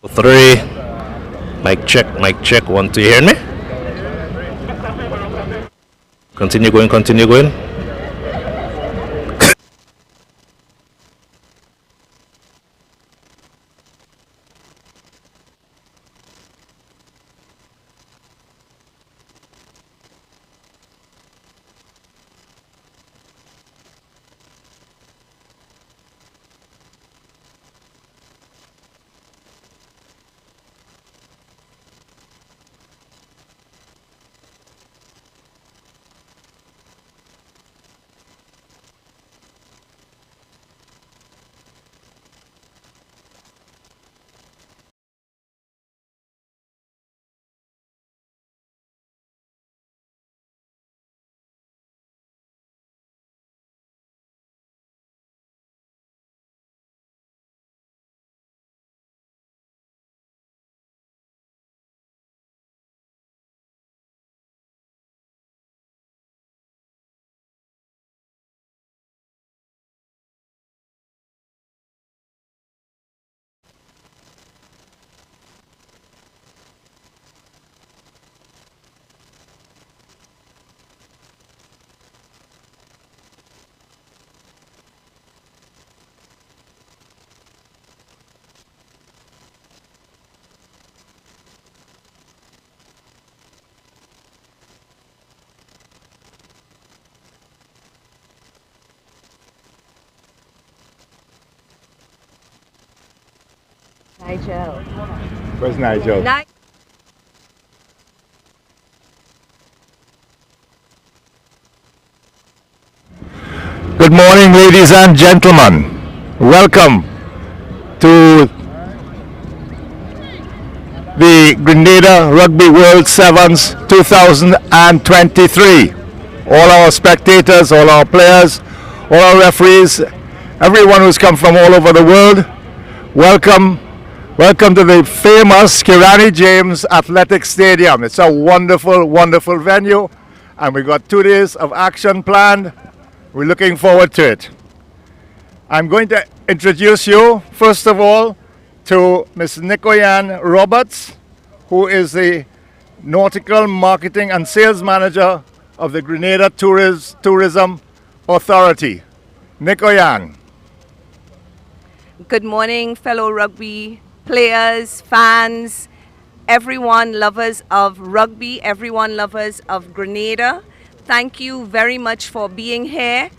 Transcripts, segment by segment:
Three. Mic check. Want to hear me? Continue going. Nigel. Where's Nigel? Good morning, ladies and gentlemen. Welcome to the Grenada Rugby World Sevens 2023. All our spectators, all our players, all our referees, everyone who's come from all over the world, welcome to the famous Kirani James Athletic Stadium. It's a wonderful venue, and we've got 2 days of action planned. We're looking forward to it. I'm going to introduce you, first of all, to Ms. Nikoyan Roberts, who is the Nautical Marketing and Sales Manager of the Grenada Tourism Authority. Nikoyan. Good morning, fellow rugby players, fans, everyone lovers of rugby, everyone lovers of Grenada. Thank you very much for being here.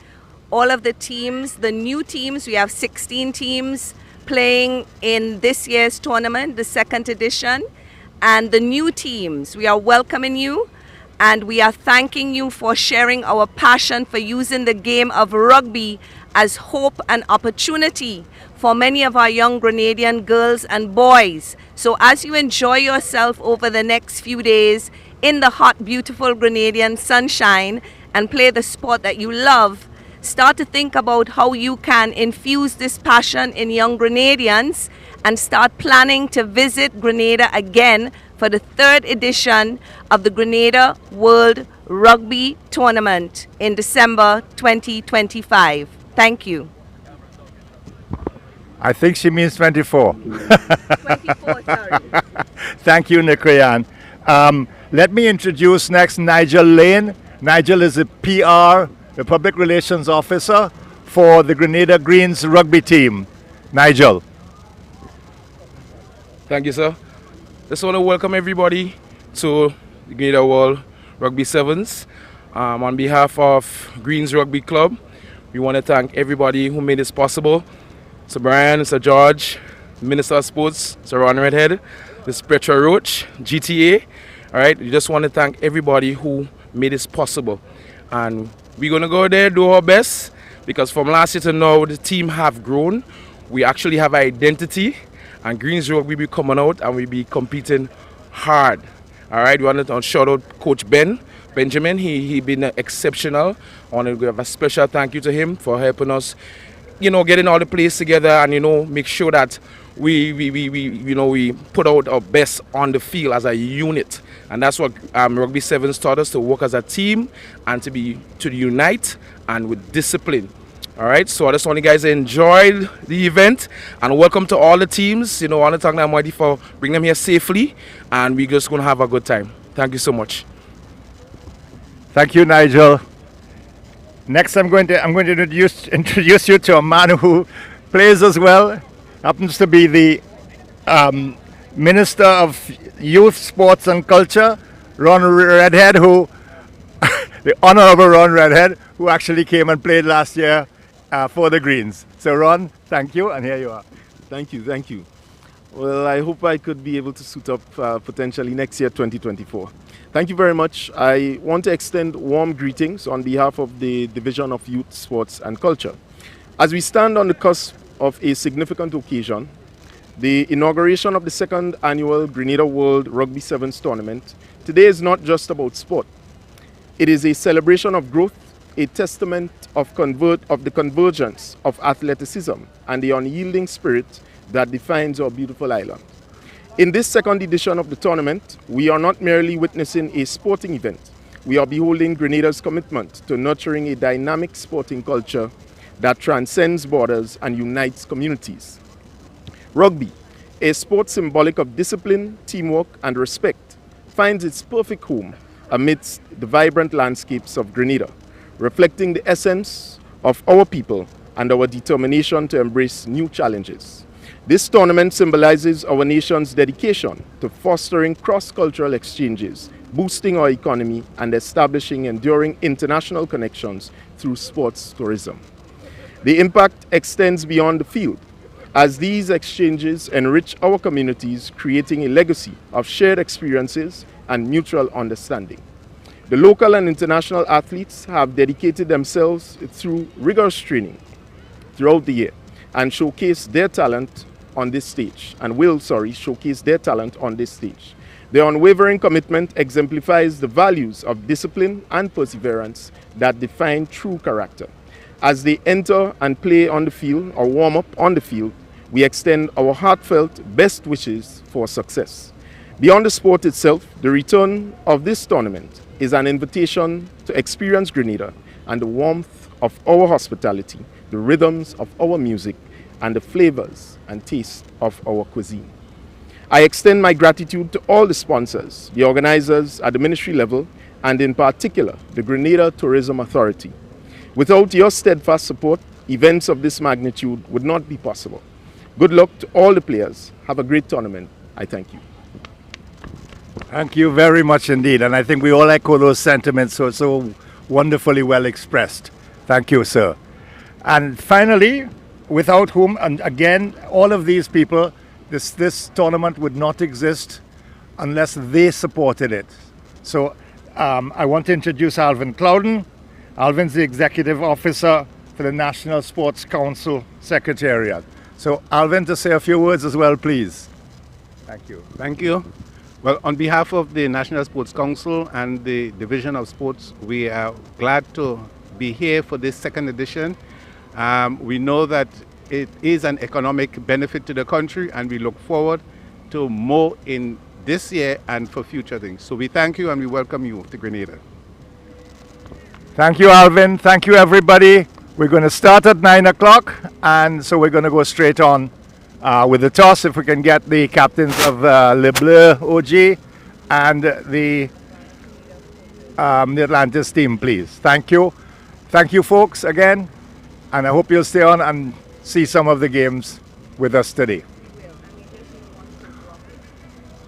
All of the teams, the new teams, we have 16 teams playing in this year's tournament, the second edition. And the new teams, we are welcoming you and we are thanking you for sharing our passion for using the game of rugby as hope and opportunity for many of our young Grenadian girls and boys. So as you enjoy yourself over the next few days in the hot, beautiful Grenadian sunshine and play the sport that you love, start to think about how you can infuse this passion in young Grenadians and start planning to visit Grenada again for the third edition of the Grenada World Rugby Tournament in December 2025. Thank you. I think she means 24. 24, sorry. Thank you, Nikoyan. Let me introduce next Nigel Lane. Nigel is the PR, the Public Relations Officer for the Grenada Greens rugby team. Nigel. Thank you, sir. Just want to welcome everybody to the Grenada World Rugby Sevens. On behalf of Greens Rugby Club, we want to thank everybody who made this possible. Sir Brian, Sir George, Minister of Sports, Sir Ron Redhead, Ms. Petra Roach, GTA. All right, we just want to thank everybody who made this possible. And we're going to go there, do our best, because from last year to now, the team have grown. We actually have identity, and Greens Rugby will be coming out and we'll be competing hard. All right, we want to shout out Coach Benjamin. He been exceptional. I want to give a special thank you to him for helping us, getting all the players together and, make sure that we put out our best on the field as a unit. And that's what Rugby Sevens taught us, to work as a team and to unite and with discipline. All right, so I just want you guys to enjoy the event and welcome to all the teams. I want to thank them already for bringing them here safely, and we're just going to have a good time. Thank you so much. Thank you, Nigel. Next, I'm going to introduce you to a man who plays as well. Happens to be the Minister of Youth, Sports and Culture, Ron Redhead, who the Honourable Ron Redhead, who actually came and played last year for the Greens. So Ron, thank you, and here you are. Thank you. Well, I hope I could be able to suit up potentially next year, 2024. Thank you very much. I want to extend warm greetings on behalf of the Division of Youth, Sports and Culture. As we stand on the cusp of a significant occasion, the inauguration of the second annual Grenada World Rugby Sevens tournament, today is not just about sport. It is a celebration of growth, a testament of the convergence of athleticism and the unyielding spirit that defines our beautiful island. In this second edition of the tournament, we are not merely witnessing a sporting event. We are beholding Grenada's commitment to nurturing a dynamic sporting culture that transcends borders and unites communities. Rugby, a sport symbolic of discipline, teamwork, and respect, finds its perfect home amidst the vibrant landscapes of Grenada, reflecting the essence of our people and our determination to embrace new challenges. This tournament symbolizes our nation's dedication to fostering cross-cultural exchanges, boosting our economy, and establishing enduring international connections through sports tourism. The impact extends beyond the field, as these exchanges enrich our communities, creating a legacy of shared experiences and mutual understanding. The local and international athletes have dedicated themselves through rigorous training throughout the year and showcase their talent on this stage, showcase their talent on this stage. Their unwavering commitment exemplifies the values of discipline and perseverance that define true character. As they enter and play on the field or warm up on the field, we extend our heartfelt best wishes for success. Beyond the sport itself, the return of this tournament is an invitation to experience Grenada and the warmth of our hospitality, the rhythms of our music, and the flavors and taste of our cuisine. I extend my gratitude to all the sponsors, the organizers at the ministry level, and in particular, the Grenada Tourism Authority. Without your steadfast support, events of this magnitude would not be possible. Good luck to all the players. Have a great tournament. I thank you. Thank you very much indeed, and I think we all echo those sentiments so wonderfully well expressed. Thank you, sir. And finally, without whom, and again, all of these people, this tournament would not exist unless they supported it. So I want to introduce Alvin Clouden. Alvin's the Executive Officer for the National Sports Council Secretariat. So Alvin, to say a few words as well, please. Thank you. Thank you. Well, on behalf of the National Sports Council and the Division of Sports, we are glad to be here for this second edition. We know that it is an economic benefit to the country, and we look forward to more in this year and for future things. So we thank you and we welcome you to Grenada. Thank you, Alvin. Thank you, everybody. We're going to start at 9 o'clock, and so we're going to go straight on with the toss. If we can get the captains of Le Bleues OG and the Atlantis team, please. Thank you. Thank you, folks, again. And I hope you'll stay on and see some of the games with us today.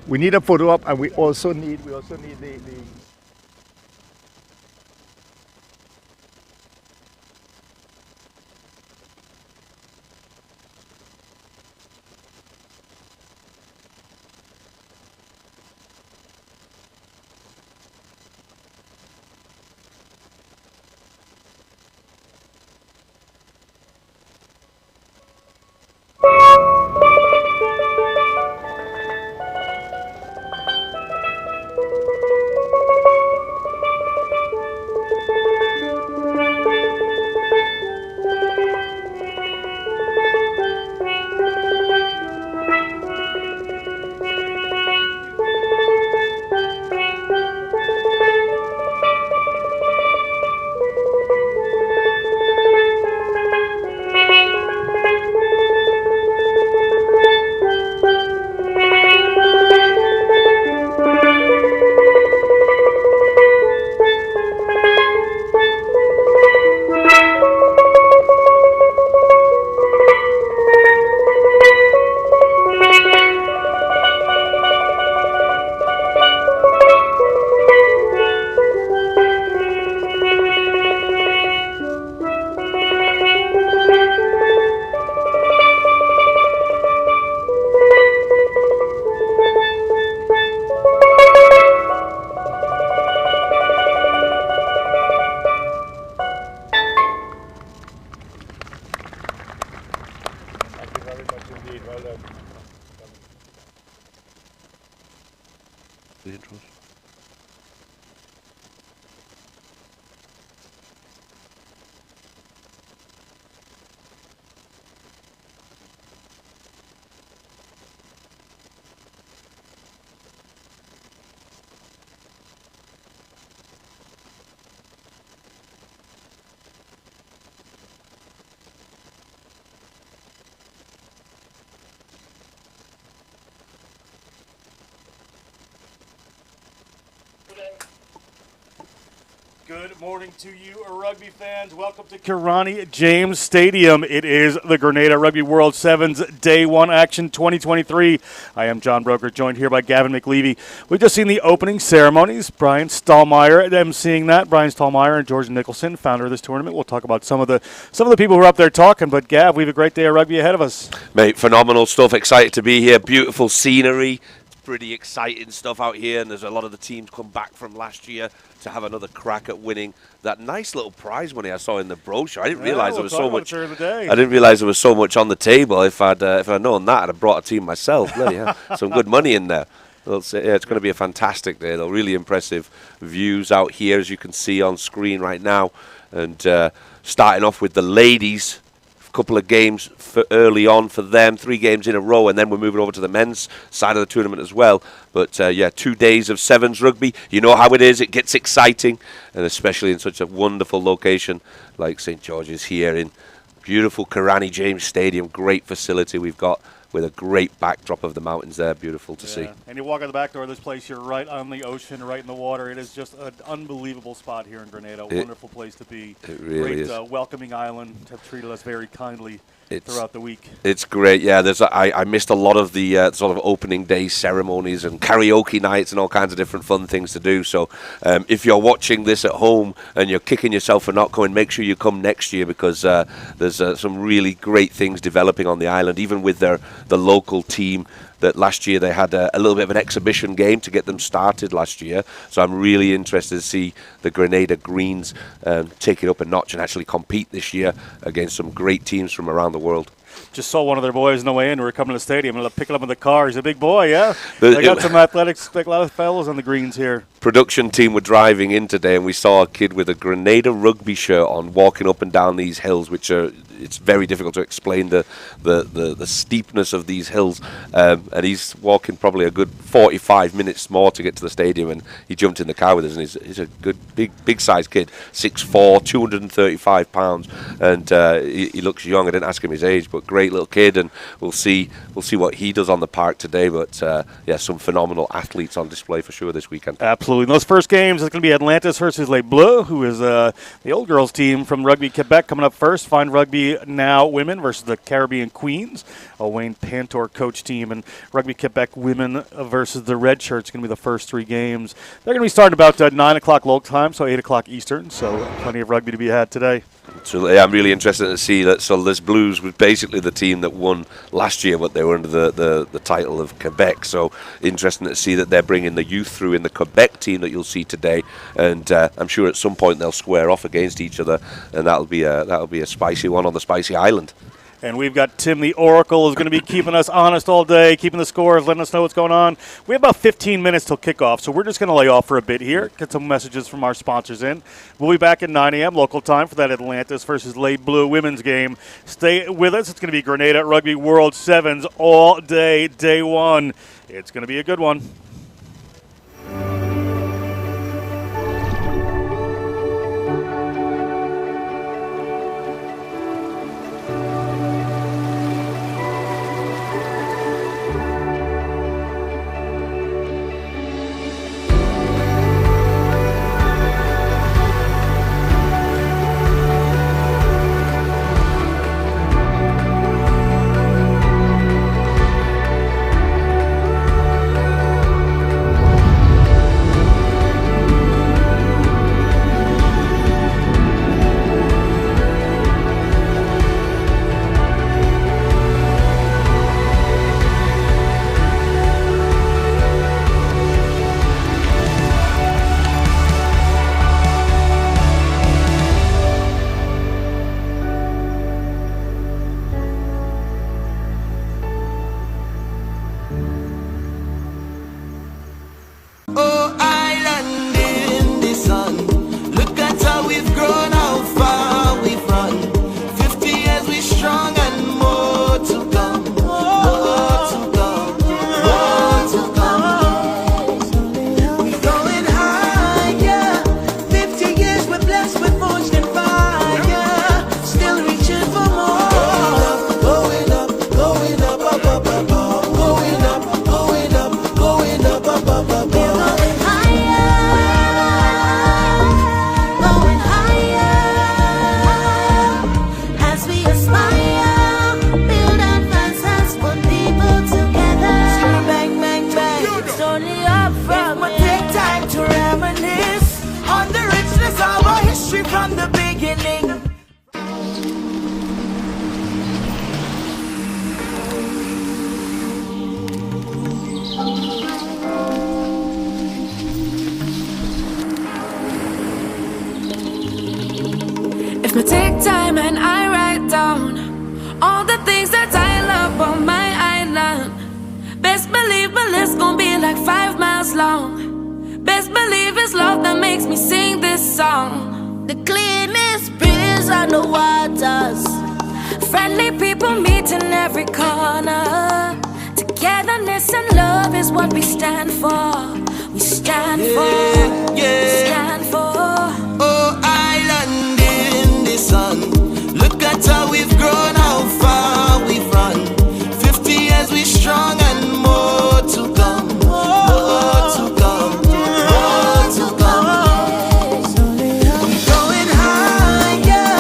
We need a photo op, and we also need the much indeed. Well done. The intros. Good morning to you, rugby fans. Welcome to Kirani James Stadium. It is the Grenada Rugby World Sevens Day 1 action 2023. I am John Broker, joined here by Gavin McLevy. We've just seen the opening ceremonies. Brian Stallmeyer emceeing that. Brian Stallmeyer and George Nicholson, founder of this tournament. We'll talk about some of the people who are up there talking. But Gav, we have a great day of rugby ahead of us. Mate, phenomenal stuff. Excited to be here. Beautiful scenery. Pretty exciting stuff out here, and there's a lot of the teams come back from last year to have another crack at winning that nice little prize money I saw in the brochure. I didn't realize there was so much. I didn't realize there was so much on the table. If I'd known that, I'd have brought a team myself. Bloody hell. Some good money in there. It's going to be a fantastic day. Though really impressive views out here, as you can see on screen right now, and starting off with the ladies. Couple of games for early on for them, 3 games in a row, and then we're moving over to the men's side of the tournament as well. But 2 days of sevens rugby. You know how it is. It gets exciting, and especially in such a wonderful location like St. George's here in beautiful Kirani James Stadium. Great facility we've got with a great backdrop of the mountains there. Beautiful to see. And you walk out the back door of this place, you're right on the ocean, right in the water. It is just an unbelievable spot here in Grenada. Wonderful place to be. It really is. Great welcoming island. Have treated us very kindly throughout the week. It's great, yeah. I missed a lot of the sort of opening day ceremonies and karaoke nights and all kinds of different fun things to do. So if you're watching this at home and you're kicking yourself for not coming, make sure you come next year, because there's some really great things developing on the island, even with the local team. That last year they had a little bit of an exhibition game to get them started last year. So I'm really interested to see the Grenada Greens take it up a notch and actually compete this year against some great teams from around the world. Just saw one of their boys on the way in. We were coming to the stadium and picking up in the car. He's a big boy, yeah. They got some athletics, like a lot of fellas on the greens here. Production team were driving in today, and we saw a kid with a Grenada Rugby shirt on walking up and down these hills, which are, it's very difficult to explain the steepness of these hills. And he's walking probably a good 45 minutes more to get to the stadium, and he jumped in the car with us, and he's a good big sized kid, 6'4", 235 pounds, and he looks young. I didn't ask him his age, but great little kid, and we'll see what he does on the park today. But some phenomenal athletes on display for sure this weekend. Absolutely. In those first games, it's going to be Atlantis versus Bleues, who is the old girls team from Rugby Quebec coming up first. Fine Rugby Now women versus the Caribbean Queens, a Wayne Pantor coach team, and Rugby Quebec women versus the Red Shirts. Going to be the first 3 games. They're going to be starting about 9 o'clock local time, so 8 o'clock Eastern. So plenty of rugby to be had today. So yeah, I'm really interested to see that. So this Bleues was basically the team that won last year, but they were under the title of Quebec. So interesting to see that they're bringing the youth through in the Quebec team that you'll see today, and I'm sure at some point they'll square off against each other, and that'll be a spicy one on the spicy island. And we've got Tim the Oracle is going to be keeping us honest all day, keeping the scores, letting us know what's going on. We have about 15 minutes till kickoff, so we're just going to lay off for a bit here, get some messages from our sponsors in. We'll be back at 9 a.m. local time for that Atlantis versus Bleues women's game. Stay with us. It's going to be Grenada Rugby World Sevens all day, day 1. It's going to be a good one. long. Best believe it's love that makes me sing this song. The cleanest breeze on the waters. Friendly people meet in every corner. Togetherness and love is what we stand for. We stand for. We stand for. Oh, island in the sun. Look at how we've grown, how far we've run. 50 years we strong and more to come. More to come. More to come. We're going higher.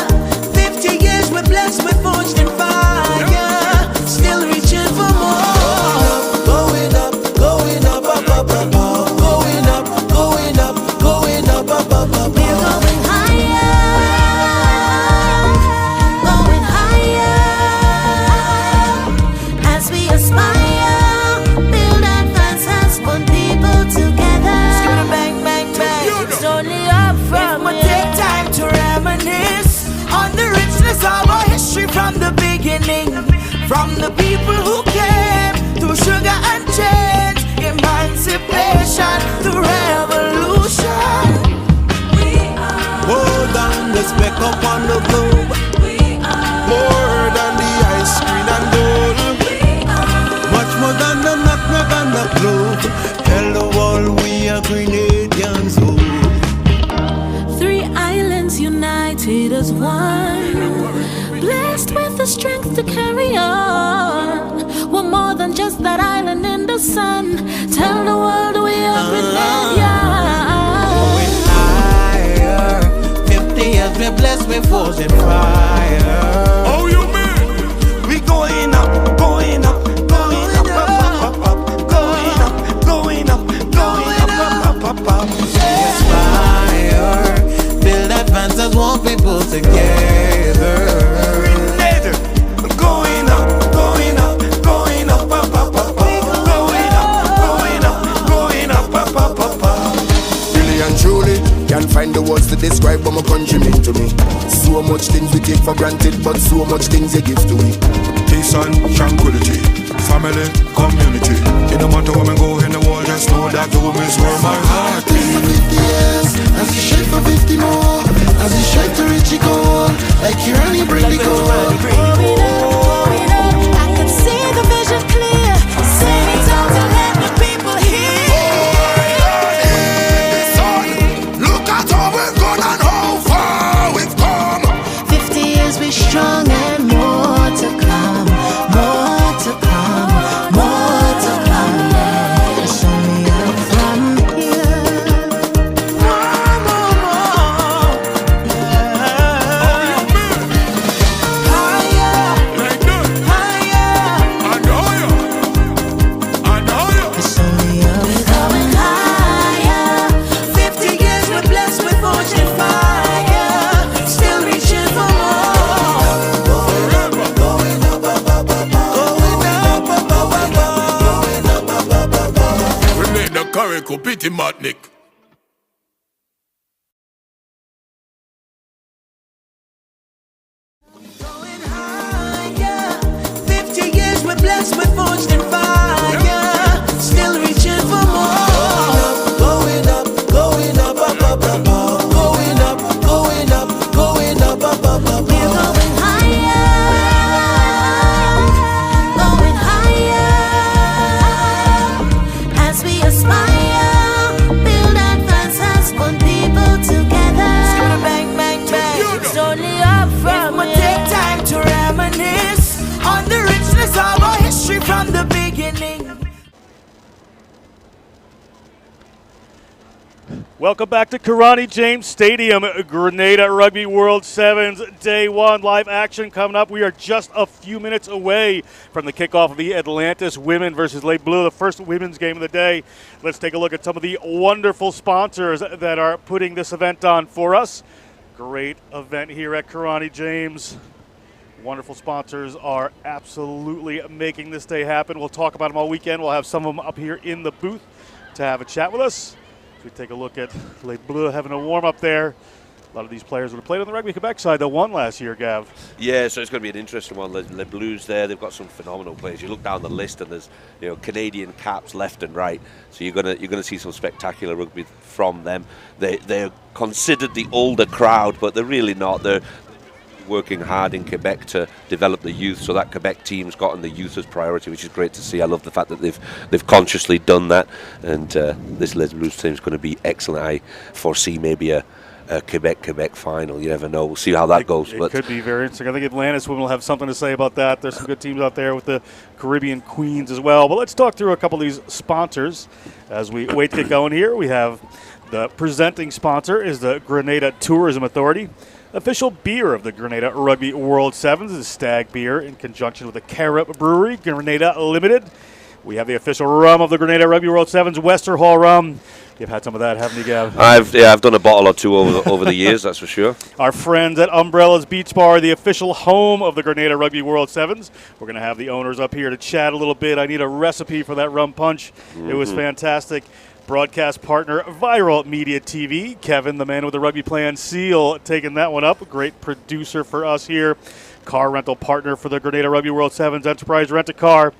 50 years we're blessed, we're forged in fire. Still reaching for more. Going up, going up, up, up, up, up. Going up, going up, going up, up, up, up. We're going higher. Going higher. As we aspire, build advances, put people together. Bang, bang, bang. It's only up from It take time to reminisce on the richness of our history from the beginning. From the people who came through sugar and change, emancipation through revolution. More than the speck up on the globe, more than the ice cream and gold, much more than the nutmeg and the clove. Tell the world we are Grenadians. Oh. 3 islands united as one, blessed with the strength to carry on. We're more than just that island in the sun. Tell the world we are Grenadians. Going higher. 50 years we're blessed, we're forged in fire. Oh, you mean? We going up, going up, going up, up, up, up, up. Going up, going up, going up, up, up, up, up. Aspire, build advances, want people together. Going up, going up, going up, up, up, up, up. Going up, going up, going up, up, up, up, up. Really and truly, can't find the words to describe what my country mean to me. So much things we take for granted, but so much things they give to me. Peace and tranquility, family, community. It no matter where we go in the world, just know that the women's where my heart For 50 years, as you shake for 50 more, as you shake to reach your goal, like you're only bring the goal. I can see the vision clear. Sing it out to let the people hear. Look at how we've gone and how far we've come. 50 years we strong and more to come. More to come. More to come. It's only up from here. More, more, more. Higher, like that. higher. I know you. I know you. It's only up. We're going higher. 50 years we're blessed with forged in fire. Still reaching for more. Going up, up, up, up, up. Going up, up, up, up, up. Going up, up, up, up, up. We made the curry pity matnik. Going higher. 50 years we're blessed with forged in fire. Still reaching for more. Going up, going up, up, up, up, up. Going up, going up, going up, up, up, up, We're up. going higher. Going higher. As we aspire, build advances, put people together. Bang, bang, bang. It's only up from It take time to reminisce on the richness of our history from the beginning. Welcome back to Karani James Stadium, Grenada Rugby World Sevens Day 1 live action coming up. We are just a few minutes away from the kickoff of the Atlantis women versus Les Bleues, the first women's game of the day. Let's take a look at some of the wonderful sponsors that are putting this event on for us. Great event here at Karani James. Wonderful sponsors are absolutely making this day happen. We'll talk about them all weekend. We'll have some of them up here in the booth to have a chat with us. As we take a look at Les Bleues having a warm-up there. A lot of these players would have played on the Rugby Quebec side that won last year, Gav. Yeah, so it's going to be an interesting one. The Bleues there, they've got some phenomenal players. You look down the list and there's Canadian caps left and right. So you're gonna see some spectacular rugby from them. They're considered the older crowd, but they're really not. They're working hard in Quebec to develop the youth, so that Quebec team's gotten the youth as priority, which is great to see. I love the fact that they've consciously done that, and this Les Blues team is going to be excellent. I foresee maybe a Quebec final. You never know. We'll see how that goes. It could be very interesting. I think Atlantis will have something to say about that. There's some good teams out there with the Caribbean Queens as well. But let's talk through a couple of these sponsors as we wait to get going here. We have the presenting sponsor is the Grenada Tourism Authority. Official beer of the Grenada Rugby World Sevens is Stag Beer in conjunction with the Carib Brewery, Grenada Limited. We have the official rum of the Grenada Rugby World Sevens, Wester Hall rum. You've had some of that, haven't you, Gav? I've done a bottle or two over the years, that's for sure. Our friends at Umbrella's Beach Bar, the official home of the Grenada Rugby World Sevens. We're going to have the owners up here to chat a little bit. I need a recipe for that rum punch. It was fantastic. Broadcast partner, Viral Media TV. Kevin, the man with the rugby plan seal, taking that one up. A great producer for us here. Car rental partner for the Grenada Rugby World Sevens, Enterprise Rent-A-Car.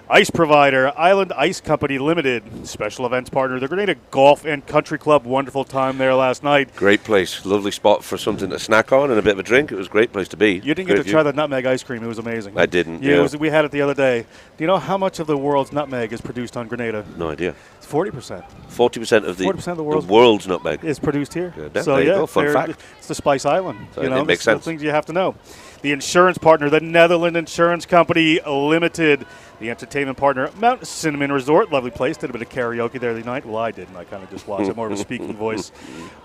Ice provider, Island Ice Company Limited. Special events partner, the Grenada Golf and Country Club. Wonderful time there last night. Great place. Lovely spot for something to snack on and a bit of a drink. It was a great place to be. You didn't get to try the nutmeg ice cream. It was amazing. I didn't. Yeah. We had it the other day. Do you know how much of the world's nutmeg is produced on Grenada? No idea. It's 40%. 40% of the world's nutmeg is produced here. Yeah, so there you go. Fun fact. It's the Spice Island. So it makes sense. Things you have to know. The insurance partner, the Netherlands Insurance Company Limited. The entertainment partner, Mount Cinnamon Resort. Lovely place. Did a bit of karaoke there the night. Well, I didn't. I kind of just watched it, more of a speaking voice.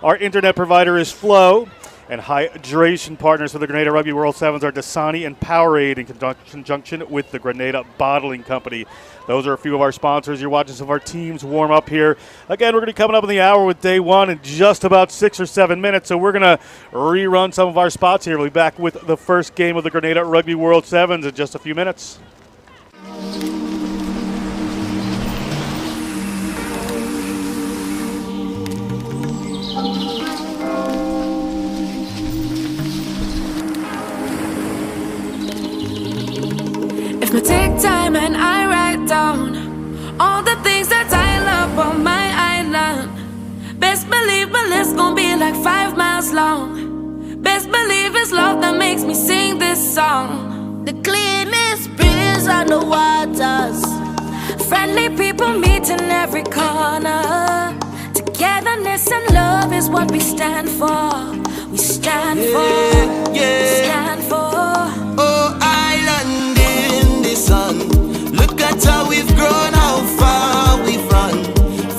Our internet provider is Flow. And hydration partners for the Grenada Rugby World Sevens are Dasani and Powerade in conjunction with the Grenada Bottling Company. Those are a few of our sponsors. You're watching some of our teams warm up here. Again, we're going to be coming up in the hour with day one in just about 6 or 7 minutes. So we're going to rerun some of our spots here. We'll be back with the first game of the Grenada Rugby World Sevens in just a few minutes. If I take time and I write down all the things that I love on my island, best believe my list gon' be like 5 miles long. Best believe it's love that makes me sing this song. The cleanest breeze on the waters, friendly people meet in every corner. Togetherness and love is what we stand for. We stand for. We stand for. Oh, island in the sun. Look at how we've grown, how far we've run.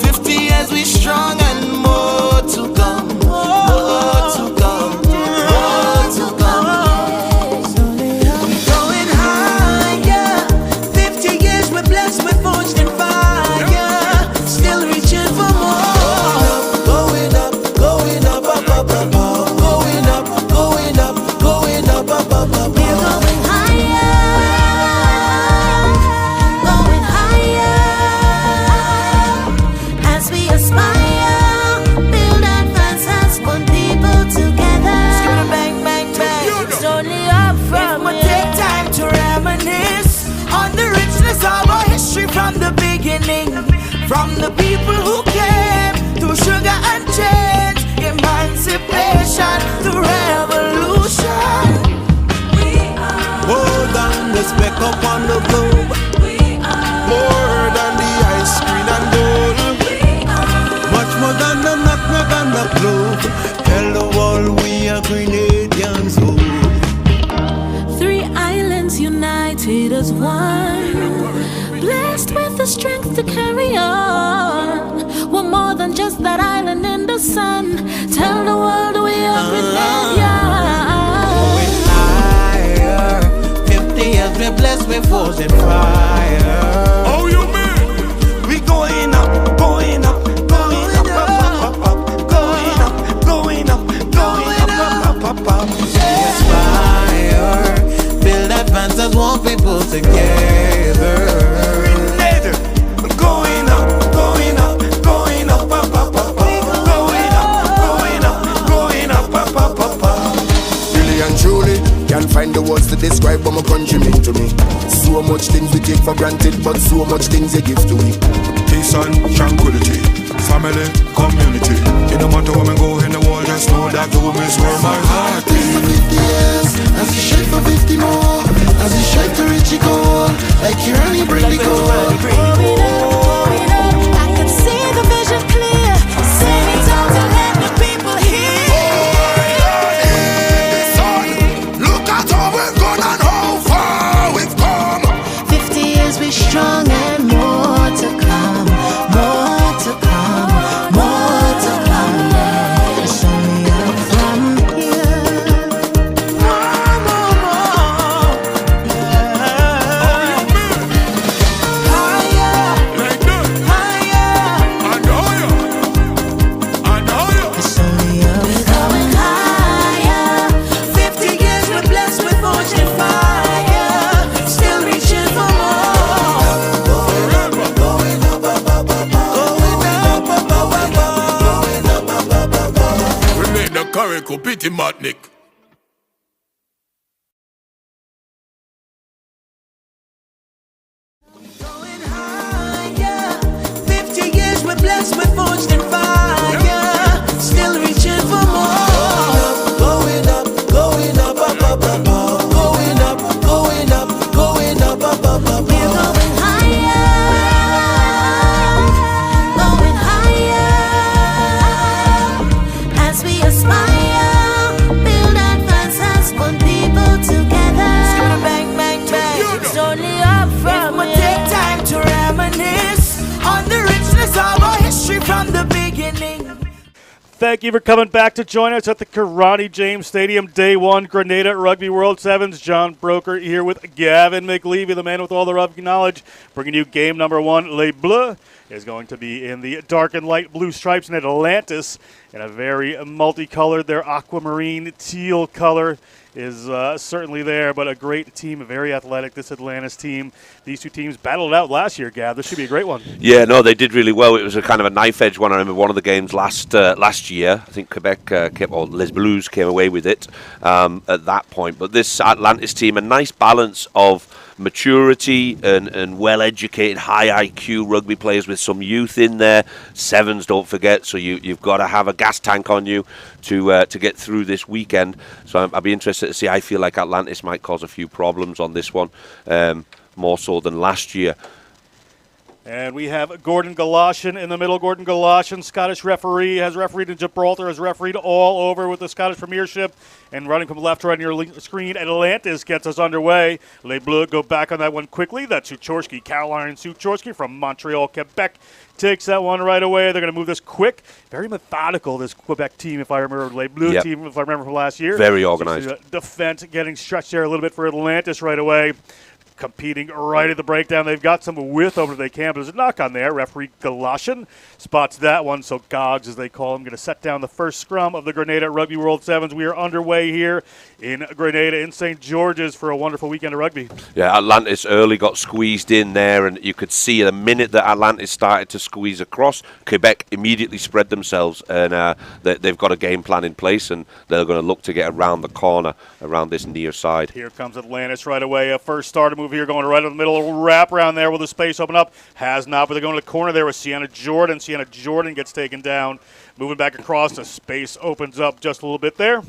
50 years we strong and more to come. More to come. More to come. We're going higher. 50 years we're blessed, we're forged in fire. Still reaching for more. Going up, going up, up, up, up, up. Going up, going up, going up, up, up, up. We're going higher. Going higher. As we aspire, build advances, put people together. Bang, bang, bang. It's only up from If we take time to reminisce on the richness of our history from the beginning, from the people who came through sugar and change, emancipation to revolution. More than the speck up on the globe, more than the ice cream and gold, much more than the nutmeg and the clove. Tell the world we are Grenadians. Oh. 3 islands united as one, blessed with the strength to carry on. We're more than just that island in the sun. Tell the world we are Grenadians. Higher, 50 years we're blessed, we're forged in fire. Oh, you mean? We going up, going up, going up, up, up, up, going up, going up, going up, up, up, up. Aspire, build advances, want people together. Going up, going up, going up, up, up, up, up. Going up, going up, going up, up, up. granted, but so much things they give to me. Peace and tranquility, family, community. It no matter where me go in the world, just know that home is where my heart is. For 50 years, as he shake for 50 more, as he shake to reach the goal, like Kirani bring the goal. Going up, I can see the vision clear. Sing it out to let the people hear. Look at how we've gone and how far we've come. 50 years we strong and more to come. More to come, more to come. It's only up from here. More, more, more. Higher, higher. It's only up. We're going higher. 50 years we're blessed with fortune fire. Still reaching for more. We make the curry pity matnik. Going higher. 50 years we're blessed with fortune fire. Still reaching for more. Going up, going up, up, up, up, up. Going up, going up, going up, up, up, up. We're going higher. Going higher. As we aspire, build advances, put people together. Bang, bang, bang. It's only up from here. Take time to reminisce on the richness of our history from the beginning. Thank you for coming back to join us at the Karani James Stadium, Day 1, Grenada Rugby World Sevens. John Broker here with Gavin McLeavy, the man with all the rugby knowledge, bringing you game number 1. Les Bleues is going to be in the dark and light blue stripes, and Atlantis in a very multicolored. Their aquamarine teal color is certainly there, but a great team, very athletic, this Atlantis team. These two teams battled out last year, Gav. This should be a great one. Yeah, no, they did really well. It was a kind of a knife-edge one. I remember one of the games last year. I think Quebec Les Bleues came away with it at that point. But this Atlantis team, a nice balance of maturity and well-educated, high IQ rugby players with some youth in there. Sevens, don't forget. So you've got to have a gas tank on you to get through this weekend. So I'll be interested to see. I feel like Atlantis might cause a few problems on this one, more so than last year. And we have Gordon Galoshan in the middle. Gordon Galoshan, Scottish referee, has refereed in Gibraltar, has refereed all over with the Scottish Premiership. And running from left to right on your screen, Atlantis gets us underway. Les Bleues go back on that one quickly. That's Suchorski, Caroline Suchorski from Montreal, Quebec. Takes that one right away. They're going to move this quick. Very methodical, this Quebec team, if I remember. Les Bleues team, if I remember from last year. Very organized. Defense getting stretched there a little bit for Atlantis right away. Competing right at the breakdown. They've got some width over they can, but there's a knock on there. Referee Galoshan spots that one, so Gogs, as they call him, going to set down the first scrum of the Grenada Rugby World Sevens. We are underway here in Grenada, in St. George's, for a wonderful weekend of rugby. Yeah, Atlantis early got squeezed in there, and you could see the minute that Atlantis started to squeeze across, Quebec immediately spread themselves, and they've got a game plan in place, and they're going to look to get around the corner, around this near side. Here comes Atlantis right away. A first starter move here, going right in the middle. A wrap around there. Will the space open up? Has not, but they're going to the corner there with Sienna Jordan. Sienna Jordan gets taken down. Moving back across, the space opens up just a little bit there.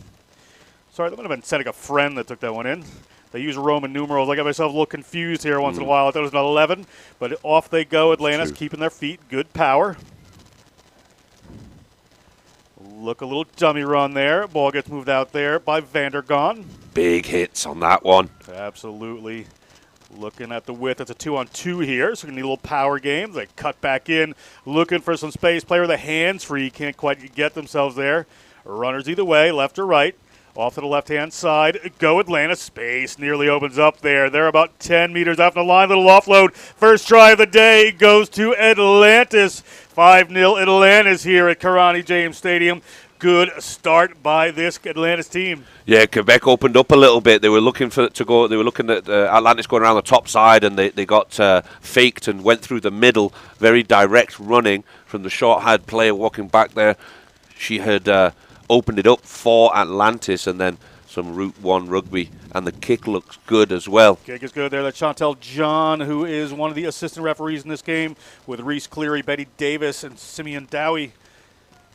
Sorry, that might have been sending a friend that took that one in. They use Roman numerals. I got myself a little confused here once in a while. I thought it was an 11, but off they go. Atlantis keeping their feet. Good power. Look, a little dummy run there. Ball gets moved out there by Vandergon. Big hits on that one. Absolutely. Looking at the width. It's a 2-on-2 here, so we need a little power game. They cut back in, looking for some space. Player with the hands free, can't quite get themselves there. Runners either way, left or right. Off to the left-hand side. Go Atlanta. Space nearly opens up there. They're about 10 meters off the line. Little offload. First try of the day goes to Atlantis. 5-0 Atlantis here at Karani James Stadium. Good start by this Atlantis team. Yeah, Quebec opened up a little bit. They were looking to go. They were looking at Atlantis going around the top side, and they got faked and went through the middle. Very direct running from the short-haired player walking back there. She had opened it up for Atlantis, and then some Route 1 rugby, and the kick looks good as well. Kick is good there. That's Chantel John, who is one of the assistant referees in this game, with Reese Cleary, Betty Davis, and Simeon Dowie.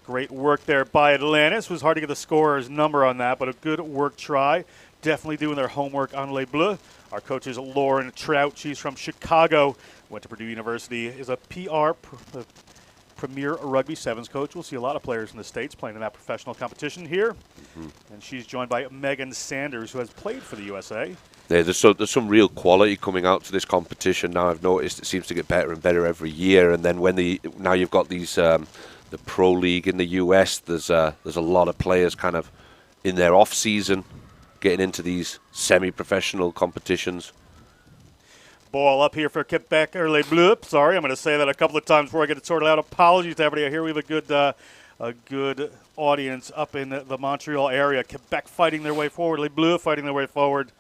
Great work there by Atlantis. It was hard to get the scorer's number on that, but a good work try. Definitely doing their homework on Les Bleues. Our coach is Lauren Trout. She's from Chicago. Went to Purdue University. Is a Premier Rugby Sevens coach. We'll see a lot of players in the States playing in that professional competition here. And she's joined by Megan Sanders, who has played for the USA. Yeah, there's some real quality coming out to this competition now. I've noticed it seems to get better and better every year. And then now you've got these the Pro League in the US. There's a lot of players kind of in their off season getting into these semi-professional competitions. Ball up here for Quebec, or Les Bleues. Sorry, I'm going to say that a couple of times before I get it sorted out. Apologies to everybody. I hear we have a good audience up in the Montreal area. Quebec fighting their way forward. Les Bleues fighting their way forward.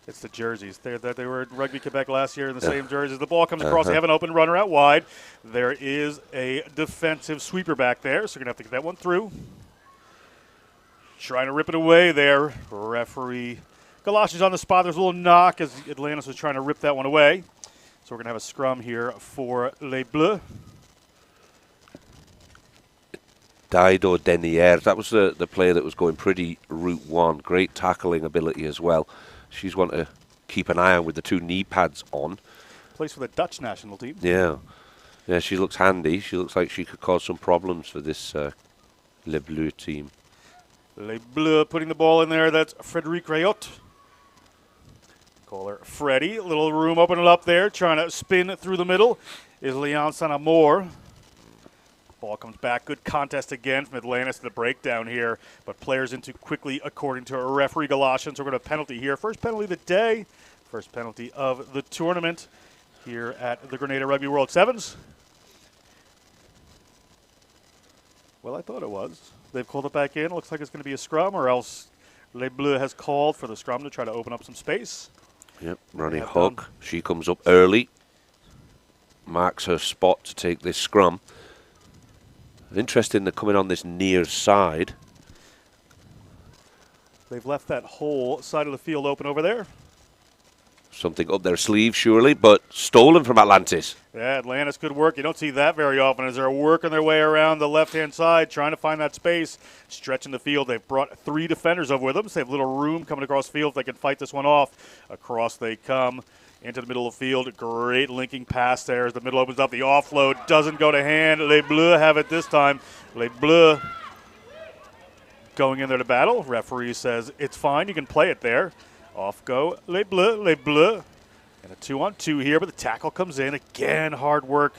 It's the jerseys. They were in Rugby Quebec last year in the same jerseys. The ball comes across. They have an open runner out wide. There is a defensive sweeper back there, so you're going to have to get that one through. Trying to rip it away there. Referee Galoshes on the spot. There's a little knock as Atlantis was trying to rip that one away. So we're going to have a scrum here for Les Bleues. Dido Denier, that was the player that was going pretty Route 1. Great tackling ability as well. She's one to keep an eye on with the 2 knee pads on. Plays for the Dutch national team. Yeah. Yeah, she looks handy. She looks like she could cause some problems for this Les Bleues team. Les Bleues putting the ball in there. That's Frédéric Rayot. Call her Freddie. A little room opening up there. Trying to spin through the middle is Leon Sanamor. Ball comes back. Good contest again from Atlantis to the breakdown here. But players in too quickly according to referee Galatians. We're going to have a penalty here. First penalty of the day. First penalty of the tournament here at the Grenada Rugby World Sevens. Well, I thought it was. They've called it back in. It looks like it's going to be a scrum, or else Les Bleues has called for the scrum to try to open up some space. Yep, Ronnie Hook. She comes up early. Marks her spot to take this scrum. Interesting, they're coming on this near side. They've left that whole side of the field open over there. Something up their sleeve, surely, but stolen from Atlantis. Yeah, Atlantis, good work. You don't see that very often as they're working their way around the left-hand side, trying to find that space, stretching the field. They've brought 3 defenders over with them, so they have little room coming across the field if they can fight this one off. Across they come into the middle of the field. Great linking pass there as the middle opens up. The offload doesn't go to hand. Les Bleues have it this time. Les Bleues going in there to battle. Referee says it's fine. You can play it there. Off go Les Bleues, Les Bleues. And a 2-on-2 here, but the tackle comes in. Again, hard work.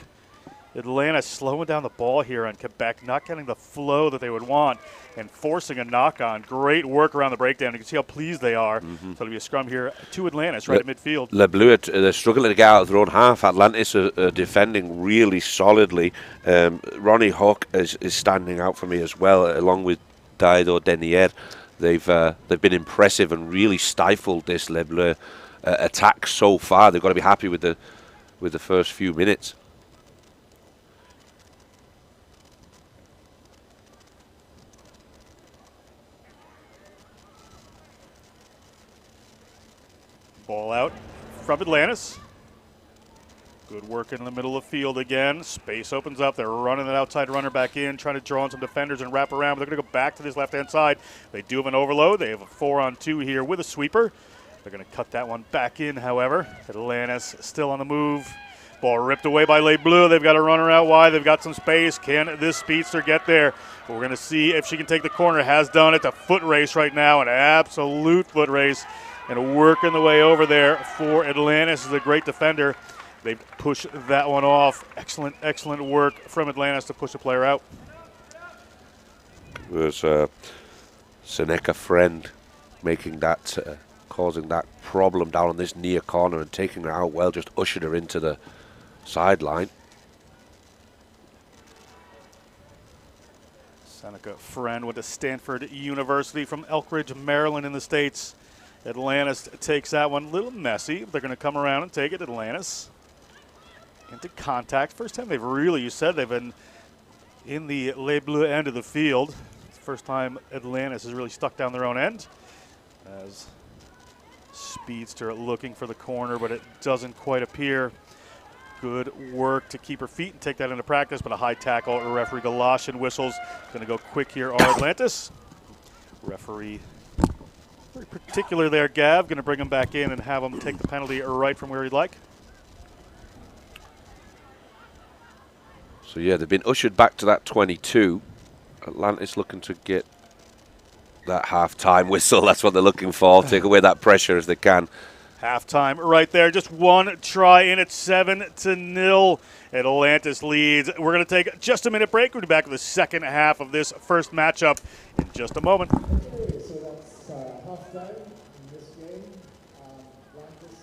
Atlanta slowing down the ball here on Quebec, not getting the flow that they would want and forcing a knock-on. Great work around the breakdown. You can see how pleased they are. So it'll be a scrum here to Atlantis right at midfield. Les Bleues, they're struggling to get out of their own half. Atlantis are defending really solidly. Ronnie Hook is standing out for me as well, along with Dido Denier. They've been impressive and really stifled this Les Bleues attack so far. They've got to be happy with the first few minutes. Ball out from Atlantis. Good work in the middle of the field again. Space opens up. They're running an outside runner back in, trying to draw on some defenders and wrap around. But they're going to go back to this left-hand side. They do have an overload. They have a 4-on-2 here with a sweeper. They're going to cut that one back in, however. Atlantis still on the move. Ball ripped away by Les Bleues. They've got a runner out wide. They've got some space. Can this speedster get there? But we're going to see if she can take the corner. Has done it. It's a foot race right now, an absolute foot race. And working the way over there for Atlantis is a great defender. They push that one off. Excellent, excellent work from Atlantis to push the player out. There's Seneca Friend making that, causing that problem down on this near corner and taking her out well, just ushered her into the sideline. Seneca Friend went to Stanford University from Elkridge, Maryland in the States. Atlantis takes that one a little messy. They're going to come around and take it. Atlantis into contact. First time they've really, you said they've been in the Les Bleues end of the field. first time Atlantis has really stuck down their own end. As Speedster looking for the corner, but it doesn't quite appear. Good work to keep her feet and take that into practice, but a high tackle. Referee Galoshin whistles. Going to go quick here, our Atlantis. Referee very particular there, Gav. Going to bring him back in and have him take the penalty right from where he'd like. So, yeah, they've been ushered back to that 22. Atlantis looking to get that half-time whistle. That's what they're looking for. Take away that pressure as they can. Halftime right there. Just one try in at 7-0. Atlantis leads. We're going to take just a minute break. We'll be back with the second half of this first matchup in just a moment. Okay, so that's halftime in this game. Atlantis.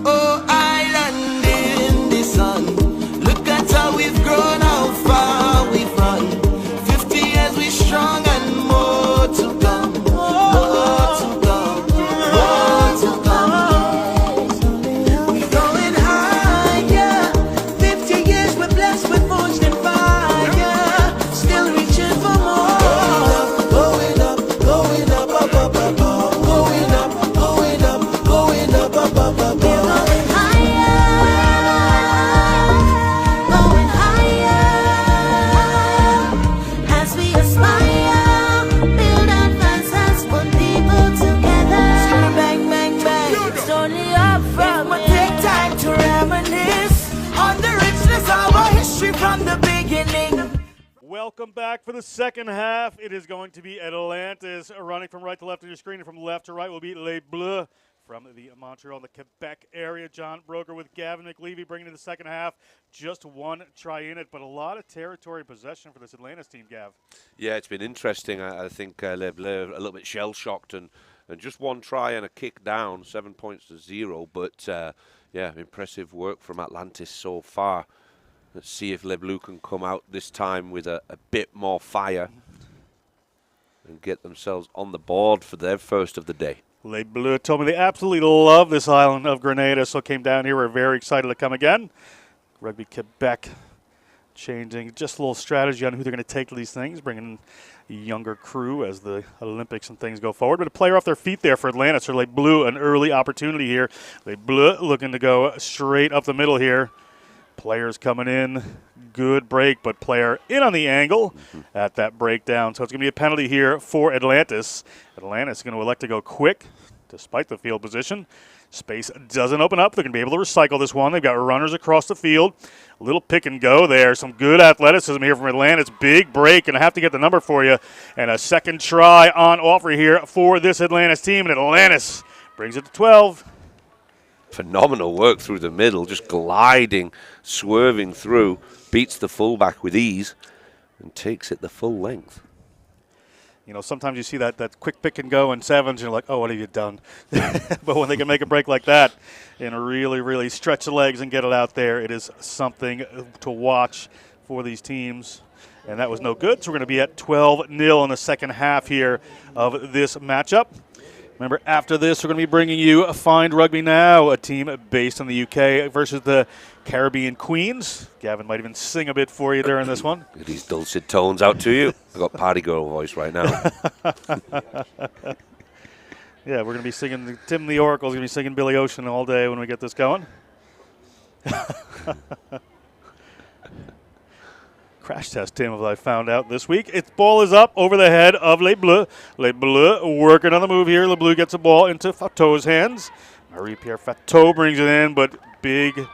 Oh, island in the sun. Look at how we've grown, how far we've run. 50 years we strong and more to come. More to come. More to come. We're going higher. 50 years we're blessed with forged and fire. Still reaching for more. Going up, going up, up, up, up, up. Going up, going up, going up, up, up, up, up. From the beginning. Welcome back for the second half. It is going to be Atlantis running from right to left on your screen, and from left to right will be Les Bleues from the Montreal and the Quebec area. John Broker with Gavin McLevy bringing in the second half. Just one try in it, but a lot of territory possession for this Atlantis team, Gav. Yeah, it's been interesting. I think Les Bleues a little bit shell-shocked and just one try and a kick down, 7 points to 0. But, yeah, impressive work from Atlantis so far. Let's see if Les Bleues can come out this time with a bit more fire and get themselves on the board for their first of the day. Les Bleues told me they absolutely love this island of Grenada, so came down here. We're very excited to come again. Rugby Quebec changing just a little strategy on who they're going to take to these things, bringing in a younger crew as the Olympics and things go forward. But a player off their feet there for Atlantis. So Les Bleues, an early opportunity here. Les Bleues looking to go straight up the middle here. Players coming in, good break, but player in on the angle at that breakdown. So it's going to be a penalty here for Atlantis. Atlantis is going to elect to go quick despite the field position. Space doesn't open up. They're going to be able to recycle this one. They've got runners across the field. A little pick and go there. Some good athleticism here from Atlantis. Big break, and I have to get the number for you. And a second try on offer here for this Atlantis team. And Atlantis brings it to 12. Phenomenal work through the middle, just gliding, swerving through, beats the fullback with ease and takes it the full length. You know, sometimes you see that quick pick and go in sevens, and you're like, oh, what have you done? But when they can make a break like that and really, really stretch the legs and get it out there, it is something to watch for these teams. And that was no good, so we're going to be at 12-0 in the second half here of this matchup. Remember, after this, we're going to be bringing you Find Rugby Now, a team based in the UK versus the Caribbean Queens. Gavin might even sing a bit for you during this one. Get these dulcet tones out to you. I've got party girl voice right now. Yeah, we're going to be singing, Tim the Oracle's going to be singing Billy Ocean all day when we get this going. crash test team, as I found out this week. Its ball is up over the head of Les Bleues. Les Bleues working on the move here. Les Bleues gets the ball into Fateau's hands. Marie-Pierre Fateau brings it in, but big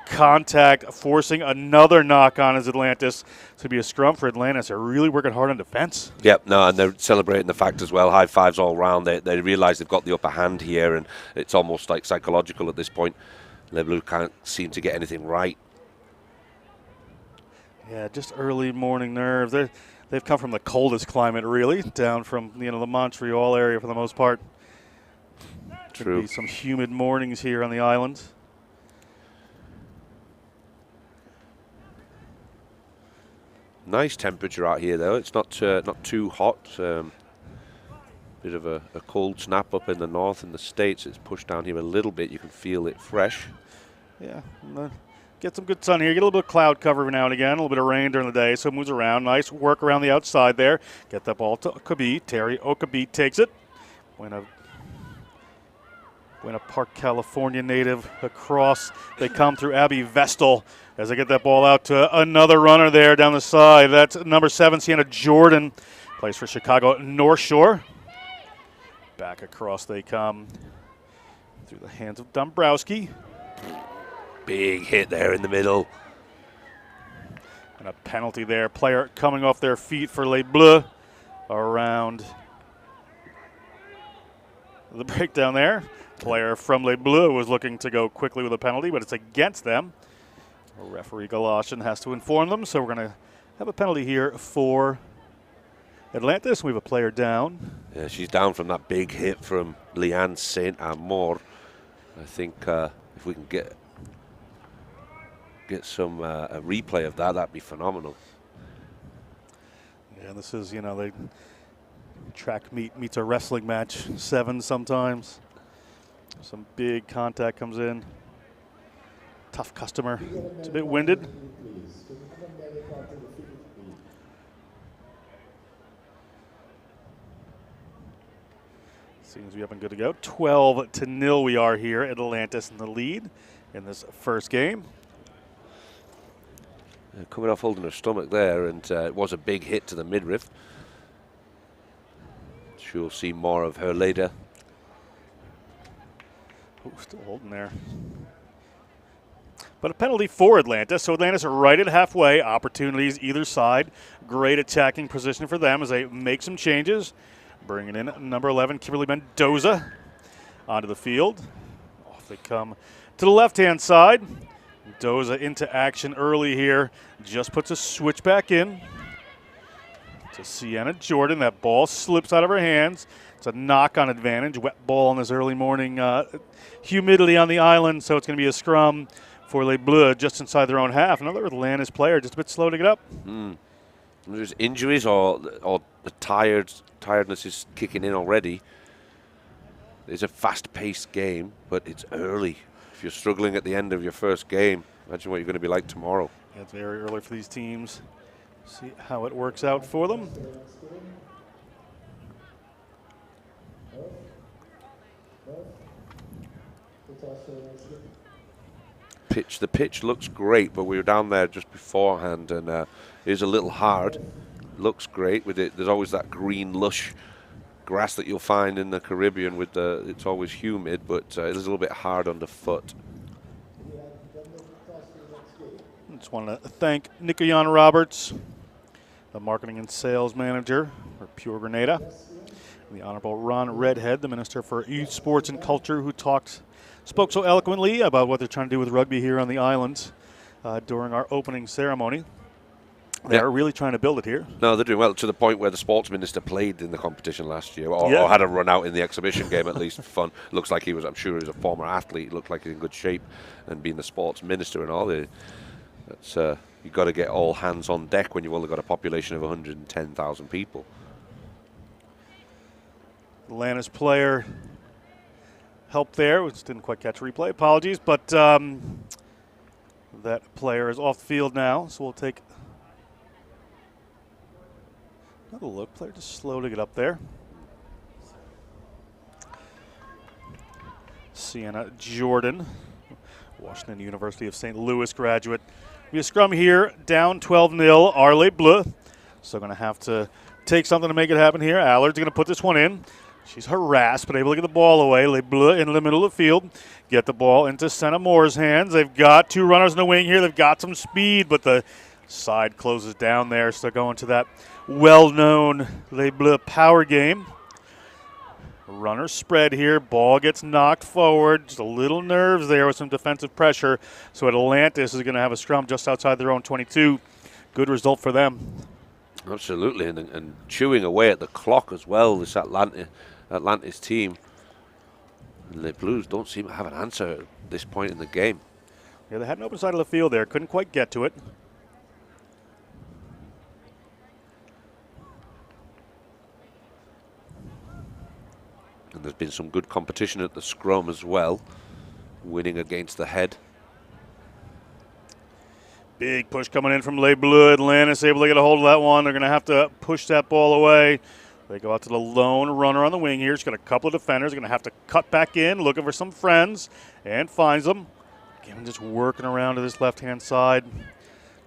contact, forcing another knock on as Atlantis. To be a scrum for Atlantis. They're really working hard on defense. Yep, no, and they're celebrating the fact as well. High fives all round. They realise they've got the upper hand here, and it's almost like psychological at this point. Les Bleues can't seem to get anything right. Yeah, just early morning nerves. They've come from the coldest climate, really, down from the Montreal area for the most part. True. Could be some humid mornings here on the island. Nice temperature out here, though. It's not too hot. Bit of a cold snap up in the north. In the States, it's pushed down here a little bit. You can feel it fresh. Yeah, get some good sun here. Get a little bit of cloud cover every now and again. A little bit of rain during the day, so it moves around. Nice work around the outside there. Get that ball to Okabe. Terry Okabe takes it. Buena Park, California native across. They come through Abby Vestal as they get that ball out to another runner there down the side. That's number 7, Sienna Jordan. Plays for Chicago North Shore. Back across they come through the hands of Dombrowski. Big hit there in the middle. And a penalty there. Player coming off their feet for Les Bleues around the breakdown there. Player from Les Bleues was looking to go quickly with a penalty, but it's against them. Referee Galatian has to inform them, so we're going to have a penalty here for Atlantis. We have a player down. Yeah, she's down from that big hit from Leanne St. Amour. I think if we can get some a replay of that, that'd be phenomenal. Yeah, this is, they track meets a wrestling match, 7 sometimes. Some big contact comes in. Tough customer. It's a bit winded. Seems we have been good to go. 12-0 we are here. Atlantis in the lead in this first game. Coming off holding her stomach there, and it was a big hit to the midriff. She'll see more of her later. Ooh, still holding there. But a penalty for Atlantis. So Atlantis are right at halfway. Opportunities either side. Great attacking position for them as they make some changes. Bringing in number 11, Kimberly Mendoza, onto the field. Off they come to the left-hand side. Mendoza into action early here. Just puts a switch back in to Sienna Jordan. That ball slips out of her hands. It's a knock-on advantage. Wet ball in this early morning humidity on the island, so it's going to be a scrum for Les Bleues just inside their own half. Another Atlantis player just a bit slow to get up. There's injuries or the tiredness is kicking in already. It's a fast-paced game, but it's early. If you're struggling at the end of your first game, imagine what you're going to be like tomorrow. Yeah, it's very early for these teams. See how it works out for them. The pitch looks great, but we were down there just beforehand, and it is a little hard. Looks great with it. There's always that green lush grass that you'll find in the Caribbean. With it's always humid, but it is a little bit hard underfoot. I just want to thank Nicoyan Roberts, the marketing and sales manager for Pure Grenada, and the Honorable Ron Redhead, the Minister for Youth, Sports and Culture, who spoke so eloquently about what they're trying to do with rugby here on the island during our opening ceremony. They're really trying to build it here. No, they're doing well, to the point where the sports minister played in the competition last year, or had a run out in the exhibition game at least for fun. Looks like I'm sure he was a former athlete. Looked like he's in good shape, and being the sports minister and all, you've got to get all hands on deck when you've only got a population of 110,000 people. Atlantis player help there, which didn't quite catch replay. Apologies, but that player is off the field now, so we'll take another look. Player just slow to get up there. Sienna Jordan Washington University of St. Louis graduate. We have a scrum here, down 12-0, are Les Bleues. So going to have to take something to make it happen here. Allard's going to put this one in. She's harassed, but able to get the ball away. Les Bleues in the middle of the field. Get the ball into Senna Moore's hands. They've got two runners in the wing here. They've got some speed, but the side closes down there. So they're going to that well-known Les Bleues power game. Runner spread here. Ball gets knocked forward. Just a little nerves there with some defensive pressure. So Atlantis is going to have a scrum just outside their own 22. Good result for them. Absolutely, and chewing away at the clock as well, this Atlantis team. And the Blues don't seem to have an answer at this point in the game. Yeah, they had an open side of the field there. Couldn't quite get to it. And there's been some good competition at the scrum as well, winning against the head. Big push coming in from Les Bleues. Atlantis able to get a hold of that one. They're going to have to push that ball away. They go out to the lone runner on the wing here. She's got a couple of defenders. Going to have to cut back in, looking for some friends, and finds them. Again, just working around to this left-hand side.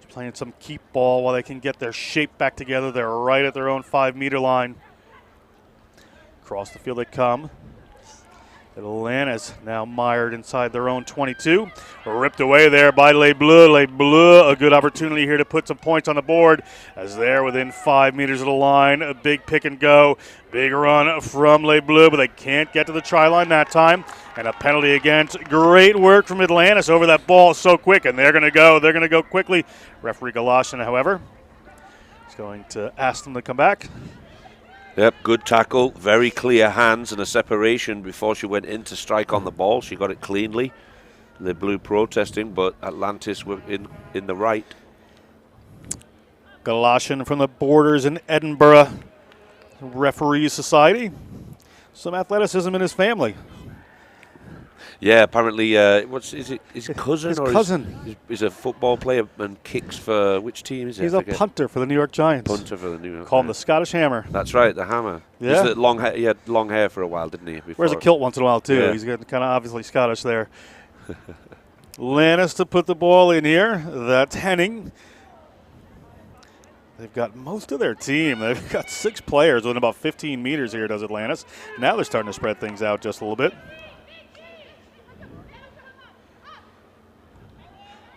Just playing some keep ball while they can get their shape back together. They're right at their own 5-meter line. Across the field they come. Atlantis now mired inside their own 22. Ripped away there by Les Bleues. Les Bleues, a good opportunity here to put some points on the board as they're within 5 meters of the line. A big pick and go. Big run from Les Bleues, but they can't get to the try line that time. And a penalty against. Great work from Atlantis over that ball so quick, and they're going to go. They're going to go quickly. Referee Galashin, however, is going to ask them to come back. Yep, good tackle, very clear hands and a separation before she went in to strike on the ball. She got it cleanly. The Blue protesting, but Atlantis were in the right. Galashin from the Borders in Edinburgh Referees Society. Some athleticism in his family. Yeah, apparently, his cousin? His or cousin. He's a football player and kicks for, which team is it? He's a punter for the New York Giants. Punter for the New York Call him the Scottish Hammer. That's right, the Hammer. Yeah. He had long hair for a while, didn't he? Before. Wears a kilt once in a while, too. Yeah. He's kind of obviously Scottish there. Lannis to put the ball in here. That's Henning. They've got most of their team. They've got 6 players within about 15 meters here, does Atlantis. Now they're starting to spread things out just a little bit.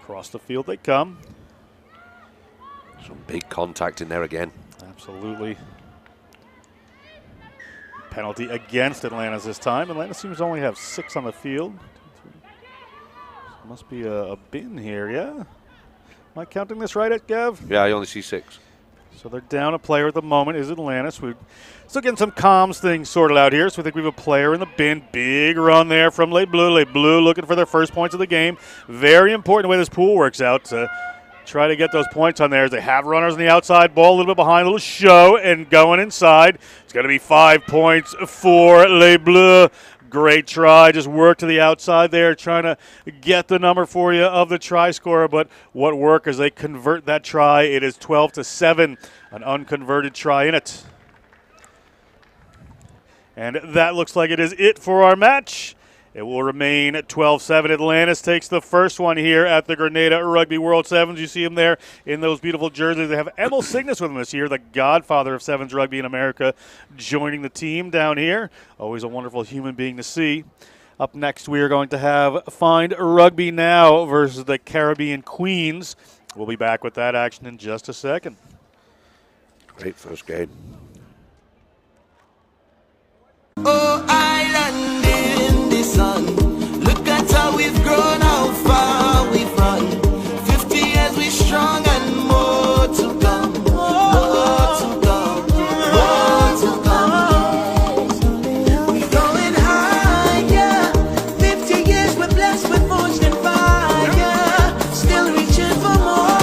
Across the field they come. Some big contact in there again. Absolutely. Penalty against Atlantis this time. Atlantis seems to only have 6 on the field. Must be a bin here, yeah? Am I counting this right, Gav? Yeah, I only see 6. So they're down a player at the moment, is Atlantis. We're still getting some comms things sorted out here, so we think we have a player in the bin. Big run there from Les Bleues. Les Bleues looking for their first points of the game. Very important the way this pool works out to try to get those points on there as they have runners on the outside. Ball a little bit behind, a little show, and going inside. It's going to be 5 points for Les Bleues. Great try, just work to the outside there, trying to get the number for you of the try scorer. But what work as they convert that try. It is 12-7, an unconverted try in it. And that looks like it is it for our match. It will remain at 12-7. Atlantis takes the first one here at the Grenada Rugby World Sevens. You see them there in those beautiful jerseys. They have Emil Cygnus with them this year, the godfather of Sevens rugby in America, joining the team down here. Always a wonderful human being to see. Up next, we are going to have Find Rugby Now versus the Caribbean Queens. We'll be back with that action in just a second. Great first game. Oh, island in the sun. Look at how we've grown, how far we've run. 50 years we strong and more to come. More to come. More to come. We're going higher. 50 years we're blessed with forged and fire. Still reaching for more.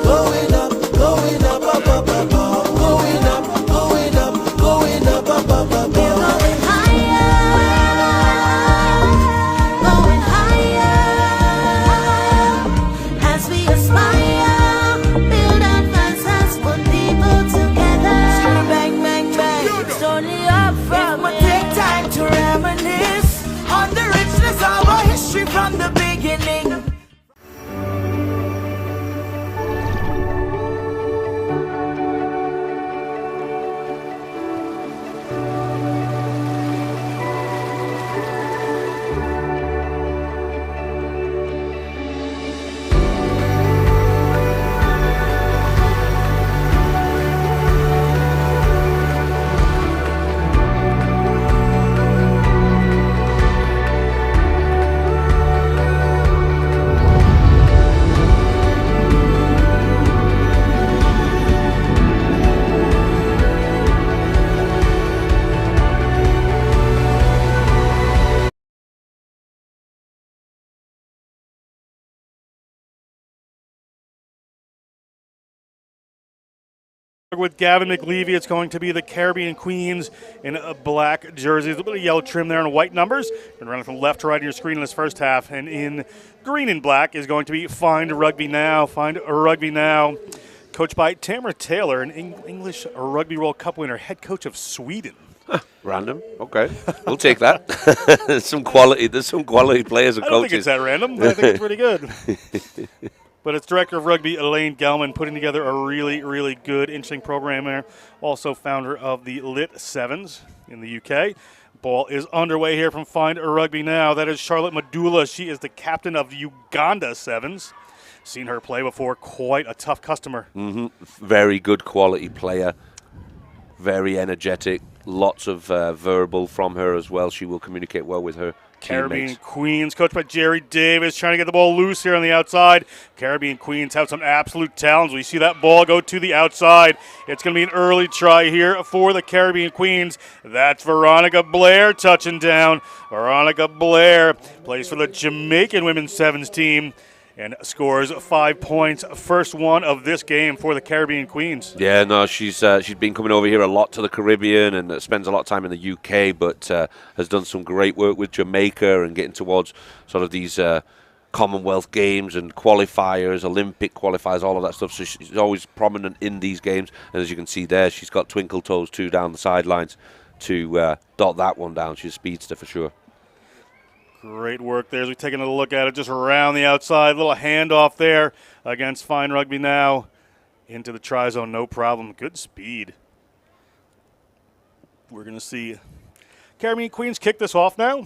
Going up, going up, up, up, up, up. Going up, going up, going up, up, up, up. Going higher, going higher. With Gavin McLeavy, it's going to be the Caribbean Queens in black jerseys, a little bit of yellow trim there and white numbers. And running from left to right on your screen in this first half. And in green and black is going to be Find Rugby Now. Find Rugby Now, coached by Tamara Taylor, an English Rugby World Cup winner, head coach of Sweden. Random. Okay, we'll take that. There's some quality players and coaches. I don't think it's that random. I think it's pretty good. But it's Director of Rugby Elaine Gelman putting together a really, really good, interesting program there. Also founder of the Lit Sevens in the UK. Ball is underway here from Find Rugby Now. That is Charlotte Madula. She is the captain of Uganda Sevens. Seen her play before. Quite a tough customer. Very good quality player. Very energetic. Lots of verbal from her as well. She will communicate well with her Caribbean teammates. Queens, coached by Jerry Davis, trying to get the ball loose here on the outside. Caribbean Queens have some absolute talents. We see that ball go to the outside. It's going to be an early try here for the Caribbean Queens. That's Veronica Blair touching down. Veronica Blair plays for the Jamaican women's sevens team and scores 5 points. First one of this game for the Caribbean Queens. Yeah, no, she's been coming over here a lot to the Caribbean and spends a lot of time in the UK, but has done some great work with Jamaica and getting towards sort of these Commonwealth Games and qualifiers, Olympic qualifiers, all of that stuff. So she's always prominent in these games. And as you can see there, she's got twinkle toes too down the sidelines to dot that one down. She's a speedster for sure. Great work there as we take another look at it just around the outside. Little handoff there against Fine Rugby Now. Into the try zone, no problem. Good speed. We're going to see Caribbean Queens kick this off now.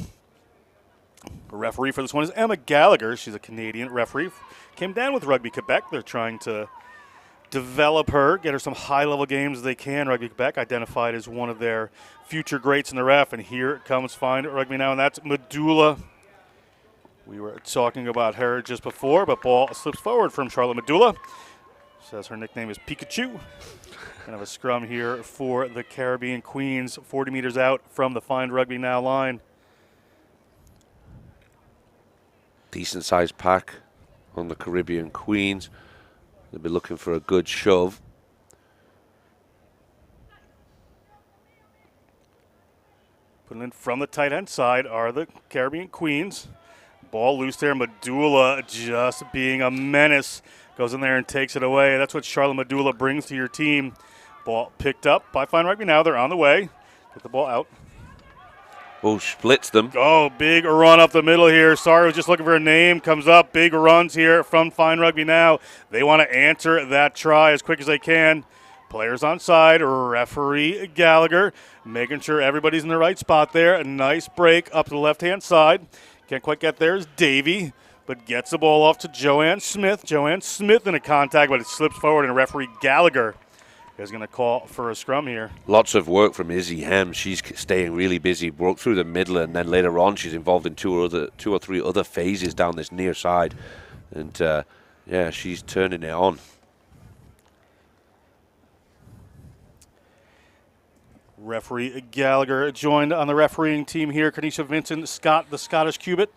The referee for this one is Emma Gallagher. She's a Canadian referee. Came down with Rugby Quebec. They're trying to develop her, get her some high-level games as they can. Rugby Quebec identified as one of their future greats in the ref, and here it comes Find Rugby Now, and that's Madula. We were talking about her just before, but ball slips forward from Charlotte Madula. Says her nickname is Pikachu. Kind of a scrum here for the Caribbean Queens, 40 meters out from the Find Rugby Now line. Decent-sized pack on the Caribbean Queens. They'll be looking for a good shove. Putting in from the tight end side are the Caribbean Queens. Ball loose there. Madula just being a menace. Goes in there and takes it away. That's what Charlotte Madula brings to your team. Ball picked up by Fine Rugby Now. They're on the way. Get the ball out. Oh, splits them. Oh, big run up the middle here. Sorry, I was just looking for a name. Comes up. Big runs here from Fine Rugby Now. They want to answer that try as quick as they can. Players on side. Referee Gallagher making sure everybody's in the right spot there. A nice break up to the left-hand side. Can't quite get there is Davey, but gets the ball off to Joanne Smith. Joanne Smith in a contact, but it slips forward, and referee Gallagher is going to call for a scrum here. Lots of work from Izzy Hem. She's staying really busy. Broke through the middle, and then later on she's involved in two or three other phases down this near side. And, yeah, she's turning it on. Referee Gallagher joined on the refereeing team here. Kanisha Vincent, Scott, the Scottish Cubit.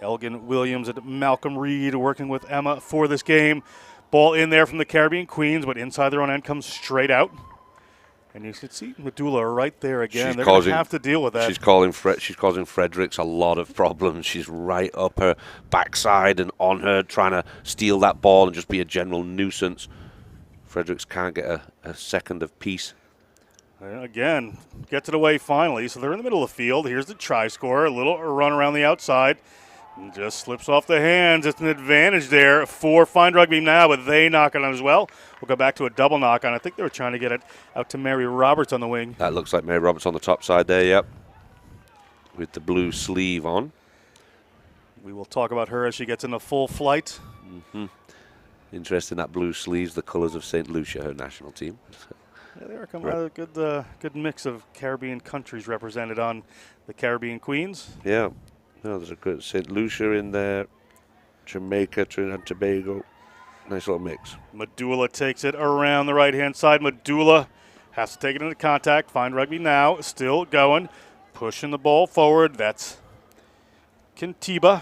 Elgin Williams and Malcolm Reed working with Emma for this game. Ball in there from the Caribbean Queens, but inside their own end comes straight out. And you can see Madula right there again. They're going to have to deal with that. She's causing Fredericks a lot of problems. She's right up her backside and on her, trying to steal that ball and just be a general nuisance. Fredericks can't get a second of peace. Again, gets it away finally. So they're in the middle of the field. Here's the try scorer. A little run around the outside. And just slips off the hands. It's an advantage there for Find Rugby Now, but they knock it on as well. We'll go back to a double knock on. I think they were trying to get it out to Mary Roberts on the wing. That looks like Mary Roberts on the top side there, yep. With the blue sleeve on. We will talk about her as she gets into full flight. Mm-hmm. Interesting, that blue sleeve's the colours of St. Lucia, her national team. Yeah, they are coming out a good mix of Caribbean countries represented on the Caribbean Queens. Yeah. No, there's a good St. Lucia in there, Jamaica, Trinidad and Tobago. Nice little mix. Madula takes it around the right-hand side. Madula has to take it into contact. Find Rugby Now, still going, pushing the ball forward. That's Kintiba,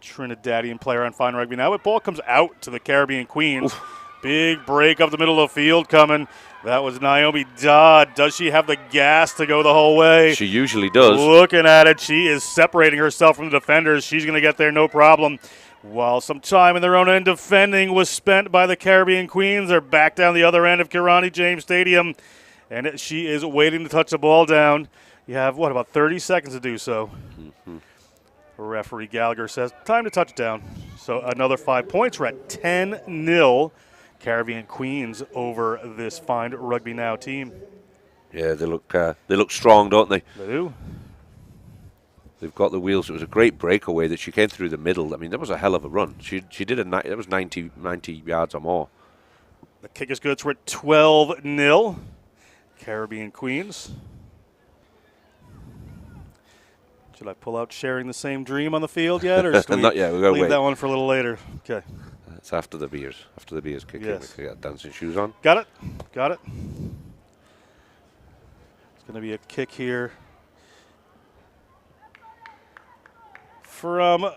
Trinidadian player on Find Rugby Now. But ball comes out to the Caribbean Queens. Oof. Big break up the middle of the field coming. That was Naomi Dodd. Does she have the gas to go the whole way? She usually does. Looking at it, she is separating herself from the defenders. She's going to get there no problem. While some time in their own end defending was spent by the Caribbean Queens, they're back down the other end of Kirani James Stadium, and she is waiting to touch the ball down. You have, about 30 seconds to do so. Mm-hmm. Referee Gallagher says, time to touch down. So another 5 points. We're at 10-0. Caribbean Queens over this Find Rugby Now team. Yeah, they look strong, don't they? They do. They've got the wheels. It was a great breakaway that she came through the middle. I mean, that was a hell of a run. She did that was 90 yards or more. The kick is good. So we're at 12-0. Caribbean Queens. Should I pull out sharing the same dream on the field yet, or just not yet? We're going to leave that one for a little later? Okay. It's after the beers. After the beers kick in, Yes. we got dancing shoes on. Got it. It's going to be a kick here from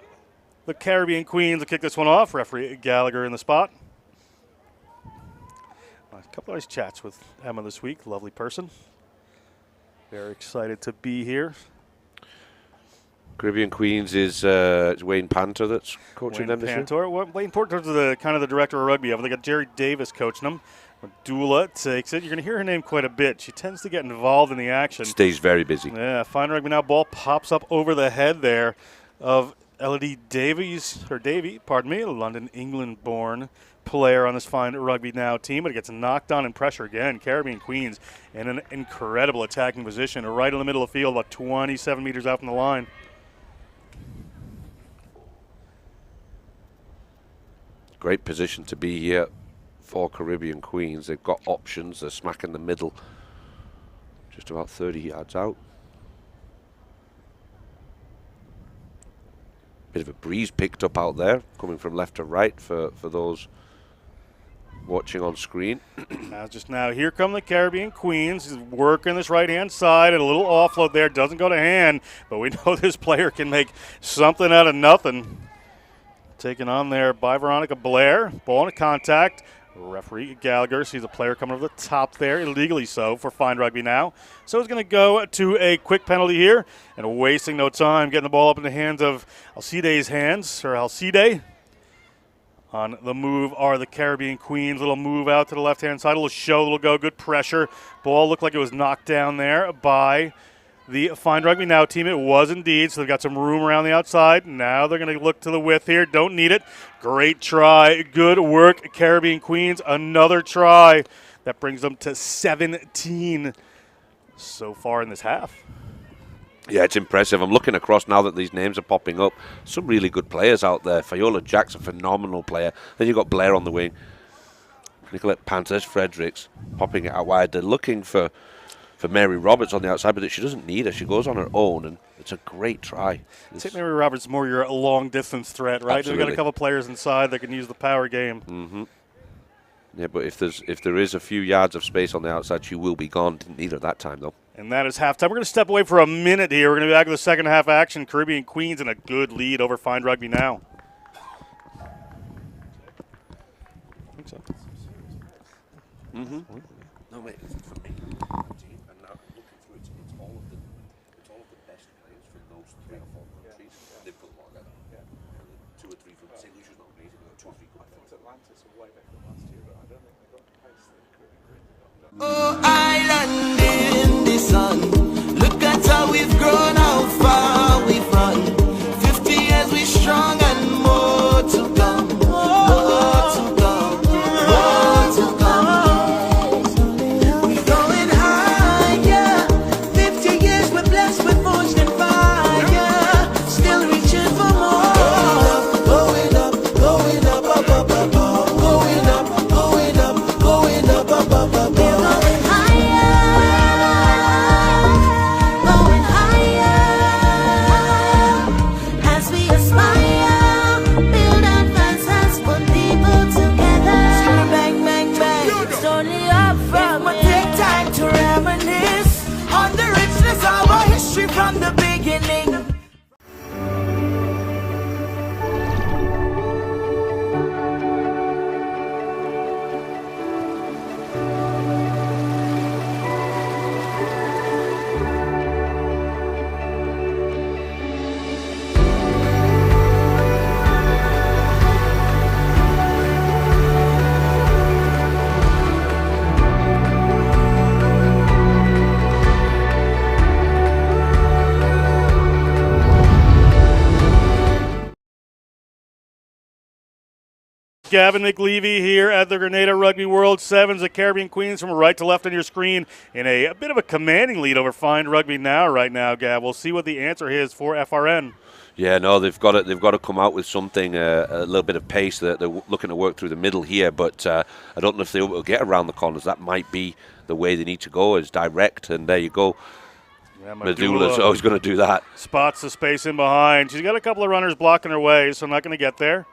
the Caribbean Queens to kick this one off. Referee Gallagher in the spot. A couple of nice chats with Emma this week. Lovely person. Very excited to be here. Caribbean Queens is Wayne Panter that's coaching them this year. Wayne Panter is the director of rugby. They got Jerry Davis coaching them. Dula takes it. You're going to hear her name quite a bit. She tends to get involved in the action. Stays very busy. Yeah, Fine Rugby Now ball pops up over the head there of Elodie Davies, London, England-born player on this Fine Rugby Now team, but it gets knocked on in pressure again. Caribbean Queens in an incredible attacking position right in the middle of the field, about 27 meters out from the line. Great position to be here for Caribbean Queens. They've got options. They're smack in the middle, just about 30 yards out. Bit of a breeze picked up out there, coming from left to right for those watching on screen. Now, here come the Caribbean Queens. He's working this right-hand side, and a little offload there. Doesn't go to hand, but we know this player can make something out of nothing. Taken on there by Veronica Blair. Ball into contact. Referee Gallagher sees a player coming over the top there, illegally so, for Fine Rugby Now. So he's going to go to a quick penalty here, and wasting no time, getting the ball up in the hands of Alcide. On the move are the Caribbean Queens. Little move out to the left-hand side. A little show, little go, good pressure. Ball looked like it was knocked down there by the Find Rugby Now team. It was indeed, so they've got some room around the outside. Now they're going to look to the width here. Don't need it. Great try. Good work, Caribbean Queens. Another try. That brings them to 17 so far in this half. Yeah, it's impressive. I'm looking across now that these names are popping up. Some really good players out there. Fiola Jack's a phenomenal player. Then you've got Blair on the wing. Nicolette Panthers, Fredericks popping it out wide. They're looking for Mary Roberts on the outside, but she doesn't need her. She goes on her own, and it's a great try. Take Mary Roberts more your long-distance threat, right? Absolutely. We've got a couple players inside that can use the power game. Mm-hmm. Yeah, but if there is a few yards of space on the outside, she will be gone. Didn't need her that time, though. And that is halftime. We're going to step away for a minute here. We're going to be back to the second half action. Caribbean Queens in a good lead over Find Rugby Now. I think so. Mm-hmm. No, wait. For me. And now looking through it's all of the best players from those 3 or 4 countries. They've put a lot together. Yeah. 2 or 3 from St. Lucia's not amazing, but 2 or 3 quite good. Atlantis were way better last year, but I don't think they got the pace that they Oh, island in the sun. Look at how we've grown, how far we've run. 50 years we strong and more to come. More to come. More to come. We're going higher. 50 years we're blessed with fortune and fire. Still reaching for more. Going up, going up, up, up, up, up. Going up, going up, going up, up, up, up, up. Going higher, Gavin McLeavy here at the Grenada Rugby World Sevens. The Caribbean Queens from right to left on your screen in a bit of a commanding lead over Find Rugby Now right now, Gav. We'll see what the answer is for FRN. Yeah, no, they've got to come out with something, a little bit of pace. They're looking to work through the middle here, but I don't know if they'll get around the corners. That might be the way they need to go, is direct, and there you go. Yeah, Medulla's always going to do that. Spots the space in behind. She's got a couple of runners blocking her way, so not going to get there.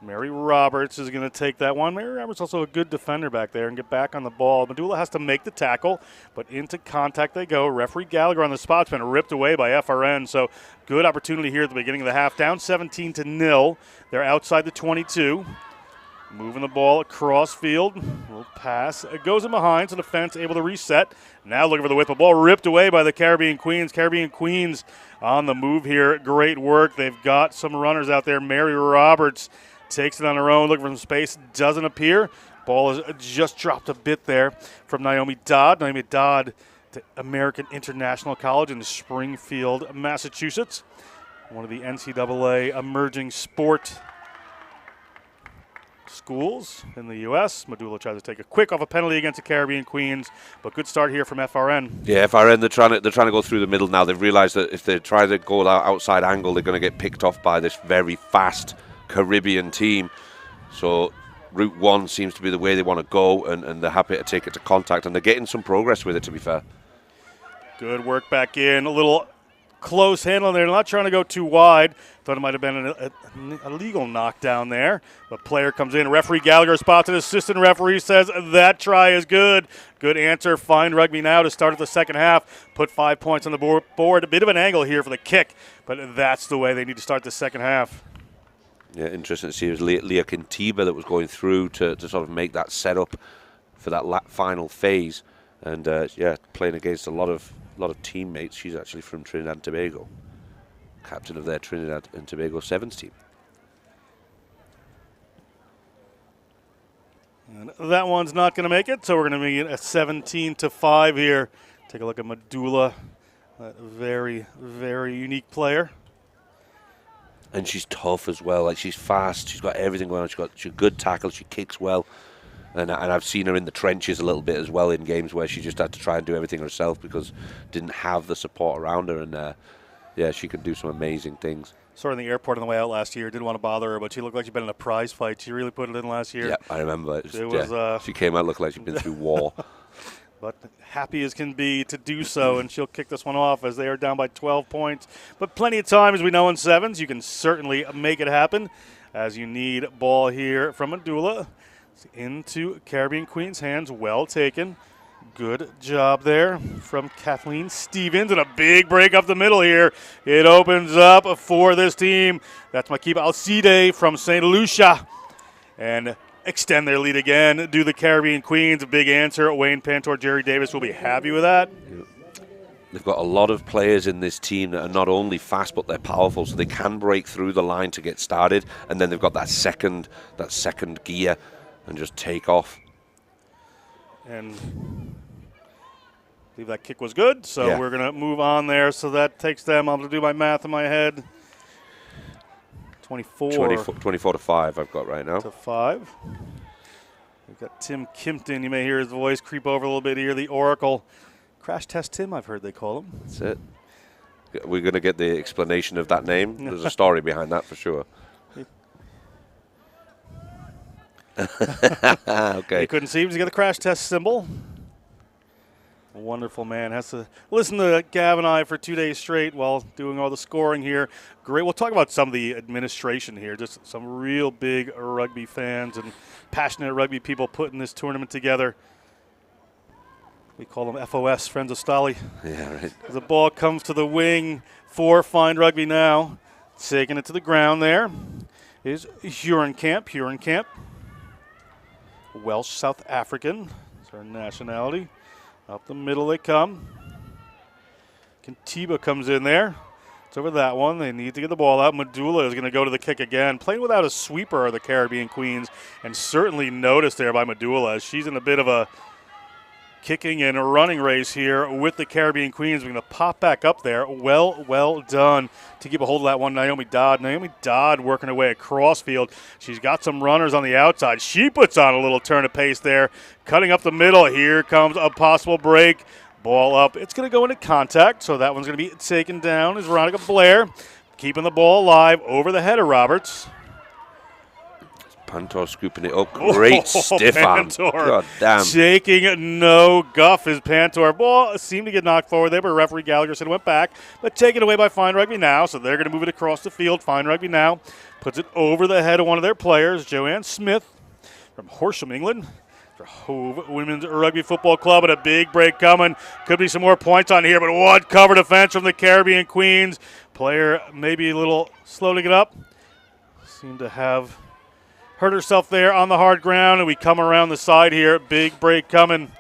Mary Roberts is going to take that one. Mary Roberts also a good defender back there and get back on the ball. Medulla has to make the tackle, but into contact they go. Referee Gallagher on the spot's been ripped away by FRN, so good opportunity here at the beginning of the half. Down 17-0. They're outside the 22. Moving the ball across field. Little pass. It goes in behind, so the defense able to reset. Now looking for the whip. The ball ripped away by the Caribbean Queens. Caribbean Queens on the move here. Great work. They've got some runners out there. Mary Roberts takes it on her own, looking for some space, doesn't appear. Ball has just dropped a bit there from Naomi Dodd. Naomi Dodd to American International College in Springfield, Massachusetts. One of the NCAA emerging sport schools in the U.S. Medulla tries to take a quick off a penalty against the Caribbean Queens, but good start here from FRN. Yeah, FRN, they're trying to go through the middle now. They've realised that if they try to go that outside angle, they're going to get picked off by this very fast Caribbean team. So Route 1 seems to be the way they want to go, and they're happy to take it to contact, and they're getting some progress with it, to be fair. Good work back in. A little close handle there. Not trying to go too wide. Thought it might have been a legal knockdown there. But player comes in. Referee Gallagher spots it. Assistant referee says that try is good. Good answer. Find Rugby Now to start at the second half. Put 5 points on the board. A bit of an angle here for the kick, but that's the way they need to start the second half. Yeah, interesting to see. It was Leah Kintiba that was going through to sort of make that setup for that final phase. And, playing against a lot of teammates. She's actually from Trinidad and Tobago, captain of their Trinidad and Tobago Sevens team. And that one's not going to make it, so we're going to be at 17-5 here. Take a look at Medulla, that very, very unique player. And she's tough as well. Like, she's fast. She's got everything going on. She's good tackle. She kicks well. And I've seen her in the trenches a little bit as well in games where she just had to try and do everything herself because didn't have the support around her. And, she can do some amazing things. Saw her in the airport on the way out last year. Didn't want to bother her, but she looked like she'd been in a prize fight. She really put it in last year. Yeah, I remember. She came out looking like she'd been through war. But happy as can be to do so, and she'll kick this one off as they are down by 12 points. But plenty of time, as we know in sevens. You can certainly make it happen as you need ball here from Medulla. Into Caribbean Queen's hands. Well taken. Good job there from Kathleen Stevens. And a big break up the middle here. It opens up for this team. That's Makiba Alcide from St. Lucia. And extend their lead again. Do the Caribbean Queens. A big answer. Wayne Pantor, Jerry Davis will be happy with that. They've got a lot of players in this team that are not only fast, but they're powerful, so they can break through the line to get started. And then they've got that second gear and just take off. And I believe that kick was good, so we're going to move on there. So that takes them, I'm going to do my math in my head, 24 to 5 I've got right now. To 5. We've got Tim Kimpton. You may hear his voice creep over a little bit here. The Oracle. Crash Test Tim, I've heard they call him. That's it. We're going to get the explanation of that name. There's a story behind that for sure. Okay. You couldn't see him. He's got the crash test symbol. A wonderful man. Has to listen to Gav and I for 2 days straight while doing all the scoring here. Great. We'll talk about some of the administration here. Just some real big rugby fans and passionate rugby people putting this tournament together. We call them FOS, Friends of Stolly. Yeah, right. As the ball comes to the wing for Find Rugby Now. Taking it to the ground there is Hurenkamp. Welsh South African. That's our nationality. Up the middle they come. Kintiba comes in there. It's over that one. They need to get the ball out. Medulla is going to go to the kick again. Playing without a sweeper are the Caribbean Queens, and certainly noticed there by Medulla as she's in a bit of a kicking and a running race here with the Caribbean Queens. We're going to pop back up there. Well done to keep a hold of that one, Naomi Dodd. Naomi Dodd working her way across field. She's got some runners on the outside. She puts on a little turn of pace there, cutting up the middle. Here comes a possible break. Ball up. It's going to go into contact, so that one's going to be taken down is Veronica Blair, keeping the ball alive over the head of Roberts. Pantor scooping it up. Great stiff arm. God damn. Taking no guff is Pantor. Ball seemed to get knocked forward there, but referee Gallagher said it went back. But taken away by Fine Rugby Now, so they're going to move it across the field. Fine Rugby Now puts it over the head of one of their players, Joanne Smith from Horsham, England. Hove Women's Rugby Football Club, and a big break coming. Could be some more points on here, but what cover defense from the Caribbean Queens. Player maybe a little slow to get up. Seemed to have hurt herself there on the hard ground, and we come around the side here. Big break coming.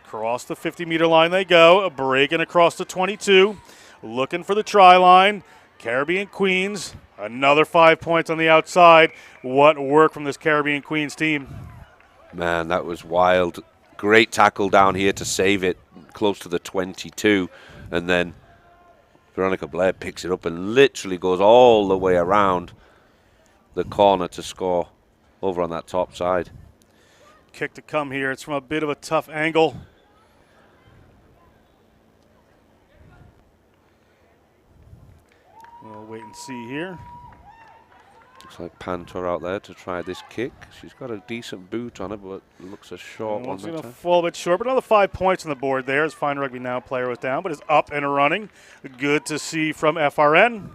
Across the 50-meter line they go. Breaking across the 22. Looking for the try line. Caribbean Queens. Another 5 points on the outside. What work from this Caribbean Queens team. Man, that was wild. Great tackle down here to save it close to the 22. And then Veronica Blair picks it up and literally goes all the way around the corner to score over on that top side. Kick to come here. It's from a bit of a tough angle. We'll wait and see here. Looks like Pantor out there to try this kick. She's got a decent boot on her, but looks a short one. It's going to fall a bit short, but another 5 points on the board there as Fine Rugby Now player was down, but is up and running. Good to see from FRN.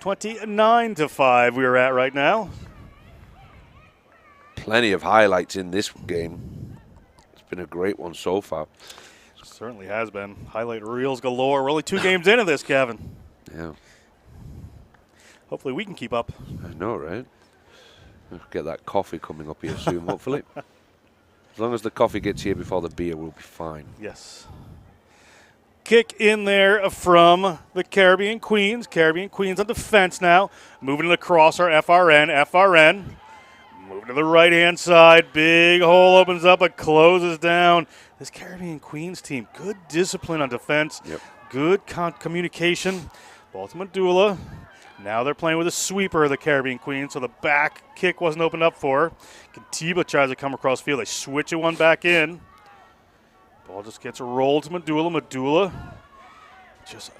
29-5 we are at right now. Plenty of highlights in this game. It's been a great one so far. Certainly has been. Highlight reels galore. We're only 2 games into this, Kevin. Yeah. Hopefully we can keep up. I know, right? We'll get that coffee coming up here soon, hopefully. As long as the coffee gets here before the beer, we'll be fine. Yes. Kick in there from the Caribbean Queens. Caribbean Queens on defense now. Moving it across our FRN. FRN moving to the right-hand side. Big hole opens up, but closes down. This Caribbean Queens team, good discipline on defense. Yep. Good communication. Ball to Medulla. Now they're playing with a sweeper of the Caribbean Queens, so the back kick wasn't opened up for her. Katiba tries to come across field. They switch it one back in. Ball just gets rolled to Medulla. Medulla just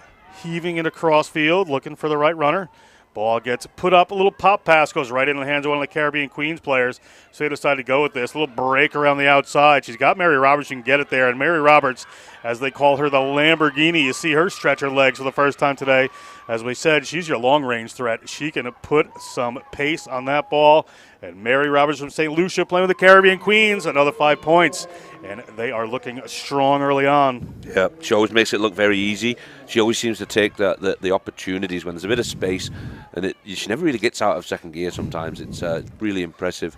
heaving it across field, looking for the right runner. Ball gets put up, a little pop pass goes right into the hands of one of the Caribbean Queens players. So they decide to go with this. A little break around the outside. She's got Mary Roberts. She can get it there. And Mary Roberts, as they call her the Lamborghini, you see her stretch her legs for the first time today. As we said, she's your long-range threat. She can put some pace on that ball. And Mary Roberts from St. Lucia playing with the Caribbean Queens, another 5 points. And they are looking strong early on. Yeah, she always makes it look very easy. She always seems to take the opportunities when there's a bit of space. And she never really gets out of second gear sometimes. It's really impressive.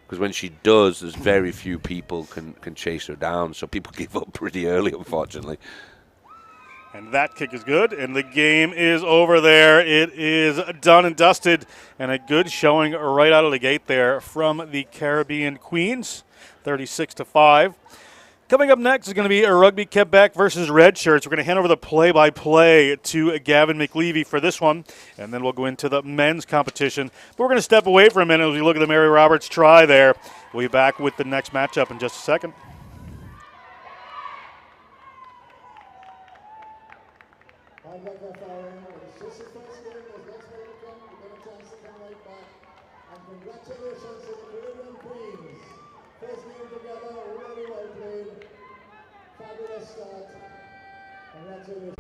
Because when she does, there's very few people can chase her down. So people give up pretty early, unfortunately. And that kick is good, and the game is over there. It is done and dusted, and a good showing right out of the gate there from the Caribbean Queens, 36-5. Coming up next is going to be a Rugby Quebec versus Red Shirts. We're going to hand over the play-by-play to Gavin McLevy for this one, and then we'll go into the men's competition. But we're going to step away for a minute as we look at the Mary Roberts try there. We'll be back with the next matchup in just a second. Congratulations to the Caribbean Queens. First game together, really well played. Fabulous start. Congratulations.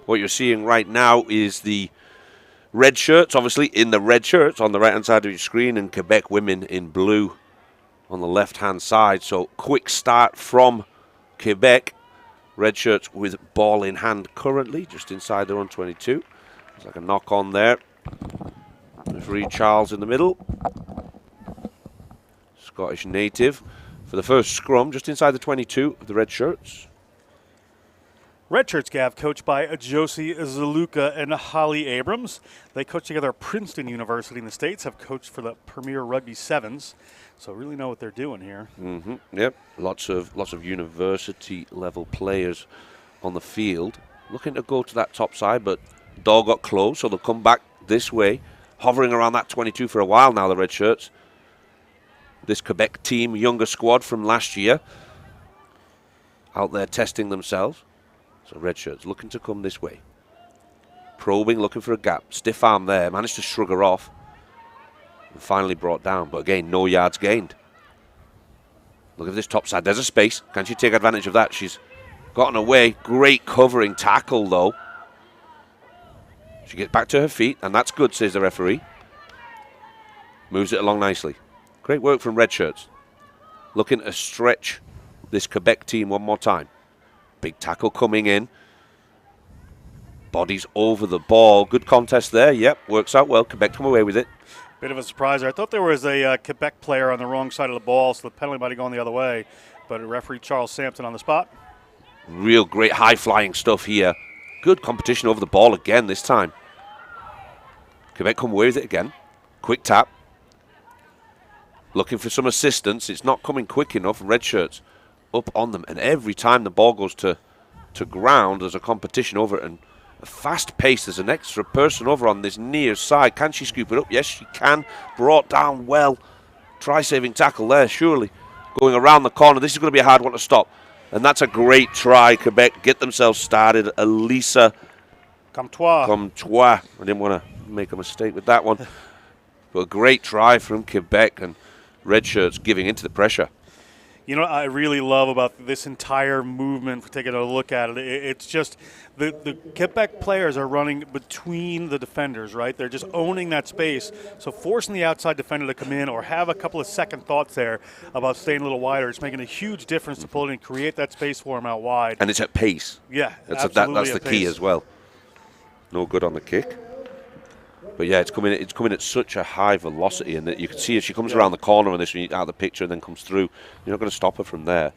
What you're seeing right now is the red shirts, obviously in the red shirts on the right-hand side of your screen, and Quebec women in blue on the left-hand side. So quick start from Quebec. Red shirts with ball in hand currently, just inside their own 22. There's like a knock on there. Referee Charles in the middle. Scottish native for the first scrum, just inside the 22 of the red shirts. Red Shirts, Gav, coached by Josie Zaluka and Holly Abrams. They coach together at Princeton University in the States, have coached for the Premier Rugby Sevens, so really know what they're doing here. Yep, lots of university level players on the field. Looking to go to that top side, but door got closed, so they'll come back this way, hovering around that 22 for a while now, the Red Shirts. This Quebec team, younger squad from last year, out there testing themselves. So Red Shirts looking to come this way. Probing, looking for a gap. Stiff arm there, managed to shrug her off. And finally brought down, but again, no yards gained. Look at this top side, there's a space. Can she take advantage of that? She's gotten away. Great covering tackle though. She gets back to her feet, and that's good, says the referee. Moves it along nicely. Great work from Red Shirts. Looking to stretch this Quebec team one more time. Big tackle coming in. Bodies over the ball. Good contest there. Yep, works out well. Quebec come away with it. Bit of a surprise there. I thought there was a Quebec player on the wrong side of the ball, so the penalty might have gone the other way. But referee Charles Sampson on the spot. Real great high-flying stuff here. Good competition over the ball again this time. Quebec come away with it again. Quick tap. Looking for some assistance. It's not coming quick enough. Red Shirts up on them, and every time the ball goes to ground, there's a competition over it, and a fast pace. There's an extra person over on this near side. Can she scoop it up? Yes, she can. Brought down well. Try-saving tackle there, surely. Going around the corner. This is going to be a hard one to stop, and that's a great try. Quebec get themselves started. Elisa Comtois. I didn't want to make a mistake with that one, but a great try from Quebec, and Red Shirts giving into the pressure. You know what I really love about this entire movement, for taking a look at it, it's just the Quebec players are running between the defenders, right? They're just owning that space. So forcing the outside defender to come in or have a couple of second thoughts there about staying a little wider, it's making a huge difference to pull it and create that space for them out wide. And it's at pace. Yeah, that's absolutely the key as well. No good on the kick. But yeah, it's coming at such a high velocity, and that you can see as she comes around the corner on this out of the picture and then comes through, you're not going to stop her from there.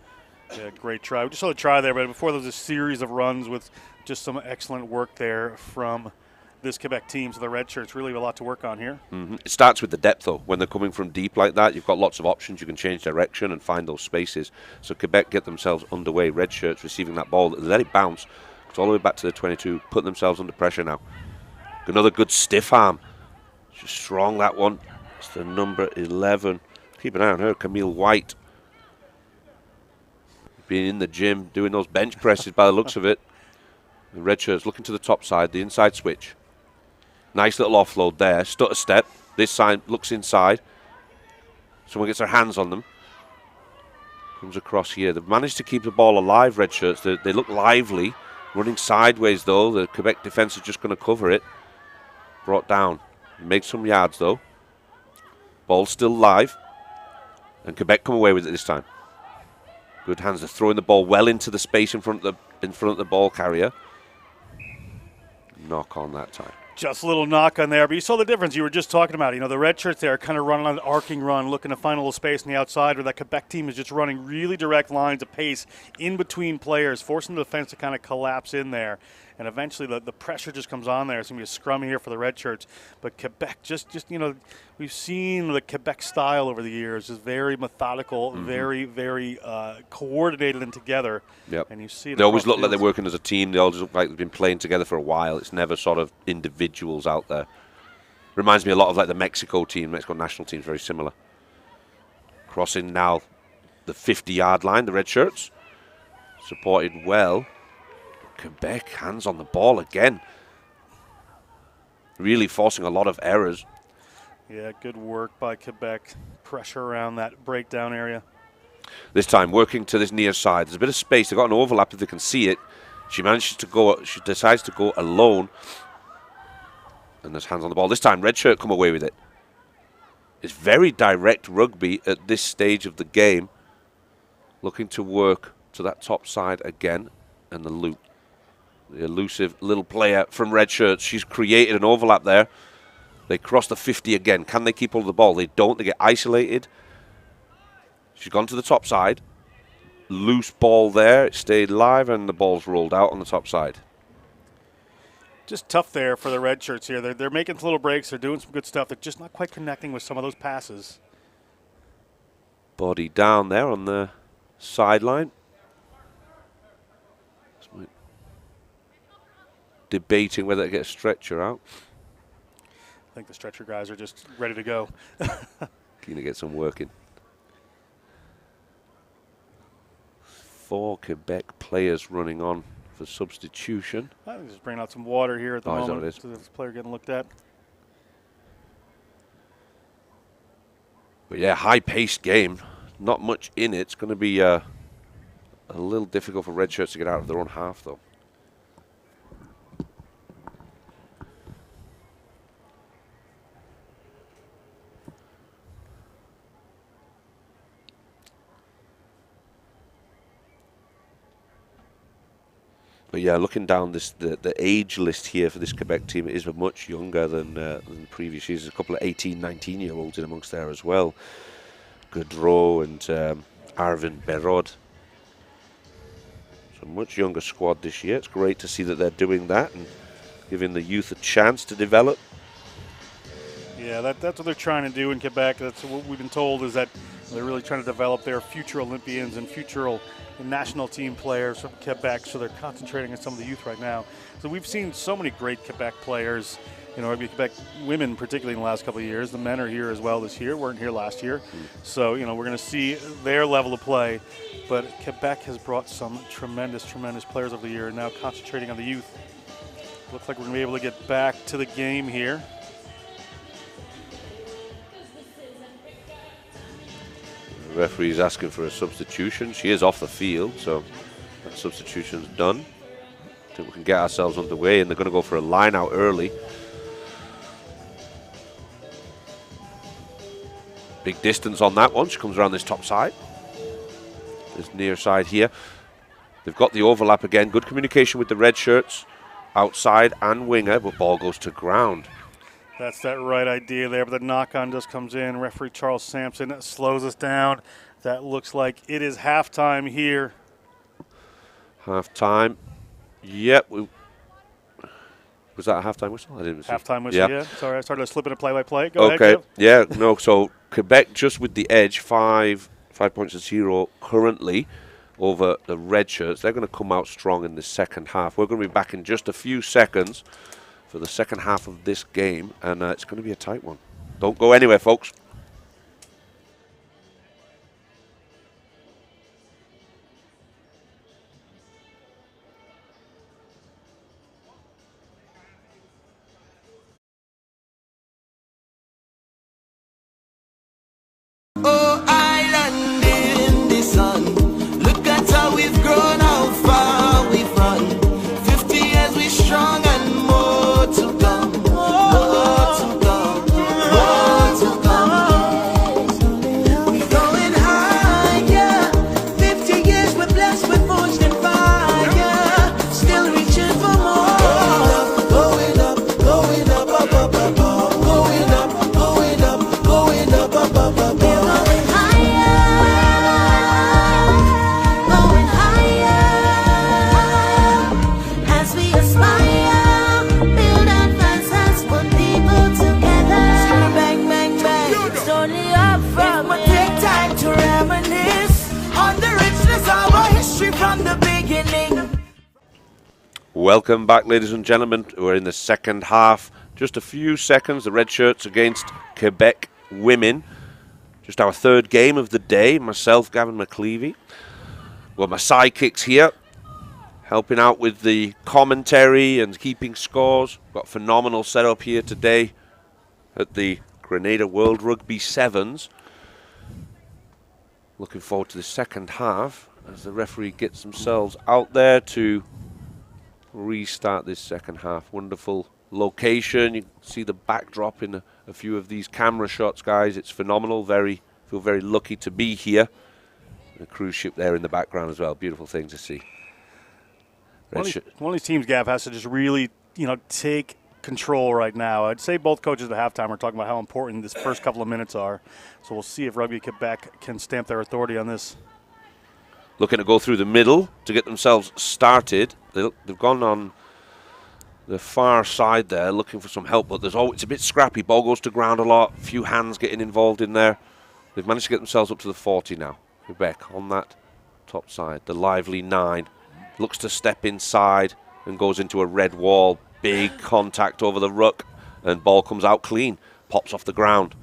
Yeah, great try. We just saw the try there, but before there was a series of runs with just some excellent work there from this Quebec team. So the Red Shirts really have a lot to work on here. It starts with the depth, though. When they're coming from deep like that, you've got lots of options. You can change direction and find those spaces. So Quebec get themselves underway. Red Shirts receiving that ball, let it bounce. It's all the way back to the 22, putting themselves under pressure now. Another good stiff arm. Just strong, that one. It's the number 11. Keep an eye on her, Camille White. Being in the gym, doing those bench presses by the looks of it. The Red Shirts looking to the top side, the inside switch. Nice little offload there. Stutter step. This side looks inside. Someone gets their hands on them. Comes across here. They've managed to keep the ball alive, Red Shirts. They look lively. Running sideways, though. The Quebec defence is just going to cover it. Brought down. Make some yards, though. Ball still live. And Quebec come away with it this time. Good hands. They're throwing the ball well into the space in front of the ball carrier. Knock on that time. Just a little knock on there, but you saw the difference you were just talking about. You know, the Red Shirts there are kind of running on an arcing run, looking to find a little space on the outside, where that Quebec team is just running really direct lines of pace in between players, forcing the defense to kind of collapse in there. And eventually the pressure just comes on there. It's going to be a scrum here for the Red Shirts. But Quebec, just you know, we've seen the Quebec style over the years is very methodical, very, very coordinated and together. Yep. And you see it. They always look like they're working as a team. They always look like they've been playing together for a while. It's never sort of individuals out there. Reminds me a lot of like the Mexico team. Mexico national team is very similar. Crossing now the 50-yard line, the Red Shirts. Supported well. Quebec, hands on the ball again. Really forcing a lot of errors. Yeah, good work by Quebec. Pressure around that breakdown area. This time working to this near side. There's a bit of space. They've got an overlap if they can see it. She manages to go, she decides to go alone. And there's hands on the ball. This time, red shirt come away with it. It's very direct rugby at this stage of the game. Looking to work to that top side again. And the loop. The elusive little player from red shirts. She's created an overlap there. They cross the 50 again. Can they keep hold of the ball? They don't. They get isolated. She's gone to the top side. Loose ball there. It stayed live and the ball's rolled out on the top side. Just tough there for the red shirts here. They're making little breaks. They're doing some good stuff. They're just not quite connecting with some of those passes. Body down there on the sideline. Debating whether to get a stretcher out. I think the stretcher guys are just ready to go. Keen to get some work in. 4 Quebec players running on for substitution. I think just bringing out some water here at the moment. Is that what it is? So this player getting looked at. But yeah, high-paced game. Not much in it. It's going to be a little difficult for red shirts to get out of their own half, though. But yeah, looking down the age list here for this Quebec team, it is much younger than previous years. There's a couple of 18, 19-year-olds in amongst there as well. Gaudreau and Arvin Berod. So a much younger squad this year. It's great to see that they're doing that and giving the youth a chance to develop. Yeah, that's what they're trying to do in Quebec. That's what we've been told, is that they're really trying to develop their future Olympians and future national team players from Quebec, so they're concentrating on some of the youth right now. So we've seen so many great Quebec players, rugby Quebec women particularly in the last couple of years. The men are here as well this year, weren't here last year. So, we're going to see their level of play. But Quebec has brought some tremendous, tremendous players over the year, and now concentrating on the youth. Looks like we're going to be able to get back to the game here. The referee's asking for a substitution. She is off the field, so that substitution's done. I think we can get ourselves underway, and they're going to go for a line out early. Big distance on that one. She comes around this top side. This near side here. They've got the overlap again. Good communication with the red shirts. Outside and winger, but ball goes to ground. That's that right idea there, but the knock-on just comes in. Referee Charles Sampson slows us down. That looks like it is halftime here. Halftime. Yep. Was that a halftime whistle? I didn't see. Halftime whistle, yeah. Sorry, I started to slip into play-by-play. Go ahead, Okay. Kev. Yeah, no, so Quebec just with the edge, 5 points to 0 currently over the red shirts. They're going to come out strong in the second half. We're going to be back in just a few seconds for the second half of this game, and it's going to be a tight one. Don't go anywhere, folks. Oh, island in the sun. Look at how we've grown, how far we've run. 50 years we strong and more to come. More to come. More to come. We going higher. 50 years we're blessed with forged in fire. Still reaching for more. Going up, going up, up, up, up, up. Going up, going up, going up, up, up, up, up. From the beginning. Welcome back, ladies and gentlemen. We're in the second half. Just a few seconds. The red shirts against Quebec women. Just our third game of the day. Myself, Gavin McLeavy. Well, my sidekicks here, helping out with the commentary and keeping scores. Got a phenomenal setup here today at the Grenada World Rugby Sevens. Looking forward to the second half as the referee gets themselves out there to restart this second half. Wonderful location. You can see the backdrop in a few of these camera shots, guys. It's phenomenal. Feel very lucky to be here. And a cruise ship there in the background as well. Beautiful thing to see. One of these teams, Gav, has to just really, take control right now. I'd say both coaches at halftime are talking about how important this first couple of minutes are. So we'll see if Rugby Quebec can stamp their authority on this. Looking to go through the middle to get themselves started. They've gone on the far side there looking for some help, but it's a bit scrappy. Ball goes to ground a lot. A few hands getting involved in there. They've managed to get themselves up to the 40 now. Quebec on that top side. The lively 9 looks to step inside and goes into a red wall. Big contact over the ruck, and ball comes out clean. Pops off the ground.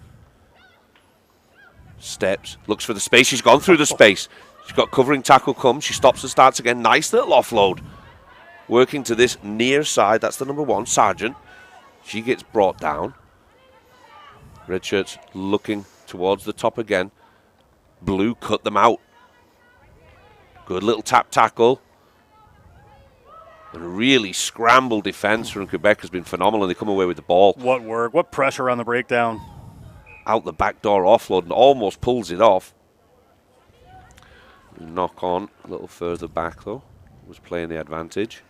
Steps, looks for the space. She's gone through the space. She's got covering tackle come. She stops and starts again. Nice little offload. Working to this near side. That's the number 1, Sargent. She gets brought down. Red shirts looking towards the top again. Blue cut them out. Good little tap tackle. And really scrambled defense from Quebec has been phenomenal. They come away with the ball. What work, what pressure on the breakdown. Out the back door offload and almost pulls it off. Knock on a little further back though. Was playing the advantage.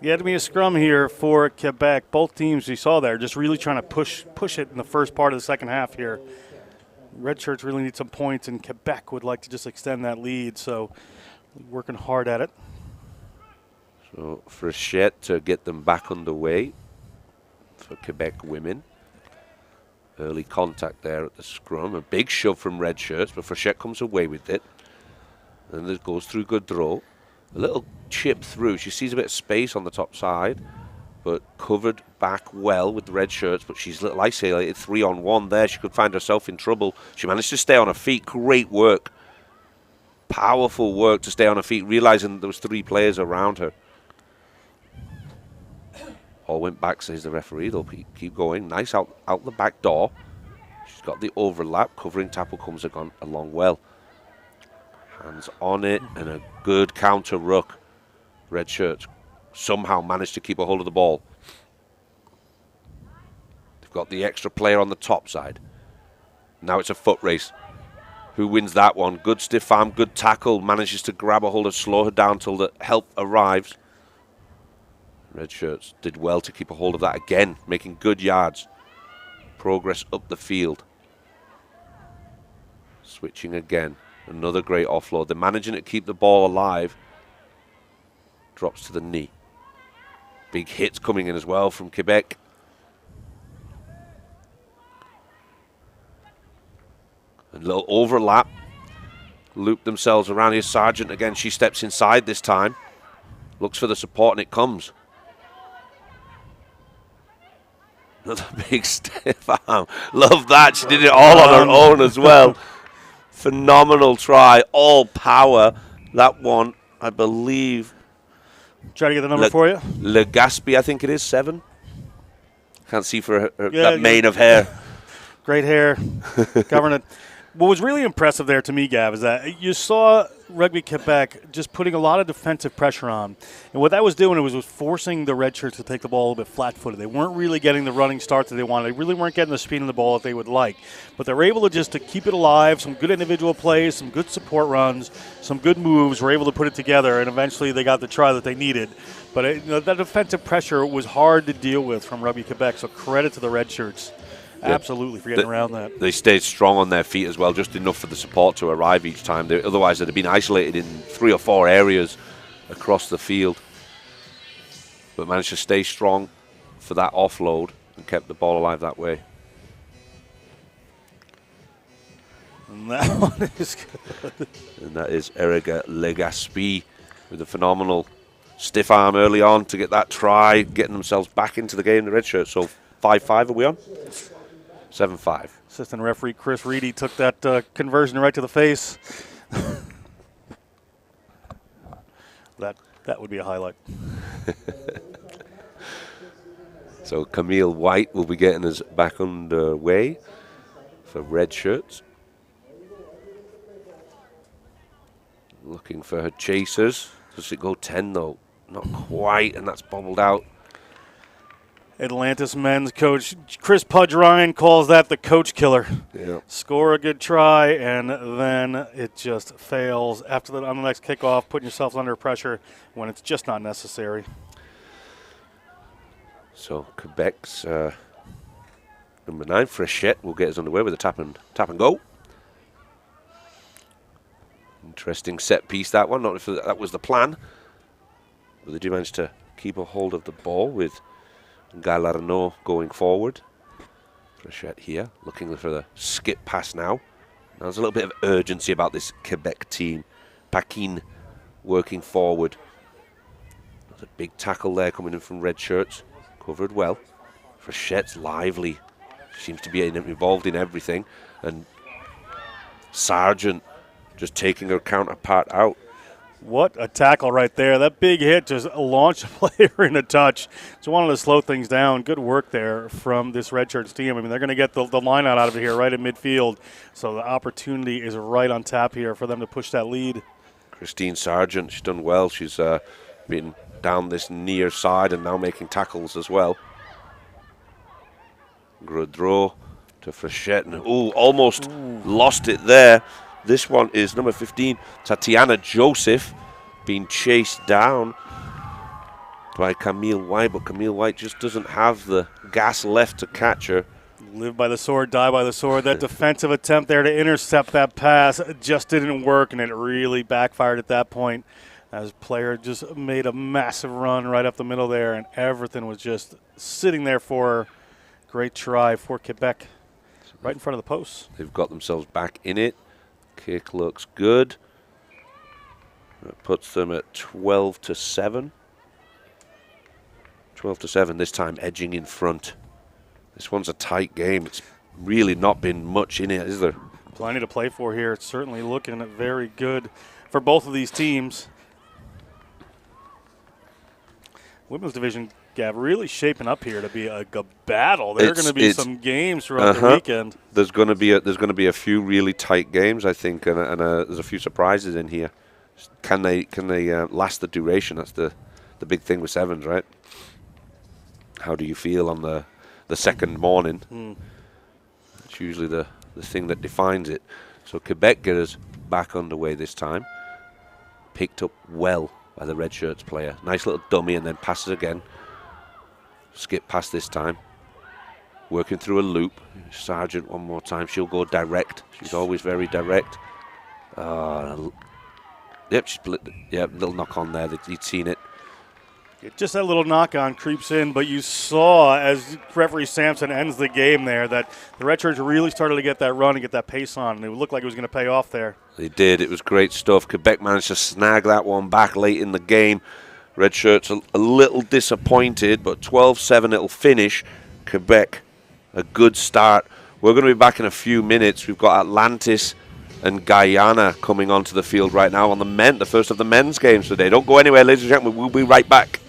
Yeah, to be a scrum here for Quebec. Both teams you saw there just really trying to push it in the first part of the second half here. Red shirts really need some points, and Quebec would like to just extend that lead, so working hard at it. So Frechette to get them back underway for Quebec women. Early contact there at the scrum. A big shove from red shirts, but Frechette comes away with it. And it goes through Gaudreau. A little chip through. She sees a bit of space on the top side, but covered back well with the red shirts. But she's a little isolated 3-on-1 there. She could find herself in trouble. She managed to stay on her feet. Great work. Powerful work to stay on her feet, realizing there was 3 players around her. All went back, says the referee. They'll keep going. Nice out the back door. She's got the overlap. Covering tackle comes along well. Hands on it and a good counter ruck. Red shirts somehow managed to keep a hold of the ball. They've got the extra player on the top side. Now it's a foot race. Who wins that one? Good stiff arm, good tackle. Manages to grab a hold of, slow her down till the help arrives. Red shirts did well to keep a hold of that again, making good yards. Progress up the field. Switching again. Another great offload. They're managing to keep the ball alive. Drops to the knee. Big hits coming in as well from Quebec. A little overlap. Loop themselves around here. Sargent again. She steps inside this time. Looks for the support and it comes. Another big stiff arm. Love that. She did it all on her own as well. Phenomenal try. All power. That one, I believe. Try to get the number for you. Legaspi, I think it is, 7. Can't see for that mane of hair. Great hair. Covering it. What was really impressive there to me, Gav, is that you saw Rugby Quebec just putting a lot of defensive pressure on. And what that was doing, it was forcing the red shirts to take the ball a little bit flat-footed. They weren't really getting the running start that they wanted. They really weren't getting the speed of the ball that they would like. But they were able to keep it alive, some good individual plays, some good support runs, some good moves, were able to put it together, and eventually they got the try that they needed. But that defensive pressure was hard to deal with from Rugby Quebec, so credit to the red shirts. Absolutely, for getting around that. They stayed strong on their feet as well, just enough for the support to arrive each time. Otherwise, they'd have been isolated in 3 or 4 areas across the field. But managed to stay strong for that offload and kept the ball alive that way. And that one is good. And that is Erika Legaspi with a phenomenal stiff arm early on to get that try, getting themselves back into the game, the red shirt. So 5-5, are we on? 7-5. Assistant referee Chris Reedy took that conversion right to the face. That would be a highlight. So Camille White will be getting us back underway for red shirts. Looking for her chasers. Does it go 10 though? Not quite, and that's bobbled out. Atlantis men's coach Chris Pudge Ryan calls that the coach killer. Yeah. Score a good try, and then it just fails. After on the next kickoff, putting yourself under pressure when it's just not necessary. So Quebec's number 9, Frechette, will get us underway with a tap and go. Interesting set piece, that one. Not if that was the plan, but they do manage to keep a hold of the ball with Galarno going forward. Frechette here, looking for the skip pass now. Now there's a little bit of urgency about this Quebec team. Paquin working forward. There's a big tackle there coming in from red shirts. Covered well. Frechette's lively. Seems to be involved in everything. And Sargent just taking her counterpart out. What a tackle right there. That big hit just launched a player in a touch. Just wanted to slow things down. Good work there from this red shirts team. I mean, they're going to get the line out of it here right in midfield. So the opportunity is right on tap here for them to push that lead. Christine Sargent, she's done well. She's been down this near side and now making tackles as well. Grodreau to Frechette. And almost lost it there. This one is number 15, Tatiana Joseph, being chased down by Camille White, but Camille White just doesn't have the gas left to catch her. Live by the sword, die by the sword. That defensive attempt there to intercept that pass just didn't work, and it really backfired at that point as player just made a massive run right up the middle there, and everything was just sitting there for her. Great try for Quebec right in front of the post. They've got themselves back in it. Kick looks good. That puts them at 12-7. 12-7 this time, edging in front. This one's a tight game. It's really not been much in it, is there? Plenty to play for here. It's certainly looking very good for both of these teams. Women's division, Gav, really shaping up here to be a battle. There are going to be some games throughout the weekend. There's going to be a few really tight games, I think, and there's a few surprises in here. Can they last the duration? That's the big thing with sevens, right? How do you feel on the second morning? It's usually the thing that defines it. So Quebec get us back underway this time. Picked up well by the red shirts player. Nice little dummy and then passes again. Skip pass this time. Working through a loop. Sargent one more time. She'll go direct. She's always very direct. Yep, she's little knock on there. You'd seen it. Just that little knock-on creeps in, but you saw as referee Sampson ends the game there that the red shirts really started to get that run and get that pace on, and it looked like it was going to pay off there. They did. It was great stuff. Quebec managed to snag that one back late in the game. Red shirts a little disappointed, but 12-7 it'll finish. Quebec, a good start. We're going to be back in a few minutes. We've got Atlantis and Guyana coming onto the field right now on the first of the men's games today. Don't go anywhere, ladies and gentlemen. We'll be right back.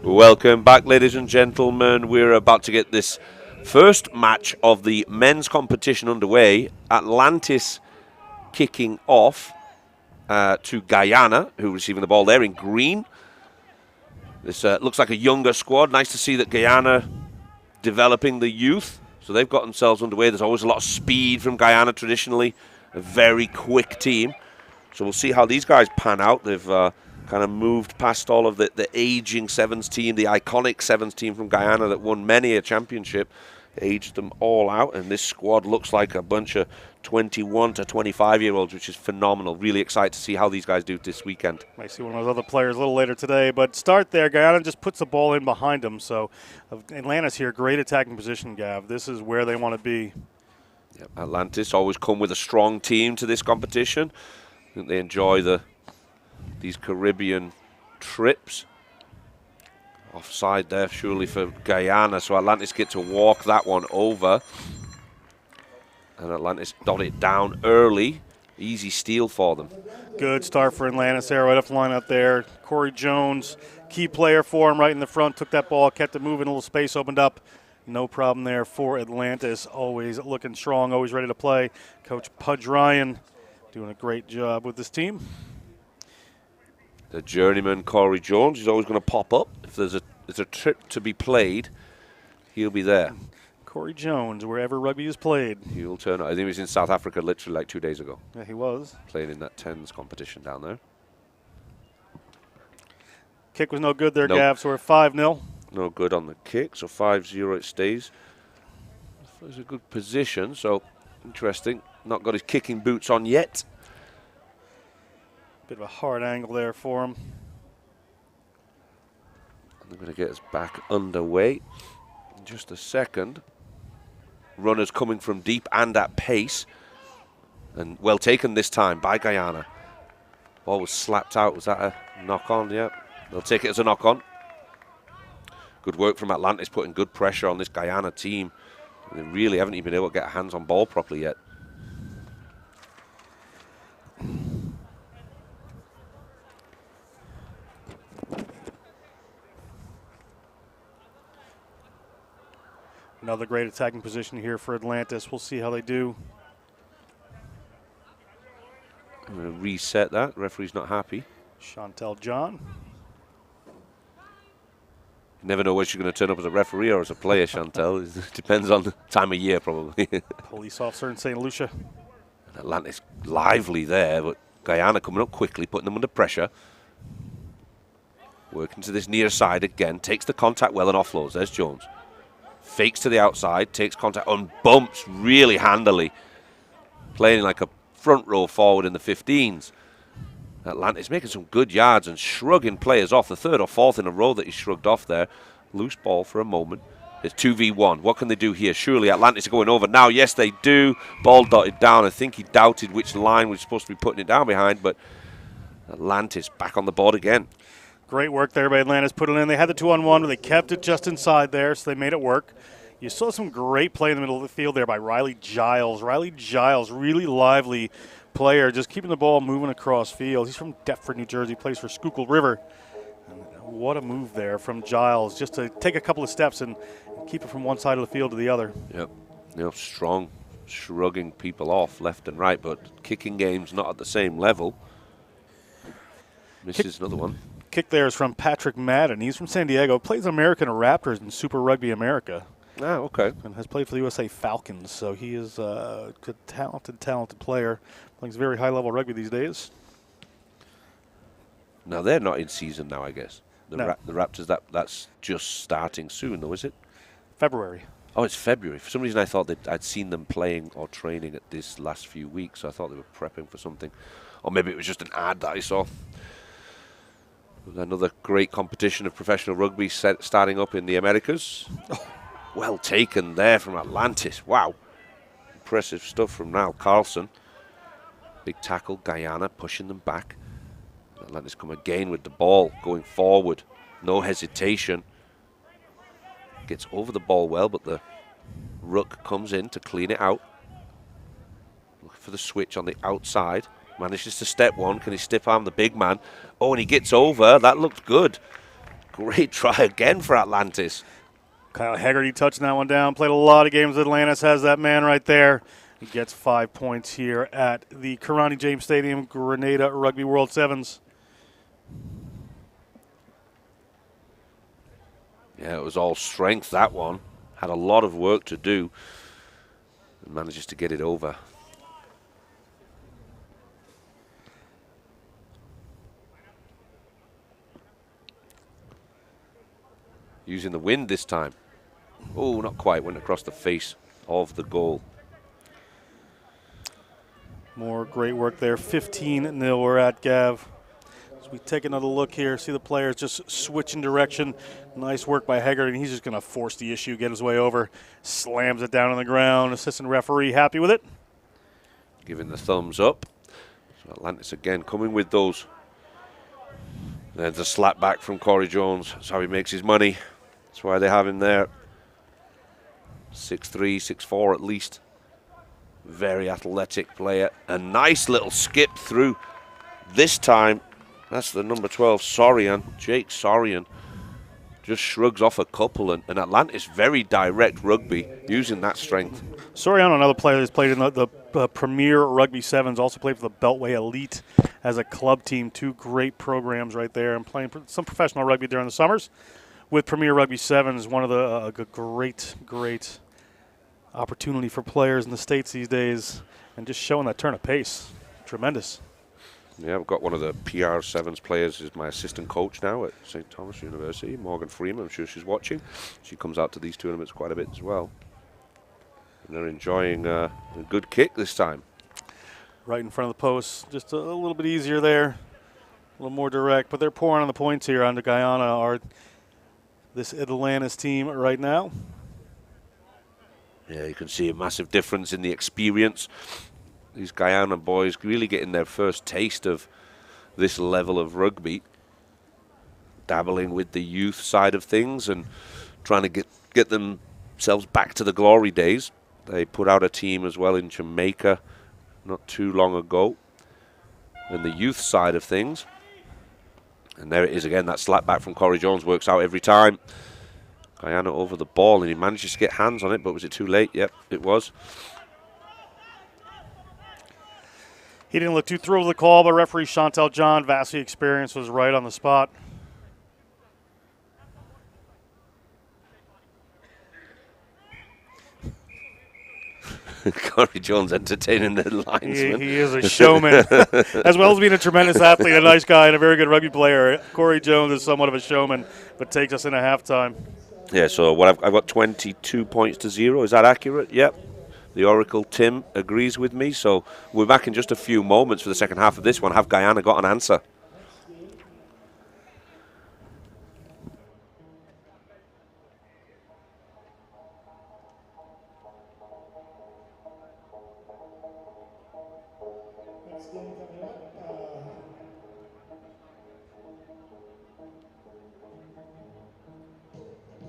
Welcome back, ladies and gentlemen. We're about to get this first match of the men's competition underway. Atlantis kicking off. to Guyana, who are receiving the ball there in green. This looks like a younger squad. Nice to see that Guyana developing the youth. So they've got themselves underway. There's always a lot of speed from Guyana traditionally. A very quick team. So we'll see how these guys pan out. They've kind of moved past all of the aging Sevens team, the iconic Sevens team from Guyana that won many a championship. Aged them all out, and this squad looks like a bunch of 21 to 25-year-olds, which is phenomenal. Really excited to see how these guys do this weekend. Might see one of those other players a little later today, but start there. Guyana just puts the ball in behind them. So Atlantis here, great attacking position, Gav. This is where they want to be. Yep. Atlantis always come with a strong team to this competition. I think they enjoy these Caribbean trips. Offside there, surely, for Guyana. So Atlantis get to walk that one over. And Atlantis dot it down early. Easy steal for them. Good start for Atlantis there, right off the line out there. Corey Jones, key player for him right in the front. Took that ball, kept it moving, a little space opened up. No problem there for Atlantis. Always looking strong, always ready to play. Coach Pudge Ryan doing a great job with this team. The journeyman Corey Jones is always going to pop up. If there's a trip to be played, he'll be there. Corey Jones, wherever rugby is played. He'll turn up. I think he was in South Africa literally like 2 days ago. Yeah, he was. Playing in that 10s competition down there. Kick was no good there, Nope. Gav, so we're 5-0. No good on the kick, so 5-0 it stays. It's a good position, so interesting. Not got his kicking boots on yet. Bit of a hard angle there for him. And they're going to get us back underway in just a second. Runners coming from deep and at pace. And well taken this time by Guyana. Ball was slapped out. Was that a knock-on? Yeah. They'll take it as a knock-on. Good work from Atlantis, putting good pressure on this Guyana team. They really haven't even been able to get hands on ball properly yet. Another great attacking position here for Atlantis. We'll see how they do. I'm going to reset that. Referee's not happy. Chantel John. You never know whether she's going to turn up as a referee or as a player, Chantel. It depends on the time of year, probably. Police officer in St. Lucia. And Atlantis lively there, but Guyana coming up quickly, putting them under pressure. Working to this near side again. Takes the contact well and offloads. There's Jones. Fakes to the outside, takes contact and bumps really handily. Playing like a front row forward in the 15s. Atlantis making some good yards and shrugging players off. The third or fourth in a row that he shrugged off there. Loose ball for a moment. It's 2v1. What can they do here? Surely Atlantis are going over now. Yes, they do. Ball dotted down. I think he doubted which line was supposed to be putting it down behind, but Atlantis back on the board again. Great work there by Atlantis. Put it in. They had the 2-on-1, but they kept it just inside there, so they made it work. You saw some great play in the middle of the field there by Riley Giles. Riley Giles, really lively player, just keeping the ball moving across field. He's from Deptford, New Jersey, plays for Schuylkill River. And what a move there from Giles, just to take a couple of steps and keep it from one side of the field to the other. Yep, strong, shrugging people off left and right, but kicking game's not at the same level. Misses another one. Kick there is from Patrick Madden. He's from San Diego, plays American Raptors in Super Rugby America. Ah, okay. And has played for the USA Falcons, so he is a good, talented player. Plays very high-level rugby these days. Now, they're not in season now, I guess. No. The Raptors, that's just starting soon, though, is it? February. Oh, it's February. For some reason, I thought that I'd seen them playing or training at this last few weeks, so I thought they were prepping for something. Or maybe it was just an ad that I saw. Another great competition of professional rugby starting up in the Americas. Oh, well taken there from Atlantis. Wow. Impressive stuff from Niall Carlson. Big tackle, Guyana pushing them back. Atlantis come again with the ball going forward. No hesitation. Gets over the ball well, but the ruck comes in to clean it out. Looking for the switch on the outside. Manages to step one. Can he stiff arm the big man? Oh, and he gets over. That looked good. Great try again for Atlantis. Kyle Haggerty touching that one down. Played a lot of games with Atlantis. Has that man right there. He gets 5 points here at the Kirani James Stadium, Grenada Rugby World Sevens. Yeah, it was all strength, that one. Had a lot of work to do and manages to get it over. Using the wind this time. Oh, not quite. Went across the face of the goal. More great work there. 15-0 we're at, Gav. As we take another look here, see the players just switching direction. Nice work by Haggard, and he's just going to force the issue, get his way over. Slams it down on the ground. Assistant referee happy with it. Giving the thumbs up. So Atlantis again coming with those. There's a slap back from Corey Jones. That's how he makes his money. That's why they have him there. 6'3", 6'4" at least. Very athletic player. A nice little skip through. This time, that's the number 12, Sorian. Jake Sorian just shrugs off a couple. And Atlantis, very direct rugby, using that strength. Soriano, another player that's played in the Premier Rugby Sevens, also played for the Beltway Elite as a club team. 2 great programs right there, and playing some professional rugby during the summers. With Premier Rugby Sevens, one of the great opportunity for players in the States these days, and just showing that turn of pace. Tremendous. Yeah, I've got one of the PR Sevens players is my assistant coach now at St. Thomas University, Morgan Freeman. I'm sure she's watching. She comes out to these tournaments quite a bit as well. And they're enjoying a good kick this time. Right in front of the post. Just a little bit easier there. A little more direct. But they're pouring on the points here on the Guyana, this Atlantis team right now. Yeah, you can see a massive difference in the experience. These Guyana boys really getting their first taste of this level of rugby. Dabbling with the youth side of things and trying to get themselves back to the glory days. They put out a team as well in Jamaica not too long ago. And the youth side of things. And there it is again, that slap back from Corey Jones works out every time. Guyana over the ball, and he manages to get hands on it, but was it too late? Yep, it was. He didn't look too thrilled with the call, but referee Chantel John, vastly experienced, was right on the spot. Corey Jones entertaining the linesman. He is a showman. As well as being a tremendous athlete, a nice guy, and a very good rugby player. Corey Jones is somewhat of a showman, but takes us in a halftime. Yeah, so what I've got 22 points to 0. Is that accurate? Yep. The Oracle Tim agrees with me. So we're back in just a few moments for the second half of this one. Have Guyana got an answer? Next game coming up.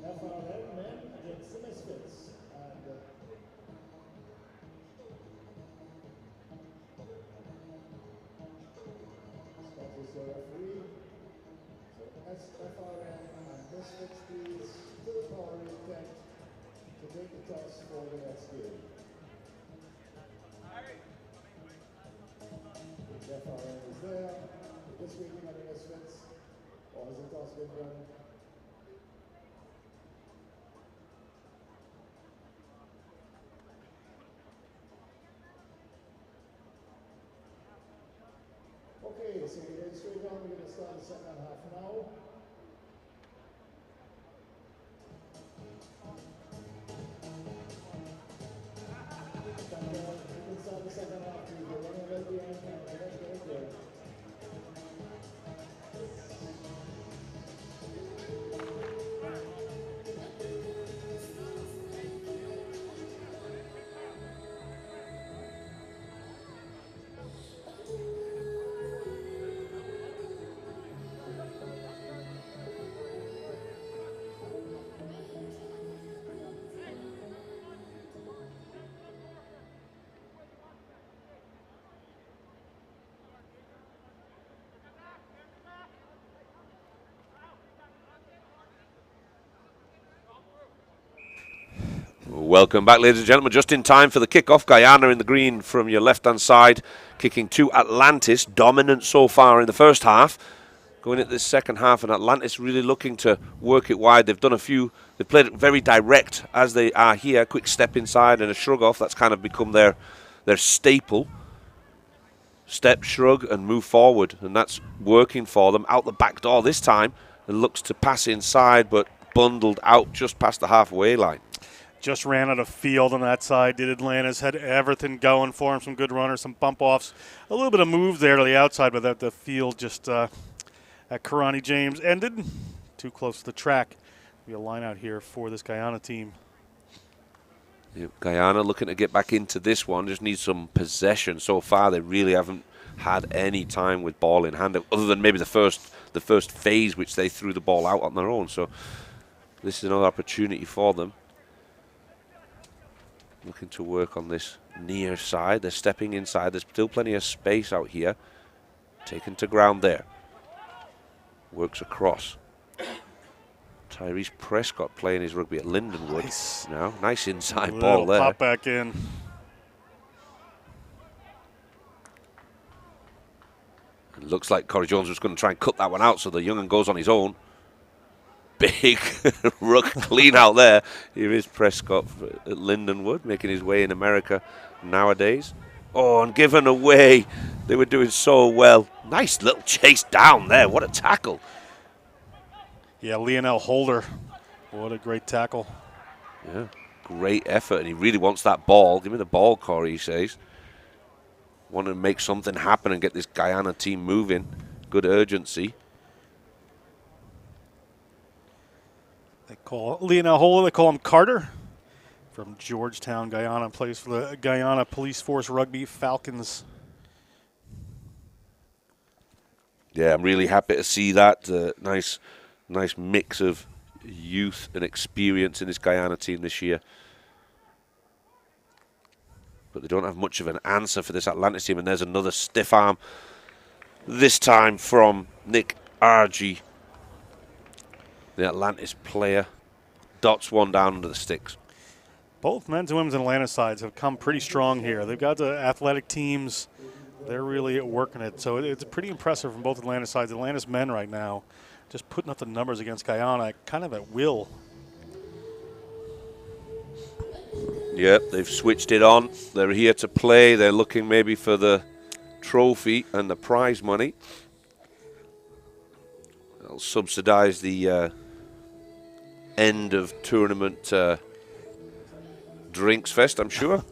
FRN men against the Misfits. And Scott is the referee. So FRN and Misfits please to the power intent to take the toss for the next game. The FRN is there. Just waiting on the Misfits. Or has the toss been done? Okay, so we're going straight on. We're going to start the second half now. We can start the second half. We're running right behind now. Let's get it going. Welcome back, ladies and gentlemen. Just in time for the kickoff. Guyana in the green from your left-hand side, kicking to Atlantis. Dominant so far in the first half. Going into this second half, and Atlantis really looking to work it wide. They've done a few. They've played it very direct as they are here. Quick step inside and a shrug off. That's kind of become their staple. Step, shrug, and move forward, and that's working for them. Out the back door this time. It looks to pass inside, but bundled out just past the halfway line. Just ran out of field on that side. Did Atlantis. Had everything going for him. Some good runners, some bump offs. A little bit of move there to the outside, but the field just at Karani James ended. Too close to the track. Be a line out here for this Guyana team. Yep, Guyana looking to get back into this one. Just needs some possession. So far, they really haven't had any time with ball in hand, other than maybe the first phase, which they threw the ball out on their own. So this is another opportunity for them. Looking to work on this near side. They're stepping inside. There's still plenty of space out here. Taken to ground there. Works across. Tyrese Prescott playing his rugby at Lindenwood. Nice. Now, nice inside ball there. Pop back in. It looks like Corey Jones was going to try and cut that one out, so the young'un goes on his own. Big ruck clean out there. Here is Prescott at Lindenwood, making his way in America nowadays. Oh, and given away. They were doing so well. Nice little chase down there. What a tackle. Yeah, Lionel Holder. What a great tackle. Yeah, great effort, and he really wants that ball. Give me the ball, Corey, he says. Want to make something happen and get this Guyana team moving. Good urgency. They call Lionel Holder, they call him Carter. From Georgetown, Guyana, plays for the Guyana Police Force Rugby Falcons. Yeah, I'm really happy to see that. Nice mix of youth and experience in this Guyana team this year. But they don't have much of an answer for this Atlantis team, and there's another stiff arm. This time from Nick Argy, the Atlantis player. Dots one down under the sticks. Both men's and women's Atlanta sides have come pretty strong here. They've got the athletic teams. They're really working it. So it's pretty impressive from both Atlanta sides. Atlanta's men right now just putting up the numbers against Guyana kind of at will. Yep, they've switched it on. They're here to play. They're looking maybe for the trophy and the prize money. They'll subsidize the end of tournament drinks fest, I'm sure.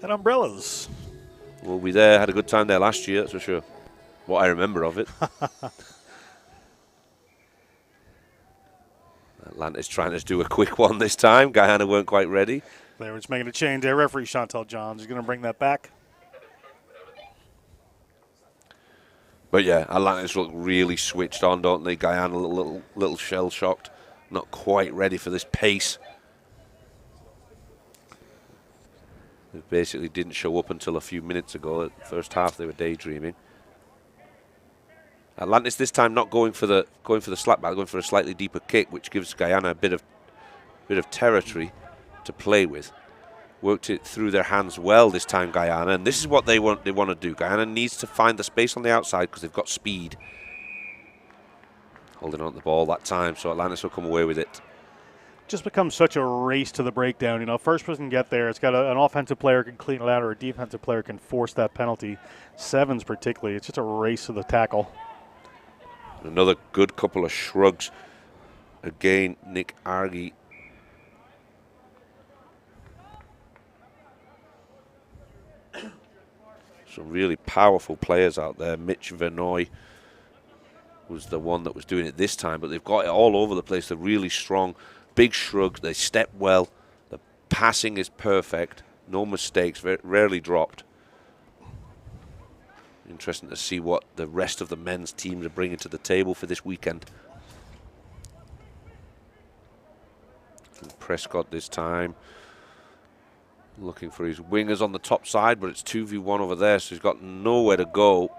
And umbrellas. We'll be there. Had a good time there last year, that's for sure. What I remember of it. Atlantis trying to do a quick one this time. Guyana weren't quite ready. They were just making a change there. Referee Chantel Johns is going to bring that back. But yeah, Atlantis look really switched on, don't they? Guyana a little shell-shocked. Not quite ready for this pace. They basically didn't show up until a few minutes ago. At the first half, they were daydreaming. Atlantis this time not going for the slapback, going for a slightly deeper kick, which gives Guyana a bit of territory to play with. Worked it through their hands well this time, Guyana, and this is what they want to do. Guyana needs to find the space on the outside because they've got speed. Holding on to the ball that time, so Atlantis will come away with it. Just becomes such a race to the breakdown. You know, first person can get there. It's got an offensive player can clean it out, or a defensive player can force that penalty. Sevens particularly. It's just a race to the tackle. Another good couple of shrugs. Again, Nick Argy. Some really powerful players out there. Mitch Vernoy was the one that was doing it this time, but they've got it all over the place. They're really strong. Big shrugs. They step well. The passing is perfect. No mistakes. Rarely dropped. Interesting to see what the rest of the men's teams are bringing to the table for this weekend. And Prescott this time. Looking for his wingers on the top side, but it's 2v1 over there, so he's got nowhere to go.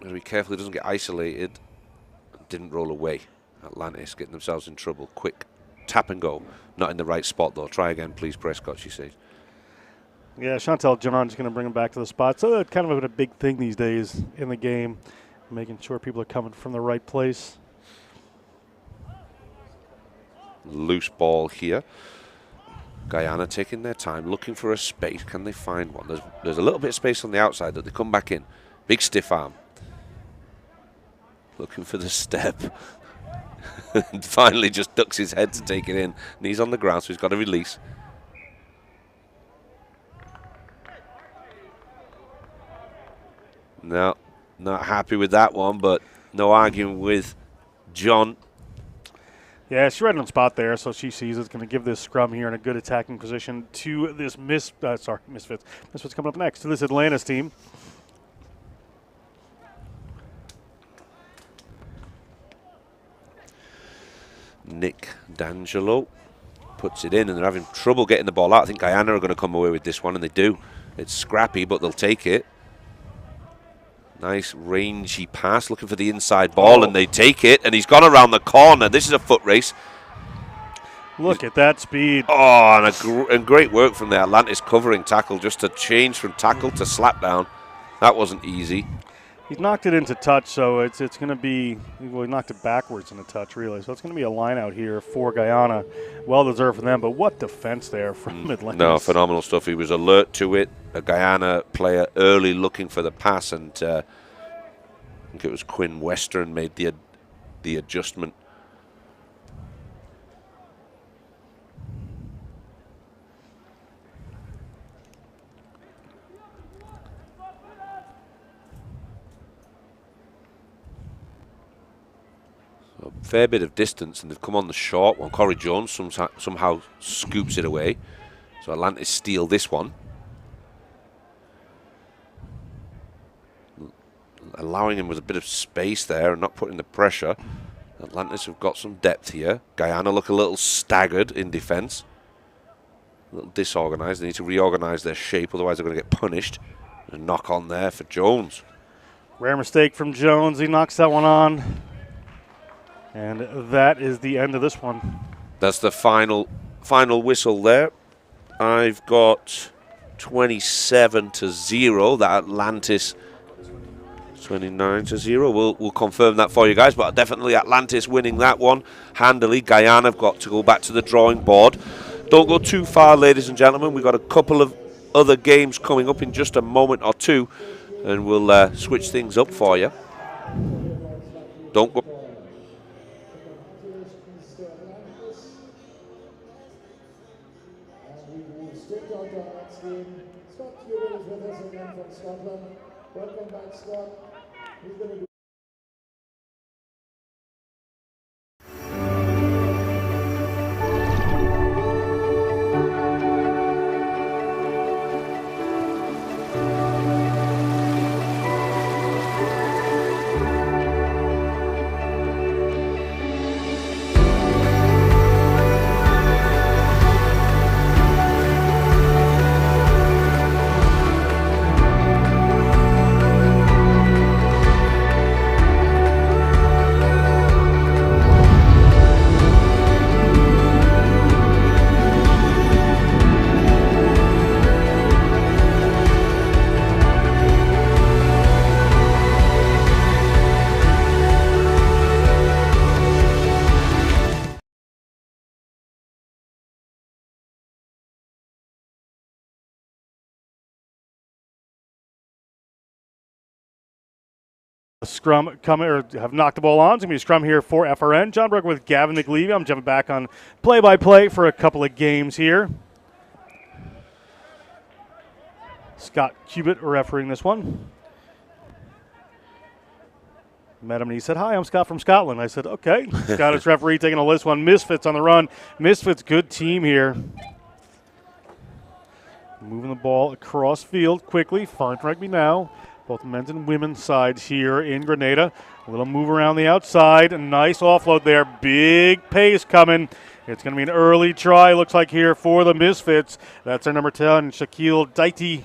Got to be careful he doesn't get isolated. Didn't roll away. Atlantis getting themselves in trouble quick. tap and go. Not in the right spot, though. Try again, please, Prescott, she says. Yeah, Chantel John's going to bring him back to the spot. So that's kind of a big thing these days in the game, making sure people are coming from the right place. Loose ball here. Guyana taking their time, looking for a space. Can they find one? There's a little bit of space on the outside that they come back in. Big stiff arm. Looking for the step. And finally just ducks his head to take it in. Knees on the ground, so he's got to release. No, not happy with that one, but no arguing with John. Yeah, she's right on the spot there, so she sees it's going to give this scrum here in a good attacking position to this Misfits. Misfits coming up next to this Atlantis team. Nick D'Angelo puts it in, and they're having trouble getting the ball out. I think Guyana are going to come away with this one, and they do. It's scrappy, but they'll take it. Nice rangy pass, looking for the inside ball, and they take it, and he's gone around the corner. This is a foot race. Look at that speed. Oh, and great work from the Atlantis covering tackle, just to change from tackle to slap down. That wasn't easy. He's knocked it into touch, so it's going to be, well, he knocked it backwards in the touch, really. So it's going to be a line out here for Guyana. Well-deserved for them, but what defense there from Atlantis. No, phenomenal stuff. He was alert to it. A Guyana player early looking for the pass, and I think it was Quinn Western made the adjustment. A fair bit of distance, and they've come on the short one. Corey Jones somehow scoops it away. So Atlantis steal this one. Allowing him with a bit of space there and not putting the pressure. Atlantis have got some depth here. Guyana look a little staggered in defence. A little disorganised. They need to reorganise their shape, otherwise they're going to get punished. A knock on there for Jones. Rare mistake from Jones. He knocks that one on. And that is the end of this one. That's the final whistle there. I've got 27-0. That Atlantis 29-0. We'll confirm that for you guys, but definitely Atlantis winning that one handily. Guyana have got to go back to the drawing board. Don't go too far, ladies and gentlemen. We've got a couple of other games coming up in just a moment or two, and we'll switch things up for you. Don't go. Welcome back, Scott. He's going to do Scrum coming, or have knocked the ball on. It's going to be a scrum here for FRN. John Brooker with Gavin McLeavy. I'm jumping back on play-by-play for a couple of games here. Scott Cubitt refereeing this one. Met him and he said, "Hi, I'm Scott from Scotland." I said, "Okay." Scottish referee taking a list one. Misfits on the run. Misfits, good team here. Moving the ball across field quickly. Fine rugby now. Both men's and women's sides here in Grenada. A little move around the outside. A nice offload there. Big pace coming. It's going to be an early try, looks like, here for the Misfits. That's our number 10, Shaquille Dite.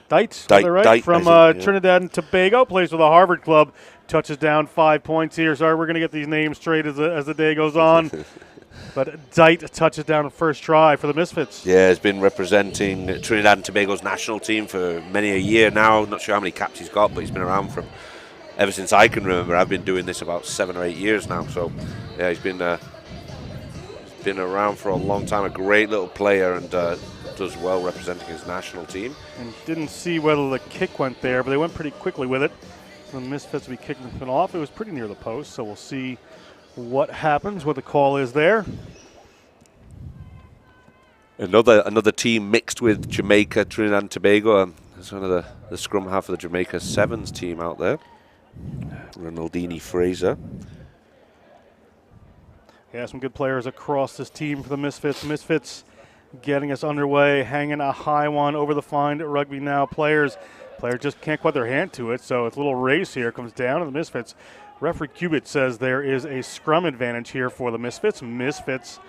Dite, from Trinidad and Tobago. Plays for the Harvard club. Touches down 5 points here. Sorry, we're going to get these names straight as the day goes on. But Dite touches down the first try for the Misfits. Yeah, he's been representing Trinidad and Tobago's national team for many a year now. Not sure how many caps he's got, but he's been around from ever since I can remember. I've been doing this about 7 or 8 years now. So, yeah, he's been around for a long time. A great little player and does well representing his national team. And didn't see whether the kick went there, but they went pretty quickly with it. The Misfits will be kicking it off. It was pretty near the post, so we'll see what happens, what the call is there. Another team mixed with Jamaica, Trinidad and Tobago. There's one of the scrum half of the Jamaica Sevens team out there. Ronaldini Fraser. Yeah, some good players across this team for the Misfits. Misfits getting us underway, hanging a high one over the Find Rugby Now players. Players just can't put their hand to it, so it's a little race here. Comes down to the Misfits. Referee Cubitt says there is a scrum advantage here for the Misfits. Misfits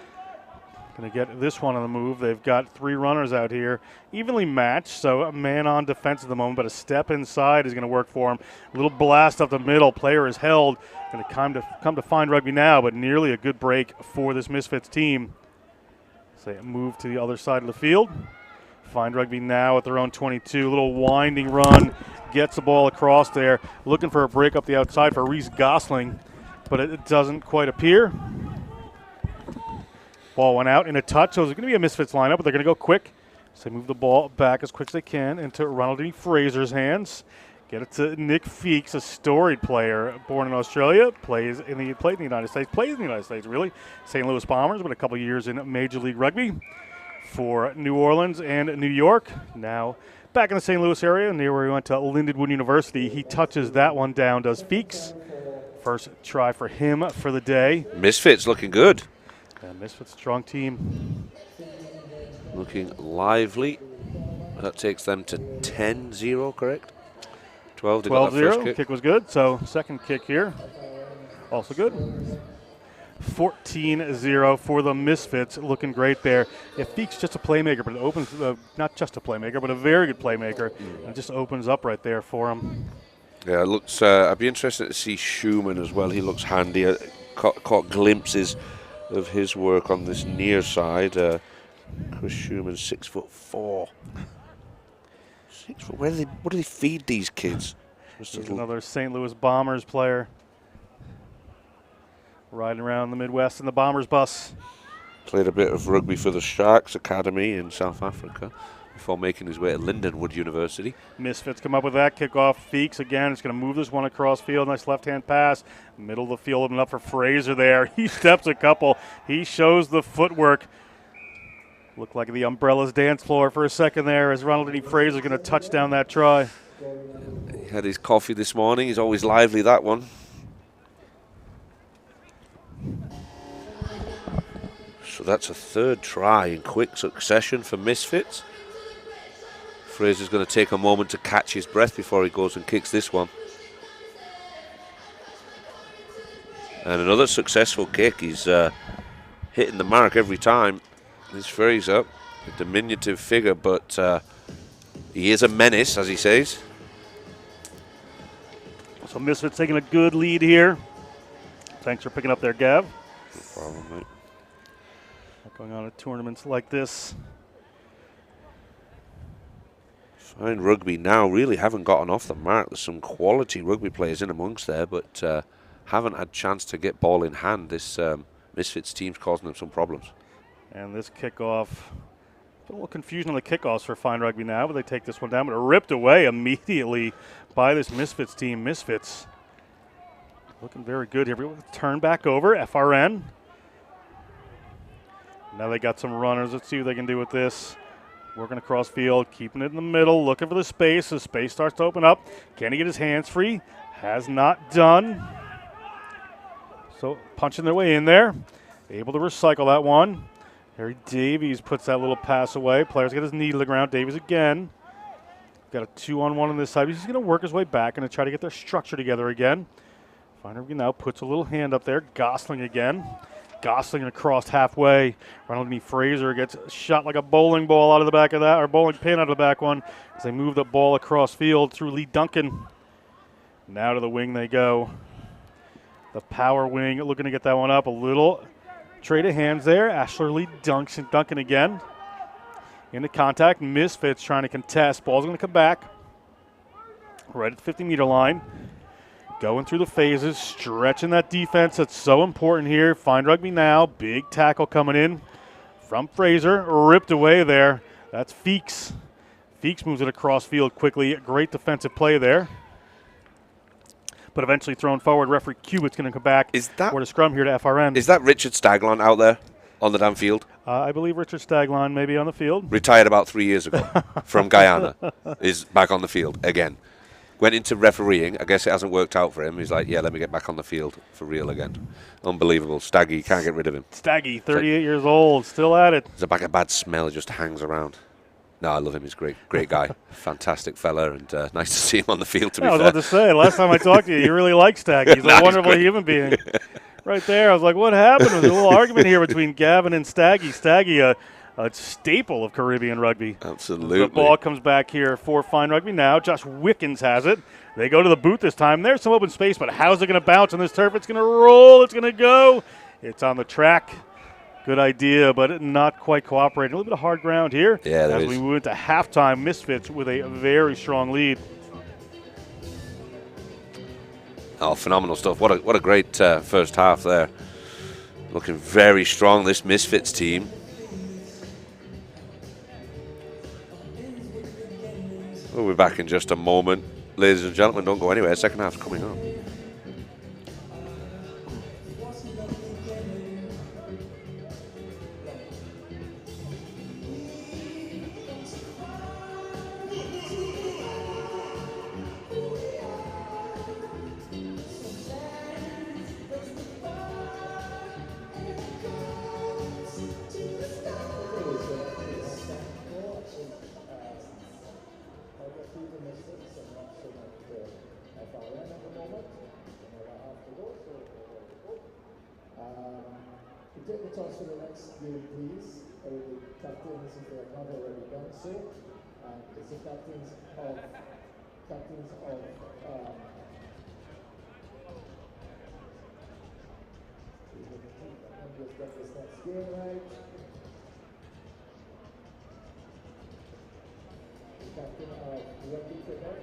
going to get this one on the move. They've got 3 runners out here, evenly matched, so a man on defense at the moment, but a step inside is going to work for him. A little blast up the middle. Player is held. Going to come to Find Rugby Now, but nearly a good break for this Misfits team. So they move to the other side of the field. Find Rugby Now at their own 22. A little winding run. Gets the ball across there. Looking for a break up the outside for Reese Gosling, but it doesn't quite appear. Ball went out in a touch, so it's going to be a Misfits lineup, but they're going to go quick. So they move the ball back as quick as they can into Ronaldini Fraser's hands. Get it to Nick Feeks, a storied player born in Australia, played in the United States, really. St. Louis Bombers, but a couple years in Major League Rugby for New Orleans and New York. Now back in the St. Louis area, near where he went to Lindenwood University. He touches that one down, does Feeks. First try for him for the day. Misfits looking good. Yeah, Misfits strong team. Looking lively. That takes them to 10-0, correct? 12-0. Kick was good. So second kick here, also good. 14-0 for the Misfits. Looking great there. Yeah, Feeks just a playmaker, but it opens, not just a playmaker, but a very good playmaker. And it just opens up right there for him. Yeah, it looks. I'd be interested to see Schumann as well. He looks handy. I caught glimpses of his work on this near side. Chris Schumann, 6'4". 6 foot. What do they feed these kids? He's another St. Louis Bombers player. Riding around the Midwest in the Bombers bus. Played a bit of rugby for the Sharks Academy in South Africa before making his way to Lindenwood University. Misfits come up with that kickoff. Feeks again. It's going to move this one across field. Nice left-hand pass. Middle of the field open up for Fraser there. He steps a couple. He shows the footwork. Looked like the Umbrellas dance floor for a second there as Ronaldini Fraser going to touch down that try. He had his coffee this morning. He's always lively, that one. So that's a third try in quick succession for Misfits. Fraser's going to take a moment to catch his breath before he goes and kicks this one. And another successful kick. He's hitting the mark every time. This Fraser, a diminutive figure, but he is a menace, as he says. So Misfits taking a good lead here. Thanks for picking up there, Gav. No problem, mate. Going on at tournaments like this. Fine Rugby Now really haven't gotten off the mark. There's some quality rugby players in amongst there, but haven't had chance to get ball in hand. This Misfits team's causing them some problems. And this kickoff, a little confusion on the kickoffs for Fine Rugby Now, but they take this one down, but ripped away immediately by this Misfits team. Misfits looking very good here. Turn back over, FRN. Now they got some runners. Let's see what they can do with this. Working across field, keeping it in the middle, looking for the space. The space starts to open up. Can he get his hands free? Has not done. So punching their way in there. Able to recycle that one. Harry Davies puts that little pass away. Players get his knee to the ground. Davies again. Got a 2-on-1 on this side. He's going to work his way back and try to get their structure together again. Fine Rugby Now puts a little hand up there. Gosling again. Gosling across halfway. Ronaldini Fraser gets shot like a bowling ball out of the back of that, or bowling pin out of the back one, as they move the ball across field through Lee Duncan. Now to the wing they go. The power wing looking to get that one up. A little Trade of hands there. Ashley Duncan again. Into contact. Misfits trying to contest. Ball's going to come back. Right at the 50-meter line. Going through the phases. Stretching that defense. That's so important here. Fine Rugby now. Big tackle coming in from Fraser. Ripped away there. That's Feeks. Feeks moves it across field quickly. Great defensive play there. But eventually thrown forward. Referee Cubitt's going to come back for the scrum here to FRN. Is that Richard Staglon out there on the damn field? I believe Richard Staglon may be on the field. Retired about 3 years ago from Guyana. Is back on the field again. Went into refereeing. I guess it hasn't worked out for him. He's like, yeah, let me get back on the field for real again. Unbelievable. Staggy, can't get rid of him. Staggy, 38 years old, still at it. There's a bad smell. It just hangs around. No, I love him. He's great guy. Fantastic fella, and nice to see him on the field, to be fair. I was about to say, last time I talked to you, you really like Staggy. He's a wonderful human being. Right there, I was like, what happened? There was a little argument here between Gavin and Staggy. Staggy, a staple of Caribbean rugby. Absolutely. The ball comes back here for Fine Rugby now. Josh Wickens has it. They go to the boot this time. There's some open space, but how's it going to bounce on this turf? It's going to roll. It's going to go. It's on the track. Good idea, but not quite cooperating. A little bit of hard ground here. Yeah, there as is. we move into halftime. Misfits with a very strong lead. Oh, phenomenal stuff. What a great first half there. Looking very strong, this Misfits team. We'll be back in just a moment. Ladies and gentlemen, don't go anywhere. Second half's coming up. Take the toss for the next game, please. The captains, if they have not already done so, and it's the captains of just get this next game right. The captain of Rugby Quebec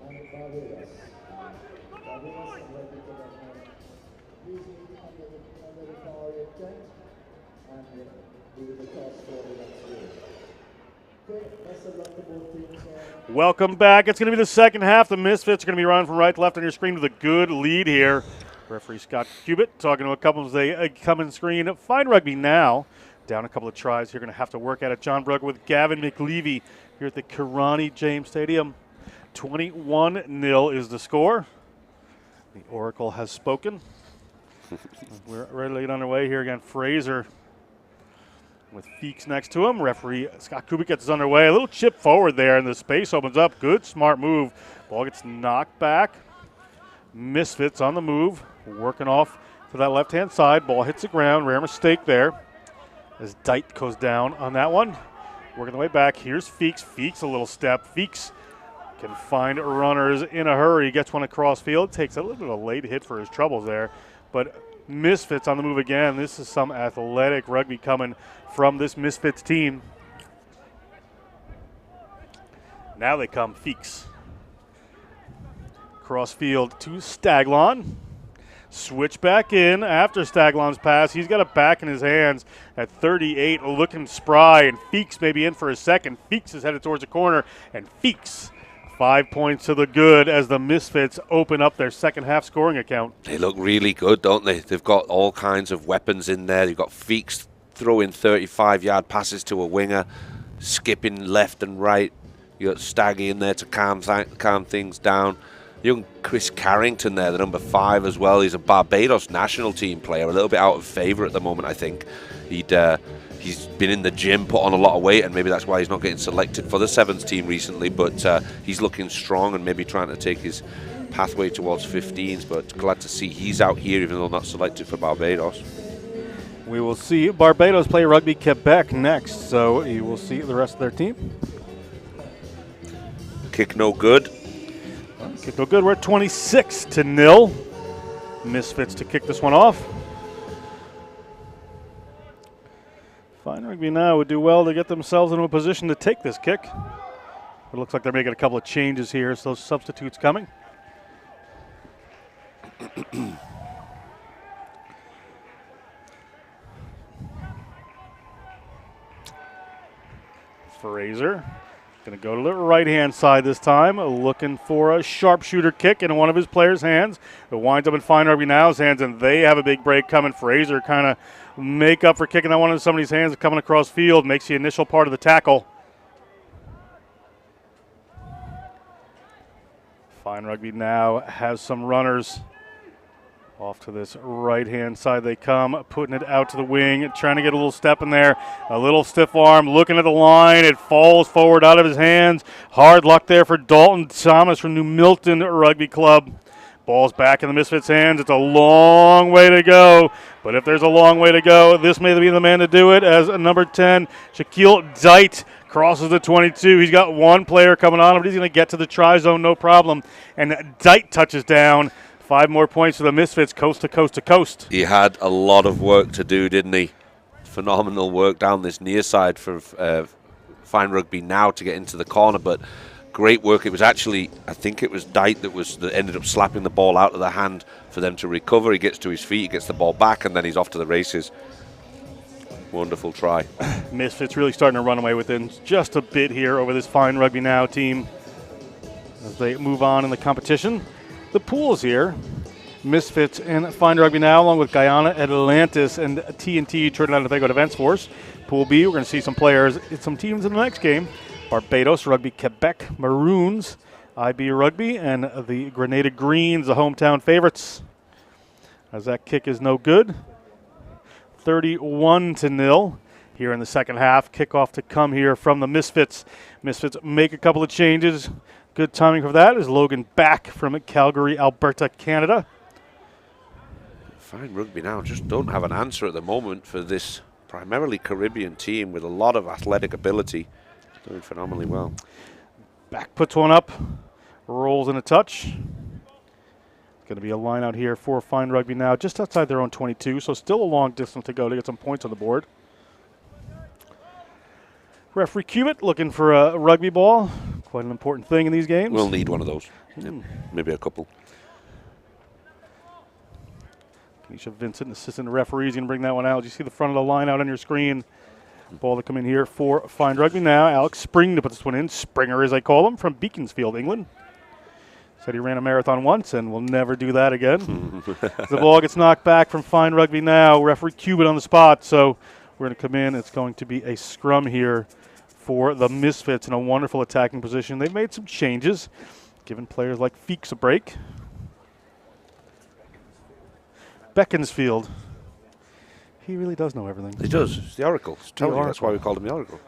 and Barbados. Barbados and Rugby Quebec. Please meet under the power intent and do the toss for the next game. Okay, that's a lot of both teams. Welcome back. It's going to be the second half. The Misfits are going to be running from right to left on your screen with a good lead here. Referee Scott Cubitt talking to a couple as they come in screen. Fine Rugby now. Down a couple of tries. You're going to have to work at it. John Brugger with Gavin McLeavy here at the Kirani James Stadium. 21-0 is the score. The Oracle has spoken. We're ready to get underway here again. Fraser with Feeks next to him. Referee Scott Kubik gets us underway. A little chip forward there, and the space opens up. Good, smart move. Ball gets knocked back. Misfits on the move. Working off to that left-hand side. Ball hits the ground. Rare mistake there as Dite goes down on that one. Working the way back. Here's Feeks. Feeks a little step. Feeks can find runners in a hurry. Gets one across field. Takes a little bit of a late hit for his troubles there. But Misfits on the move again. This is some athletic rugby coming from this Misfits team. Now they come Feeks. Cross field to Staglon. Switch back in after Staglon's pass. He's got it back in his hands at 38, looking spry, and Feeks may be in for a second. Feeks is headed towards the corner, and Feeks 5 points to the good as the Misfits open up their second half scoring account. They look really good, don't they? They've got all kinds of weapons in there. They've got Feeks throwing 35-yard passes to a winger, skipping left and right. You got Staggy in there to calm things down. Young Chris Carrington there, the number 5 as well. He's a Barbados national team player, a little bit out of favour at the moment, I think. He's been in the gym, put on a lot of weight, and maybe that's why he's not getting selected for the Sevens team recently, but he's looking strong and maybe trying to take his pathway towards 15s, but glad to see he's out here even though not selected for Barbados. We will see Barbados play Rugby Quebec next, so you will see the rest of their team. Kick no good. Kick no good. We're at 26-0. Misfits to kick this one off. Fine Rugby now would do well to get themselves into a position to take this kick. It looks like they're making a couple of changes here, so those substitutes coming. Fraser going to go to the right-hand side this time, looking for a sharpshooter kick in one of his players' hands. It winds up in Fine Rugby Now's hands, and they have a big break coming. Fraser kind of make up for kicking that one into somebody's hands and coming across field, makes the initial part of the tackle. Fine Rugby Now has some runners. Off to this right-hand side they come, putting it out to the wing, trying to get a little step in there. A little stiff arm, looking at the line. It falls forward out of his hands. Hard luck there for Dalton Thomas from New Milton Rugby Club. Ball's back in the Misfits' hands. It's a long way to go. But if there's a long way to go, this may be the man to do it as number 10, Shaquille Dite, crosses the 22. He's got one player coming on him, but he's going to get to the try zone, no problem. And Dite touches down. 5 more points for the Misfits, coast to coast to coast. He had a lot of work to do, didn't he? Phenomenal work down this near side for Fine Rugby Now to get into the corner, but great work. It was actually, I think it was Dite that ended up slapping the ball out of the hand for them to recover. He gets to his feet, he gets the ball back, and then he's off to the races. Wonderful try. Misfits really starting to run away within just a bit here over this Fine Rugby Now team as they move on in the competition. The pools here, Misfits and Fine Rugby Now, along with Guyana, Atlantis, and TNT, Trinidad and Tobago Defense Force. Pool B, we're going to see some players, some teams in the next game. Barbados Rugby, Quebec Maroons, IB Rugby, and the Grenada Greens, the hometown favorites. As that kick is no good. 31-0 here in the second half. Kickoff to come here from the Misfits. Misfits make a couple of changes. Good timing for that is Logan back from Calgary, Alberta, Canada. Fine Rugby Now just don't have an answer at the moment for this primarily Caribbean team with a lot of athletic ability. Doing phenomenally well. Back puts one up, rolls in a touch. Going to be a line out here for Fine Rugby Now, just outside their own 22, so still a long distance to go to get some points on the board. Referee Cubit looking for a rugby ball. Quite an important thing in these games. We'll need one of those. Yeah, maybe a couple. Keisha Vincent, assistant referee, is going to bring that one out. You see the front of the line out on your screen. Ball to come in here for Fine Rugby Now. Alex Spring to put this one in. Springer, as I call him, from Beaconsfield, England. Said he ran a marathon once and will never do that again. The ball gets knocked back from Fine Rugby Now. Referee Cubit on the spot. So we're going to come in. It's going to be a scrum here for the Misfits in a wonderful attacking position. They've made some changes, giving players like Feeks a break. Beaconsfield. He really does know everything. He does. It's the Oracle. It's telling you, that's why we called him the Oracle.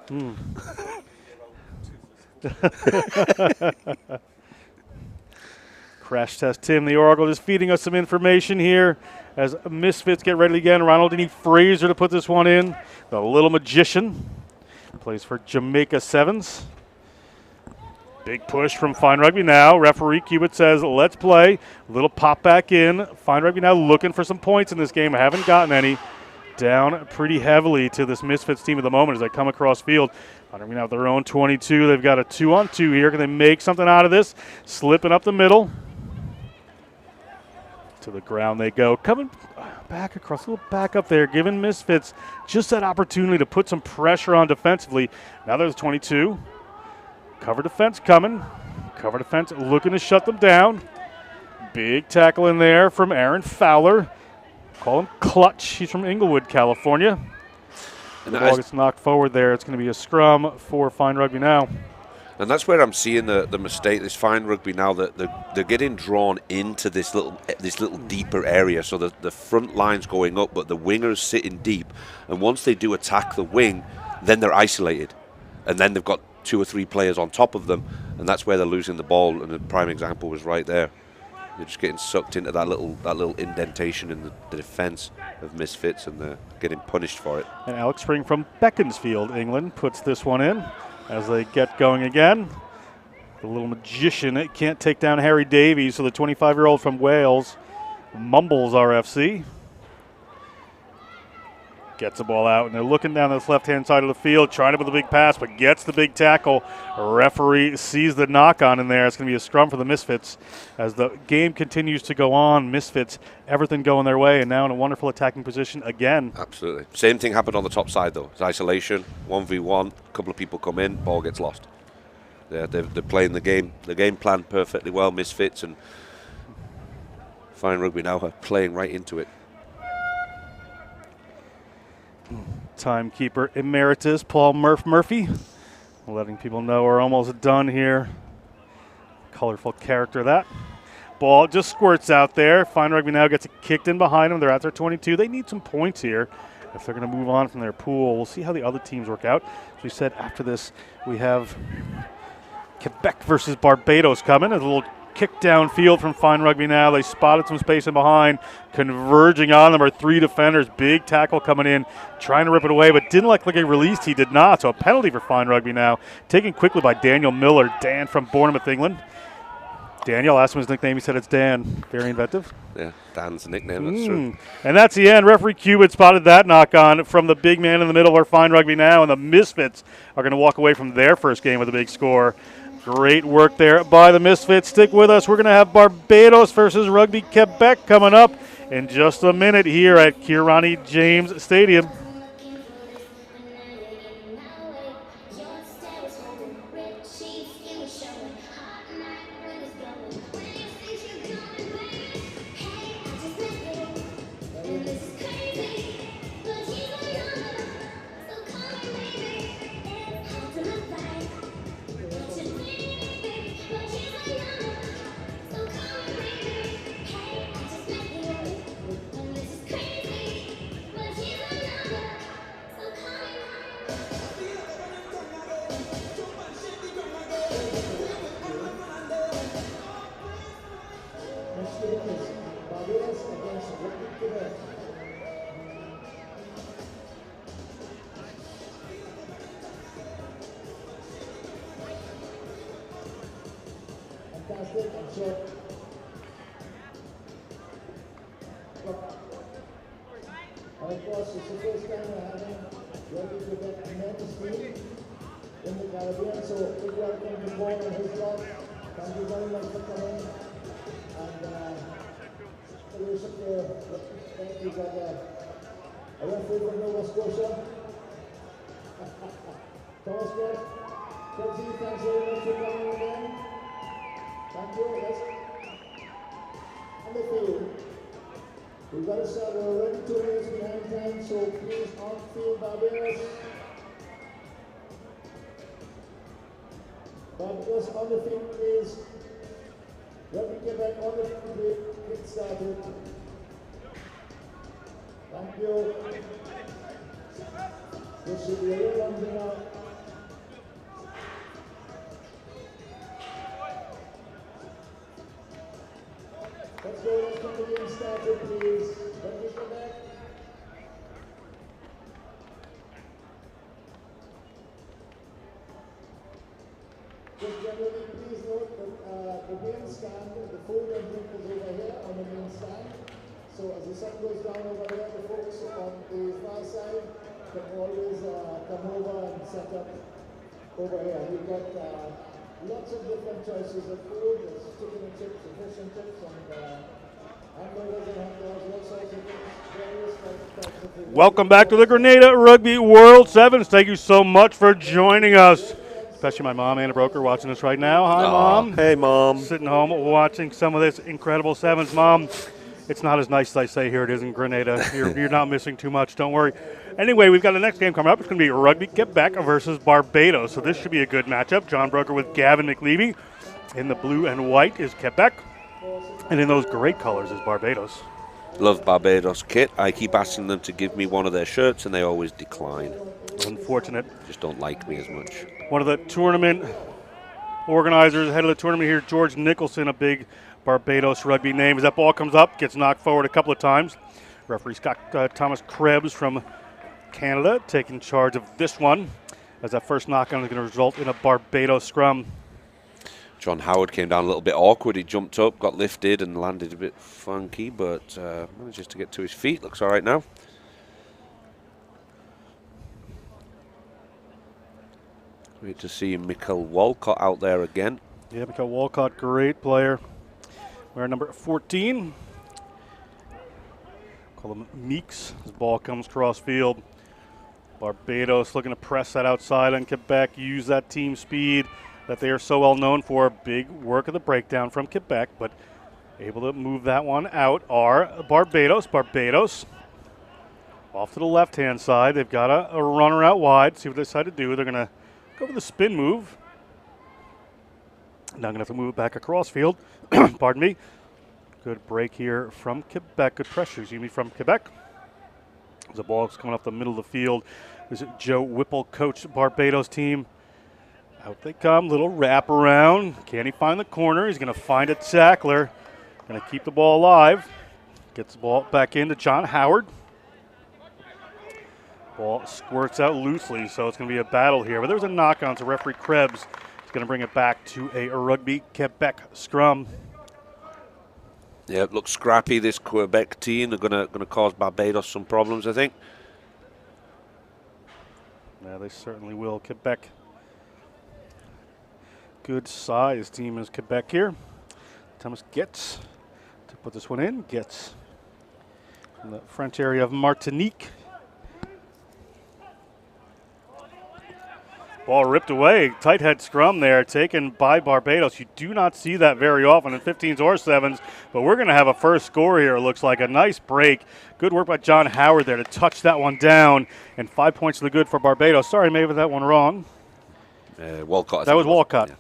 Crash Test Tim, the Oracle, just feeding us some information here as Misfits get ready again. Ronald Denny Fraser to put this one in. The Little Magician plays for Jamaica Sevens. Big push from Fine Rugby Now. Referee Cubit says, let's play. A little pop back in. Fine Rugby Now looking for some points in this game. Haven't gotten any. Down pretty heavily to this Misfits team at the moment as they come across field. Fine Rugby Now with their own 22. They've got a 2-on-2 here. Can they make something out of this? Slipping up the middle. To the ground they go. Coming back across, a little back up there, giving Misfits just that opportunity to put some pressure on defensively. Now there's 22. Cover defense coming. Cover defense looking to shut them down. Big tackle in there from Aaron Fowler. Call him Clutch. He's from Inglewood, California. And the ball gets knocked forward there. It's going to be a scrum for Fine Rugby Now. And that's where I'm seeing the mistake. This Fine Rugby Now, that they're getting drawn into this little deeper area. So the front line's going up, but the winger's sitting deep. And once they do attack the wing, then they're isolated, and then they've got 2 or 3 players on top of them, and that's where they're losing the ball. And the prime example was right there. They're just getting sucked into that little indentation in the defence of Misfits, and they're getting punished for it. And Alex Spring from Beaconsfield, England, puts this one in. As they get going again, the Little Magician can't take down Harry Davies, so the 25-year-old from Wales mumbles RFC. Gets the ball out, and they're looking down this left-hand side of the field, trying to put the big pass, but gets the big tackle. Referee sees the knock-on in there. It's going to be a scrum for the Misfits as the game continues to go on. Misfits, everything going their way, and now in a wonderful attacking position again. Absolutely. Same thing happened on the top side, though. It's isolation, 1v1, a couple of people come in, ball gets lost. They're playing the game plan perfectly well, Misfits, and Fine Rugby now are playing right into it. Timekeeper emeritus Paul Murphy, letting people know we're almost done here. Colorful character that. Ball just squirts out there. Fine Rugby now gets it kicked in behind them. They're at their 22. They need some points here if they're going to move on from their pool. We'll see how the other teams work out. As we said, after this, we have Quebec versus Barbados coming. There's a little kick downfield from Fine Rugby now. They spotted some space in behind. Converging on them are 3 defenders. Big tackle coming in, trying to rip it away, but didn't look like he released. He did not, so a penalty for Fine Rugby now. Taken quickly by Daniel Miller. Dan from Bournemouth, England. Daniel asked him his nickname. He said it's Dan. Very inventive. Yeah, Dan's nickname, that's true. And that's the end. Referee Cubit spotted that knock on from the big man in the middle of our Fine Rugby now, and the Misfits are going to walk away from their first game with a big score. Great work there by the Misfits. Stick with us. We're going to have Barbados versus Rugby Quebec coming up in just a minute here at Kirani James Stadium. Fantastic, I'm sure. And of course, it's the first time we're having Rugby Quebec men's team in the Caribbean, so big welcome to Paul and his job. Thank you very much for coming. And fellowship thank you, got a referee from Nova Scotia. Thomas Grant, Kelsey, thanks very much for coming again. Thank you. Yes. On the field. We've got to start. We're already 2 minutes behind time, so please on field, Barbados. Barbados on the field, please. Rugby Quebec on the field. Get started. Thank you. This should be a little longer now. Let's go, let's get the game started, please. Rugby Quebec. Just generally, please note that the main stand, the food and drink is over here on the main stand. So as the sun goes down over here, the folks on the far side can always come over and set up over here. We've got lots of different choices of food. There's chicken and chips, and fish and chips, and hamburgers and hot dogs, all sorts of things, various types of food. Welcome back to the Grenada Rugby World Sevens. Thank you so much for joining us. Especially my mom, Anna Broker, watching us right now. Hi, Mom. Hey, Mom. Sitting home watching some of this incredible sevens. Mom, it's not as nice as I say here it is in Grenada. You're not missing too much. Don't worry. Anyway, we've got the next game coming up. It's going to be Rugby Quebec versus Barbados. So this should be a good matchup. John Broker with Gavin McLeavy. In the blue and white is Quebec. And in those great colors is Barbados. Love Barbados kit. I keep asking them to give me one of their shirts, and they always decline. Unfortunate. Just don't like me as much. One of the tournament organizers, head of the tournament here, George Nicholson, a big Barbados rugby name. As that ball comes up, gets knocked forward a couple of times. Referee Scott Thomas Krebs from Canada taking charge of this one, as that first knock-on is going to result in a Barbados scrum. John Howard came down a little bit awkward. He jumped up, got lifted, and landed a bit funky, but manages to get to his feet. Looks all right now. Great to see Michael Walcott out there again. Yeah, Michael Walcott, great player. We're number 14. Call him Meeks. His ball comes cross field. Barbados looking to press that outside on Quebec, use that team speed that they are so well known for. Big work of the breakdown from Quebec, but able to move that one out are Barbados. Barbados off to the left-hand side. They've got a runner out wide. See what they decide to do. They're going to go for the spin move. Now going to have to move it back across field. Pardon me. Good break here from Quebec. Good pressure, from Quebec. The ball's coming up the middle of the field. This is Joe Whipple, coach Barbados team. Out they come. Little wrap around. Can he find the corner? He's going to find a tackler. Going to keep the ball alive. Gets the ball back into John Howard. Ball squirts out loosely, so it's going to be a battle here. But there's a knock on, so referee Krebs is going to bring it back to a Rugby Quebec scrum. Yeah, it looks scrappy, this Quebec team. They're going to cause Barbados some problems, I think. Yeah, they certainly will. Quebec, good size team is Quebec here. Thomas gets to put this one in. Gets in the French area of Martinique. Ball ripped away. Tight head scrum there taken by Barbados. You do not see that very often in 15s or 7s, but we're going to have a first score here. It looks like a nice break. Good work by John Howard there to touch that one down, and 5 points to the good for Barbados. Sorry, maybe that one wrong. Walcott. That was Walcott. Yeah.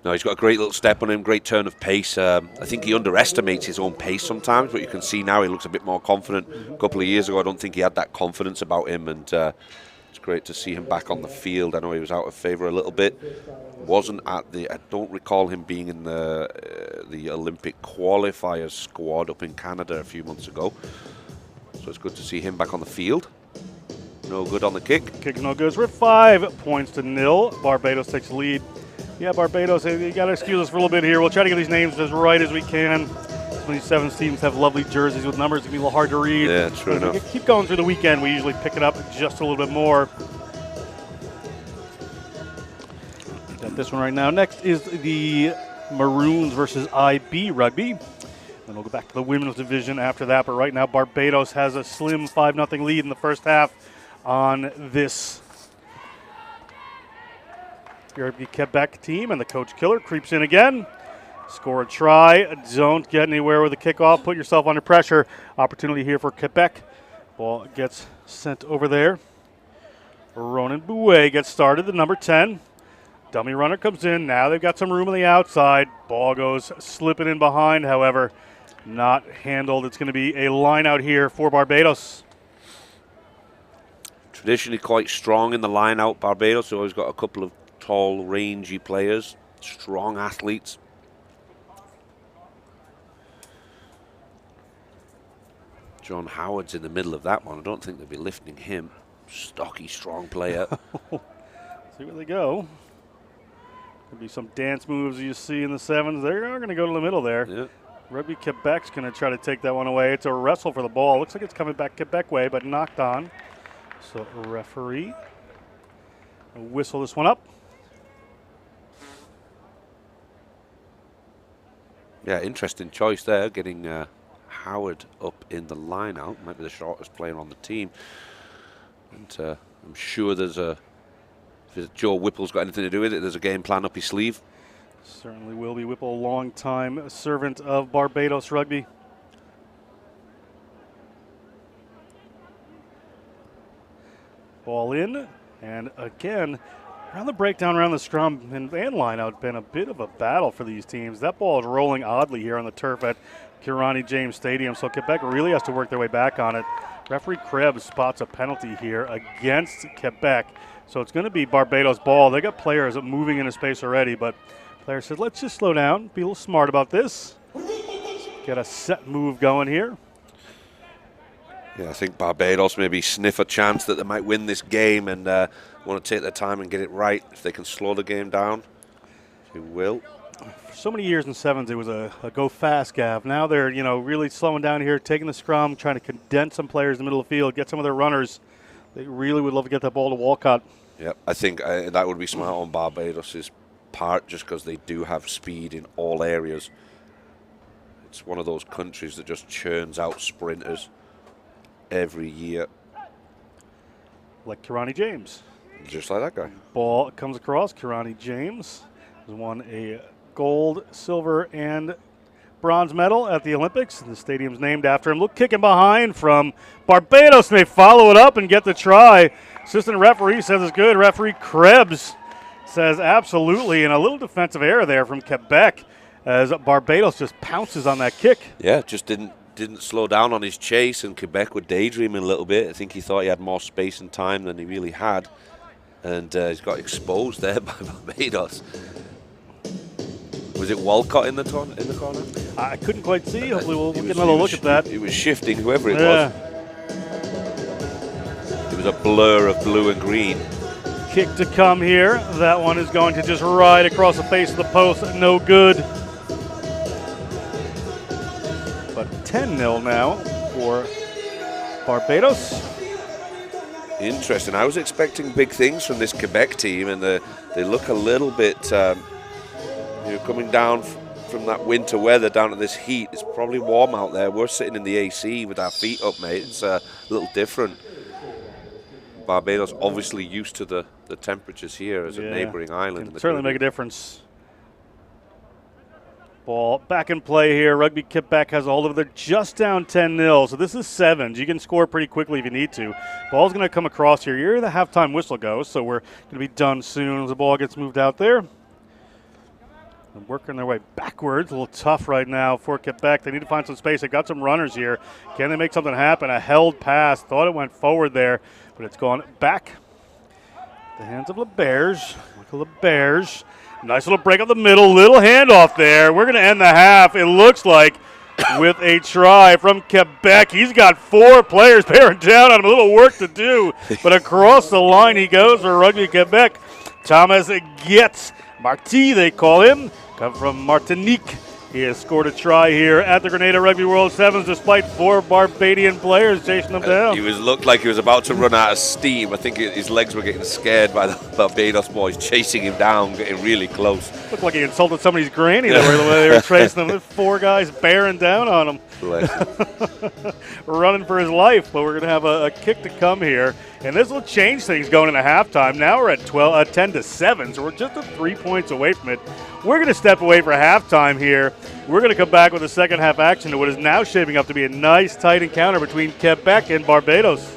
No, he's got a great little step on him, great turn of pace. I think he underestimates his own pace sometimes, but you can see now he looks a bit more confident. A couple of years ago, I don't think he had that confidence about him, and it's great to see him back on the field. I know he was out of favour a little bit. Wasn't at the. I don't recall him being in the Olympic qualifiers squad up in Canada a few months ago. So it's good to see him back on the field. No good on the kick. Kick no good. We're at 5 points to 0. Barbados takes the lead. Yeah, Barbados, you got to excuse us for a little bit here. We'll try to get these names as right as we can. Some of these 7s teams have lovely jerseys with numbers. It can be a little hard to read. Yeah, true enough. We keep going through the weekend. We usually pick it up just a little bit more. Got this one right now. Next is the Maroons versus IB Rugby. And we'll go back to the women's division after that. But right now, Barbados has a slim 5-0 lead in the first half on this Rugby Quebec team, and the coach killer creeps in again. Score a try. Don't get anywhere with the kickoff. Put yourself under pressure. Opportunity here for Quebec. Ball gets sent over there. Ronan Bleues gets started, the number 10. Dummy runner comes in. Now they've got some room on the outside. Ball goes slipping in behind, however, not handled. It's going to be a line out here for Barbados. Traditionally quite strong in the line out, Barbados. They've always got a couple of tall, rangy players, strong athletes. John Howard's in the middle of that one. I don't think they'll be lifting him. Stocky, strong player. See where they go. Could be some dance moves you see in the 7s. They're going to go to the middle there. Yeah. Rugby Quebec's going to try to take that one away. It's a wrestle for the ball. Looks like it's coming back Quebec way, but knocked on. So referee will whistle this one up. Yeah, interesting choice there, getting Howard up in the line out. Might be the shortest player on the team. And I'm sure if Joe Whipple's got anything to do with it, there's a game plan up his sleeve. Certainly will be. Whipple, a long-time servant of Barbados Rugby. Ball in, and again, around the breakdown, around the scrum and line out, been a bit of a battle for these teams. That ball is rolling oddly here on the turf at Grenada James Stadium, so Quebec really has to work their way back on it. Referee Krebs spots a penalty here against Quebec, so it's going to be Barbados ball. They got players moving into space already, but player said, let's just slow down, be a little smart about this. Get a set move going here. Yeah, I think Barbados maybe sniff a chance that they might win this game and want to take their time and get it right. If they can slow the game down, they will. For so many years in 7s, it was a go fast, Gav. Now they're really slowing down here, taking the scrum, trying to condense some players in the middle of the field, get some of their runners. They really would love to get that ball to Walcott. Yeah, I think that would be smart on Barbados' part, just because they do have speed in all areas. It's one of those countries that just churns out sprinters every year. Like Kirani James. Just like that guy. Ball comes across. Kirani James has won a gold, silver, and bronze medal at the Olympics. The stadium's named after him. Look, kicking behind from Barbados, and they follow it up and get the try. Assistant referee says it's good. Referee Krebs says absolutely, and a little defensive error there from Quebec as Barbados just pounces on that kick. Yeah, just didn't slow down on his chase, and Quebec were daydreaming a little bit. I think he thought he had more space and time than he really had, and he's got exposed there by Barbados. Was it Walcott in the corner? I couldn't quite see. Hopefully we'll get another look at that. He was shifting, whoever it was. It was a blur of blue and green. Kick to come here. That one is going to just ride across the face of the post. No good. But 10-0 now for Barbados. Interesting. I was expecting big things from this Quebec team, and they look a little bit, coming down from that winter weather down to this heat. It's probably warm out there. We're sitting in the AC with our feet up, mate. It's a little different. Barbados obviously used to the temperatures here as a neighboring island. Can certainly make a difference. Ball back in play here. Rugby Quebec has a hold of it. They're just down 10-0, so this is sevens. You can score pretty quickly if you need to. Ball's going to come across here. Here the halftime whistle goes, so we're going to be done soon as the ball gets moved out there. They're working their way backwards. A little tough right now for Quebec. They need to find some space. They've got some runners here. Can they make something happen? A held pass. Thought it went forward there, but it's gone back. The hands of LeBerge. Michael LeBerge. Nice little break up the middle, little handoff there. We're going to end the half, it looks like, with a try from Quebec. He's got 4 players bearing down on him, a little work to do. But across the line he goes for Rugby Quebec. Thomas Getz Marti, they call him, come from Martinique. He has scored a try here at the Grenada Rugby World Sevens despite 4 Barbadian players chasing him down. He looked like he was about to run out of steam. I think his legs were getting scared by the Barbados boys chasing him down, getting really close. Looked like he insulted somebody's granny the way they were chasing him. 4 guys bearing down on him. Running for his life, but we're going to have a kick to come here. And this will change things going into halftime. Now we're at 10-7, so we're just 3 points away from it. We're going to step away for halftime here. We're going to come back with the second half action to what is now shaping up to be a nice, tight encounter between Quebec and Barbados.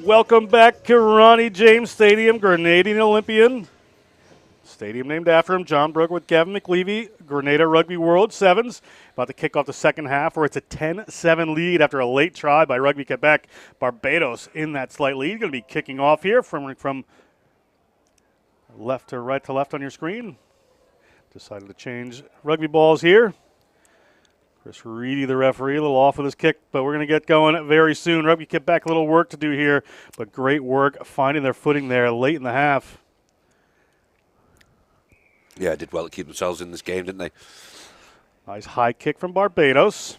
Welcome back, Kirani James Stadium, Grenadian Olympian. Stadium named after him, John Brooker with Gavin McLeavy, Grenada Rugby World Sevens. About to kick off the second half where it's a 10-7 lead after a late try by Rugby Quebec. Barbados in that slight lead. Going to be kicking off here from left to right to left on your screen. Decided to change rugby balls here. Chris Reedy, the referee, a little off with his kick, but we're going to get going very soon. Rugby Quebec, a little work to do here, but great work finding their footing there late in the half. Yeah, did well to keep themselves in this game, didn't they? Nice high kick from Barbados.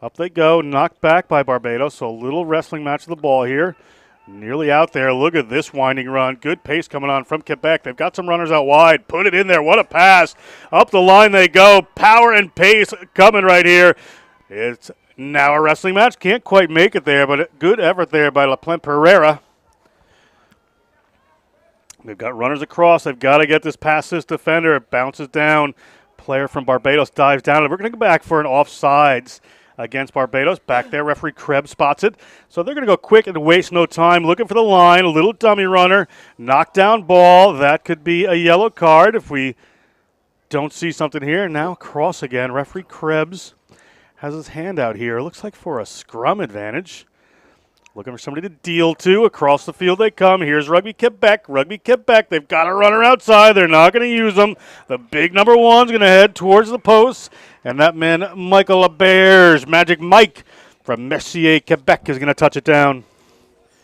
Up they go, knocked back by Barbados, so a little wrestling match of the ball here. Nearly out there. Look at this winding run. Good pace coming on from Quebec. They've got some runners out wide. Put it in there. What a pass. Up the line they go. Power and pace coming right here. It's now a wrestling match. Can't quite make it there, but good effort there by LaPlante Pereira. They've got runners across. They've got to get this past this defender. It bounces down. Player from Barbados dives down. And we're going to go back for an offsides against Barbados. Back there, referee Krebs spots it. So they're going to go quick and waste no time. Looking for the line. A little dummy runner. Knockdown ball. That could be a yellow card if we don't see something here. Now cross again. Referee Krebs has his hand out here. Looks like for a scrum advantage. Looking for somebody to deal to. Across the field they come. Here's Rugby Quebec. Rugby Quebec. They've got a runner outside. They're not going to use them. The big number one's going to head towards the post. And that man, Michael Laberge, Magic Mike from Mercier, Quebec, is going to touch it down.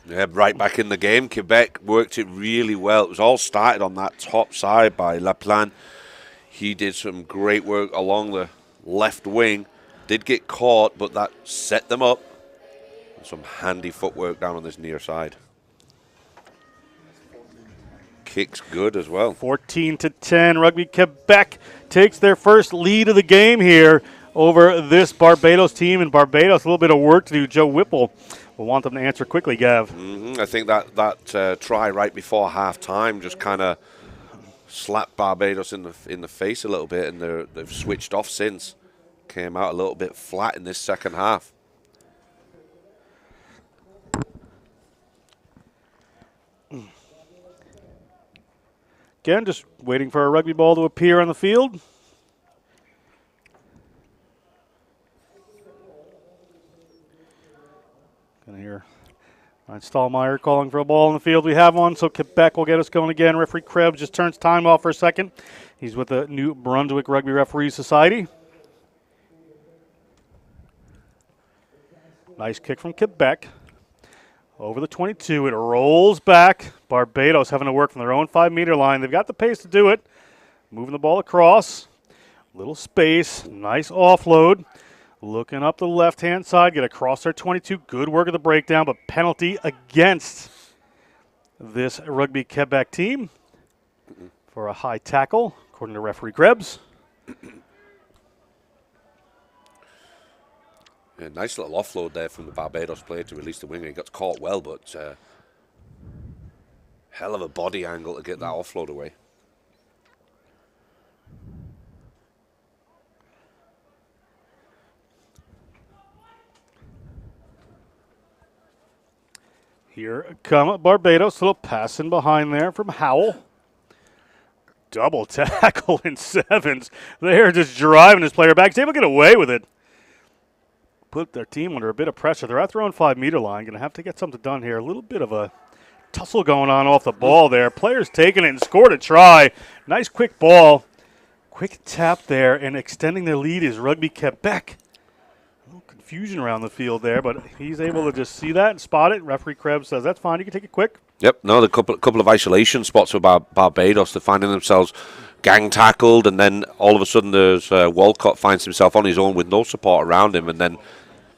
Yeah, right back in the game. Quebec worked it really well. It was all started on that top side by LaPlante. He did some great work along the left wing. Did get caught, but that set them up. Some handy footwork down on this near side. Kicks good as well. 14-10. Rugby Quebec takes their first lead of the game here over this Barbados team. And Barbados, a little bit of work to do. Joe Whipple will want them to answer quickly, Gav. I think that try right before half-time just kind of slapped Barbados in the face a little bit, and they've switched off since. Came out a little bit flat in this second half. Again, just waiting for a rugby ball to appear on the field. Gonna hear Ryan Stallmeyer calling for a ball in the field. We have one, so Quebec will get us going again. Referee Krebs just turns time off for a second. He's with the New Brunswick Rugby Referees Society. Nice kick from Quebec. Over the 22, it rolls back. Barbados having to work from their own 5-meter line. They've got the pace to do it. Moving the ball across. Little space. Nice offload. Looking up the left-hand side. Get across their 22. Good work of the breakdown, but penalty against this Rugby Quebec team for a high tackle, according to referee Krebs. Yeah, nice little offload there from the Barbados player to release the winger. He got caught well, but hell of a body angle to get that offload away. Here come Barbados. Little pass in behind there from Howell. Double tackle in sevens. They're just driving this player back. He's able to get away with it. Put their team under a bit of pressure. They're at their own 5-meter line. Going to have to get something done here. A little bit of a tussle going on off the ball there. Players taking it and scored a try. Nice quick ball. Quick tap there, and extending their lead is Rugby Quebec. A little confusion around the field there, but he's able to just see that and spot it. Referee Krebs says, that's fine. You can take it quick. Yep, no, the couple of isolation spots for Barbados. They're finding themselves gang tackled, and then all of a sudden there's Walcott finds himself on his own with no support around him, and then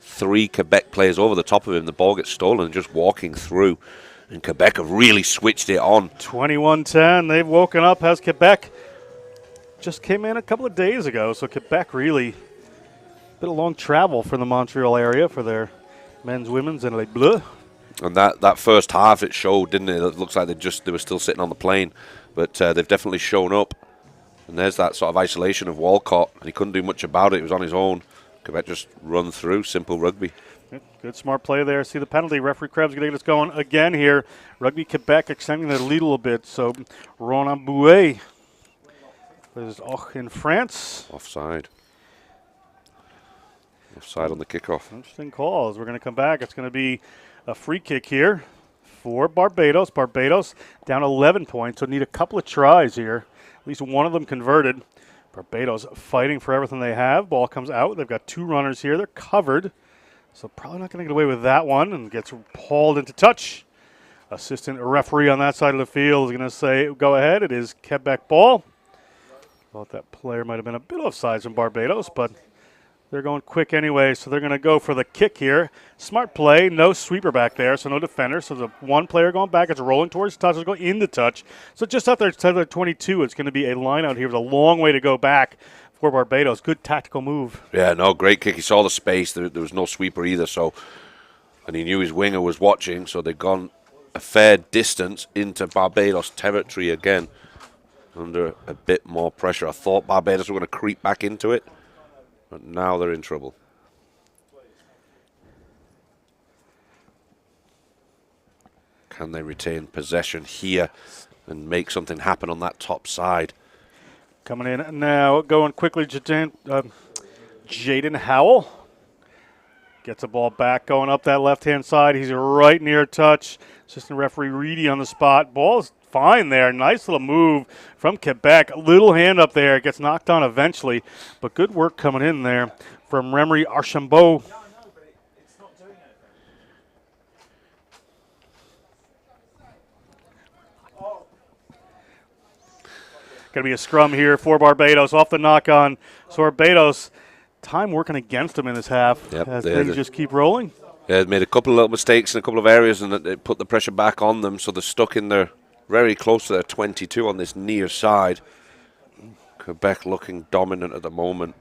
3 Quebec players over the top of him. The ball gets stolen and just walking through. And Quebec have really switched it on. 21-10. They've woken up as Quebec just came in a couple of days ago. So Quebec really a bit of long travel from the Montreal area for their men's, women's, and Les Bleues. And that first half it showed, didn't it? It looks like they were still sitting on the plane. But they've definitely shown up. And there's that sort of isolation of Walcott. And he couldn't do much about it. He was on his own. Quebec just run through, simple rugby. Good smart play there. See the penalty. Referee Krebs going to get us going again here. Rugby Quebec extending their lead a little bit. So Ronan Bleues There's Och in France. Offside. Offside on the kickoff. Interesting calls. We're going to come back. It's going to be a free kick here for Barbados. Barbados down 11 points, so need a couple of tries here. At least one of them converted. Barbados fighting for everything they have. Ball comes out. They've got 2 runners here. They're covered, so probably not going to get away with that one, and gets hauled into touch. Assistant referee on that side of the field is going to say, go ahead. It is Quebec ball. Thought that player might have been a bit offsides from Barbados, but they're going quick anyway, so they're going to go for the kick here. Smart play, no sweeper back there, so no defender. So the one player going back, it's rolling towards touch, it's going into touch. So just out there to the 22, it's going to be a line out here with a long way to go back for Barbados. Good tactical move. Yeah, no, great kick. He saw the space. There was no sweeper either, so, and he knew his winger was watching, so they've gone a fair distance into Barbados territory again, under a bit more pressure. I thought Barbados were going to creep back into it, but now they're in trouble. Can they retain possession here and make something happen on that top side? Coming in now, going quickly, Jaden Howell gets the ball back, going up that left-hand side. He's right near touch. Assistant referee Reedy on the spot. Ball's fine there. Nice little move from Quebec. Little hand up there. It gets knocked on eventually, but good work coming in there from Remery Archambault. Going to be a scrum here for Barbados off the knock-on. So Barbados, time working against them in this half as things just keep rolling. Yeah, they've made a couple of little mistakes in a couple of areas, and it put the pressure back on them, so they're stuck in there very close to their 22 on this near side. Quebec looking dominant at the moment.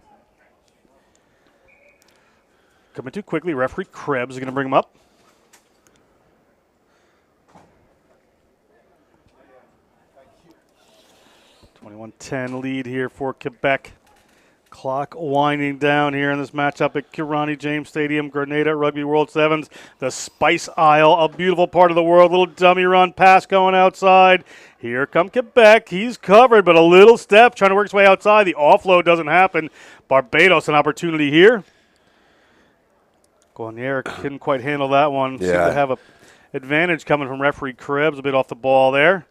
Coming too quickly, referee Krebs is going to bring him up. .21-10 lead here for Quebec. Clock winding down here in this matchup at Kirani James Stadium, Grenada Rugby World Sevens. The Spice Isle, a beautiful part of the world. Little dummy run pass going outside. Here come Quebec. He's covered, but a little step trying to work his way outside. The offload doesn't happen. Barbados an opportunity here. Guarnier couldn't quite handle that one. Yeah. Seemed to have an advantage coming from referee Krebs, a bit off the ball there.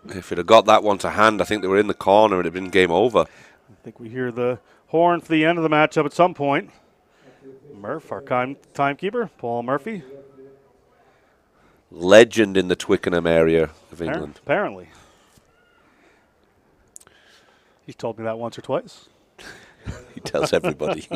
If it had got that one to hand, I think they were in the corner. It would have been game over. I think we hear the horn for the end of the matchup at some point. Murph, our timekeeper, Paul Murphy. Legend in the Twickenham area of England. Apparently. He's told me that once or twice. He tells everybody.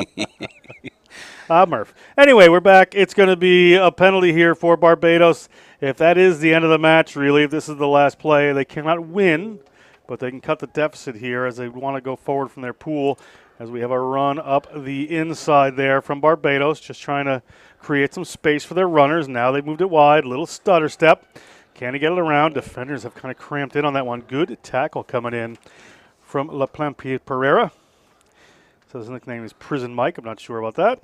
Murph. Anyway, we're back. It's going to be a penalty here for Barbados. If that is the end of the match, really, if this is the last play, they cannot win, but they can cut the deficit here as they want to go forward from their pool, as we have a run up the inside there from Barbados, just trying to create some space for their runners. Now they've moved it wide, little stutter step. Can he get it around? Defenders have kind of cramped in on that one. Good tackle coming in from La Plante Pereira. So his nickname is Prison Mike. I'm not sure about that.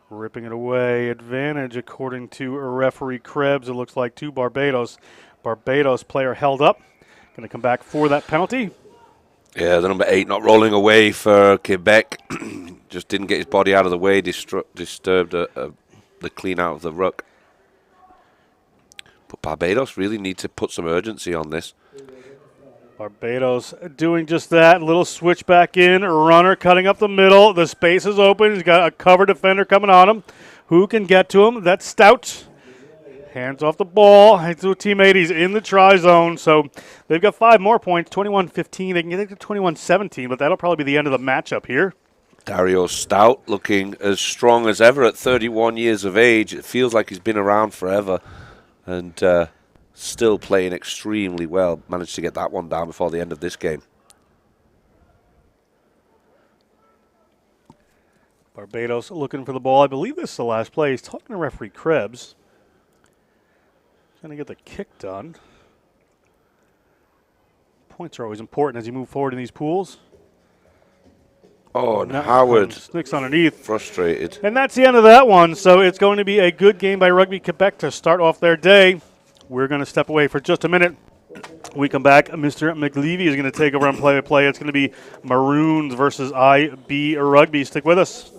Ripping it away. Advantage according to referee Krebs. It looks like to Barbados. Barbados player held up. Going to come back for that penalty. Yeah, the number 8 not rolling away for Quebec. Just didn't get his body out of the way. Disturbed the clean out of the ruck. But Barbados really need to put some urgency on this. Barbados doing just that. Little switch back in. Runner cutting up the middle. The space is open. He's got a cover defender coming on him. Who can get to him? That's Stout. Hands off the ball. Hands to a teammate. He's in the try zone. So they've got 5 more points. 21-15. They can get it to 21-17, but that'll probably be the end of the matchup here. Dario Stout looking as strong as ever at 31 years of age. It feels like he's been around forever. And still playing extremely well. Managed to get that one down before the end of this game. Barbados looking for the ball. I believe this is the last play. He's talking to referee Krebs. Going to get the kick done. Points are always important as you move forward in these pools. Oh, and Howard snicks underneath. Frustrated. And that's the end of that one. So it's going to be a good game by Rugby Quebec to start off their day. We're going to step away for just a minute. We come back. Mr. McLeavy is going to take over on play-by-play. It's going to be Maroons versus IB Rugby. Stick with us.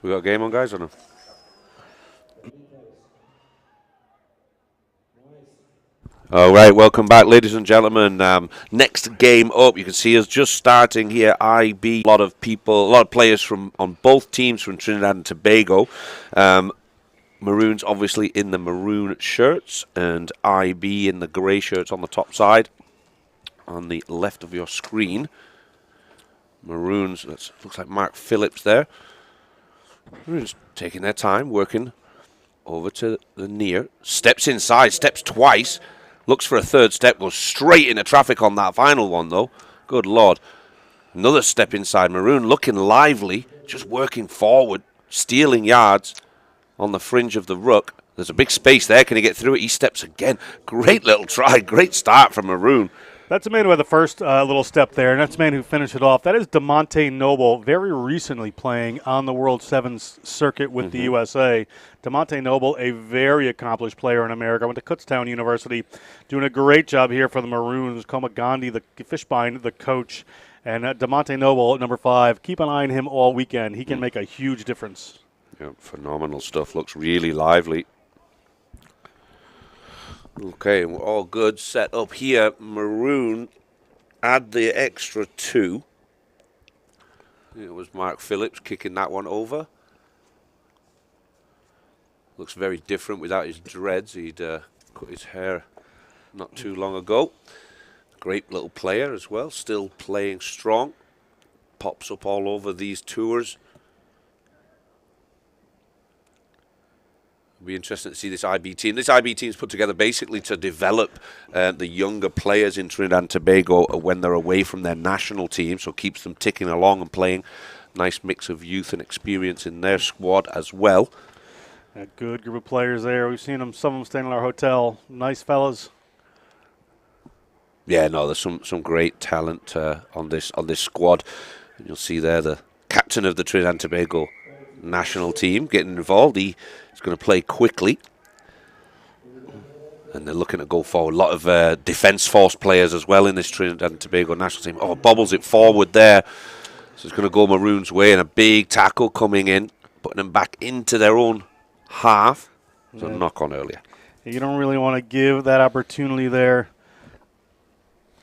We got a game on, guys, or no? All right, welcome back, ladies and gentlemen. Next game up, you can see us just starting here. IB, a lot of players from on both teams from Trinidad and Tobago. Maroons obviously in the maroon shirts, and IB in the grey shirts on the top side. On the left of your screen, Maroons. Looks like Mark Phillips there. Maroons taking their time, working over to the near. Steps inside, steps twice. Looks for a third step, goes straight into traffic on that final one, though. Good Lord. Another step inside. Maroon looking lively, just working forward, stealing yards on the fringe of the ruck. There's a big space there. Can he get through it? He steps again. Great little try. Great start from Maroon. That's the man who had the first little step there, and that's the man who finished it off. That is DeMonte Noble, very recently playing on the World Sevens circuit with the USA. DeMonte Noble, a very accomplished player in America. Went to Kutztown University, doing a great job here for the Maroons. Koma Gandhi, the Fishbein, the coach, and DeMonte Noble at number 5. Keep an eye on him all weekend. He can make a huge difference. Yeah, phenomenal stuff. Looks really lively. Okay, we're all good. Set up here. Maroon add the extra 2. It was Mark Phillips kicking that one over. Looks very different without his dreads. He'd cut his hair not too long ago. Great little player as well. Still playing strong. Pops up all over these tours. It'll be interesting to see this IB team. This IB team is put together basically to develop the younger players in Trinidad and Tobago when they're away from their national team, so keeps them ticking along and playing. Nice mix of youth and experience in their squad as well. A good group of players there. We've seen them, some of them staying in our hotel. Nice fellas. Yeah, no, there's some great talent on this squad. And you'll see there the captain of the Trinidad and Tobago national team getting involved. He is going to play quickly, and they're looking to go forward. A lot of defence force players as well in this Trinidad and Tobago national team. Oh, bobbles it forward there. So it's going to go Maroon's way, and a big tackle coming in, putting them back into their own half. So knock on earlier. You don't really want to give that opportunity there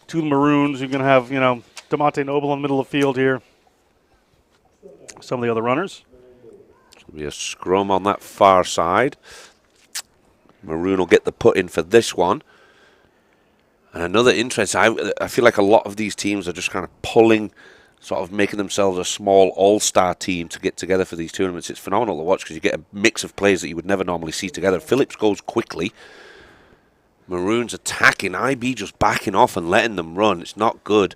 to the Maroons. You're going to have, DeMonte Noble in the middle of the field here. Some of the other runners. There'll be a scrum on that far side. Maroon will get the put in for this one. And another interest, I feel like a lot of these teams are just kind of pulling, sort of making themselves a small all-star team to get together for these tournaments. It's phenomenal to watch because you get a mix of players that you would never normally see together. Phillips goes quickly. Maroon's attacking. IB just backing off and letting them run. It's not good.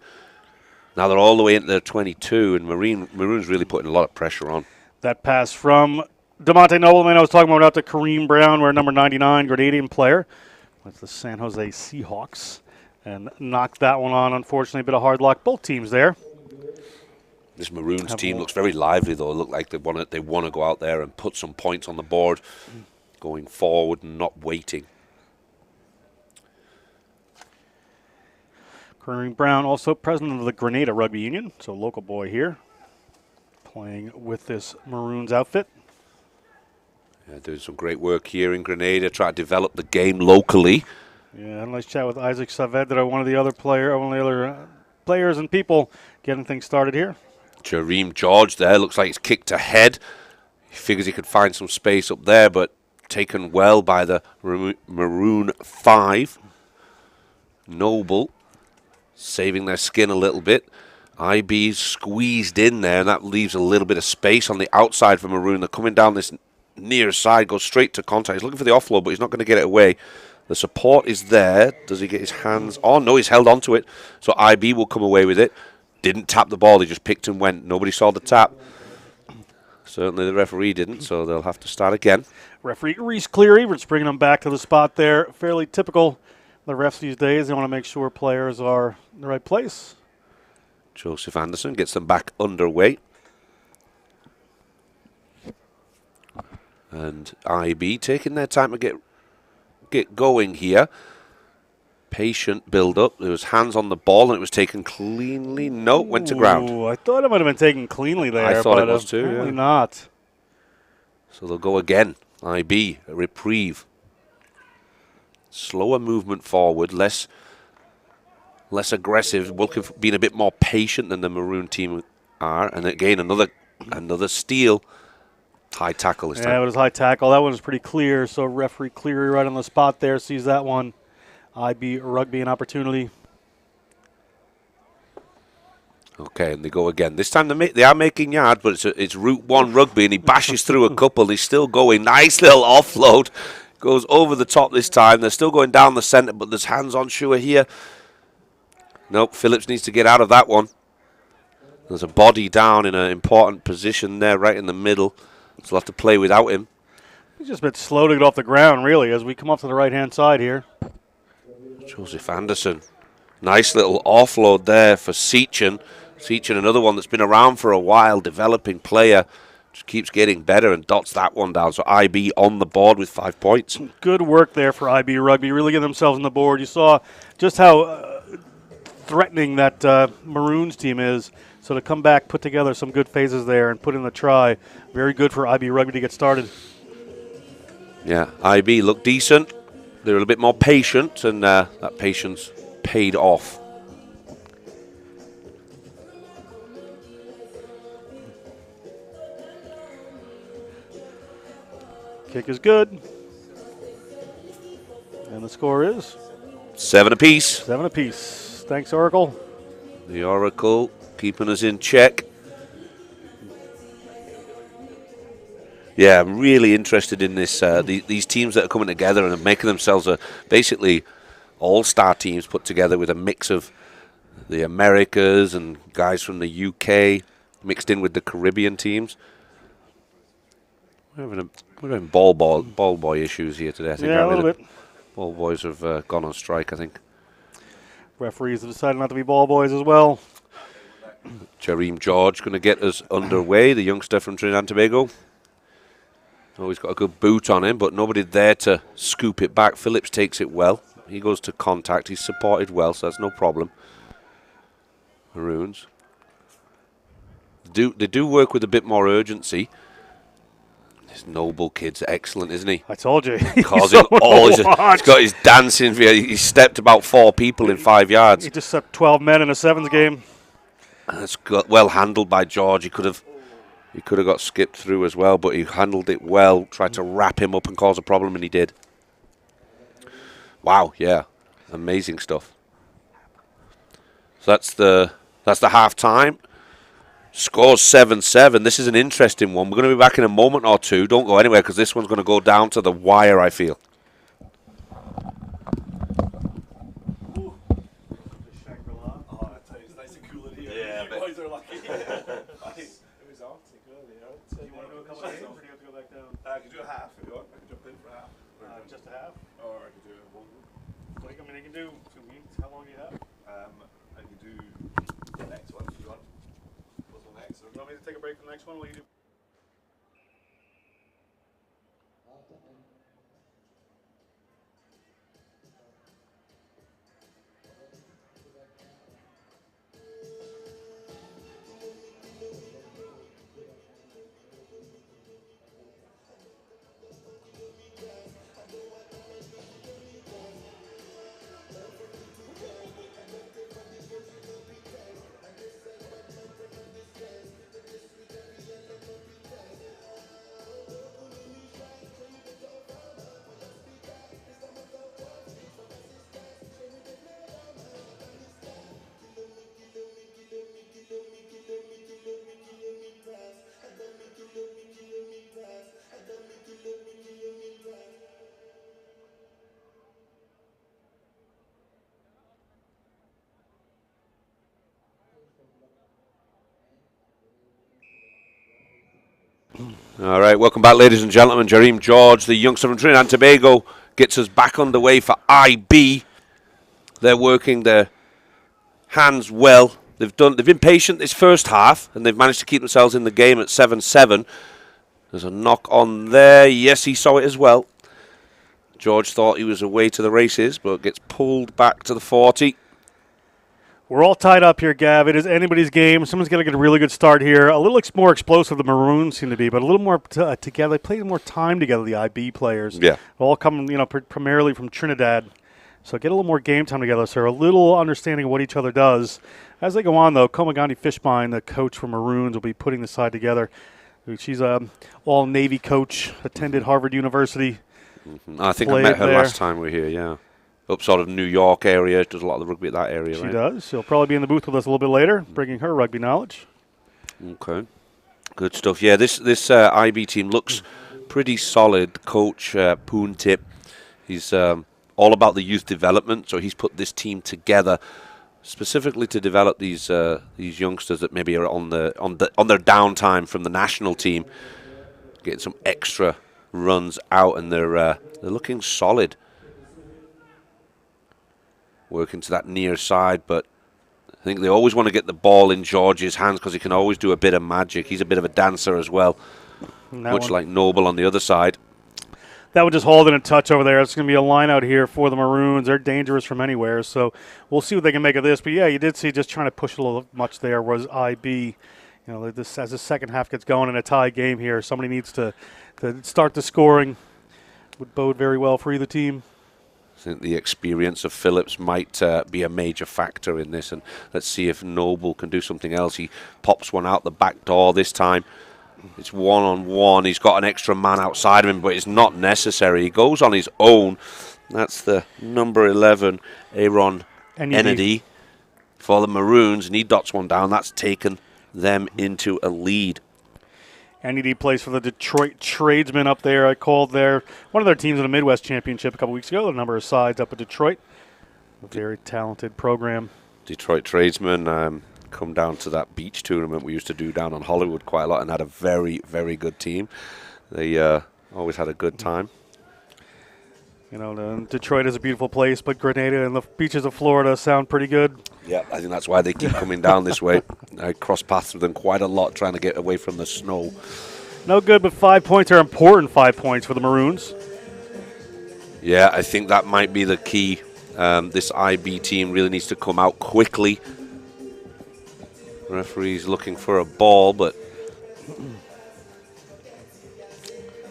Now they're all the way into their 22, and Maroon's really putting a lot of pressure on. That pass from DeMonte Noble, man, I was talking about out to Kareem Brown, we're number 99, Grenadian player. That's the San Jose Seahawks. And knocked that one on, unfortunately, a bit of hard luck. Both teams there. This Maroons team looks very lively, though. It look like they want to go out there and put some points on the board. going forward and not waiting. Kareem Brown, also president of the Grenada Rugby Union, so local boy here, playing with this Maroons outfit. Yeah, doing some great work here in Grenada, trying to develop the game locally. Yeah, had a nice chat with Isaac Saavedra, one of the other players and people getting things started here. Jareem George there, looks like he's kicked ahead. He figures he could find some space up there, but taken well by the Maroon 5. Noble saving their skin a little bit. IB's squeezed in there, and that leaves a little bit of space on the outside for Maroon. They're coming down this near side, goes straight to contact. He's looking for the offload, but he's not going to get it away. The support is there. Does he get his hands on? No, he's held onto it. So IB will come away with it. Didn't tap the ball. He just picked and went. Nobody saw the tap. Certainly the referee didn't, so they'll have to start again. Referee Reese Cleary, we're just bringing them back to the spot there. Fairly typical. The refs these days, they want to make sure players are in the right place. Joseph Anderson gets them back underway. And IB taking their time to get going here. Patient build-up. There was hands on the ball, and it was taken cleanly. No, went to ground. I thought it might have been taken cleanly there. I thought it was too. Apparently yeah. not. So they'll go again. IB, a reprieve. Slower movement forward, less aggressive, being a bit more patient than the Maroon team are. And again, another steal. High tackle this time. Yeah, it was high tackle. That one was pretty clear. So referee Cleary right on the spot there sees that one. IB Rugby an opportunity. Okay, and they go again. This time they are making yards, but it's Route 1 Rugby, and he bashes through a couple. He's still going. Nice little offload. Goes over the top this time. They're still going down the centre, but there's hands on Shua here. Nope, Phillips needs to get out of that one. There's a body down in an important position there, right in the middle. So they'll have to play without him. He's just a bit slow to get off the ground, really, as we come up to the right-hand side here. Joseph Anderson. Nice little offload there for Seachin. Seachin, another one that's been around for a while, developing player. Just keeps getting better and dots that one down. So IB on the board with 5 points. Good work there for IB Rugby, really getting themselves on the board. You saw just how threatening that Maroons team is. So to come back, put together some good phases there and put in the try, very good for IB Rugby to get started. Yeah, IB looked decent. They were a bit more patient, and that patience paid off. Kick is good. And the score is? 7 apiece. 7 apiece. Thanks, Oracle. The Oracle keeping us in check. Yeah, I'm really interested in this. These teams that are coming together and are making themselves basically all-star teams put together with a mix of the Americas and guys from the UK mixed in with the Caribbean teams. We're having ball boy issues here today. I think yeah, a little bit. Ball boys have gone on strike, I think. Referees have decided not to be ball boys as well. Jareem George going to get us underway, the youngster from Trinidad and Tobago. Oh, he's got a good boot on him, but nobody there to scoop it back. Phillips takes it well. He goes to contact. He's supported well, so that's no problem. Maroons. They do work with a bit more urgency. This Noble kid's excellent, isn't he? I told you. Causing all he's got his dancing. He stepped about 4 people in 5 yards. He just stepped 12 men in a sevens game. That's well handled by George. He could have got skipped through as well, but he handled it well. Tried to wrap him up and cause a problem, and he did. Wow, yeah, amazing stuff. So that's the half time. Scores 7-7. This is an interesting one. We're going to be back in a moment or two. Don't go anywhere because this one's going to go down to the wire, I feel. I could do a half if you want. I could jump in for a half. Just a half? Or I could do a one. I mean, you can do 2 weeks. How long do you have? I could do the next one if you want. What's the next? You want me to take a break for the next one? Will you do? All right, welcome back, ladies and gentlemen. Jareem George, the youngster from Trinidad and Tobago, gets us back underway for IB. They're working their hands well. They've been patient this first half, and they've managed to keep themselves in the game at 7-7. There's a knock on there. Yes, he saw it as well. George thought he was away to the races, but gets pulled back to the 40. We're all tied up here, Gav. It is anybody's game. Someone's going to get a really good start here. A little more explosive, the Maroons seem to be, but a little more together. They played more time together, the IB players. Yeah. All come, primarily from Trinidad. So get a little more game time together, so a little understanding of what each other does. As they go on, though, Komagani Fishbein, the coach for Maroons, will be putting the side together. She's a all-Navy coach, attended Harvard University. Mm-hmm. I think I met her last time we were here, yeah. Up sort of New York area. Does a lot of the rugby at that area, right? She does. She'll probably be in the booth with us a little bit later, bringing her rugby knowledge. Okay. Good stuff. Yeah, this IB team looks pretty solid. Coach Poon Tip, he's all about the youth development, so he's put this team together specifically to develop these youngsters that maybe are on their downtime from the national team, getting some extra runs out, and they're looking solid. Working to that near side, but I think they always want to get the ball in George's hands because he can always do a bit of magic. He's a bit of a dancer as well, much like Noble on the other side. That one just holding a touch over there. It's going to be a line out here for the Maroons. They're dangerous from anywhere, so we'll see what they can make of this. But, yeah, you did see just trying to push a little much there was IB. This as the second half gets going in a tie game here, somebody needs to start the scoring. Would bode very well for either team. I think the experience of Phillips might be a major factor in this, and let's see if Noble can do something else. He pops one out the back door this time. It's one-on-one. He's got an extra man outside of him, but it's not necessary. He goes on his own. That's the number 11, Aaron Ennedy, for the Maroons, and he dots one down. That's taken them into a lead. NED plays for the Detroit Tradesmen up there. I called one of their teams in the Midwest Championship a couple weeks ago. The number of sides up at Detroit. A very talented program. Detroit Tradesmen come down to that beach tournament we used to do down on Hollywood quite a lot and had a very, very good team. They always had a good time. Detroit is a beautiful place, but Grenada and the beaches of Florida sound pretty good. Yeah, I think that's why they keep coming down this way. I cross paths with them quite a lot trying to get away from the snow. No good, but 5 points are important 5 points for the Maroons. Yeah, I think that might be the key. This IB team really needs to come out quickly. Referee's looking for a ball, but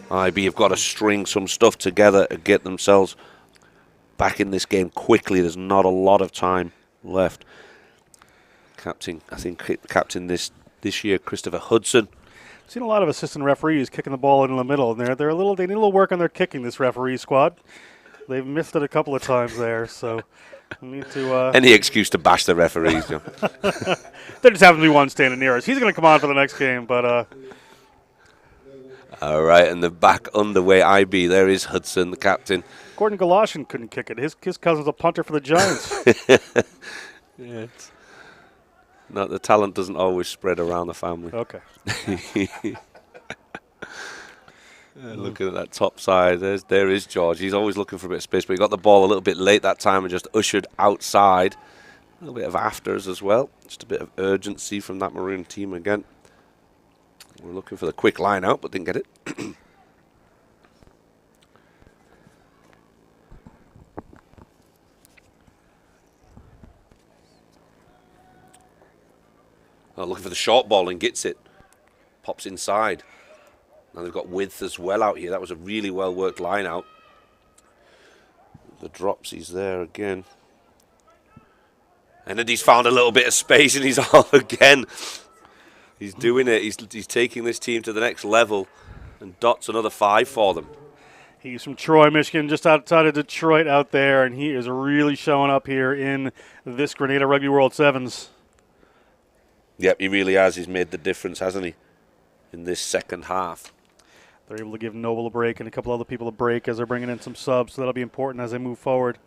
IB have got to string some stuff together and get themselves back in this game quickly. There's not a lot of time left. Captain this year, Christopher Hudson. I've seen a lot of assistant referees kicking the ball in the middle, and they need a little work on their kicking, this referee squad. They've missed it a couple of times there, so we need to... Any excuse to bash the referees. There just happens to be one standing near us. He's going to come on for the next game, but... All right, and they're back underway. IB, there is Hudson, the captain. Gordon Galoshin couldn't kick it. His cousin's a punter for the Giants. Yeah. No, the talent doesn't always spread around the family. Okay. Looking at that top side, there is George. He's always looking for a bit of space, but he got the ball a little bit late that time and just ushered outside. A little bit of afters as well. Just a bit of urgency from that Maroon team again. We're looking for the quick line out, but didn't get it. Looking for the short ball and gets it. Pops inside. Now they've got width as well out here. That was a really well worked line out. The dropsy's there again. And then he's found a little bit of space and he's off again. He's doing it. He's taking this team to the next level and dots another 5 for them. He's from Troy, Michigan, just outside of Detroit out there, and he is really showing up here in this Grenada Rugby World Sevens. Yep, he really has. He's made the difference, hasn't he, in this second half. They're able to give Noble a break and a couple other people a break as they're bringing in some subs, so that'll be important as they move forward.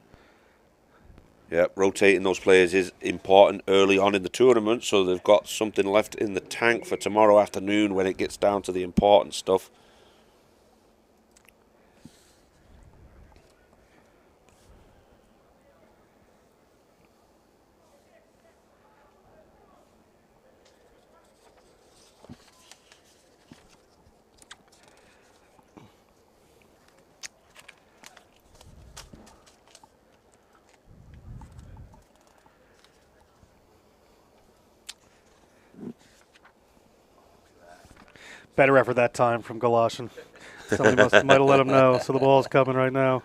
Yeah, rotating those players is important early on in the tournament, so they've got something left in the tank for tomorrow afternoon when it gets down to the important stuff. Better effort that time from Galoshin. Somebody might have let him know, so the ball's coming right now.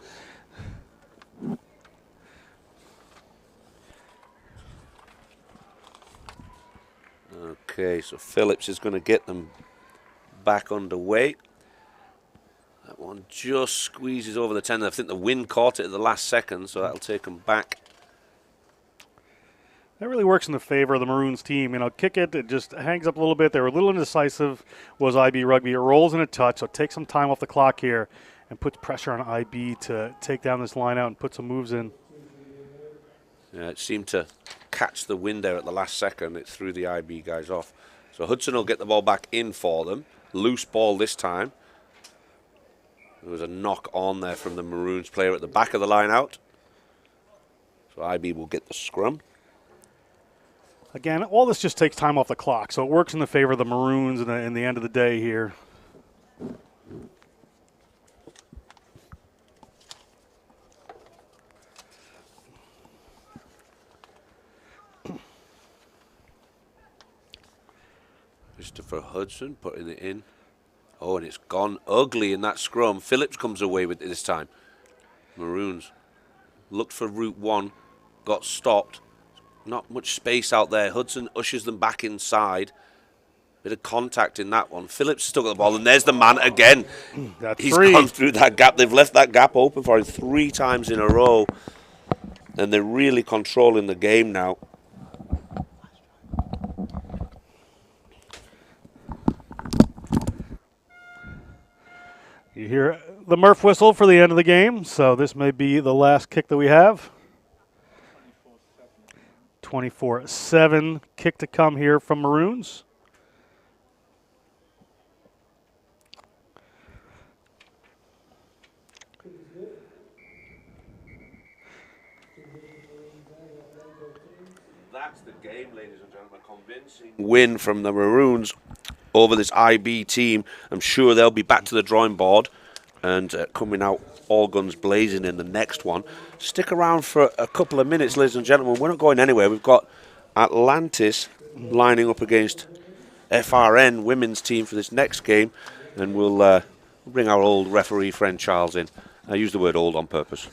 Okay, so Phillips is going to get them back underway. That one just squeezes over the 10. I think the wind caught it at the last second, so that'll take them back. That really works in the favor of the Maroons team. Kick it just hangs up a little bit. They were a little indecisive, was IB Rugby. It rolls in a touch, so take some time off the clock here and puts pressure on IB to take down this line out and put some moves in. Yeah, it seemed to catch the wind there at the last second. It threw the IB guys off. So Hudson will get the ball back in for them. Loose ball this time. There was a knock on there from the Maroons player at the back of the line out. So IB will get the scrum. Again, all this just takes time off the clock, so it works in the favor of the Maroons in the end of the day here. Christopher Hudson putting it in. Oh, and it's gone ugly in that scrum. Phillips comes away with it this time. Maroons looked for route one, got stopped. Not much space out there. Hudson ushers them back inside. Bit of contact in that one. Phillips stuck at the ball, and there's the man again. He's gone through that gap. They've left that gap open for him 3 times in a row. And they're really controlling the game now. You hear the Murph whistle for the end of the game, so this may be the last kick that we have. 24-7 kick to come here from Maroons. That's the game, ladies and gentlemen. Convincing win from the Maroons over this IB team. I'm sure they'll be back to the drawing board and coming out all guns blazing in the next one. Stick around for a couple of minutes, ladies and gentlemen. We're not going anywhere. We've got Atlantis lining up against FRN women's team for this next game, and we'll bring our old referee friend Charles in. I use the word old on purpose.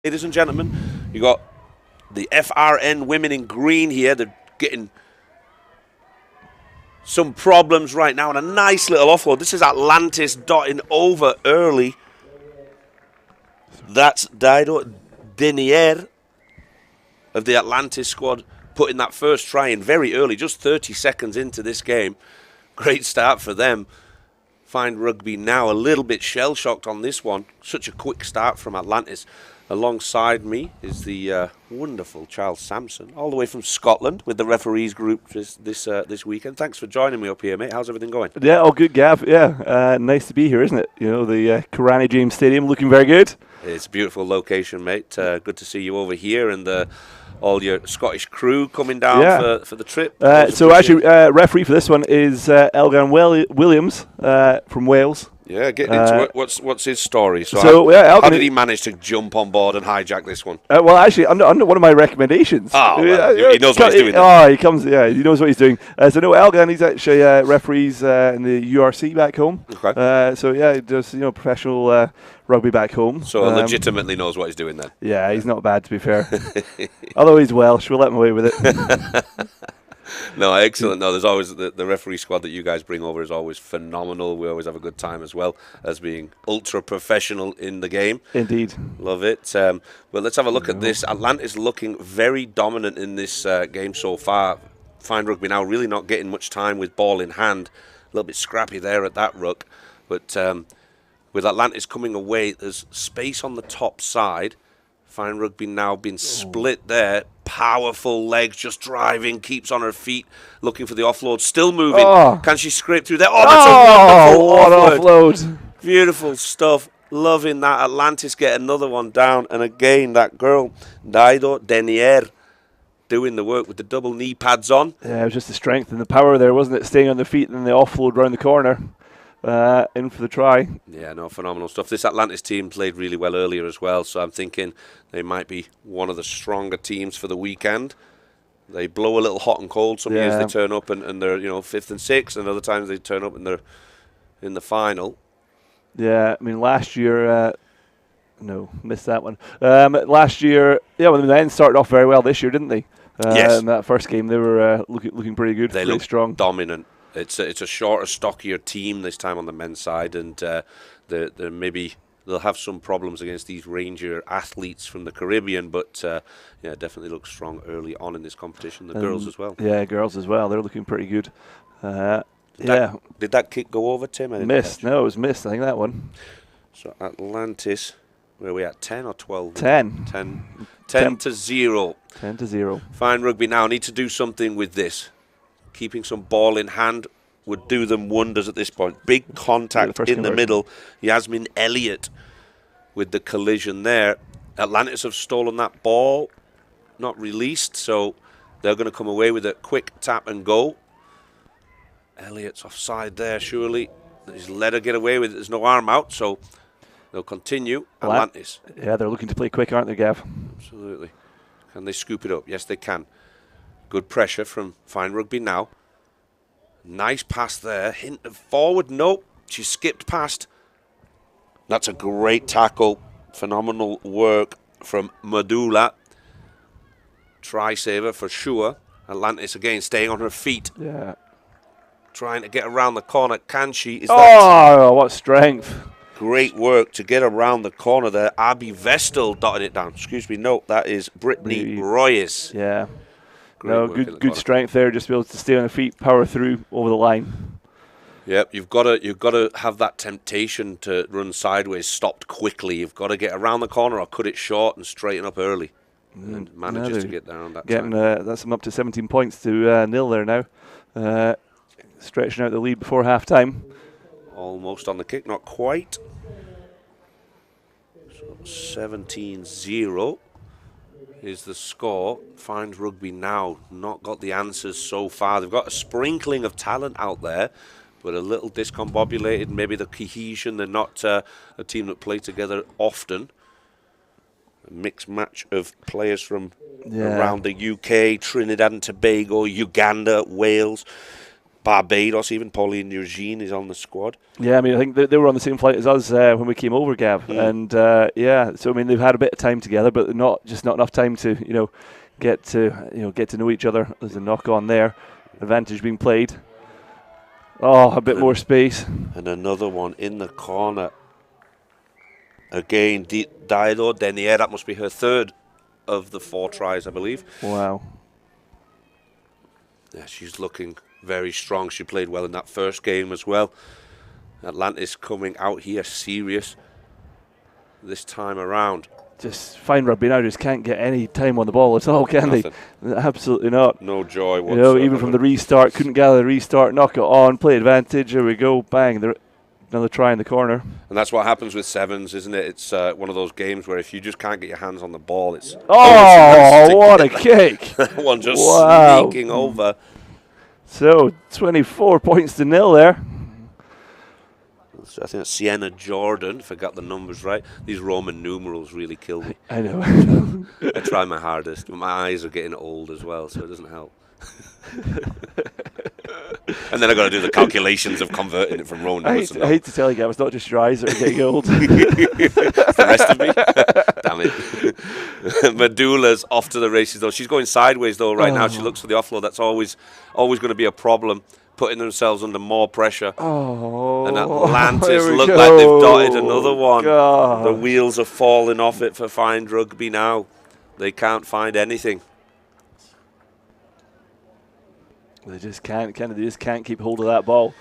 Ladies and gentlemen, you got the FRN women in green here. They're getting some problems right now, and a nice little offload. This is Atlantis dotting over early. That's Dido Denier of the Atlantis squad putting that first try in very early, just 30 seconds into this game. Great start for them. Find Rugby now a little bit shell-shocked on this one. Such a quick start from Atlantis. Alongside me is the wonderful Charles Sampson, all the way from Scotland with the referees group this weekend. Thanks for joining me up here, mate. How's everything going? Yeah, all good, Gav. Yeah, nice to be here, isn't it? You know, the Grenada James Stadium looking very good. It's a beautiful location, mate. Good to see you over here and all your Scottish crew coming down for the trip. So actually, referee for this one is Elgan Williams from Wales. Yeah, getting into it. What's his story? How did he manage to jump on board and hijack this one? Well, actually, under one of my recommendations. Oh, he knows what he's doing. Oh, he knows what he's doing. So no, Elgan, he's actually referees in the URC back home. Okay. So yeah, he does professional rugby back home. So legitimately knows what he's doing then. Yeah, he's not bad to be fair. Although he's Welsh, we'll let him away with it. No, excellent. No, there's always the referee squad that you guys bring over is always phenomenal. We always have a good time as well as being ultra professional in the game. Indeed. Love it. Well, let's have a look at this. Atlantis looking very dominant in this game so far. Find Rugby now really not getting much time with ball in hand. A little bit scrappy there at that ruck. But with Atlantis coming away, there's space on the top side. Find Rugby now being split there. Powerful legs, just driving, keeps on her feet, looking for the offload, still moving. Can she scrape through there? Oh, that's a wonderful offload. Beautiful stuff. Loving that. Atlantis get another one down. And again, that girl, Daido Denier, doing the work with the double knee pads on. Yeah, it was just the strength and the power there, wasn't it? Staying on the feet and then the offload round the corner. In for the try. Yeah, no, phenomenal stuff. This Atlantis team played really well earlier as well, so I'm thinking they might be one of the stronger teams for the weekend. They blow a little hot and cold. Some years they turn up and they're 5th and 6th, and other times they turn up and they're in the final. Yeah, I mean last year, missed that one. Last year, well, the men started off very well this year, didn't they? Yes. In that first game, they were looking pretty good. They pretty look strong, dominant. It's a shorter, stockier team this time on the men's side, and they'll have some problems against these Ranger athletes from the Caribbean, but definitely look strong early on in this competition. The girls as well. Yeah, girls as well. They're looking pretty good. Did that kick go over, Tim? Missed. No, it was missed. I think that one. So Atlantis, where are we at? 10 or 12? 10. 10 to 0. 10 to 0. Fine Rugby now need to do something with this. Keeping some ball in hand would do them wonders at this point. Big contact in the middle. Yasmin Elliott with the collision there. Atlantis have stolen that ball, not released, so they're going to come away with a quick tap and go. Elliott's offside there, surely. He's let her get away with it. There's no arm out, so they'll continue. Atlantis. Yeah, they're looking to play quick, aren't they, Gav? Absolutely. Can they scoop it up? Yes, they can. Good pressure from Fine Rugby now. Nice pass there. Hint of forward. Nope. She skipped past. That's a great tackle. Phenomenal work from Madula. Try saver for sure. Atlantis again staying on her feet. Yeah. Trying to get around the corner. Can she? What strength. Great work to get around the corner there. Abby Vestal dotting it down. Excuse me. No, that is Brittany Royce. Yeah. Good strength there, just to be able to stay on the feet, power through over the line. Yep, you've got to have that temptation to run sideways stopped quickly. You've got to get around the corner or cut it short and straighten up early. And manages to get there on that time. That's them up to 17 points to 0 there now. Stretching out the lead before half time. Almost on the kick, not quite. So 17-0. Is the score. Find Rugby now not got the answers so far. They've got a sprinkling of talent out there, but a little discombobulated. Maybe the cohesion. They're not a team that play together often. A mixed match of players from around the UK, Trinidad and Tobago, Uganda, Wales, Barbados. Even Pauline Eugene is on the squad. Yeah, I mean, I think they were on the same flight as us when we came over, Gav. And so I mean, they've had a bit of time together, but not enough time to get to know each other. There's a knock on there. Advantage being played. A bit more space. And another one in the corner. Again, Daido Denier. That must be her third of the 4 tries, I believe. Wow. Yeah, she's looking very strong. She played well in that first game as well. Atlantis coming out here serious this time around. Just fine rugby now, just can't get any time on the ball at all, can Nothing. they? Absolutely not. No joy You whatsoever. know, even from the restart, couldn't gather the restart, knock it on, play advantage, here we go, bang, another try in the corner. And that's what happens with sevens, isn't it? It's one of those games where if you just can't get your hands on the ball, it's... Oh, what a kick! That one just Wow. sneaking over. So, 24-0 there. I think it's Sienna Jordan, if I got the numbers right. These Roman numerals really kill me. I know. I try my hardest, but my eyes are getting old as well, so it doesn't help. And then I got to do the calculations of converting it from Roman numbers. I hate to tell you, Gav, it's not just your eyes that are getting old. It's the rest of me. Damn it. Medulla's off to the races, though. She's going sideways, though, right now. She looks for the offload. That's always going to be a problem, putting themselves under more pressure. Oh, and Atlantis here we look go. like they've dotted another one. God. The wheels are falling off it for Find Rugby now. They can't find anything. They just can't, They just can't keep hold of that ball.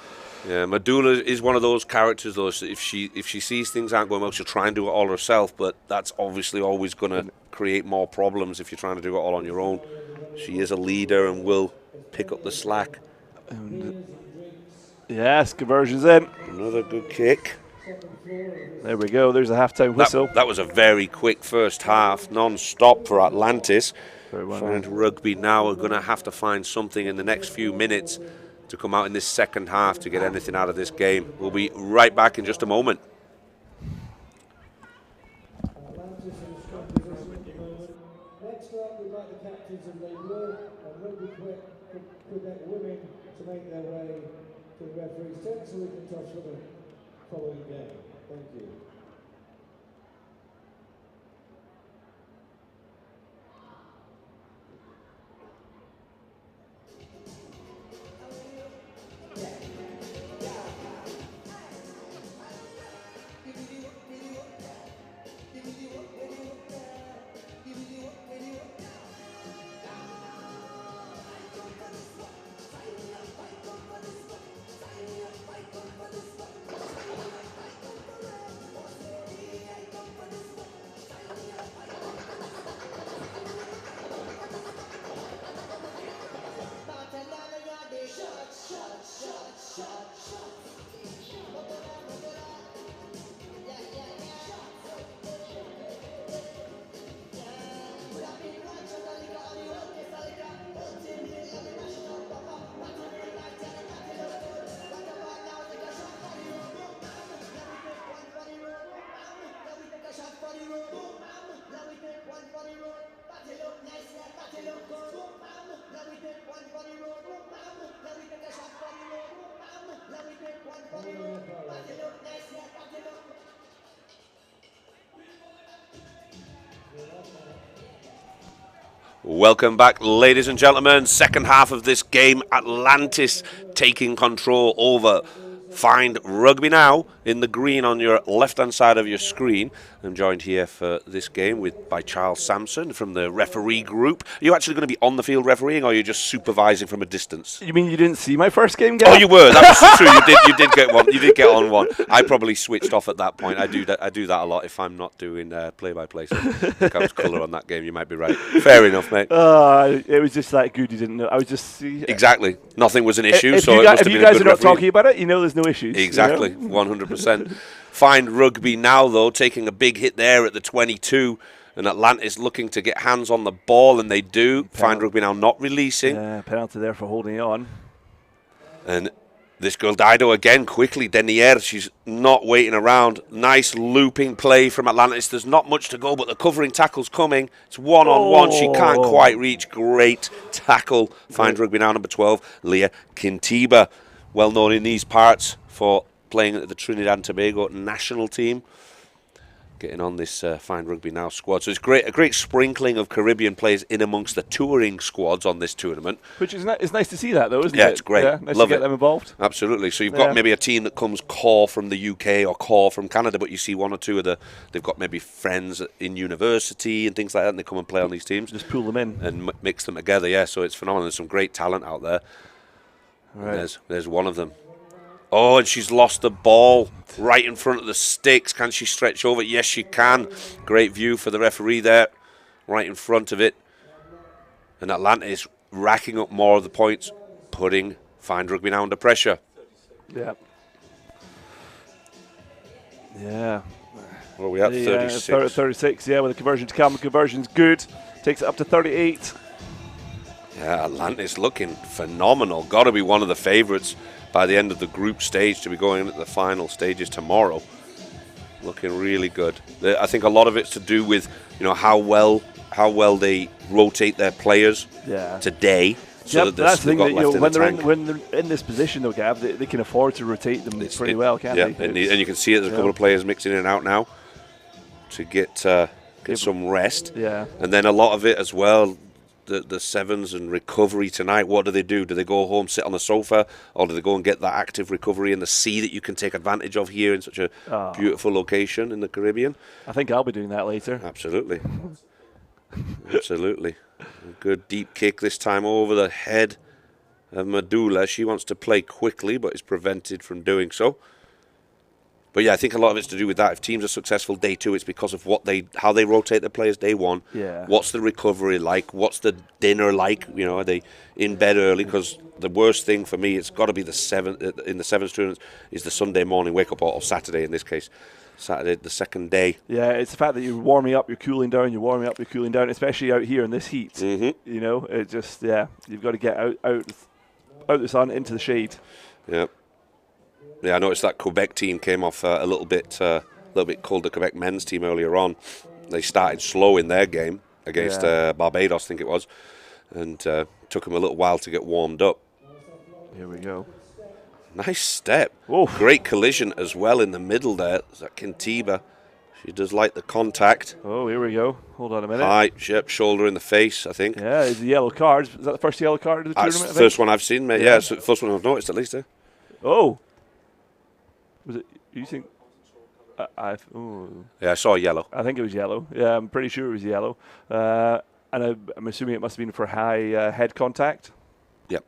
Yeah, Medulla is one of those characters, though. So if she sees things aren't going well, she'll try and do it all herself. But that's obviously always going to create more problems if you're trying to do it all on your own. She is a leader and will pick up the slack. Yes, conversion's in. Another good kick. There we go. There's a halftime whistle. That was a very quick first half, non-stop for Atlantis. Find Rugby now are going to have to find something in the next few minutes to come out in this second half to get anything out of this game. We'll be right back in just a moment. Next up, we'd like the captains of Bleues and Rugby Quebec women to make their way to the referee's tent so we can touch for the following game. Thank you. Welcome back, ladies and gentlemen. Second half of this game, Atlantis taking control over Find Rugby now in the green on your left-hand side of your screen. I'm joined here for this game by Charles Sampson from the referee group. Are you actually going to be on the field refereeing, or are you just supervising from a distance? You mean you didn't see my first game, Gav? Oh, you were. That was true. You did get one. You did get on one. I probably switched off at that point. I do that a lot if I'm not doing play-by-play. So I think I was colour on that game. You might be right. Fair enough, mate. It was just that good. You didn't know. I was just exactly. Nothing was an issue. If so you guys are not talking about it, you know there's no issues. Exactly. 100%. Find Rugby now, though, taking a big hit there at the 22. And Atlantis looking to get hands on the ball, and they do. Find Rugby now not releasing. Penalty there for holding on. And this girl, Dido, again, quickly. Denier, she's not waiting around. Nice looping play from Atlantis. There's not much to go, but the covering tackle's coming. It's one-on-one. She can't quite reach. Great tackle. Find Rugby now, number 12, Leah Kintiba. Well known in these parts for playing at the Trinidad and Tobago national team. Getting on this Find Rugby Now squad. So it's a great sprinkling of Caribbean players in amongst the touring squads on this tournament. Which is it's nice to see that, though, isn't it? Yeah, it's great. Yeah, nice Love to get them involved. Absolutely. So you've got maybe a team that comes core from the UK or core from Canada, but you see one or two of they've got maybe friends in university and things like that, and they come and play on these teams. Just pull them in. And mix them together, yeah. So it's phenomenal. There's some great talent out there. Right. There's one of them. Oh, and she's lost the ball right in front of the sticks. Can she stretch over? Yes, she can. Great view for the referee there, right in front of it. And Atlantis racking up more of the points, putting Fine Rugby now under pressure. Yeah. Yeah. What are we at? 36. 36, yeah, with the conversion to come. Conversion's good. Takes it up to 38. Yeah, Atlantis looking phenomenal. Got to be one of the favourites by the end of the group stage to be going into the final stages tomorrow. Looking really good. I think a lot of it's to do with how well they rotate their players today. So that that's the thing that, when they're in this position though, Gav, they can afford to rotate them pretty well, can't they? And you can see it. There's a couple of players mixing in and out now to get some rest. Yeah. And then a lot of it as well. The sevens and recovery tonight, what do? Do they go home, sit on the sofa, or do they go and get that active recovery in the sea that you can take advantage of here in such a beautiful location in the Caribbean? I think I'll be doing that later. Absolutely. Absolutely. A good deep kick this time over the head of Medulla. She wants to play quickly, but is prevented from doing so. But yeah, I think a lot of it's to do with that. If teams are successful day 2, it's because of how they rotate their players day 1. Yeah. What's the recovery like? What's the dinner like? Are they in bed early? Because the worst thing for me, it's got to be in the sevens tournaments, is the Sunday morning wake up, or Saturday in this case. Saturday, the second day. Yeah, it's the fact that you're warming up, you're cooling down, especially out here in this heat. Mm-hmm. It just, you've got to get out the sun into the shade. Yeah. Yeah, I noticed that Quebec team came off a little bit cold. The Quebec men's team earlier on, they started slow in their game against Barbados, I think it was, and took them a little while to get warmed up. Here we go. Nice step. Oh, great collision as well in the middle there. Is that Kintiba? She does like the contact. Oh, here we go. Hold on a minute. High, shoulder in the face, I think. Yeah, it's a yellow card. Is that the first yellow card of the tournament? That's the first one I've seen, mate. Yeah, it's the first one I've noticed at least. Oh. Was it? You think? Yeah, I saw yellow. I think it was yellow. Yeah, I'm pretty sure it was yellow. And I'm assuming it must have been for high head contact. Yep.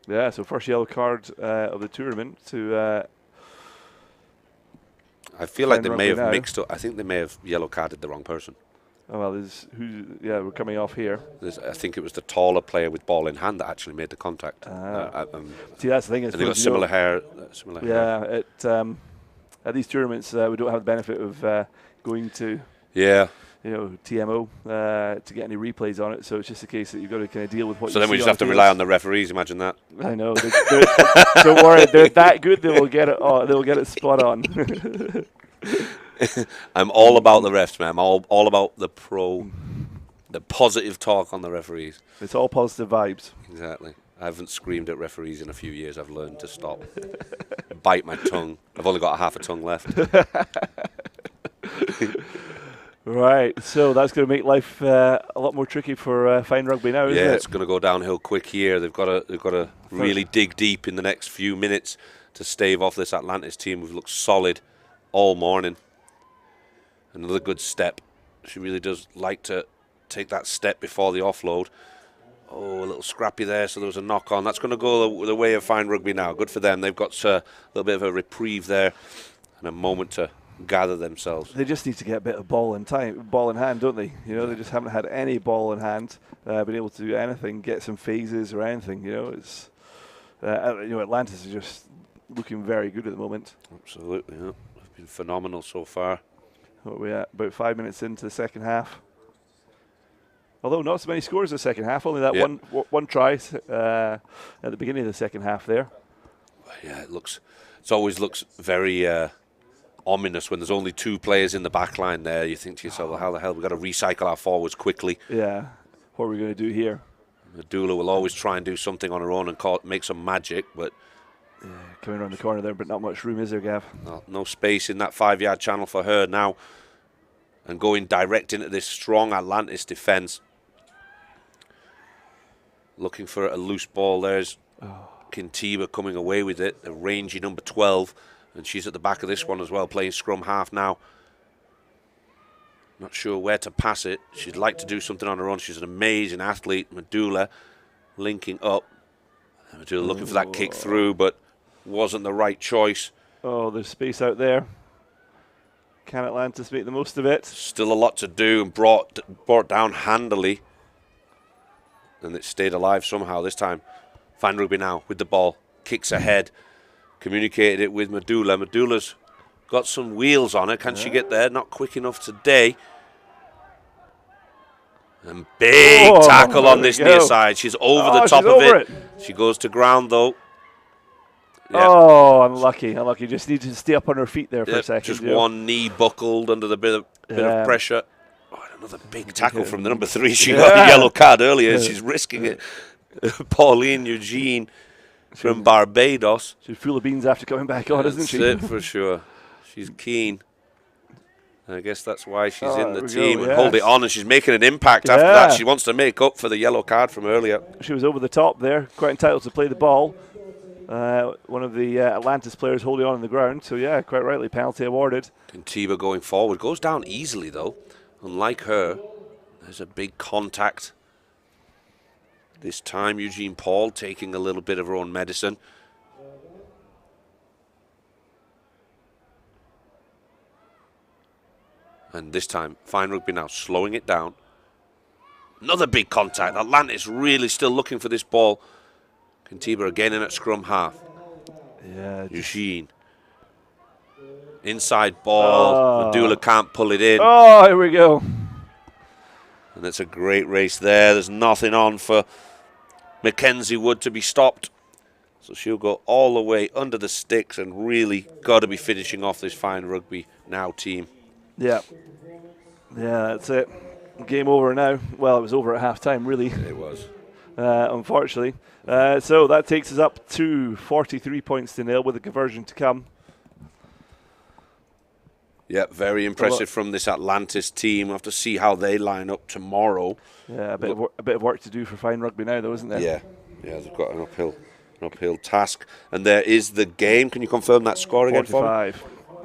Yeah, so first yellow card of the tournament to. I feel like they may have mixed up. I think they may have yellow carded the wrong person. Oh, well, we're coming off here. I think it was the taller player with ball in hand that actually made the contact. See, that's the thing. They got similar hair. Yeah, at these tournaments, we don't have the benefit of going to TMO to get any replays on it. So it's just a case that you've got to kind of deal with what. So then we just have to rely on the referees. Imagine that. I know. Don't worry, they're that good. They will get it. They'll get it spot on. I'm all about the refs, man. I'm all about the positive talk on the referees. It's all positive vibes. Exactly. I haven't screamed at referees in a few years. I've learned to stop. Bite my tongue. I've only got half a tongue left. Right, so that's going to make life a lot more tricky for Fine Rugby now, isn't it? Yeah, it's going to go downhill quick here. They've got to really dig deep in the next few minutes to stave off this Atlantis team. We've looked solid all morning. Another good step. She really does like to take that step before the offload. Oh, a little scrappy there, so there was a knock on. That's going to go the way of Fine Rugby now. Good for them. They've got a little bit of a reprieve there and a moment to gather themselves. They just need to get a bit of ball in hand, don't they? They just haven't had any ball in hand, been able to do anything, get some phases or anything. It's Atlantis is just looking very good at the moment. Absolutely, yeah. They've been phenomenal so far. What are we at? About 5 minutes into the second half. Although not so many scores in the second half, only that one try at the beginning of the second half there. Yeah, it always looks very ominous when there's only 2 players in the back line there. You think to yourself, well, how the hell, we've got to recycle our forwards quickly. Yeah, what are we going to do here? Medulla will always try and do something on her own and make some magic, but... Yeah, coming around the corner there, but not much room, is there, Gav? No space in that 5-yard channel for her now. And going direct into this strong Atlantis defence. Looking for a loose ball. There's Kintiba coming away with it. A rangy number 12. And she's at the back of this one as well, playing scrum half now. Not sure where to pass it. She'd like to do something on her own. She's an amazing athlete. Medulla linking up. Medulla looking for that kick through, but wasn't the right choice. Oh, there's space out there. Can Atlantis make the most of it? Still a lot to do, and brought down handily. And it stayed alive somehow this time. Fine Rugby now with the ball. Kicks ahead. Communicated it with Medulla. Medulla's got some wheels on her. Can she get there? Not quick enough today. And big tackle on this near side. She's over the top of it. She goes to ground though. Yep. Oh, unlucky. Just needed to stay up on her feet there for a second. Just one knee buckled under the bit of pressure. Oh, another big tackle from the number 3. She got a yellow card earlier and she's risking it. Pauline Eugene from Barbados. She's full of beans after coming back on, isn't she? That's it for sure. She's keen. I guess that's why she's in the team and hold it on, and she's making an impact after that. She wants to make up for the yellow card from earlier. She was over the top there, quite entitled to play the ball. One of the Atlantis players holding on the ground, so yeah, quite rightly, penalty awarded. Contiba going forward, goes down easily though. Unlike her, there's a big contact. This time Eugene Paul taking a little bit of her own medicine. And this time, Fine Rugby now slowing it down. Another big contact. Atlantis really still looking for this ball. Contiba again in at scrum half. Yeah. Eugene. Inside ball. Medulla can't pull it in. Oh, here we go. And it's a great race there. There's nothing on for Mackenzie Wood to be stopped. So she'll go all the way under the sticks and really got to be finishing off this Fine Rugby now team. Yeah. Yeah, that's it. Game over now. Well, it was over at half-time, really. It was. Unfortunately. So that takes us up to 43 points to nil with a conversion to come. Yeah, very impressive from this Atlantis team. We'll have to see how they line up tomorrow. Yeah, a bit of work to do for Fine Rugby now, though, isn't there? Yeah, they've got an uphill task. And there is the game. Can you confirm that score again for me?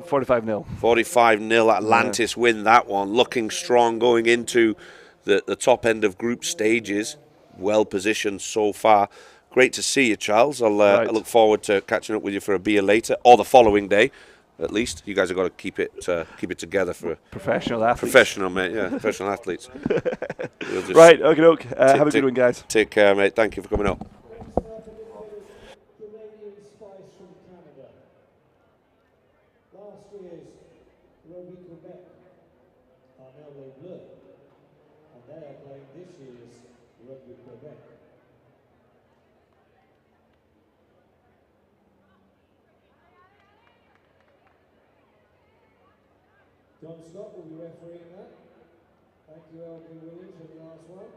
45-0. 45-0. Atlantis win that one. Looking strong going into the top end of group stages. Well positioned so far. Great to see you, Charles. I look forward to catching up with you for a beer later, or the following day. At least you guys have got to keep it together for professional athletes. Professional, mate. Yeah, professional athletes. Right. Okay. Have a good one, guys. Take care, mate. Thank you for coming up. John Scott will be refereeing that. Thank you, Elgin Williams, for the last one.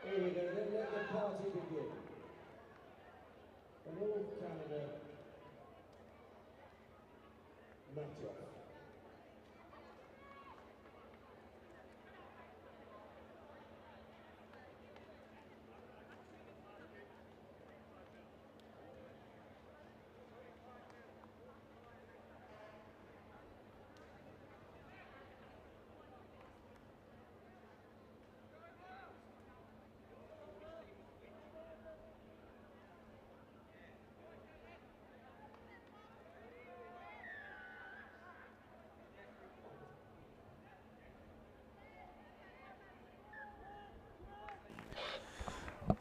Here we go, then let the party begin. An All Canada match-off.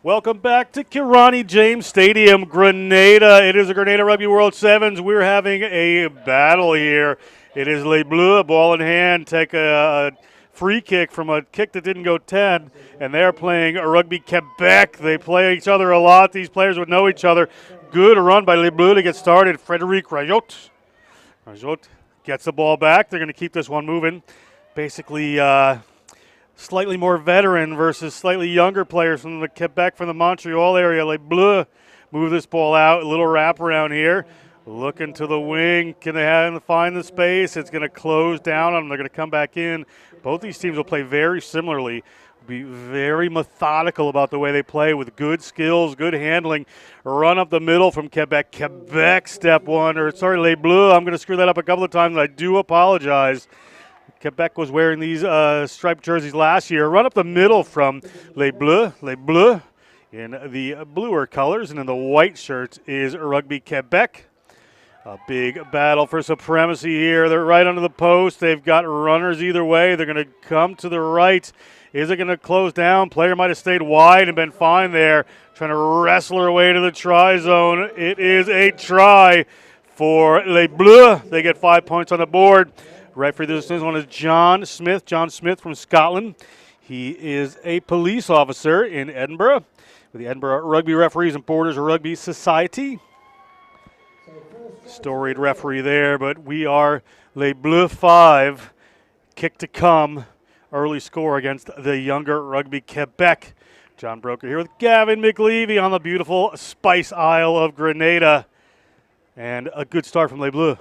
Welcome back to Kirani James Stadium, Grenada. It is a Grenada Rugby World Sevens. We're having a battle here. It is Les Bleues, ball in hand, take a free kick from a kick that didn't go 10, and they're playing a Rugby Quebec. They play each other a lot. These players would know each other. Good run by Les Bleues to get started. Frédéric Rajot. Rajot gets the ball back. They're going to keep this one moving. Basically, slightly more veteran versus slightly younger players from the Quebec, from the Montreal area. Les Bleues move this ball out. A little wrap around here. Looking to the wing. Can they find the space? It's going to close down on them. They're going to come back in. Both these teams will play very similarly. Be very methodical about the way they play with good skills, good handling. Run up the middle from Quebec. Quebec step one. Les Bleues. I'm going to screw that up a couple of times. I do apologize. Quebec was wearing these striped jerseys last year. Run up the middle from Les Bleues in the bluer colors, and in the white shirts is Rugby Quebec. A big battle for supremacy here. They're right under the post. They've got runners either way. They're going to come to the right. Is it going to close down? Player might have stayed wide and been fine there, trying to wrestle her way to the try zone. It is a try for Les Bleues. They get 5 points on the board. Referee this one is John Smith. John Smith from Scotland. He is a police officer in Edinburgh with the Edinburgh Rugby Referees and Borders Rugby Society. Storied referee there, but we are Les Bleues 5. Kick to come. Early score against the younger Rugby Quebec. John Broker here with Gavin McLeavy on the beautiful Spice Isle of Grenada. And a good start from Les Bleues.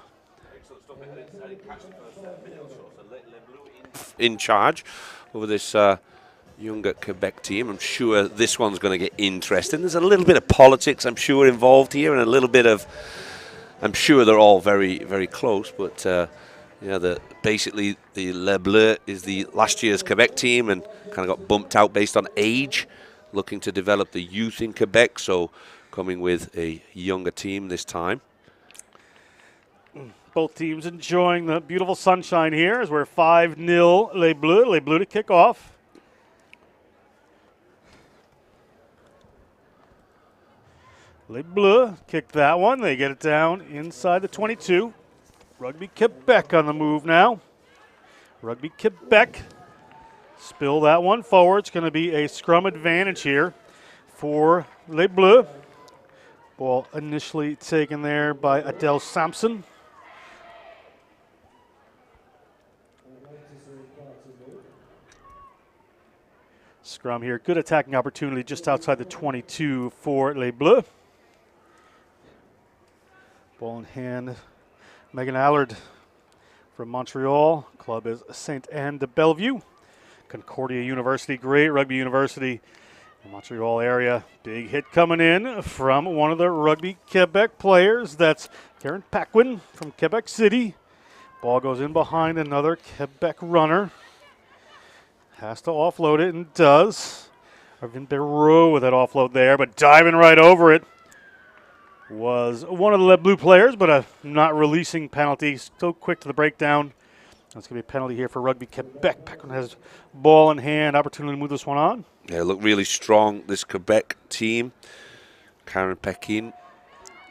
In charge over this younger Quebec team. I'm sure this one's going to get interesting. There's a little bit of politics, I'm sure, involved here, and a little bit of, I'm sure they're all very, very close, but basically the Les Bleues is the last year's Quebec team and kind of got bumped out based on age, looking to develop the youth in Quebec, so coming with a younger team this time. Both teams enjoying the beautiful sunshine here as we're 5-0 Les Bleues. Les Bleues to kick off. Les Bleues kick that one. They get it down inside the 22. Rugby Quebec on the move now. Rugby Quebec spill that one forward. It's going to be a scrum advantage here for Les Bleues. Ball initially taken there by Adele Sampson. Scrum here. Good attacking opportunity just outside the 22 for Les Bleues. Ball in hand. Megan Allard from Montreal. Club is Saint Anne de Bellevue. Concordia University, great rugby university in Montreal area. Big hit coming in from one of the Rugby Quebec players. That's Karen Paquin from Quebec City. Ball goes in behind another Quebec runner. Has to offload it and does. Arvin Barreau with that offload there, but diving right over it was one of the Les Bleues players, but a not releasing penalty. So quick to the breakdown. That's going to be a penalty here for Rugby Quebec. Paquin has ball in hand, opportunity to move this one on. Yeah, look really strong, this Quebec team. Karen Paquin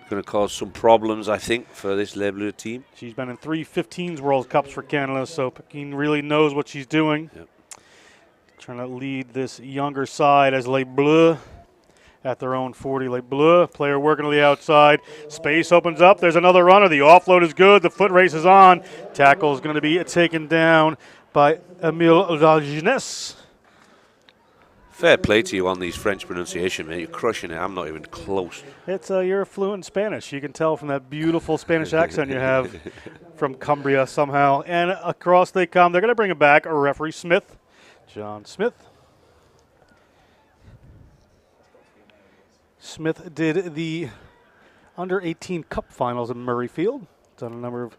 going to cause some problems, I think, for this Les Bleues team. She's been in 3 15s World Cups for Canada, so Paquin really knows what she's doing. Yep. Trying to lead this younger side as Les Bleues at their own 40. Les Bleues, player working to the outside. Space opens up. There's another runner. The offload is good. The foot race is on. Tackle is going to be taken down by Emile Lajeunesse. Fair play to you on these French pronunciation, man. You're crushing it. I'm not even close. It's you're fluent in Spanish. You can tell from that beautiful Spanish accent you have from Cumbria somehow. And across they come. They're going to bring it back. Referee Smith. John Smith. Smith did the under-18 Cup finals in Murrayfield. Done a number of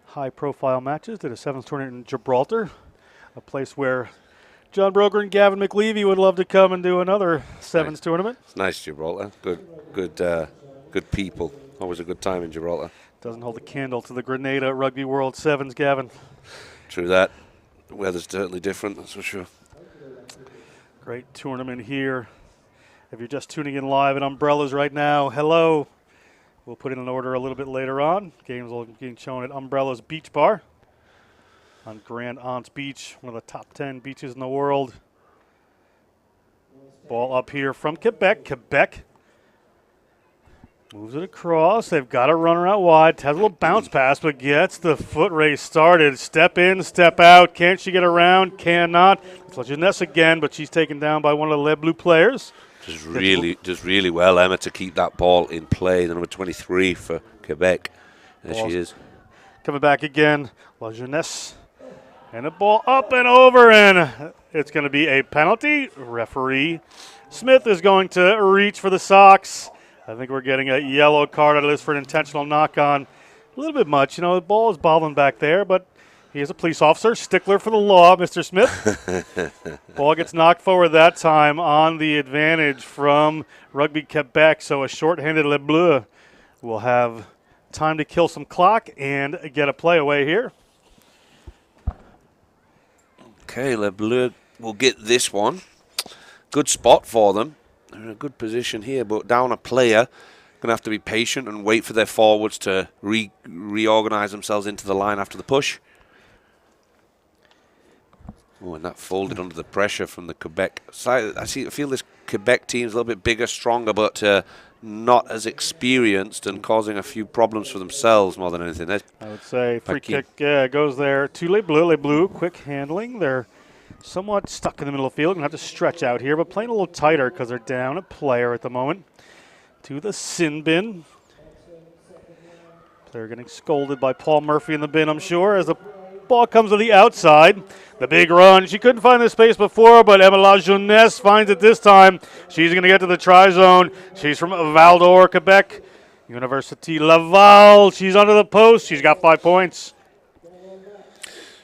high-profile matches. Did a sevens tournament in Gibraltar, a place where John Broker and Gavin McLeavy would love to come and do another sevens tournament. It's nice, Gibraltar. Good people. Always a good time in Gibraltar. Doesn't hold a candle to the Grenada Rugby World Sevens, Gavin. True that. The weather's certainly different, that's for sure. Great tournament here. If you're just tuning in live at Umbrellas right now, hello. We'll put in an order a little bit later on. Games will be shown at Umbrellas Beach Bar on Grand Anse Beach, one of the top 10 beaches in the world. Ball up here from Quebec. Quebec moves it across. They've got a runner out wide. Has a little bounce pass, but gets the foot race started. Step in, step out. Can she get around? Cannot. It's Lajeunesse again, but she's taken down by one of the Les Bleues players. Does really well, Emma, to keep that ball in play. The number 23 for Quebec. There she is. Coming back again. Lajeunesse. And the ball up and over, and it's going to be a penalty. Referee Smith is going to reach for the socks. I think we're getting a yellow card out of this for an intentional knock-on. A little bit much. You know, the ball is bobbling back there, but he is a police officer, stickler for the law, Mr. Smith. Ball gets knocked forward that time on the advantage from Rugby Quebec. So a short-handed Les Bleues will have time to kill some clock and get a play away here. Okay, Les Bleues will get this one. Good spot for them. They're in a good position here, but down a player. Going to have to be patient and wait for their forwards to reorganize themselves into the line after the push. Oh, and that folded under the pressure from the Quebec side. I feel this Quebec team's a little bit bigger, stronger, but not as experienced and causing a few problems for themselves more than anything. I would say free kick goes there to Les Bleues. Les Bleues, quick handling. They're somewhat stuck in the middle of the field. Going to have to stretch out here, but playing a little tighter because they're down a player at the moment. To the sin bin. They're getting scolded by Paul Murphy in the bin, I'm sure, as the ball comes to the outside. The big run. She couldn't find the space before, but Emma La Jeunesse finds it this time. She's going to get to the try zone. She's from Val d'Or, Quebec. Université Laval. She's under the post. She's got 5 points.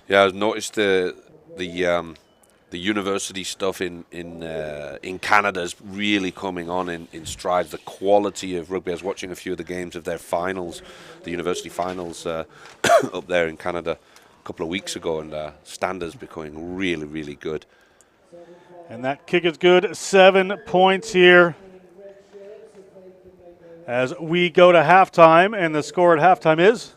Yeah, I've noticed the university stuff in Canada is really coming on in strides. The quality of rugby. I was watching a few of the games of their finals, the university finals up there in Canada a couple of weeks ago, and standards becoming really, really good. And that kick is good. 7 points here as we go to halftime, and the score at halftime is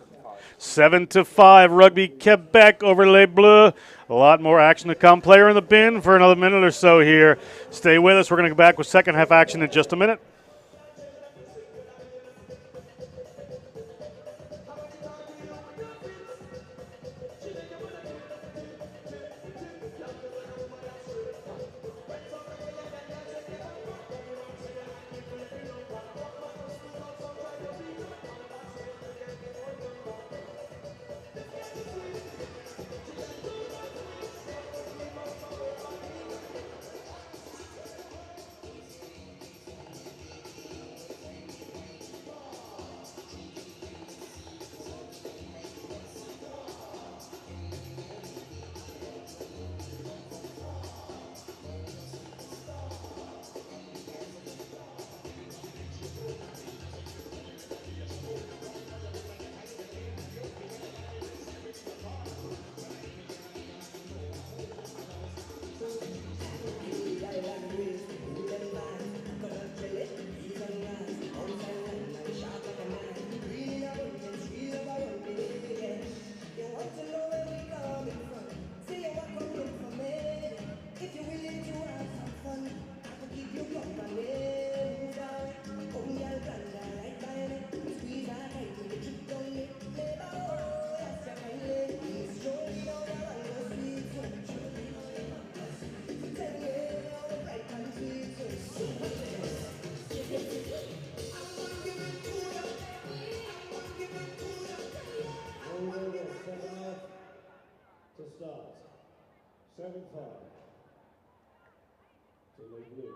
7-5. Rugby Quebec over Les Bleues. A lot more action to come. Player in the bin for another minute or so here. Stay with us. We're going to go back with second half action in just a minute. To start. 7-5 to Les Bleues.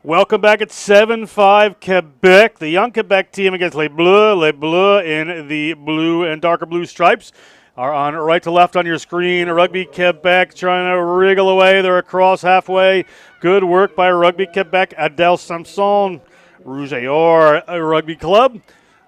Welcome back at 7-5 Quebec. The young Quebec team against Les Bleues. Les Bleues in the blue and darker blue stripes are on right to left on your screen. Rugby Quebec trying to wriggle away. They're across halfway. Good work by Rugby Quebec. Adele Samson, Rouge et Or Rugby Club,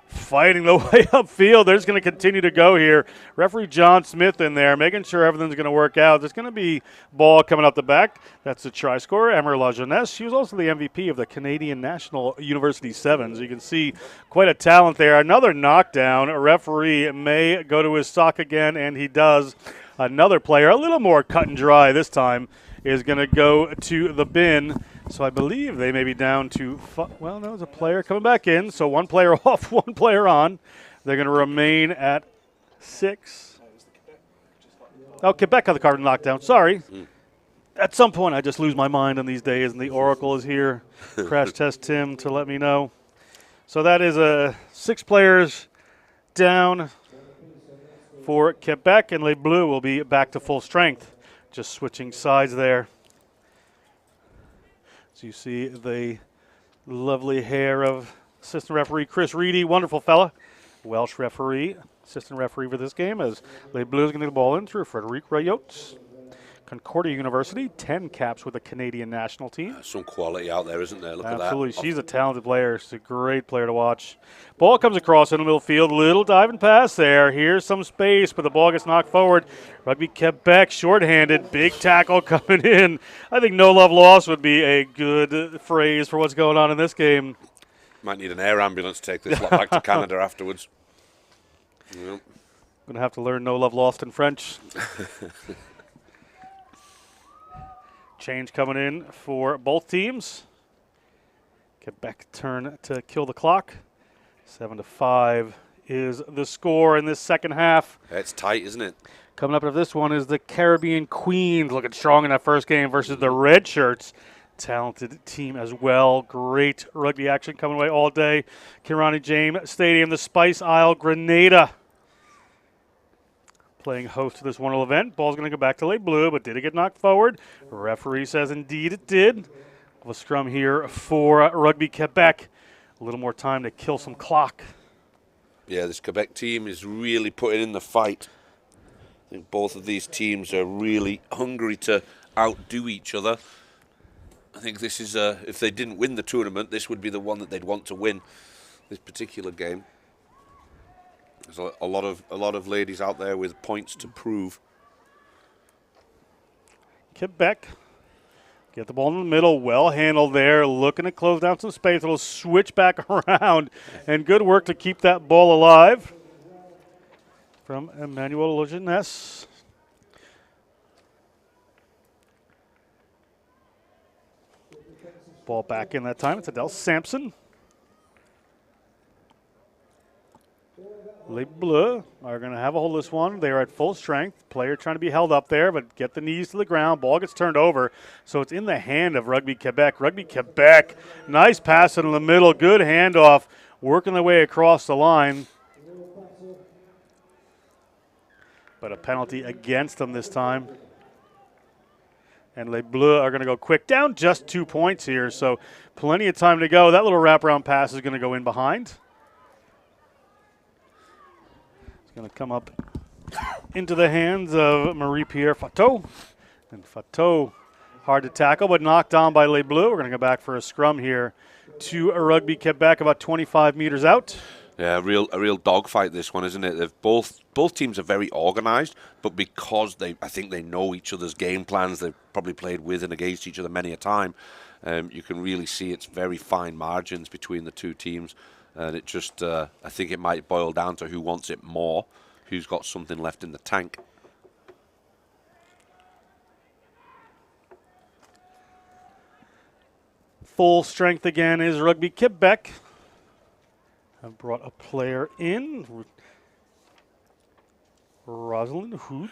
fighting the way upfield. They're just going to continue to go here. Referee John Smith in there, making sure everything's going to work out. There's going to be ball coming out the back. That's the try scorer, Emer La Jeunesse. She was also the MVP of the Canadian National University Sevens. You can see quite a talent there. Another knockdown. A referee may go to his sock again, and he does. Another player, a little more cut and dry this time, is going to go to the bin. So I believe they may be down to, well, no, there's a player coming back in. So one player off, one player on. They're going to remain at 6. Oh, Quebec got the card knockdown. Sorry. At some point, I just lose my mind on these days, and the Oracle is here. Crash test Tim to let me know. So that is 6 players down for Quebec, and Les Bleues will be back to full strength. Just switching sides there. So you see the lovely hair of assistant referee Chris Reedy, wonderful fella. Welsh referee, assistant referee for this game as Les Bleues going to get the ball in through Frederic Rayotte. Concordia University, 10 caps with the Canadian national team. Some quality out there, isn't there? Look Absolutely. at that. She's a talented player. She's a great player to watch. Ball comes across in the middle field. Little diving pass there. Here's some space, but the ball gets knocked forward. Rugby Quebec shorthanded. Big tackle coming in. I think no love lost would be a good phrase for what's going on in this game. Might need an air ambulance to take this lot back to Canada afterwards. Yep. Going to have to learn no love lost in French. Change coming in for both teams. Quebec turn to kill the clock. 7-5 is the score in this second half. It's tight, isn't it? Coming up after this one is the Caribbean Queens, looking strong in that first game versus the Red Shirts. Talented team as well. Great rugby action coming away all day. Kirani James Stadium, the Spice Isle Grenada playing host to this wonderful event. Ball's going to go back to Les Bleues, but did it get knocked forward? Referee says indeed it did. A scrum here for Rugby Quebec. A little more time to kill some clock. Yeah, this Quebec team is really putting in the fight. I think both of these teams are really hungry to outdo each other. I think this is, if they didn't win the tournament, this would be the one that they'd want to win, this particular game. There's a lot of ladies out there with points to prove. Quebec get the ball in the middle, well handled there, looking to close down some space. It'll switch back around, and good work to keep that ball alive from Emmanuel Lejeunesse. Ball back in that time. It's Adele Sampson. Les Bleues are going to have a hold of this one. They are at full strength. Player trying to be held up there, but get the knees to the ground. Ball gets turned over, so it's in the hand of Rugby Quebec. Rugby Quebec, nice pass in the middle, good handoff, working their way across the line. But a penalty against them this time. And Les Bleues are going to go quick, down just 2 points here, so plenty of time to go. That little wraparound pass is going to go in behind. Going to come up into the hands of Marie-Pierre Fateau. And Fateau, hard to tackle, but knocked down by Les Bleues. We're going to go back for a scrum here to Rugby Quebec, about 25 meters out. Yeah, a real dogfight this one, isn't it? They've both teams are very organised, but because I think they know each other's game plans, they've probably played with and against each other many a time. You can really see it's very fine margins between the two teams. And it just, I think it might boil down to who wants it more, who's got something left in the tank. Full strength again is Rugby Quebec. I've brought a player in. Rosalind Hood.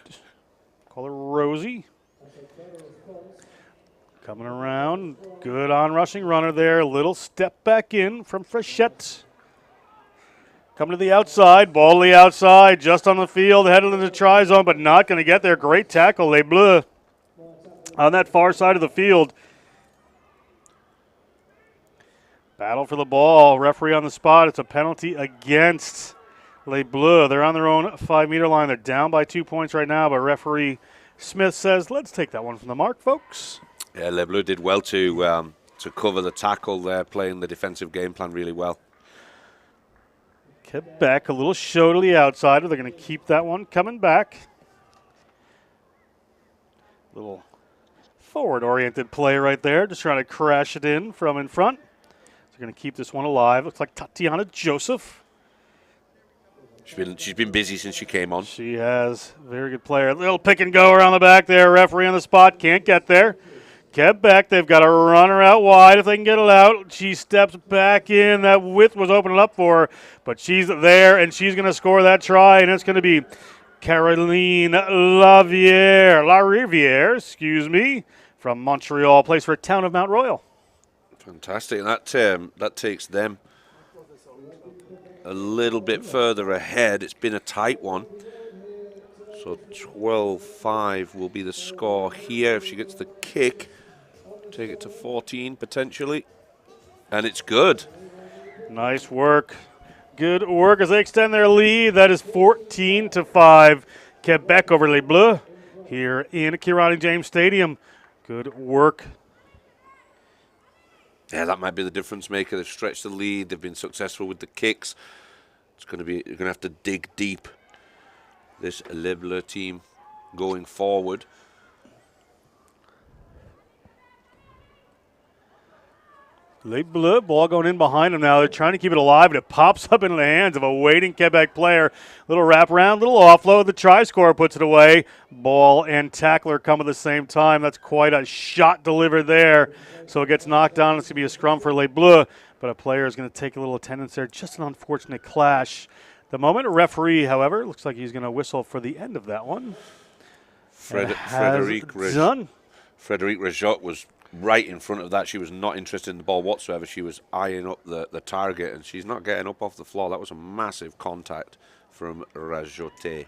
Call her Rosie. Coming around. Good on-rushing runner there. Little step back in from Frechette. Coming to the outside, ball to the outside, just on the field, headed into the try zone, but not going to get there. Great tackle, Les Bleues on that far side of the field. Battle for the ball, referee on the spot. It's a penalty against Les Bleues. They're on their own 5-meter line. They're down by 2 points right now, but referee Smith says, let's take that one from the mark, folks. Yeah, Les Bleues did well to cover the tackle there, playing the defensive game plan really well. Quebec, a little show to the outside. They're going to keep that one coming back. Little forward-oriented play right there, just trying to crash it in from in front. They're going to keep this one alive. Looks like Tatiana Joseph. She's been busy since she came on. She has. Very good player. Little pick and go around the back there. Referee on the spot. Can't get there. Quebec, they've got a runner out wide if they can get it out. She steps back in. That width was opening up for her, but she's there, and she's going to score that try, and it's going to be Caroline Lariviere, from Montreal, plays for Town of Mount Royal. Fantastic. And that takes them a little bit further ahead. It's been a tight one. So 12-5 will be the score here if she gets the kick. Take it to 14 potentially. And it's good. Nice work. Good work as they extend their lead. That is 14-5. Quebec over Les Bleues here in Kirani James Stadium. Good work. Yeah, that might be the difference maker. They've stretched the lead. They've been successful with the kicks. You're going to have to dig deep. This Les Bleues team going forward. Les Bleues, ball going in behind them now. They're trying to keep it alive, but it pops up into the hands of a waiting Quebec player. Little wraparound, little offload. The try scorer puts it away. Ball and tackler come at the same time. That's quite a shot delivered there. So it gets knocked down. It's going to be a scrum for Les Bleues, but a player is going to take a little attendance there. Just an unfortunate clash. The moment, a referee, however, looks like he's going to whistle for the end of that one. Frederic Rajot was right in front of that. She was not interested in the ball whatsoever. She was eyeing up the target, and she's not getting up off the floor. That was a massive contact from Rajote.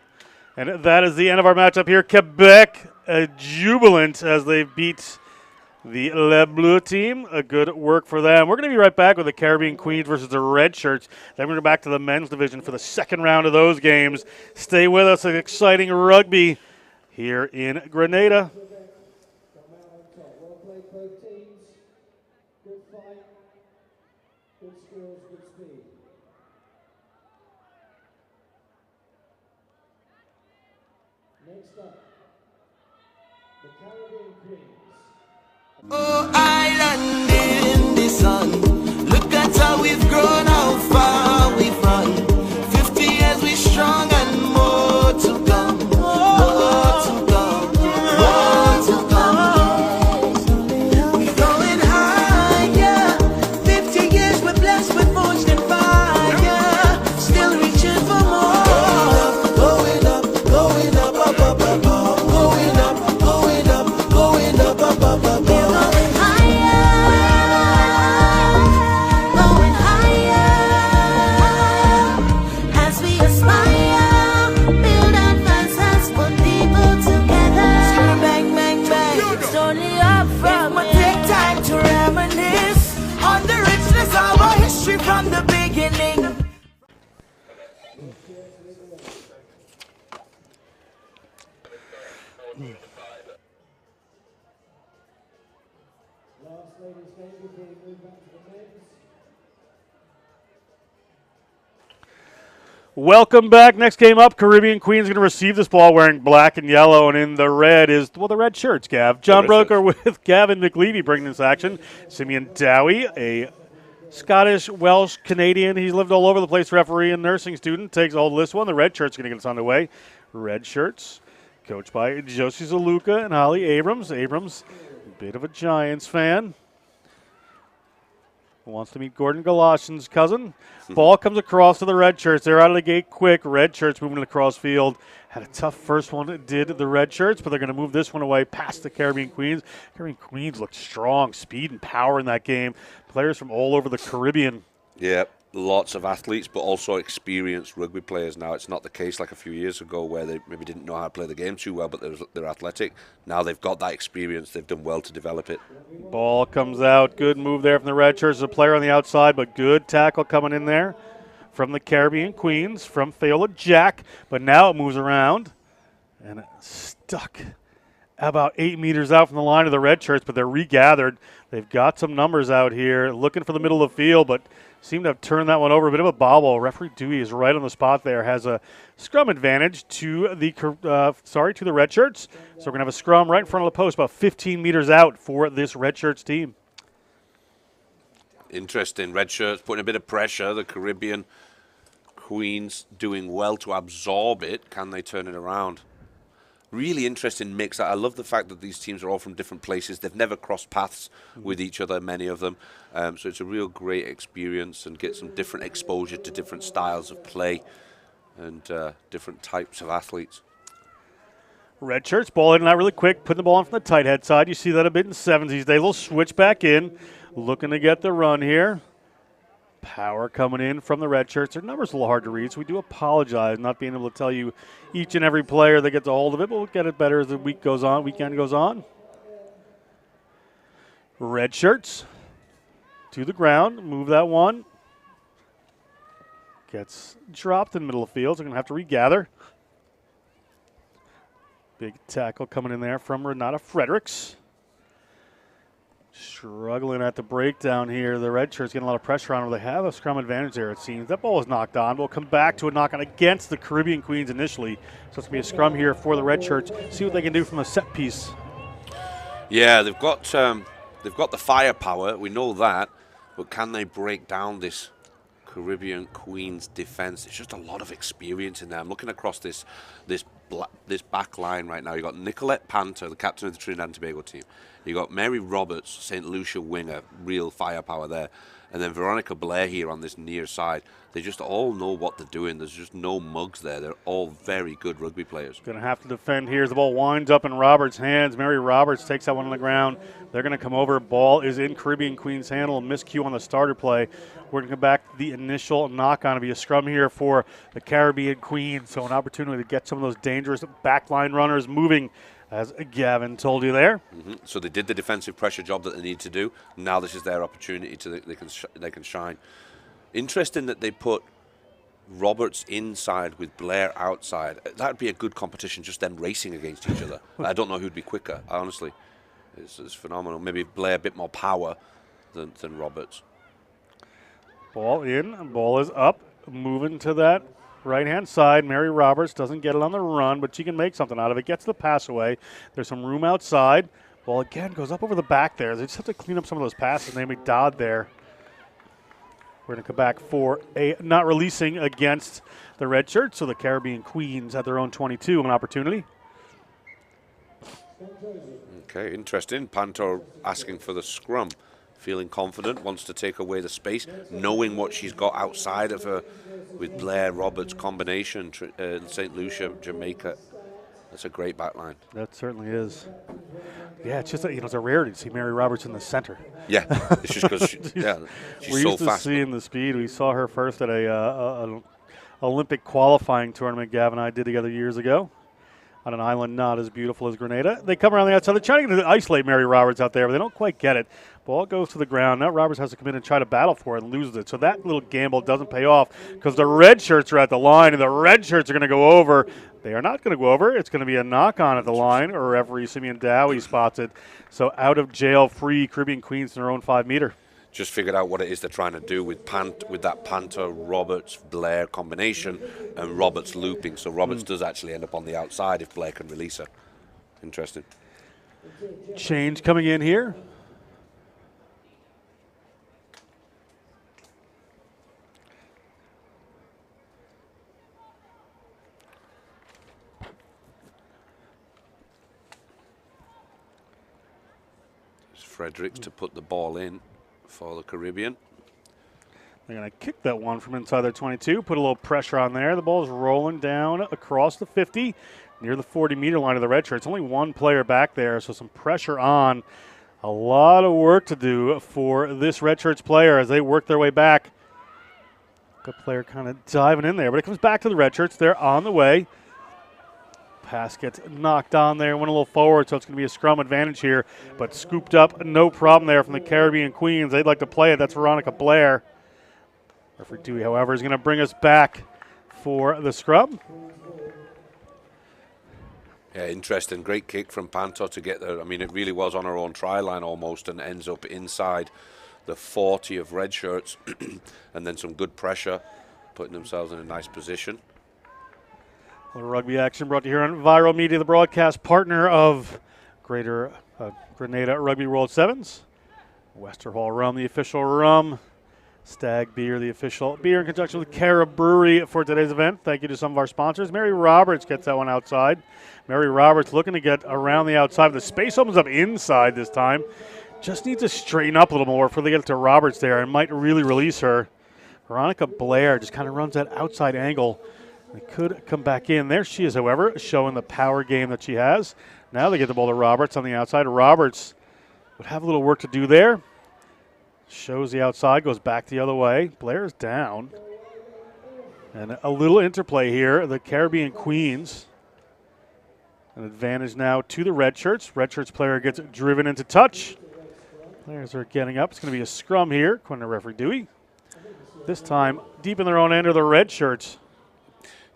And that is the end of our matchup here. Quebec jubilant as they beat the Les Bleues team. A good work for them. We're going to be right back with the Caribbean Queens versus the Red Shirts. Then we're going to go back to the men's division for the second round of those games. Stay with us. An exciting rugby here in Grenada. Well played both teams. Good fight. Good skills, good speed. Next up, the Caribbean Queens. Oh, island in the sun. Look at how we've grown, how far we've run. 50 years we strong and more to come. More to come. More to come. We're going higher. 50 years we're blessed with forged in fire. Still reaching for more. Going up, going up, up, up, up, up. Going up, going up, going up, up, up, up, up. From the beginning. Last ladies' game before we move back to the men's. Welcome back. Next game up, Caribbean Queens going to receive this ball wearing black and yellow, and in the red is, well, the red shirts, Gav. John Broker with Gavin McLeavy bringing this action. Simeon Dowie, a Scottish, Welsh, Canadian. He's lived all over the place, referee and nursing student. Takes a hold of this one. The red shirt's going to get us on the way. Red shirts, coached by Josie Zaluka and Holly Abrams. Abrams, a bit of a Giants fan. Wants to meet Gordon Galoshin's cousin. Ball comes across to the red shirts. They're out of the gate quick. Red shirts moving across field. Had a tough first one, did the red shirts, but they're going to move this one away past the Caribbean Queens. Caribbean Queens looked strong, speed and power in that game. Players from all over the Caribbean. Yeah, lots of athletes, but also experienced rugby players now. It's not the case like a few years ago where they maybe didn't know how to play the game too well, but they're athletic. Now they've got that experience. They've done well to develop it. Ball comes out. Good move there from the red shirts. A player on the outside, but good tackle coming in there from the Caribbean Queens, from Fayola Jack. But now it moves around and it's stuck about 8 meters out from the line of the red shirts, but they're regathered. They've got some numbers out here looking for the middle of the field, but seem to have turned that one over. A bit of a bobble. Referee Dewey is right on the spot there. Has a scrum advantage to the to the red shirts. So we're going to have a scrum right in front of the post, about 15 meters out for this red shirts team. Interesting. Red shirts putting a bit of pressure. The Caribbean Queens doing well to absorb it. Can they turn it around? Really interesting mix. I love the fact that these teams are all from different places. They've never crossed paths with each other, many of them. So it's a real great experience and get some different exposure to different styles of play and different types of athletes. Red shirts, ball in and out really quick, putting the ball in from the tight head side. You see that a bit in sevens these days. They'll switch back in, looking to get the run here. Power coming in from the red shirts. Their numbers a little hard to read, so we do apologize not being able to tell you each and every player that gets a hold of it, but we'll get it better as the weekend goes on. Red shirts to the ground. Move that one. Gets dropped in the middle of the field. So they're going to have to regather. Big tackle coming in there from Renata Fredericks. Struggling at the breakdown here. The red shirts getting a lot of pressure on them. They have a scrum advantage there, it seems. That ball was knocked on. We'll come back to a knock on against the Caribbean Queens initially. So it's going to be a scrum here for the red shirts. See what they can do from a set piece. Yeah, they've got the firepower. We know that. But can they break down this Caribbean Queens defense? It's just a lot of experience in there. I'm looking across this back line right now. You've got Nicolette Panter, the captain of the Trinidad and Tobago team. You've got Mary Roberts, St. Lucia winger, real firepower there. And then Veronica Blair here on this near side. They just all know what they're doing. There's just no mugs there. They're all very good rugby players. Going to have to defend here as the ball winds up in Roberts' hands. Mary Roberts takes that one on the ground. They're going to come over. Ball is in Caribbean Queens' handle. Miscue on the starter play. We're going to come back to the initial knock-on. It'll be a scrum here for the Caribbean Queens. So an opportunity to get some of those dangerous backline runners moving, as Gavin told you there. So they did the defensive pressure job that they need to do. Now this is their opportunity to they can shine. Interesting that they put Roberts inside with Blair outside. That would be a good competition, just them racing against each other. I don't know who'd be quicker, honestly. It's phenomenal. Maybe Blair a bit more power than Roberts. Ball in, ball is up, moving to that right-hand side. Mary Roberts doesn't get it on the run, but she can make something out of it. Gets the pass away. There's some room outside. Ball again goes up over the back there. They just have to clean up some of those passes. Naomi Dodd there. We're going to come back for a not releasing against the red shirts. So the Caribbean Queens at their own 22, an opportunity. Okay, interesting. Panto asking for the scrum. Feeling confident, wants to take away the space, knowing what she's got outside of her with Blair Roberts combination, St. Lucia, Jamaica. That's a great back line. That certainly is. Yeah, it's just it's a rarity to see Mary Roberts in the center. Yeah, it's just because she's We're so used to fast. seeing the speed. We saw her first at an Olympic qualifying tournament Gavin and I did together years ago on an island not as beautiful as Grenada. They come around the outside. They're trying to isolate Mary Roberts out there, but they don't quite get it. Ball goes to the ground. Now Roberts has to come in and try to battle for it and loses it. So that little gamble doesn't pay off because the red shirts are at the line, and the red shirts are going to go over. They are not going to go over. It's going to be a knock-on at the line, or referee Simeon Dowie spots it. So out of jail, free Caribbean Queens in their own 5-meter. Just figured out what it is they're trying to do with that Panter Roberts Blair combination and Roberts looping. So Roberts does actually end up on the outside if Blair can release her. Interesting. Change coming in here. Fredericks to put the ball in for the Caribbean. They're going to kick that one from inside their 22, put a little pressure on there. The ball is rolling down across the 50, near the 40-meter line of the red shirts. Only one player back there, so some pressure on. A lot of work to do for this red shirts player as they work their way back. Good player kind of diving in there, but it comes back to the red shirts. They're on the way. Pass gets knocked on there, went a little forward, so it's going to be a scrum advantage here. But scooped up, no problem there from the Caribbean Queens. They'd like to play it. That's Veronica Blair. Referee Dewey, however, is going to bring us back for the scrum. Yeah, interesting. Great kick from Panto to get there. I mean, it really was on her own try line almost and ends up inside the 40 of red shirts. And then some good pressure, putting themselves in a nice position. Little rugby action brought to you here on Viral Media, the broadcast partner of Greater Grenada Rugby World Sevens. Westerhall Rum, the official rum. Stag Beer, the official beer in conjunction with Cara Brewery for today's event. Thank you to some of our sponsors. Mary Roberts gets that one outside. Mary Roberts looking to get around the outside. The space opens up inside this time. Just needs to straighten up a little more before they get it to Roberts there and might really release her. Veronica Blair just kind of runs that outside angle. They could come back in. There she is, however, showing the power game that she has. Now they get the ball to Roberts on the outside. Roberts would have a little work to do there. Shows the outside, goes back the other way. Blair's down. And a little interplay here. The Caribbean Queens. An advantage now to the red shirts. Red shirts player gets driven into touch. Players are getting up. It's going to be a scrum here, according to referee Dewey. This time, deep in their own end are the red shirts.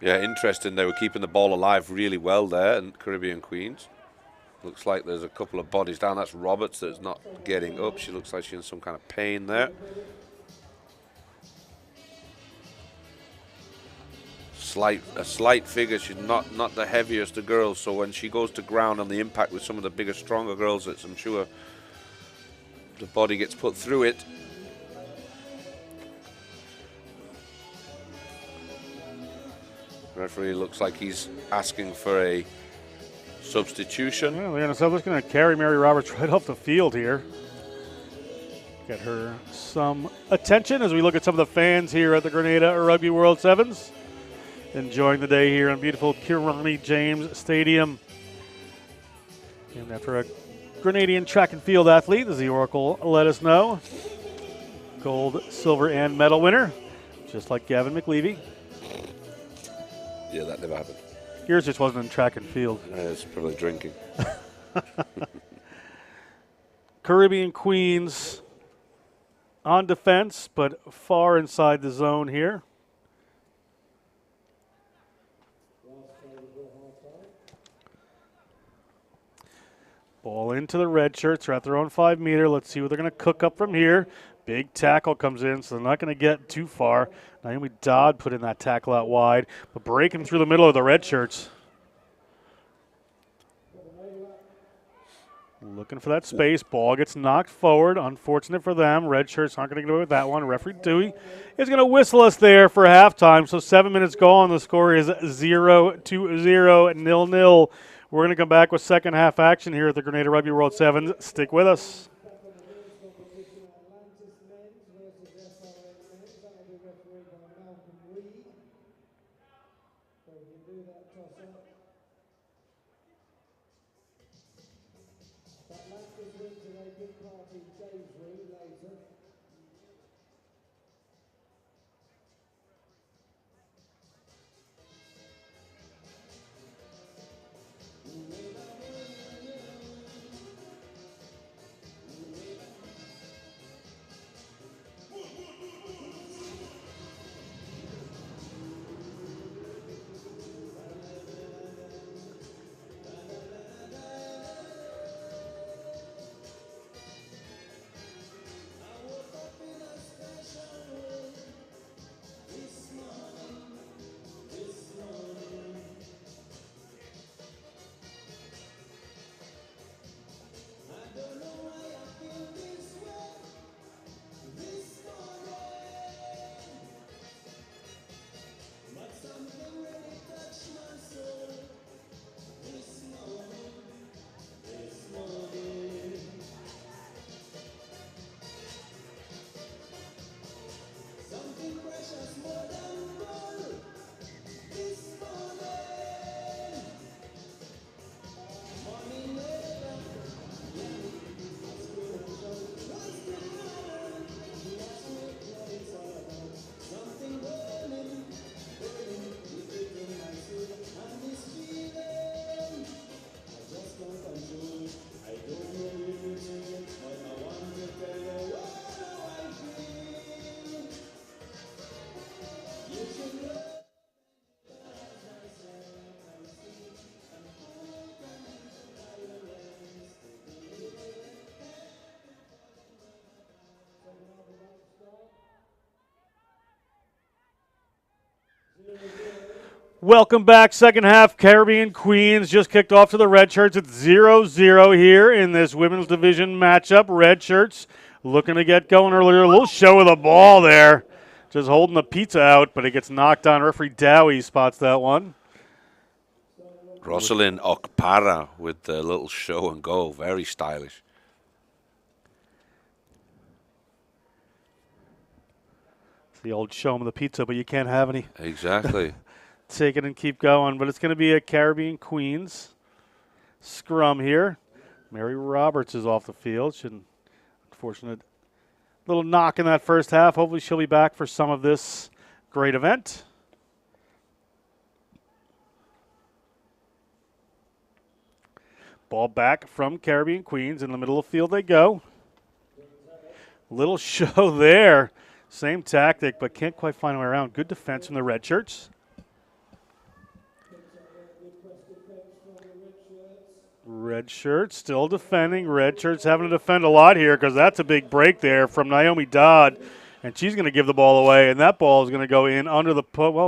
Yeah, interesting. They were keeping the ball alive really well there in Caribbean Queens. Looks like there's a couple of bodies down. That's Roberts that's not getting up. She looks like she's in some kind of pain there. A slight figure. She's not the heaviest of girls. So when she goes to ground on the impact with some of the bigger, stronger girls, I'm sure the body gets put through it. Referee looks like he's asking for a substitution. Yeah, Leanna Silva's going to carry Mary Roberts right off the field here. Get her some attention as we look at some of the fans here at the Grenada Rugby World Sevens. Enjoying the day here in beautiful Kirani James Stadium. And after a Grenadian track and field athlete, as the Oracle let us know. Gold, silver, and medal winner, just like Gavin McLeavy. Yeah, that never happened. Yours just wasn't in track and field. It's probably drinking. Caribbean Queens on defense, but far inside the zone here. Ball into the red shirts. They're at their own 5 meter. Let's see what they're going to cook up from here. Big tackle comes in, so they're not going to get too far. Naomi Dodd put in that tackle out wide, but breaking through the middle of the red shirts. Looking for that space. Ball gets knocked forward. Unfortunate for them. Red shirts aren't going to get away with that one. Referee Dewey is going to whistle us there for halftime. So 7 minutes gone. The score is 0-0, 0-0. We're going to come back with second half action here at the Grenada Rugby World Sevens. Stick with us. Welcome back. Second half, Caribbean Queens just kicked off to the red shirts. It's 0-0 here in this women's division matchup. Red shirts looking to get going earlier. A little show of the ball there. Just holding the pizza out, but it gets knocked on. Referee Dowie spots that one. Rosalind Okpara with the little show and go. Very stylish. It's the old show 'em the pizza, but you can't have any. Exactly. Take it and keep going, but it's going to be a Caribbean Queens scrum here. Mary Roberts is off the field. Unfortunate little knock in that first half. Hopefully she'll be back for some of this great event. Ball back from Caribbean Queens. In the middle of the field they go. Little show there. Same tactic, but can't quite find a way around. Good defense from the red shirts. Red shirts still defending. Red shirts having to defend a lot here because that's a big break there from Naomi Dodd. And she's going to give the ball away, and that ball is going to go in under the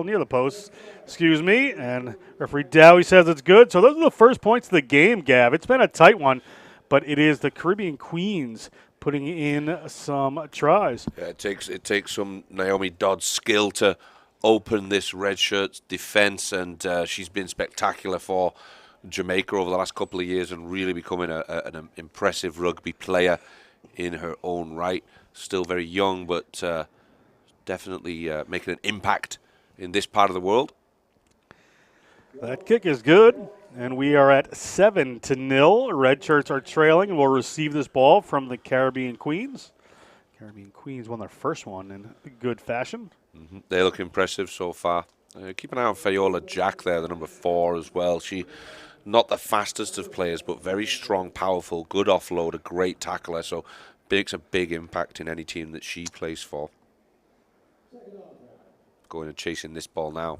near the post. Excuse me. And referee Dowie says it's good. So those are the first points of the game, Gav. It's been a tight one, but it is the Caribbean Queens putting in some tries. Yeah, it takes some Naomi Dodd's skill to open this red shirt's defense, and she's been spectacular for Jamaica over the last couple of years and really becoming an impressive rugby player in her own right. Still very young, but definitely making an impact in this part of the world. That kick is good, and we are at 7-0. Red shirts are trailing and will receive this ball from the Caribbean Queens. Caribbean Queens won their first one in good fashion. Mm-hmm. They look impressive so far. Keep an eye on Fayola Jack there, the number 4 as well. She not the fastest of players, but very strong, powerful, good offload, a great tackler. So makes a big impact in any team that she plays for. Going and chasing this ball now.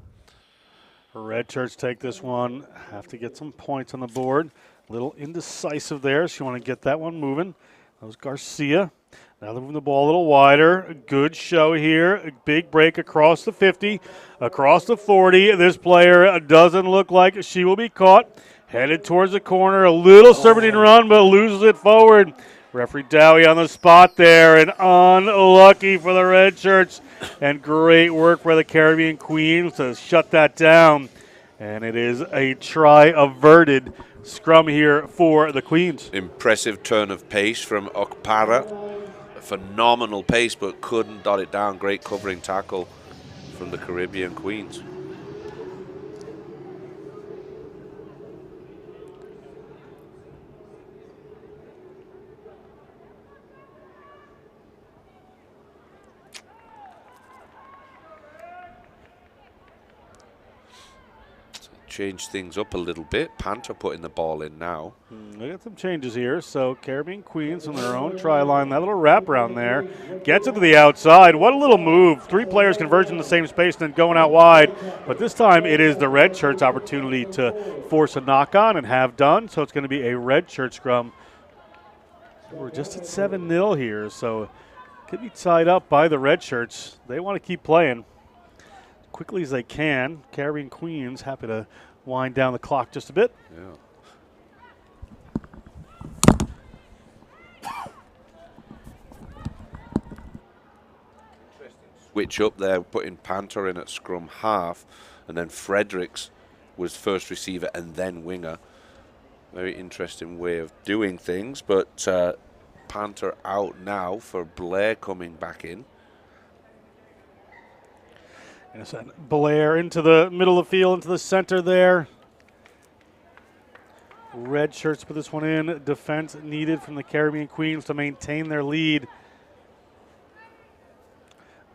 Red shirts take this one. Have to get some points on the board. A little indecisive there, so you want to get that one moving. That was Garcia. Now they're moving the ball a little wider. A good show here. A big break across the 50, across the 40. This player doesn't look like she will be caught. Headed towards the corner. A little serpentine run, but loses it forward. Referee Dowie on the spot there, and unlucky for the red shirts. And great work by the Caribbean Queens to shut that down. And it is a try averted scrum here for the Queens. Impressive turn of pace from Okpara. Phenomenal pace, but couldn't dot it down. Great covering tackle from the Caribbean Queens. Change things up a little bit. Panther putting the ball in now. We got some changes here. So Caribbean Queens on their own try line. That little wrap around there gets it to the outside. What a little move. 3 players converging in the same space and then going out wide. But this time it is the red shirts' opportunity to force a knock on and have done. So it's going to be a red shirt scrum. We're just at 7-0 here. So could be tied up by the red shirts. They want to keep playing quickly as they can. Caribbean Queens happy to wind down the clock just a bit. Yeah. Switch up there, putting Panther in at scrum half, and then Fredericks was first receiver and then winger. Very interesting way of doing things, but Panther out now for Blair coming back in. And send Blair into the middle of the field, into the center there. Red shirts put this one in. Defense needed from the Caribbean Queens to maintain their lead.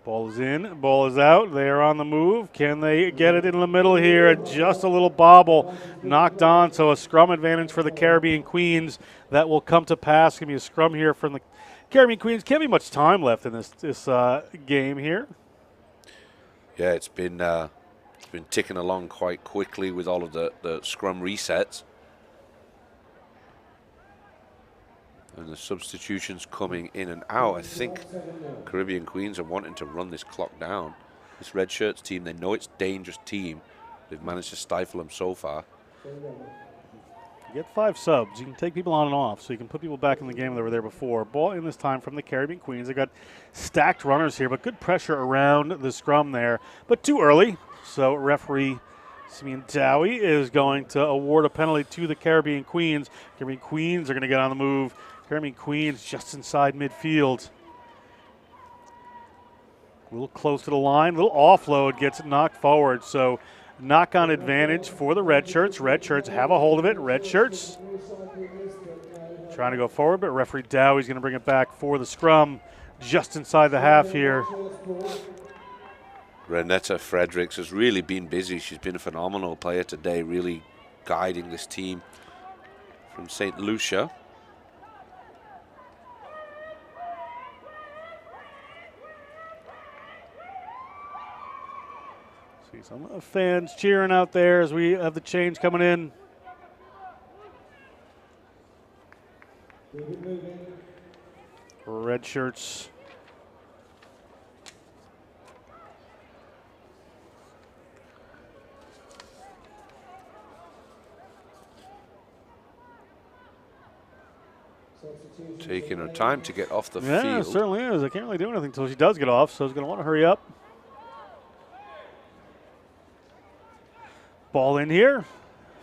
Ball is in, ball is out. They are on the move. Can they get it in the middle here? Just a little bobble knocked on, so a scrum advantage for the Caribbean Queens. That will come to pass. Give me a scrum here from the Caribbean Queens. Can't be much time left in this game here. Yeah, it's been ticking along quite quickly with all of the scrum resets. And the substitutions coming in and out. I think Caribbean Queens are wanting to run this clock down. This red shirts team, they know it's a dangerous team. They've managed to stifle them so far. You get 5 subs. You can take people on and off, so you can put people back in the game that were there before. Ball in this time from the Caribbean Queens. They got stacked runners here, but good pressure around the scrum there. But too early, so referee Simeon Dowie is going to award a penalty to the Caribbean Queens. Caribbean Queens are going to get on the move. Caribbean Queens just inside midfield. A little close to the line. A little offload gets knocked forward, so knock-on advantage for the red shirts. Red shirts have a hold of it. Red shirts trying to go forward, but referee Dowie's going to bring it back for the scrum just inside the half here. Renetta Fredericks has really been busy. She's been a phenomenal player today, really guiding this team from St. Lucia. Some fans cheering out there as we have the change coming in. Red shirts. Taking her time to get off the Yeah, field. it certainly is. I can't really do anything until she does get off, so she's going to want to hurry up. Ball in here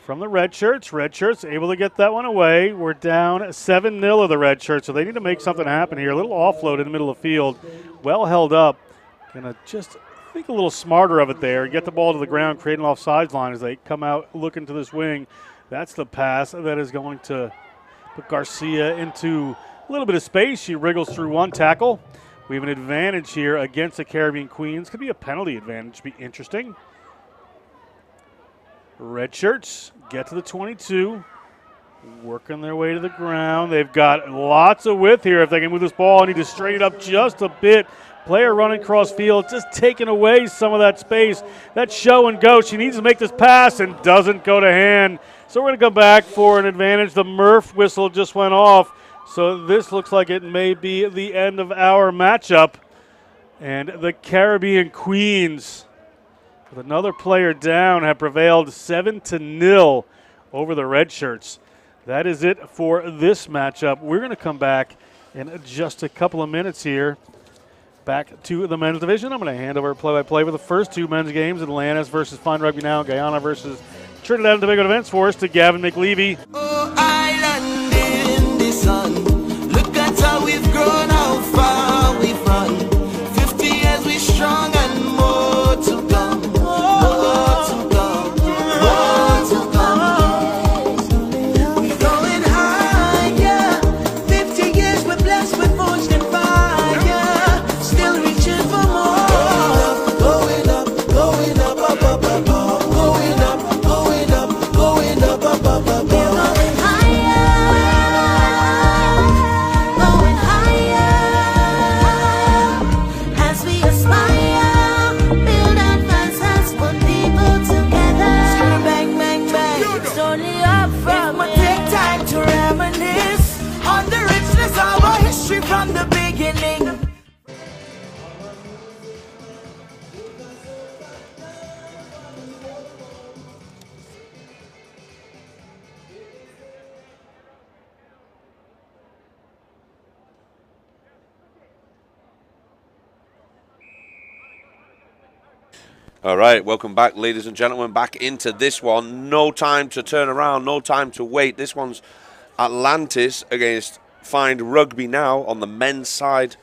from the red shirts. Red shirts able to get that one away. We're down 7-0 of the red shirts, so they need to make something happen here. A little offload in the middle of the field. Well held up. Gonna just think a little smarter of it there. Get the ball to the ground, create an offsides line as they come out looking to this wing. That's the pass that is going to put Garcia into a little bit of space. She wriggles through one tackle. We have an advantage here against the Caribbean Queens. Could be a penalty advantage. Be interesting. Red shirts get to the 22. Working their way to the ground. They've got lots of width here. If they can move this ball, I need to straighten it up just a bit. Player running cross field, just taking away some of that space. That show and go. She needs to make this pass and doesn't go to hand. So we're going to come back for an advantage. The Murph whistle just went off. So this looks like it may be the end of our matchup. And the Caribbean Queens, with another player down, have prevailed 7-0 over the red shirts. That is it for this matchup. We're going to come back in just a couple of minutes here. Back to the men's division. I'm going to hand over play-by-play for the first two men's games, Atlantis versus Fine Rugby Now, Guyana versus Trinidad and Tobago Events for us, to Gavin McLevy. Oh, island in the sun. Look at how we've grown, how far we've run. 50 years we strong and more to come. More to come. More to come. We're going higher. 50 years we're blessed with forged and fire. Still reaching for more. Going up, going up, up, up, up, up. Going up, going up, going up, up, up, up, up. Going higher, going higher. As we aspire, build advances, put people together. Bang, bang, bang. It's only up from it. Take time to reminisce on the richness of our history from the beginning. All right, welcome back, ladies and gentlemen, back into this one. No time to turn around, no time to wait. This one's Atlantis against Find Rugby Now on the men's side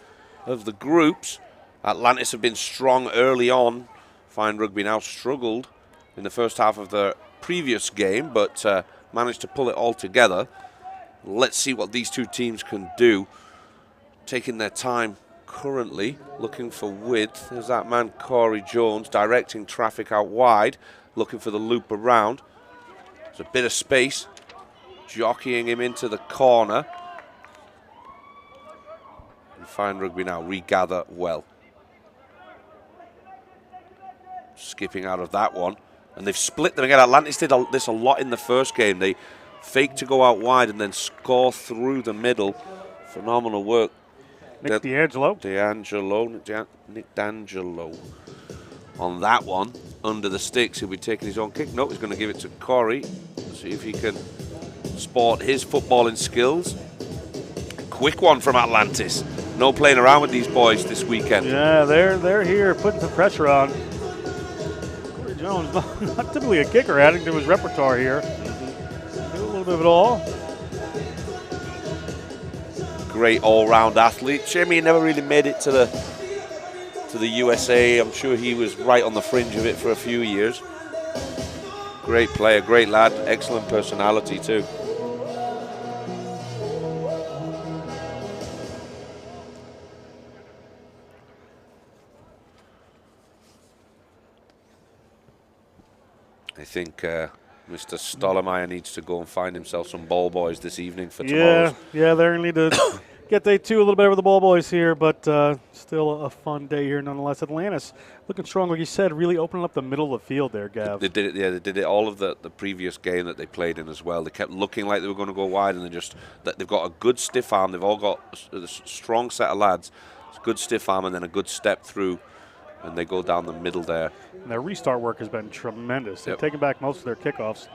of the groups. Atlantis have been strong early on. Find Rugby Now struggled in the first half of the previous game, but managed to pull it all together. Let's see what these two teams can do. Taking their time currently, looking for width. There's that man Corey Jones directing traffic out wide, looking for the loop around. There's a bit of space, jockeying him into the corner. And Fine Rugby Now regather well. Skipping out of that one, and they've split them again. Atlantis did this a lot in the first game. They fake to go out wide and then score through the middle. Phenomenal work. Nick D'Angelo on that one, under the sticks. He'll be taking his own kick. No, he's going to give it to Corey. See if he can sport his footballing skills. Quick one from Atlantis. No playing around with these boys this weekend. Yeah, they're here putting some pressure on. Corey Jones, not typically a kicker, adding to his repertoire here. Do a little bit of it all. Great all-round athlete. Shame he never really made it to the USA. I'm sure he was right on the fringe of it for a few years. Great player, great lad, excellent personality too. I think Mr. Stollemeyer needs to go and find himself some ball boys this evening for tomorrow. Yeah, they're going to need to get day 2 a little bit over the ball boys here, but still a fun day here nonetheless. Atlantis looking strong, like you said, really opening up the middle of the field there, Gav. They did it. Yeah, they did it all of the previous game that they played in as well. They kept looking like they were going to go wide, and they've got a good stiff arm. They've all got a strong set of lads. It's a good stiff arm and then a good step through, and they go down the middle there. And their restart work has been tremendous. They've taken back most of their kickoffs.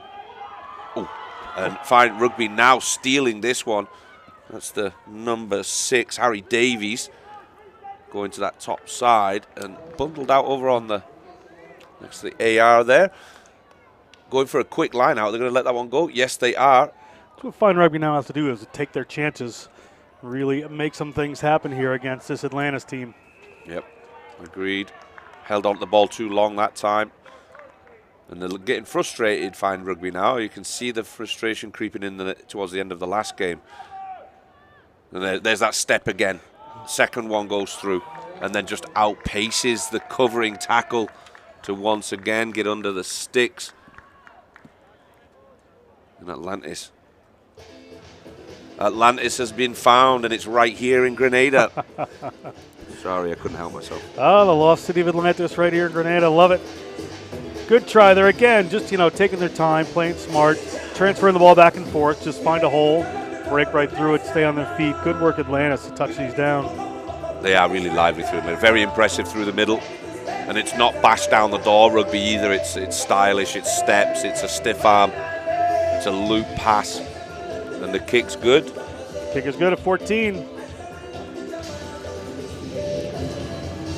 Oh, and Fine Rugby now stealing this one. That's the number 6, Harry Davies, going to that top side and bundled out over on the next to the AR there. Going for a quick line out. They're going to let that one go. Yes, they are. That's what Fine Rugby now has to do, is to take their chances, really make some things happen here against this Atlantis team. Yep, agreed. Held on to the ball too long that time. And they're getting frustrated, Fine Rugby now. You can see the frustration creeping in towards the end of the last game. And there's that step again. Second one goes through and then just outpaces the covering tackle to once again get under the sticks. And Atlantis has been found, and it's right here in Grenada. Sorry, I couldn't help myself. Oh, the lost city of Atlantis right here in Grenada. Love it. Good try there again. Just, taking their time, playing smart, transferring the ball back and forth. Just find a hole, break right through it, stay on their feet. Good work, Atlantis, to touch these down. They are really lively through the middle. Very impressive through the middle. And it's not bash down the door rugby either. It's stylish, it's steps, it's a stiff arm, it's a loop pass. And the kick's good. Kick is good at 14.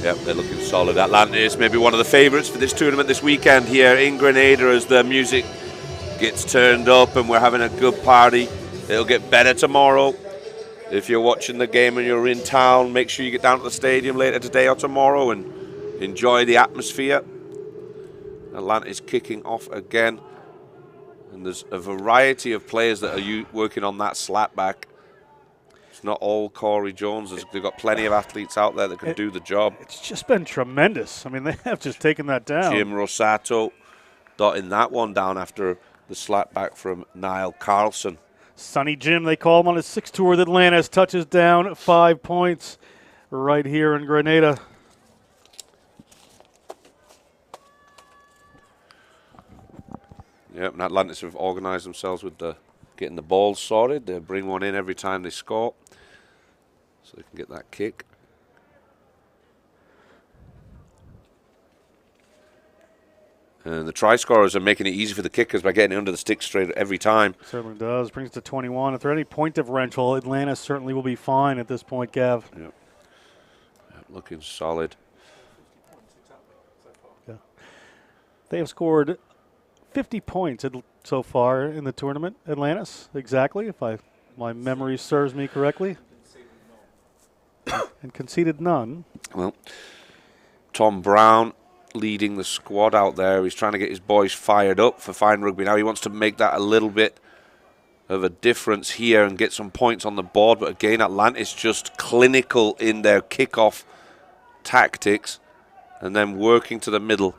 Yep, they're looking solid. Atlantis maybe one of the favourites for this tournament this weekend here in Grenada as the music gets turned up and we're having a good party. It'll get better tomorrow. If you're watching the game and you're in town, make sure you get down to the stadium later today or tomorrow and enjoy the atmosphere. Atlantis kicking off again. And there's a variety of players that are working on that slap back. It's not all Corey Jones. They've got plenty of athletes out there that can do the job. It's just been tremendous. I mean, they have just taken that down. Jim Rosato dotting that one down after the slap back from Niall Carlson. Sonny Jim, they call him, on his 6th tour with Atlantis. Touches down 5 points right here in Grenada. Yep, and Atlantis have organised themselves with getting the ball sorted. They bring one in every time they score, so they can get that kick. And the try scorers are making it easy for the kickers by getting it under the stick straight every time. Certainly does. Brings it to 21. If there's any point differential, Atlantis certainly will be fine at this point, Gav. Yep. Looking solid. Yeah. They have scored 50 points so far in the tournament, Atlantis, exactly, if my memory serves me correctly. And conceded none. Well, Tom Brown leading the squad out there. He's trying to get his boys fired up for Fine Rugby now. He wants to make that a little bit of a difference here and get some points on the board. But again, Atlantis just clinical in their kickoff tactics and then working to the middle.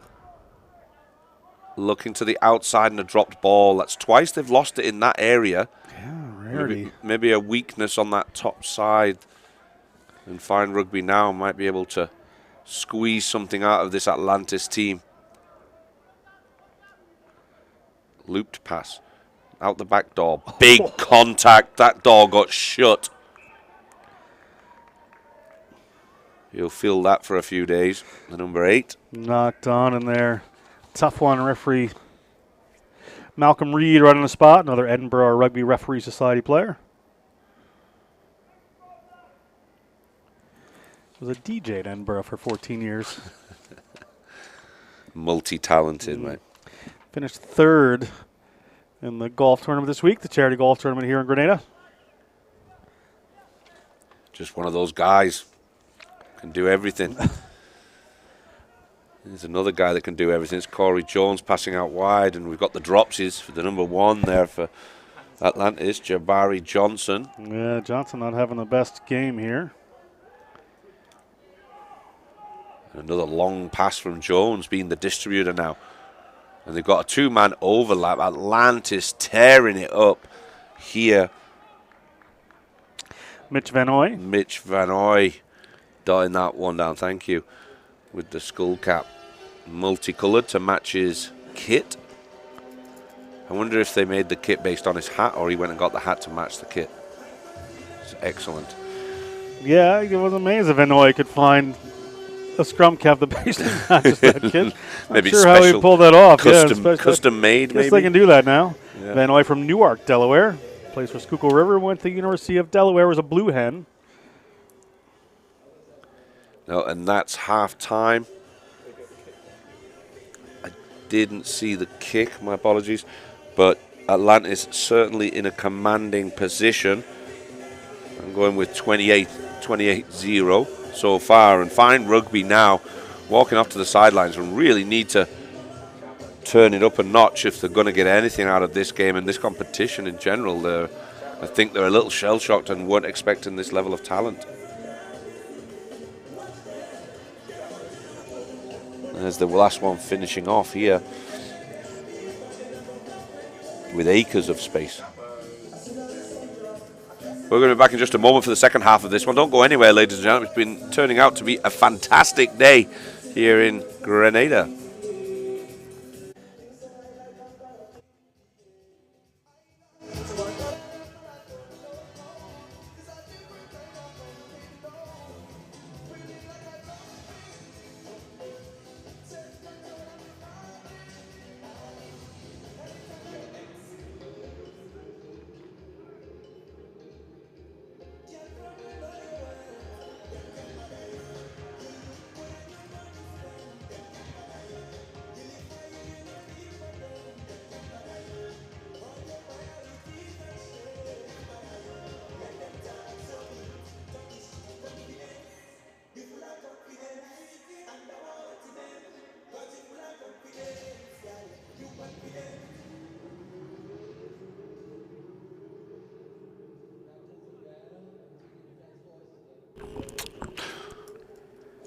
Looking to the outside and a dropped ball. That's twice they've lost it in that area. Yeah, rarity. Maybe a weakness on that top side. And Fine Rugby now might be able to squeeze something out of this Atlantis team. Looped pass. Out the back door. Big contact. That door got shut. You'll feel that for a few days. The number 8. Knocked on in there. Tough one, referee Malcolm Reed right on the spot, another Edinburgh Rugby Referee Society player. Was a DJ at Edinburgh for 14 years. Multi-talented, mate. Finished 3rd in the golf tournament this week, the charity golf tournament here in Grenada. Just one of those guys. Can do everything. There's another guy that can do everything. It's Corey Jones passing out wide, and we've got the dropsies for the number 1 there for Atlantis, Jabari Johnson. Yeah, Johnson not having the best game here. Another long pass from Jones, being the distributor now. And they've got a 2-man overlap. Atlantis tearing it up here. Mitch Van Ooy. Mitch Van Ooy dotting that one down, thank you. With the skull cap multicoloured to match his kit. I wonder if they made the kit based on his hat or he went and got the hat to match the kit. It's excellent. Yeah, it was amazing Van Ooy could find a scrum cap that basically matches that kit. Maybe not sure how he pulled that off. Custom made, maybe. Guess they can do that now. Yeah. Van Ooy from Newark, Delaware. Plays for Schuylkill River. Went to the University of Delaware. Was a Blue Hen. No, and that's half time. I didn't see the kick, my apologies. But Atlantis certainly in a commanding position. I'm going with 28-0 so far. And Fine Rugby now walking off to the sidelines and really need to turn it up a notch if they're going to get anything out of this game and this competition in general. I think they're a little shell-shocked and weren't expecting this level of talent. There's the last one finishing off here with acres of space. We're going to be back in just a moment for the second half of this one. Don't go anywhere, ladies and gentlemen. It's been turning out to be a fantastic day here in Grenada.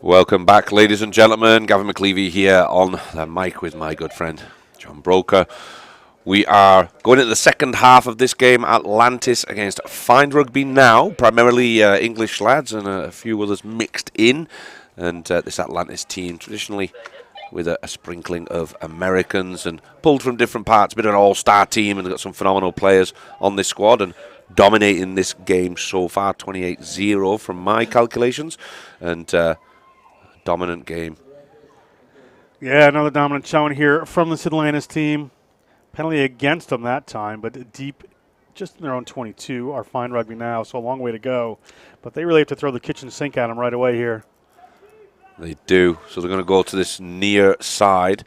Welcome back, ladies and gentlemen. Gavin McLeavy here on the mic with my good friend, John Broker. We are going into the second half of this game, Atlantis against Fine Rugby now, primarily English lads and a few others mixed in. And this Atlantis team, traditionally with a sprinkling of Americans and pulled from different parts, a bit of an all-star team, and they've got some phenomenal players on this squad and dominating this game so far, 28-0 from my calculations. And dominant game. Yeah, another dominant showing here from this Atlantis team. Penalty against them that time, but deep, just in their own 22. Our Fine Rugby now, so a long way to go. But they really have to throw the kitchen sink at them right away here. They do. So they're going to go to this near side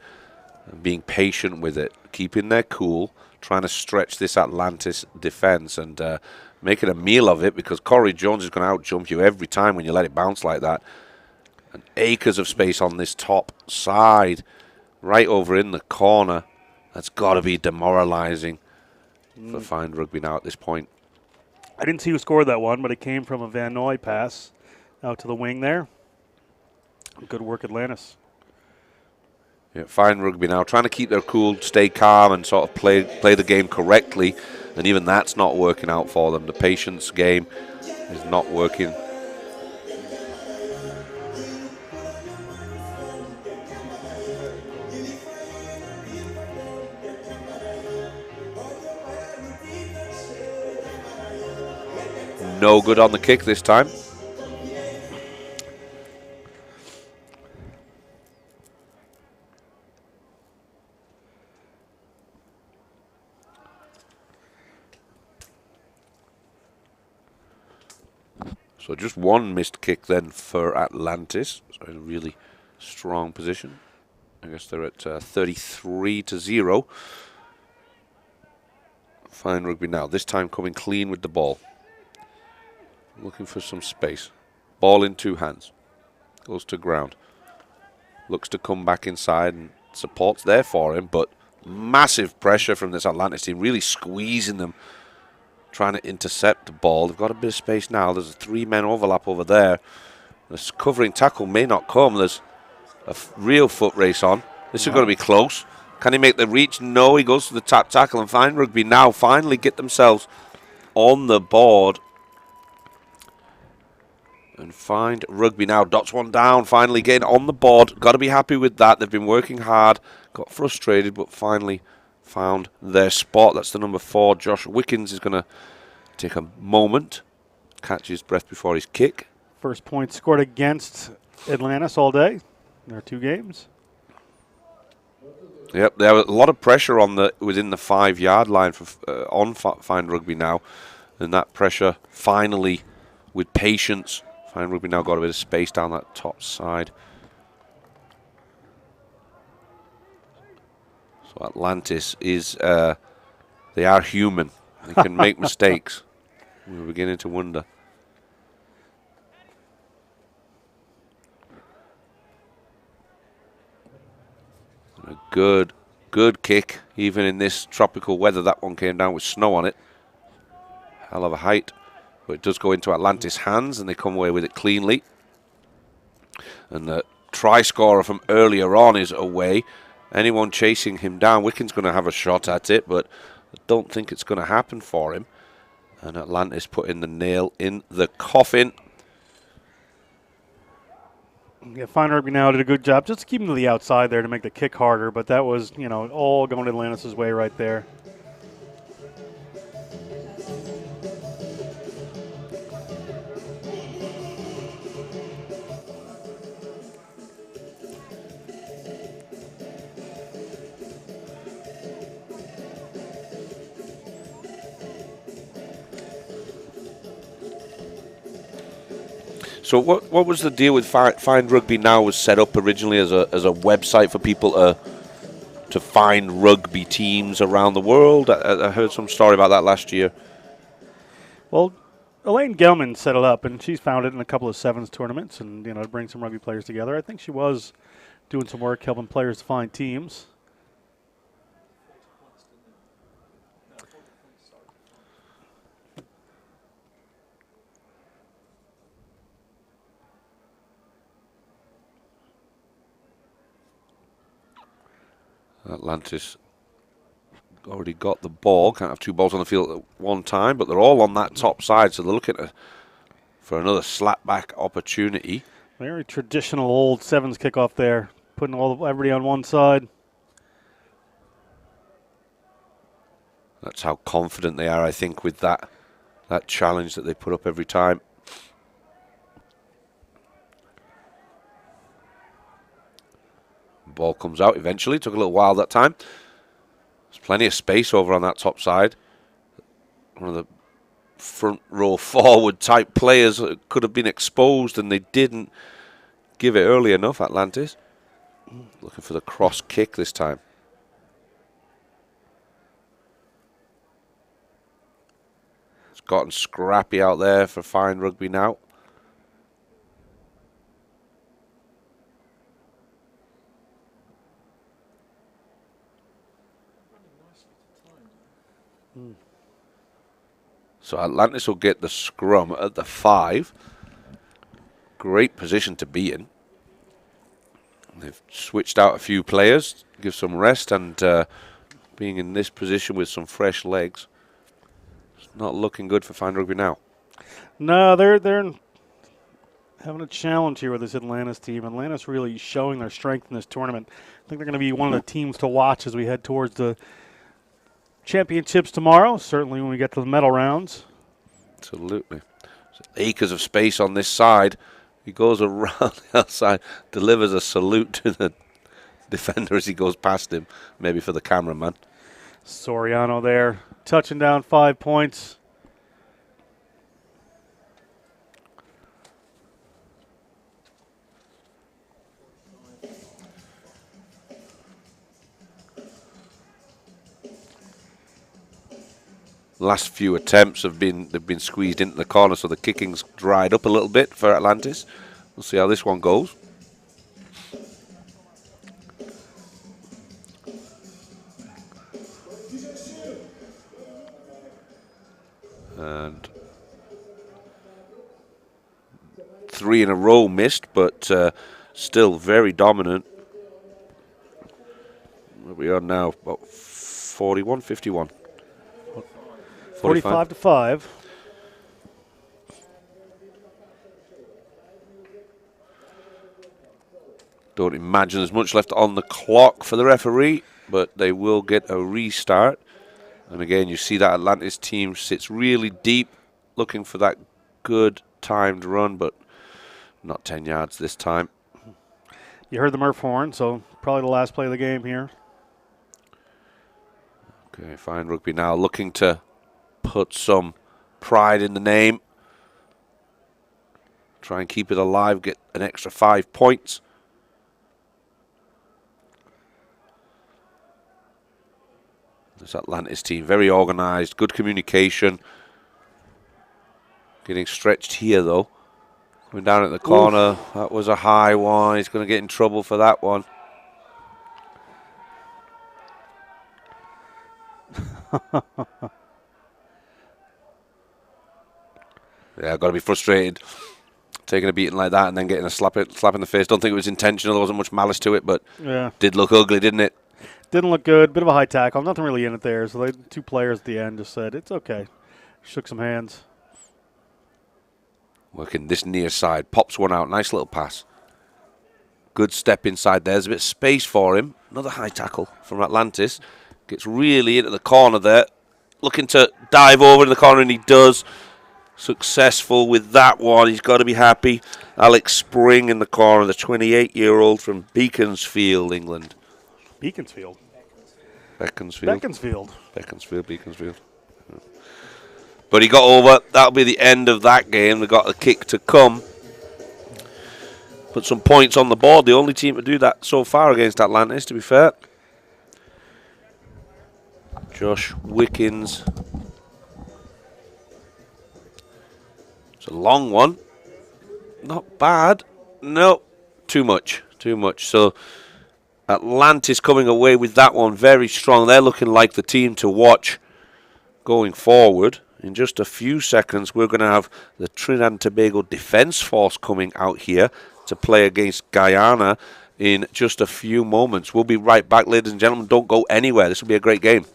and being patient with it, keeping their cool, trying to stretch this Atlantis defense and making a meal of it, because Corey Jones is going to out-jump you every time when you let it bounce like that. And acres of space on this top side, right over in the corner. That's got to be demoralizing for Fine Rugby now at this point. I didn't see who scored that one, but it came from a Van Ooy pass out to the wing there. Good work, Atlantis. Yeah, Fine Rugby now trying to keep their cool, stay calm, and sort of play the game correctly. And even that's not working out for them. The patience game is not working. No good on the kick this time. So just one missed kick then for Atlantis. So in a really strong position. I guess they're at 33-0. Fine Rugby now. This time coming clean with the ball. Looking for some space. Ball in two hands. Goes to ground. Looks to come back inside, and support's there for him, but massive pressure from this Atlantis team, really squeezing them, trying to intercept the ball. They've got a bit of space now. There's a three-man overlap over there. This covering tackle may not come. There's a real foot race on. This is going to be close. Can he make the reach? No, he goes to the tap tackle, and Fine Rugby now finally get themselves on the board And Find Rugby now dots one down, finally getting on the board. Got to be happy with that. They've been working hard, got frustrated, but finally found their spot. That's the number 4. Josh Wickens is going to take a moment, catch his breath before his kick. First point scored against Atlantis all day. There are 2 games. Yep, there was a lot of pressure on within the 5-yard line on Find Rugby now, and that pressure finally, with patience, Find Rugby now got a bit of space down that top side. So Atlantis is, they are human. They can make mistakes. We're beginning to wonder. A good kick, even in this tropical weather. That one came down with snow on it. Hell of a height. But it does go into Atlantis' hands, and they come away with it cleanly. And the try scorer from earlier on is away. Anyone chasing him down, Wicken's going to have a shot at it, but I don't think it's going to happen for him. And Atlantis putting the nail in the coffin. Yeah, Fine Rugby now did a good job just to keep him to the outside there to make the kick harder, but that was, all going Atlantis' way right there. So what was the deal with Find Rugby now? Was set up originally as a website for people to find rugby teams around the world? I heard some story about that last year. Well, Elaine Gelman set it up, and she's found it in a couple of sevens tournaments, and to bring some rugby players together. I think she was doing some work helping players to find teams. Atlantis already got the ball. Can't have 2 balls on the field at one time, but they're all on that top side, so they're looking for another slapback opportunity. Very traditional old sevens kickoff there, putting everybody on one side. That's how confident they are, I think, with that challenge that they put up every time. Ball comes out eventually. Took a little while that time. There's plenty of space over on that top side. One of the front row forward type players could have been exposed, and they didn't give it early enough, Atlantis. Looking for the cross kick this time. It's gotten scrappy out there for Fine Rugby now. So Atlantis will get the scrum at the 5. Great position to be in. They've switched out a few players, give some rest, and being in this position with some fresh legs, it's not looking good for Fine Rugby now. No, they're having a challenge here with this Atlantis team. Atlantis really showing their strength in this tournament. I think they're going to be one of the teams to watch as we head towards the championships tomorrow, certainly when we get to the medal rounds. Absolutely. So acres of space on this side. He goes around the outside, delivers a salute to the defender as he goes past him, maybe for the cameraman. Soriano there, touching down 5 points. Last few attempts they've been squeezed into the corner, so the kicking's dried up a little bit for Atlantis. We'll see how this one goes. And 3 in a row missed, but still very dominant. We are now about 41-51. 45-5. Don't imagine there's much left on the clock for the referee, but they will get a restart. And again, you see that Atlantis team sits really deep, looking for that good timed run, but not 10 yards this time. You heard the Murph horn, so probably the last play of the game here. Okay, fine rugby now, looking to put some pride in the name. Try and keep it alive, get an extra 5 points. This Atlantis team, very organised, good communication. Getting stretched here, though. Coming down at the corner. Oof. That was a high one. He's going to get in trouble for that one. Yeah, I've got to be frustrated. Taking a beating like that and then getting a slap in the face. Don't think it was intentional. There wasn't much malice to it, but yeah, did look ugly, didn't it? Didn't look good. Bit of a high tackle. Nothing really in it there. So the 2 players at the end just said, it's okay. Shook some hands. Working this near side. Pops one out. Nice little pass. Good step inside there. There's a bit of space for him. Another high tackle from Atlantis. Gets really into the corner there. Looking to dive over in the corner, and he does. Successful with that one. He's got to be happy. Alex Spring in the corner, the 28-year-old from Beaconsfield, England. Beaconsfield? Beaconsfield. Beaconsfield. But he got over. That'll be the end of that game. They got a kick to come. Put some points on the board. The only team to do that so far against Atlantis, to be fair. Josh Wickens. It's a long one. Not bad. No, too much. So Atlantis coming away with that one very strong. They're looking like the team to watch going forward. In just a few seconds, we're going to have the Trinidad and Tobago Defence Force coming out here to play against Guyana in just a few moments. We'll be right back, ladies and gentlemen. Don't go anywhere. This will be a great game.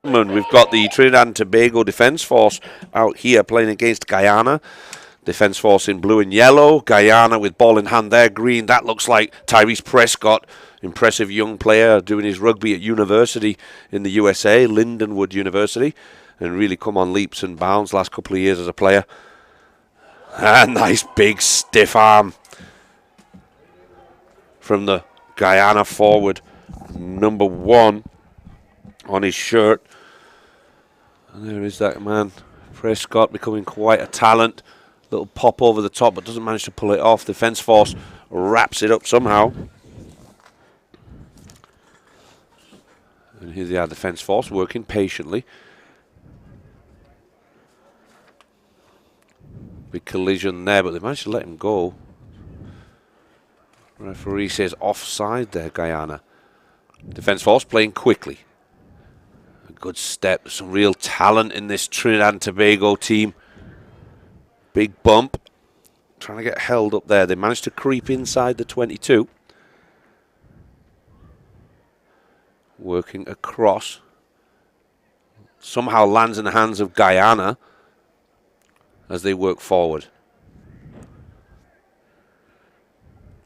We've got the Trinidad and Tobago Defence Force out here playing against Guyana. Defence Force in blue and yellow. Guyana with ball in hand there, green. That looks like Tyrese Prescott, impressive young player doing his rugby at university in the USA, Lindenwood University, and really come on leaps and bounds last couple of years as a player. A nice big stiff arm from the Guyana forward, number 1 on his shirt. And there is that man, Prescott, becoming quite a talent. Little pop over the top, but doesn't manage to pull it off. Defence Force wraps it up somehow. And here they are, Defence Force, working patiently. Big collision there, but they managed to let him go. Referee says offside there, Guyana. Defence Force playing quickly. Good step, some real talent in this Trinidad and Tobago team. Big bump, trying to get held up there. They managed to creep inside the 22. Working across. Somehow lands in the hands of Guyana as they work forward.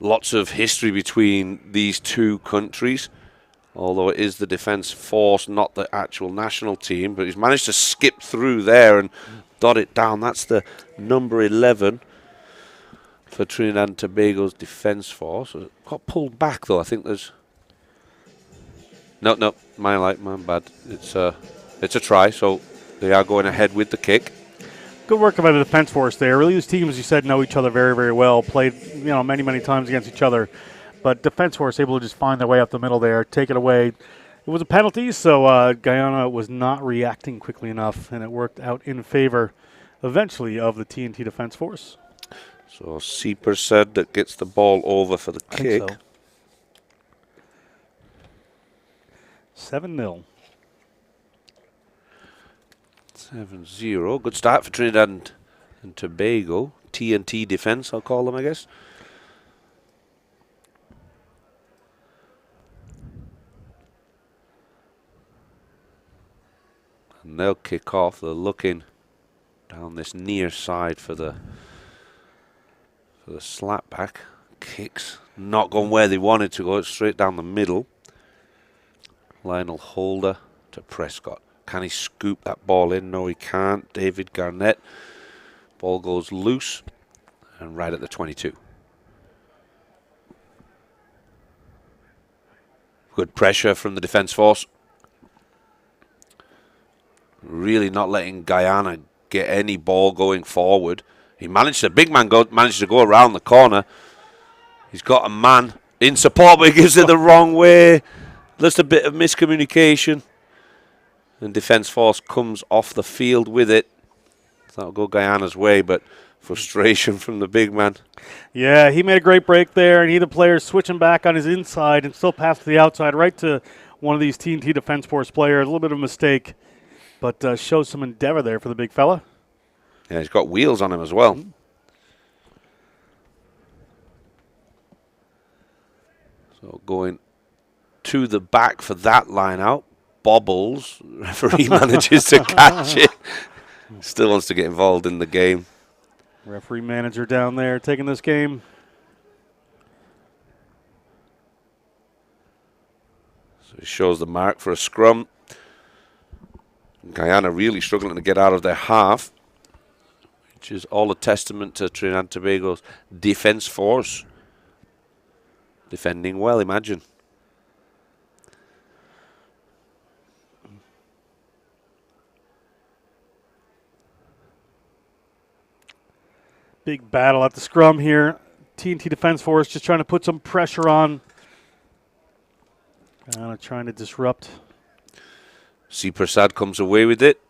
Lots of history between these two countries. Although it is the Defence Force, not the actual national team. But he's managed to skip through there and dot it down. That's the number 11 for Trinidad and Tobago's Defence Force. It got pulled back, though. I think there's... No. My bad. It's a try, so they are going ahead with the kick. Good work by the defense force there. Really, these teams, as you said, know each other very, very well. Played, many, many times against each other. But defense force able to just find their way up the middle there, take it away. It was a penalty, so Guyana was not reacting quickly enough, and it worked out in favor, eventually, of the TNT defense force. So Seeper said that gets the ball over for the kick. I think so. 7-0. 7-0. Good start for Trinidad and Tobago. TNT defense, I'll call them, I guess. And they'll kick off. They're looking down this near side for the slap back. Kicks not gone where they wanted to go. It's straight down the middle. Lionel Holder to Prescott. Can he scoop that ball in? No, he can't. David Garnett. Ball goes loose and right at the 22. Good pressure from the defence force. Really not letting Guyana get any ball going forward. He managed to, big man managed to go around the corner. He's got a man in support, but he gives it the wrong way. Just a bit of miscommunication. And defence force comes off the field with it. That'll go Guyana's way, but frustration from the big man. Yeah, he made a great break there, and either player switching back on his inside and still pass to the outside right to one of these TNT defence force players. A little bit of a mistake, but shows some endeavour there for the big fella. Yeah, he's got wheels on him as well. So going to the back for that line out. Bobbles. Referee manages to catch it. Still wants to get involved in the game. Referee manager down there taking this game. So he shows the mark for a scrum. Guyana really struggling to get out of their half, which is all a testament to Trinidad and Tobago's defence force. Defending well, imagine. Big battle at the scrum here. TNT defense force just trying to put some pressure on. Trying to disrupt. C. Prasad comes away with it.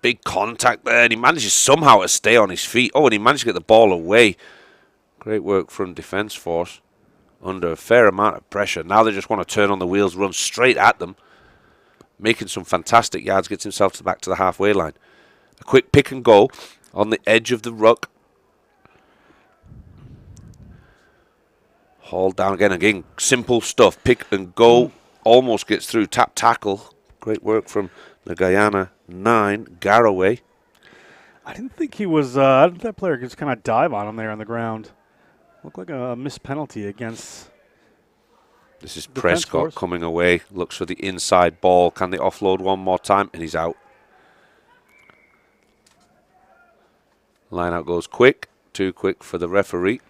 Big contact there, and he manages somehow to stay on his feet. Oh, and he managed to get the ball away. Great work from defense force under a fair amount of pressure. Now they just want to turn on the wheels, run straight at them. Making some fantastic yards, gets himself back to the halfway line. A quick pick and go on the edge of the ruck. Hauled down again. Simple stuff. Pick and go. Almost gets through. Tap tackle. Great work from the Guyana 9, Garraway. I didn't think he was, I didn't think that player could just kind of dive on him there on the ground. Looked like a missed penalty against. This is Prescott coming away. Looks for the inside ball. Can they offload one more time? And he's out. Line out goes quick. Too quick for the referee.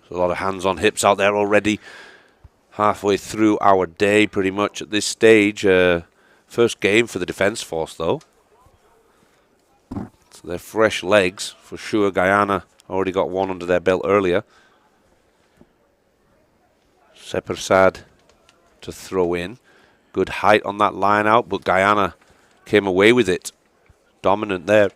A lot of hands on hips out there already. Halfway through our day pretty much at this stage. First game for the defence force though. So they're fresh legs for sure. Guyana already got one under their belt earlier. Sepersad to throw in. Good height on that line out, but Guyana came away with it. Dominant there.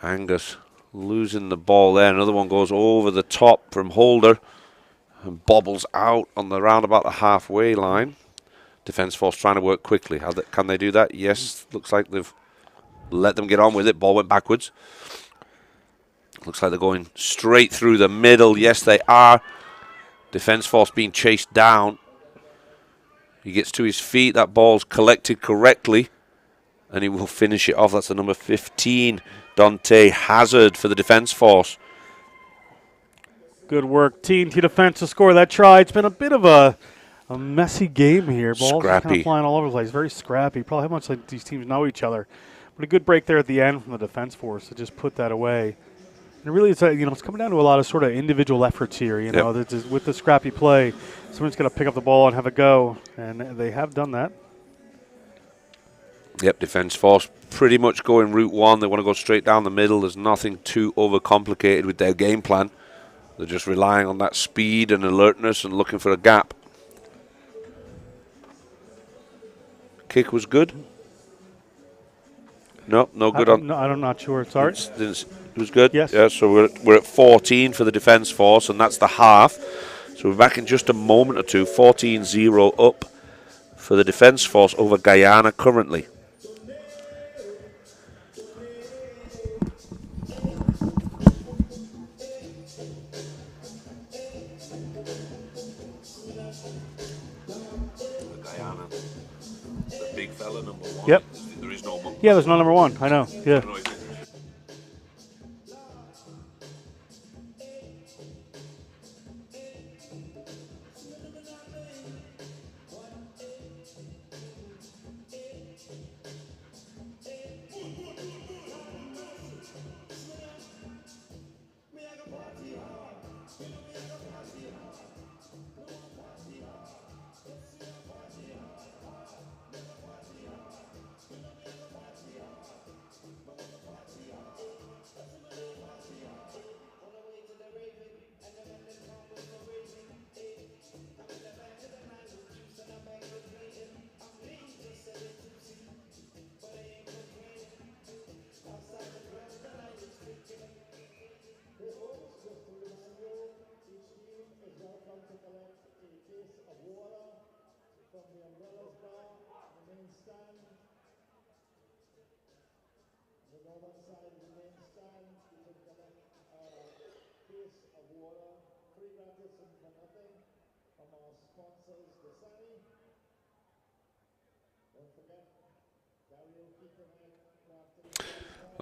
Angus losing the ball there. Another one goes over the top from Holder and bobbles out on the round about the halfway line. Defence force trying to work quickly. Can they do that? Yes. Looks like they've let them get on with it. Ball went backwards. Looks like they're going straight through the middle. Yes, they are. Defence force being chased down. He gets to his feet. That ball's collected correctly. And he will finish it off. That's the number 15. Dante Hazard for the defence force. Good work, TNT defense to score that try. It's been a bit of a a messy game here. Balls are kind Scrappy. of flying all over the place. Very scrappy. Probably how much like these teams know each other. But a good break there at the end from the defense force to just put that away. And really, it's it's coming down to a lot of sort of individual efforts here. With the scrappy play, someone's got to pick up the ball and have a go, and they have done that. Yep, defence force pretty much going route one. They want to go straight down the middle. There's nothing too overcomplicated with their game plan. They're just relying on that speed and alertness and looking for a gap. Kick was good. No good on. No, I'm not sure. Sorry. It was good. Yes. Yeah. So we're at 14 for the defence force, and that's the half. So we're back in just a moment or two. 14-0 up for the defence force over Guyana currently. Guyana, the big fella, number one. Yep. There is no more. Yeah, there's no number one. I know. Yeah.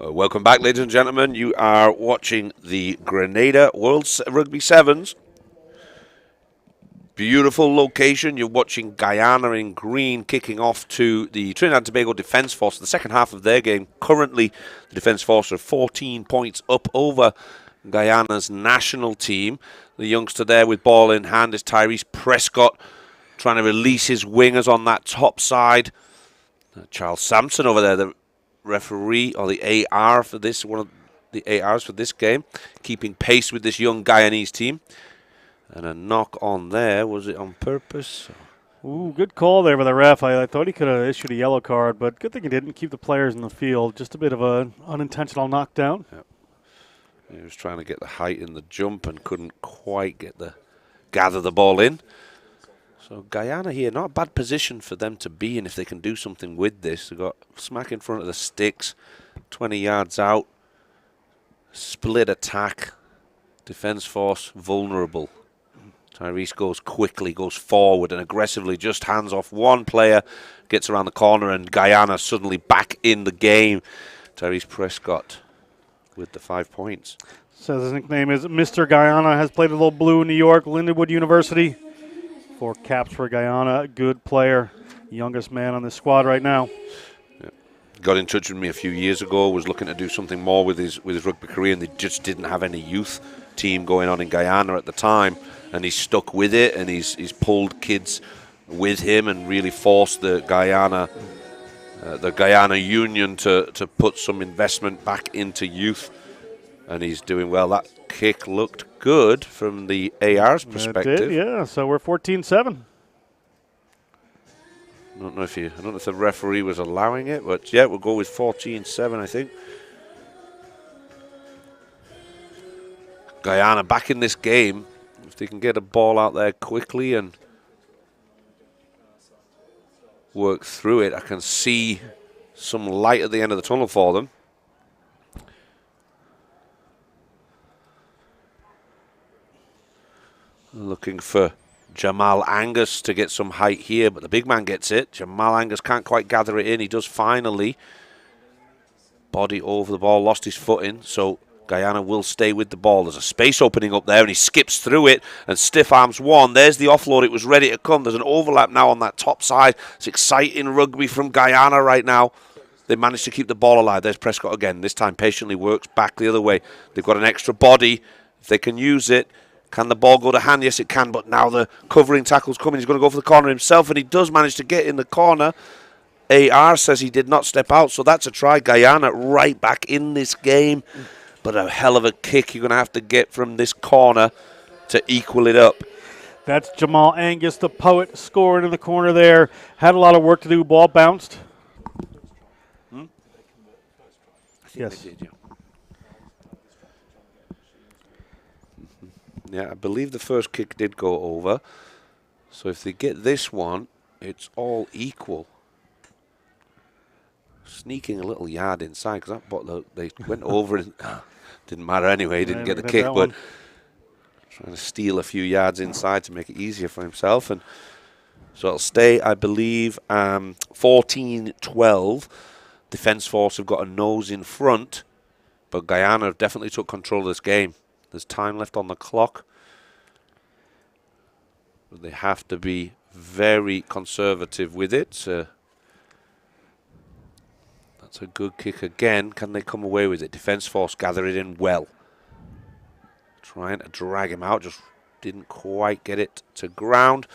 Welcome back, ladies and gentlemen. You are watching the Grenada Rugby Sevens. Beautiful location. You're watching Guyana in green kicking off to the Trinidad and Tobago Defence Force. The second half of their game. Currently, the Defence Force are 14 points up over Guyana's national team. The youngster there with ball in hand is Tyrese Prescott, trying to release his wingers on that top side. Charles Sampson over there, the referee, or the AR for this, one of the ARs for this game, keeping pace with this young Guyanese team. And a knock on there. Was it on purpose? Ooh, good call there by the ref. I thought he could have issued a yellow card, but good thing he didn't. Keep the players in the field. Just a bit of an unintentional knockdown. Yep. He was trying to get the height in the jump and couldn't quite gather the ball in. So Guyana here, not a bad position for them to be in if they can do something with this. They've got smack in front of the sticks, 20 yards out, split attack, defence force vulnerable. Tyrese goes quickly, goes forward and aggressively, just hands off one player, gets around the corner, and Guyana suddenly back in the game. Tyrese Prescott with the 5 points. Says his nickname is Mr. Guyana, has played a little blue in New York, Lindenwood University. 4 caps for Guyana, good player, youngest man on the squad right now. Got in touch with me a few years ago, was looking to do something more with his rugby career, and they just didn't have any youth team going on in Guyana at the time, and he's stuck with it, and he's pulled kids with him and really forced the Guyana Union to put some investment back into youth, and he's doing well. That kick looked good from the AR's perspective. It did, yeah, so we're 14-7. I don't know if the referee was allowing it, but yeah, we'll go with 14-7, I think. Guyana back in this game. If they can get a ball out there quickly and work through it, I can see some light at the end of the tunnel for them. Looking for Jamal Angus to get some height here, but the big man gets it. Jamal Angus can't quite gather it in. He does finally. Body over the ball, lost his footing. So Guyana will stay with the ball. There's a space opening up there, and he skips through it, and stiff arms one. There's the offload. It was ready to come. There's an overlap now on that top side. It's exciting rugby from Guyana right now. They managed to keep the ball alive. There's Prescott again. This time patiently works back the other way. They've got an extra body. If they can use it, can the ball go to hand? Yes, it can, but now the covering tackle's coming. He's going to go for the corner himself, and he does manage to get in the corner. AR says he did not step out, so that's a try. Guyana right back in this game. But a hell of a kick you're going to have to get from this corner to equal it up. That's Jamal Angus, the poet, scoring in the corner there. Had a lot of work to do. Ball bounced. I think Yes. they did, yeah. I believe the first kick did go over. So if they get this one, it's all equal. Sneaking a little yard inside, because that ball, they went over and didn't matter anyway. He didn't get the kick, but trying to steal a few yards inside to make it easier for himself. And so it'll stay, I believe, 14-12. Defence Force have got a nose in front, but Guyana definitely took control of this game. There's time left on the clock. But they have to be very conservative with it. That's a good kick again. Can they come away with it? Defence Force gather it in well. Trying to drag him out. Just didn't quite get it to ground.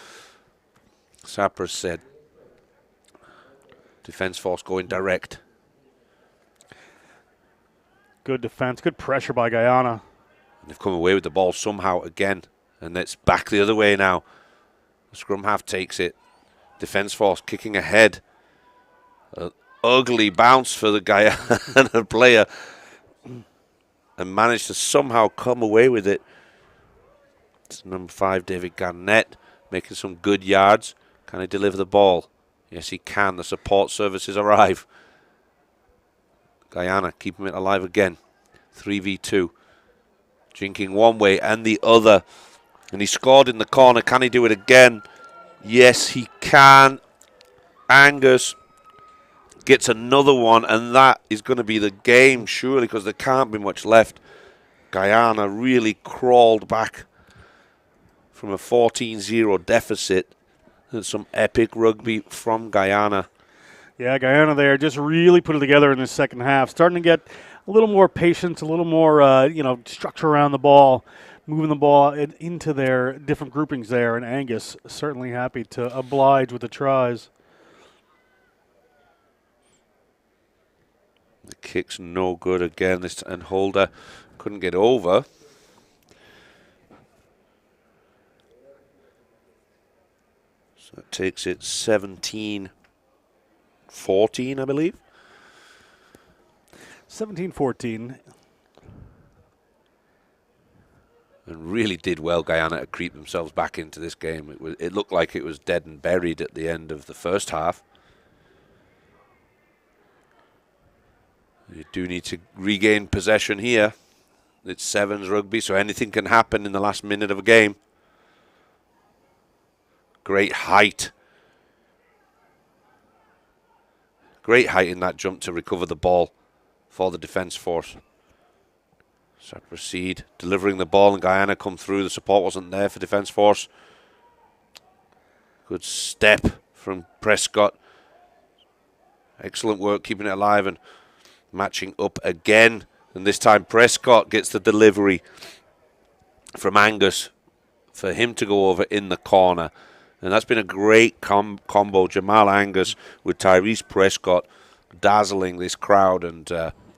Sapper said Defence Force going direct. Good defense. Good pressure by Guyana. And they've come away with the ball somehow again. And it's back the other way now. The scrum half takes it. Defence Force kicking ahead. Ugly bounce for the Guyana player. And managed to somehow come away with it. It's number 5, David Garnett, making some good yards. Can he deliver the ball? Yes, he can. The support services arrive. Guyana keeping it alive again. 3v2. Jinking one way and the other. And he scored in the corner. Can he do it again? Yes, he can. Angus gets another one, and that is going to be the game, surely, because there can't be much left. Guyana really crawled back from a 14-0 deficit. And some epic rugby from Guyana. Yeah, Guyana there just really put it together in the second half. Starting to get a little more patience, a little more, structure around the ball, moving the ball into their different groupings there. And Angus certainly happy to oblige with the tries. The kick's no good again, and Holder couldn't get over. So it takes it 17-14, I believe. 17-14. And really did well, Guyana, to creep themselves back into this game. It looked like it was dead and buried at the end of the first half. You do need to regain possession here. It's sevens rugby, so anything can happen in the last minute of a game. Great height. Great height in that jump to recover the ball for the Defence Force. So proceed, delivering the ball, and Guyana come through. The support wasn't there for Defence Force. Good step from Prescott. Excellent work keeping it alive and matching up again. And this time Prescott gets the delivery from Angus for him to go over in the corner. And that's been a great combo. Jamal Angus with Tyrese Prescott dazzling this crowd and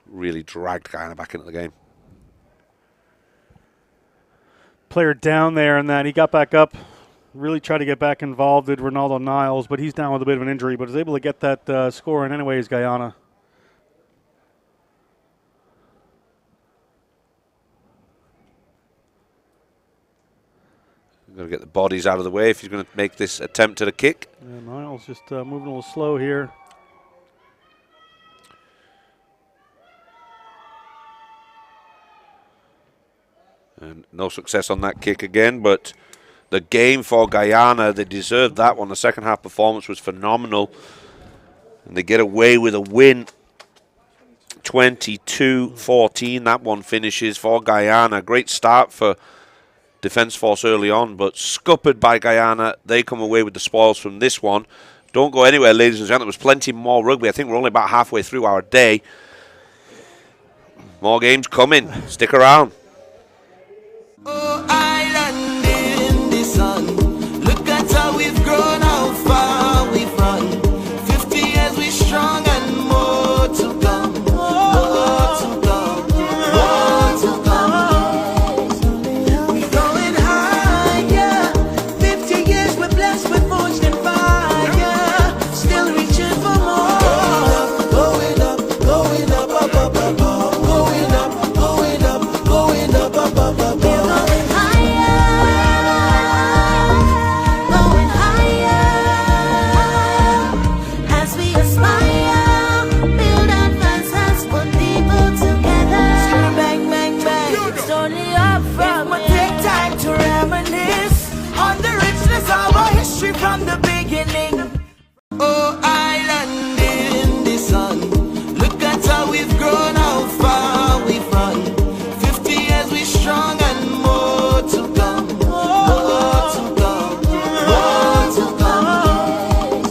really dragged Guyana back into the game. Player down there and that. He got back up, really tried to get back involved with Ronaldo Niles, but he's down with a bit of an injury, but was able to get that score in anyways, Guyana. Got to get the bodies out of the way if he's going to make this attempt at a kick. Yeah, Niles just moving a little slow here. And no success on that kick again, but the game for Guyana, they deserved that one. The second half performance was phenomenal. And they get away with a win 22-14, that one finishes for Guyana. Great start for Defence Force early on, but scuppered by Guyana. They come away with the spoils from this one. Don't go anywhere, ladies and gentlemen. There's plenty more rugby. I think we're only about halfway through our day. More games coming. Stick around. Oh, island in the sun. Look at how we've grown, how far we've run. 50 years we strong and more to come. More to come. More to come. We're going higher. 50 years we're blessed with forged in fire. Still reaching for more. Going up, going up, up, up, up, up. Going up, going up, going up, up, up, up, up. From the beginning. Oh, island in the sun. Look at how we've grown, how far we've run. 50 years we strong and more to come. More to come. More to come.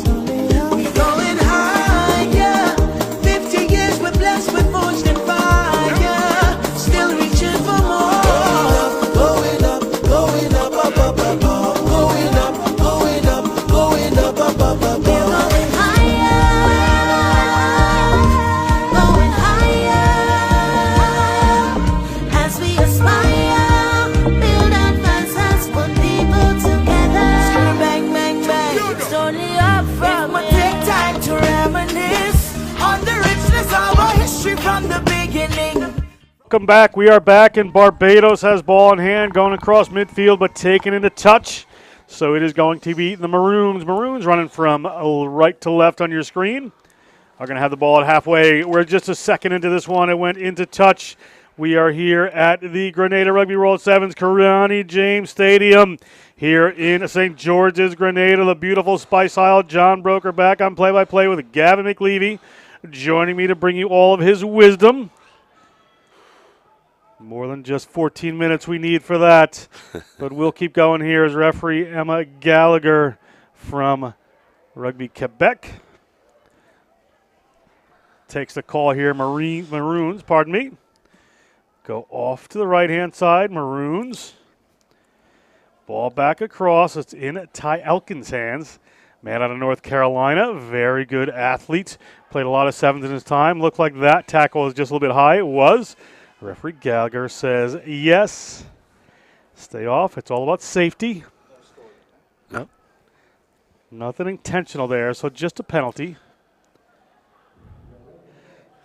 We're going higher. 50 years we're blessed with forged in fire. Still reaching for more. Going up, going up, up, up, up, up. Going up, going up, going up, up, up, up, up. Going higher, as we aspire. Build advances, put people together. Bang, bang, bang. It's only up from it. Take time to reminisce on the richness of our history from the beginning. Welcome back. We are back, and Barbados has ball in hand, going across midfield, but taken into touch. So it is going to be the Maroons. Maroons running from right to left on your screen are going to have the ball at halfway. We're just a second into this one. It went into touch. We are here at the Grenada Rugby World Sevens Kirani James Stadium here in St. George's, Grenada. The beautiful Spice Isle. John Broker back on play-by-play with Gavin McLevy joining me to bring you all of his wisdom. More than just 14 minutes we need for that. But we'll keep going here as referee Emma Gallagher from Rugby Quebec takes the call here. Maroons, pardon me. Go off to the right-hand side. Maroons. Ball back across. It's in Ty Elkin's hands. Man out of North Carolina. Very good athlete. Played a lot of sevens in his time. Looked like that tackle was just a little bit high. It was. Referee Gallagher says yes. Stay off. It's all about safety. Nope. Nothing intentional there, so just a penalty.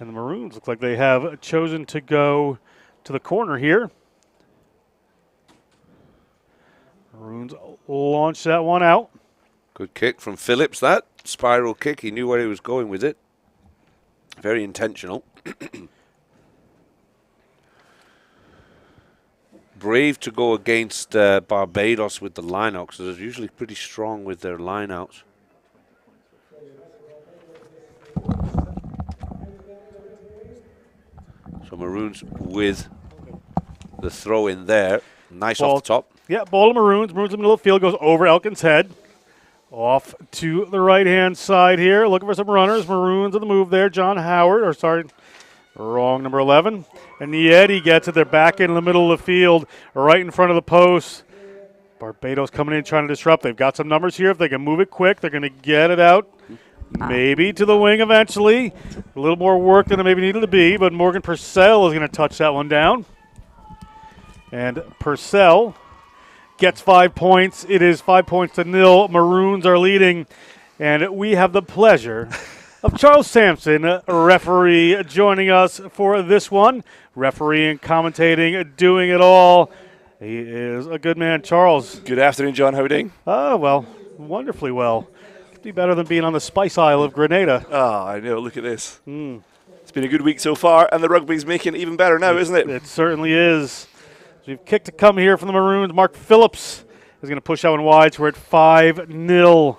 And the Maroons look like they have chosen to go to the corner here. Maroons launch that one out. Good kick from Phillips, that. Spiral kick. He knew where he was going with it. Very intentional. Brave to go against Barbados with the lineouts. They're usually pretty strong with their lineouts. So Maroons with the throw in there. Nice Ball, off the top. Yeah, ball to Maroons. Maroons in the middle of the field, goes over Elkin's head. Off to the right-hand side here. Looking for some runners. Maroons on the move there. John Howard, or sorry, wrong, number 11. And yet he gets it. They're back in the middle of the field, right in front of the post. Barbados coming in trying to disrupt. They've got some numbers here. If they can move it quick, they're going to get it out. Maybe to the wing eventually. A little more work than it maybe needed to be, but Morgan Purcell is going to touch that one down. And Purcell gets 5 points. It is 5-0. Maroons are leading. And we have the pleasure of Charles Sampson, referee, joining us for this one. Refereeing, commentating, doing it all. He is a good man. Charles. Good afternoon, John. How are you doing? Oh, well, wonderfully well. Could be better than being on the Spice Isle of Grenada. Oh, I know. Look at this. It's been a good week so far, and the rugby's making it even better now, isn't it? It certainly is. So we've kicked to come here from the Maroons. Mark Phillips is going to push that one wide, so we're at 5-0.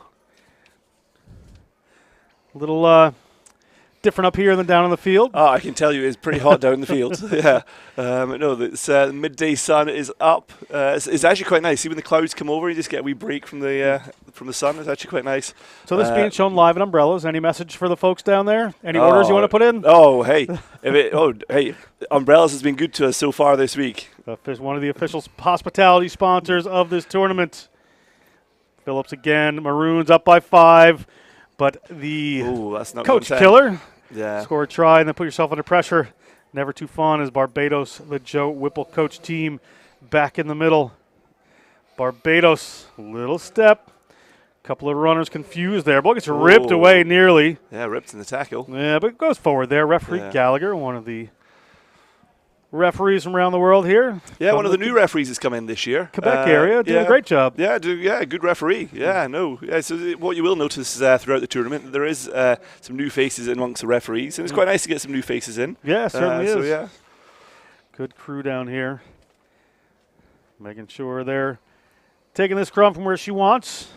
Little different up here than down on the field? Oh, I can tell you it's pretty hot down in the field. Yeah. No, the midday sun is up. It's actually quite nice. See, when the clouds come over, you just get a wee break from the sun. It's actually quite nice. So this being shown live in umbrellas. Any message for the folks down there? Any orders you want to put in? Oh, hey. Hey, umbrellas has been good to us so far this week. One of the official hospitality sponsors of this tournament. Phillips again. Maroons up by 5. But the that's not coach killer score a try and then put yourself under pressure. Never too fun as Barbados, the Joe Whipple coach team, back in the middle. Barbados, little step. Couple of runners confused there. Ball gets ripped away nearly. Yeah, ripped in the tackle. Yeah, but it goes forward there. Referee Gallagher, one of the referees from around the world here. Yeah, one of the new referees has come in this year. Quebec area, doing a great job. Yeah, good referee. Yeah, no. Yeah, so what you will notice throughout the tournament, there is some new faces in amongst the referees, and it's quite nice to get some new faces in. Yeah, certainly is. So, yeah. Good crew down here. Making sure they're taking this scrum from where she wants.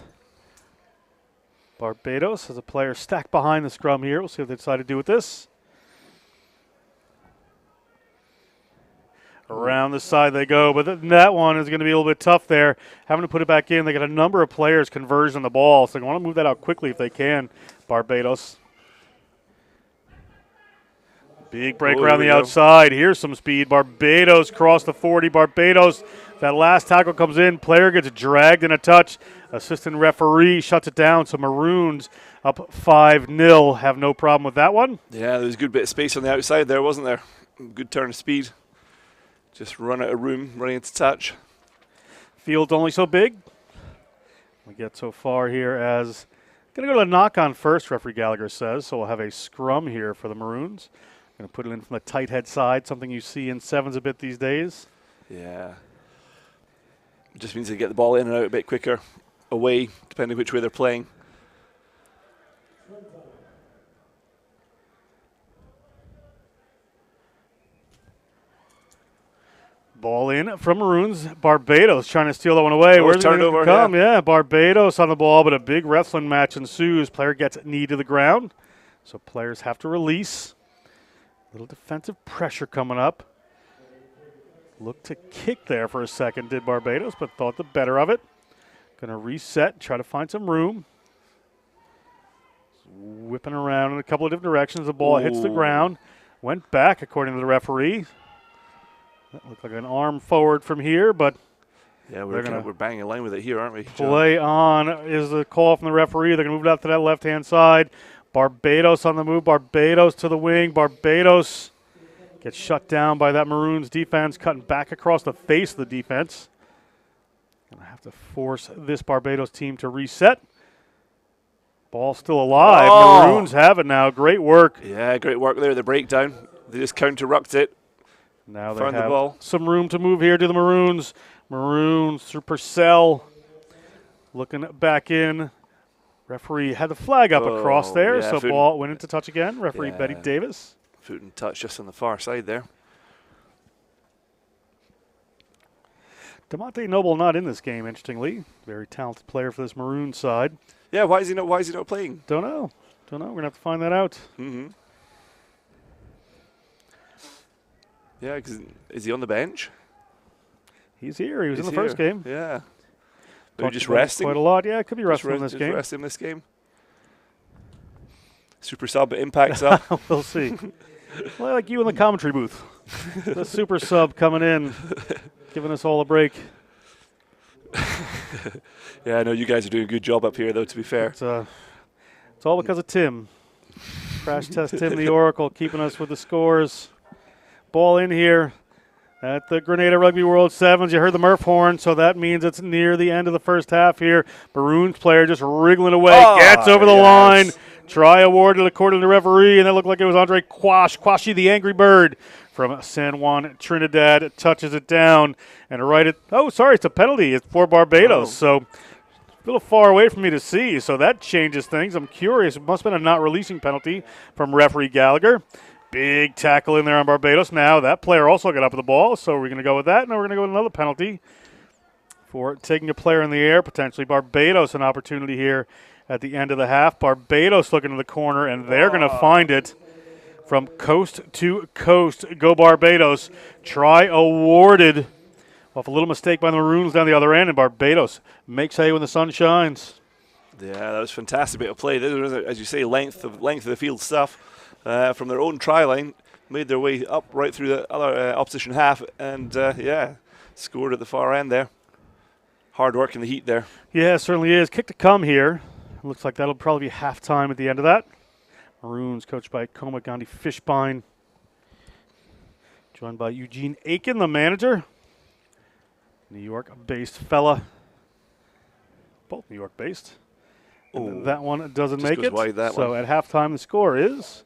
Barbados has a player stacked behind the scrum here. We'll see what they decide to do with this. Around the side they go, but that one is going to be a little bit tough there. Having to put it back in. They got a number of players converging the ball, so they want to move that out quickly if they can, Barbados. Big break around the outside. Here's some speed. Barbados cross the 40. Barbados, that last tackle comes in. Player gets dragged in a touch. Assistant referee shuts it down, so Maroons up 5-0. Have no problem with that one. Yeah, there was a good bit of space on the outside there, wasn't there? Good turn of speed. Just run out of room, running into touch. Field's only so big. We get so far here as going to go to a knock-on first, referee Gallagher says, so we'll have a scrum here for the Maroons. Going to put it in from the tight head side, something you see in sevens a bit these days. Yeah. It just means they get the ball in and out a bit quicker, away, depending which way they're playing. Ball in from Maroons. Barbados trying to steal that one away. Where's it going to come? Yeah, Barbados on the ball, but a big wrestling match ensues. Player gets knee to the ground, so players have to release. Little defensive pressure coming up. Looked to kick there for a second, did Barbados, but thought the better of it. Going to reset, try to find some room. Whipping around in a couple of different directions. The ball hits the ground. Went back, according to the referee. That looked like an arm forward from here, but yeah, we're banging a line with it here, aren't we, John? Play on is the call from the referee. They're going to move it out to that left-hand side. Barbados on the move. Barbados to the wing. Barbados gets shut down by that Maroons defense, cutting back across the face of the defense. Going to have to force this Barbados team to reset. Ball still alive. Maroons have it now. Great work. Yeah, great work there. The breakdown. They just counter-rucked it. Now they have some room to move here to the Maroons. Maroons through Purcell. Looking back in. Referee had the flag up across there, so ball went into touch again. Referee Betty Davis. Foot and touch just on the far side there. DeMonte Noble not in this game, interestingly. Very talented player for this Maroon side. Yeah, why is he not playing? Don't know. We're going to have to find that out. Mm-hmm. Yeah, because is he on the bench? He's here. He was in the first game. Yeah. Maybe just resting? Quite a lot. Yeah, could be resting in this game. Resting in this game. Super sub impacts up. We'll see. Well, like you in the commentary booth. The super sub coming in, giving us all a break. Yeah, I know you guys are doing a good job up here, though, to be fair. It's all because of Tim. Crash Test Tim the Oracle, keeping us with the scores. Ball in here at the Grenada Rugby World Sevens. You heard the Murph horn, so that means it's near the end of the first half here. Maroons player just wriggling away, gets over the line. Try awarded according to the referee, and that looked like it was Andre Quashi the Angry Bird from San Juan, Trinidad. Touches it down and it's a penalty. It's for Barbados, so a little far away for me to see, so that changes things. I'm curious. It must have been a not releasing penalty from referee Gallagher. Big tackle in there on Barbados. Now that player also got up with the ball, so we're going to go with that. Now we're going to go with another penalty for taking a player in the air, potentially. Barbados an opportunity here at the end of the half. Barbados looking to the corner, and they're going to find it. from coast to coast. Go Barbados. Try awarded. Off a little mistake by the Maroons down the other end, and Barbados makes hay when the sun shines. Yeah, that was fantastic bit of play. This was, as you say, length of the field stuff from their own try line. Made their way up right through the other opposition half, and scored at the far end there. Hard work in the heat there. Yeah, it certainly is. Kick to come here. Looks like that'll probably be halftime at the end of that. Maroons coached by Coma Gandhi Fishbein. Joined by Eugene Aiken, the manager. New York-based fella. Both New York-based. That one doesn't make it. Wide, so at halftime, the score is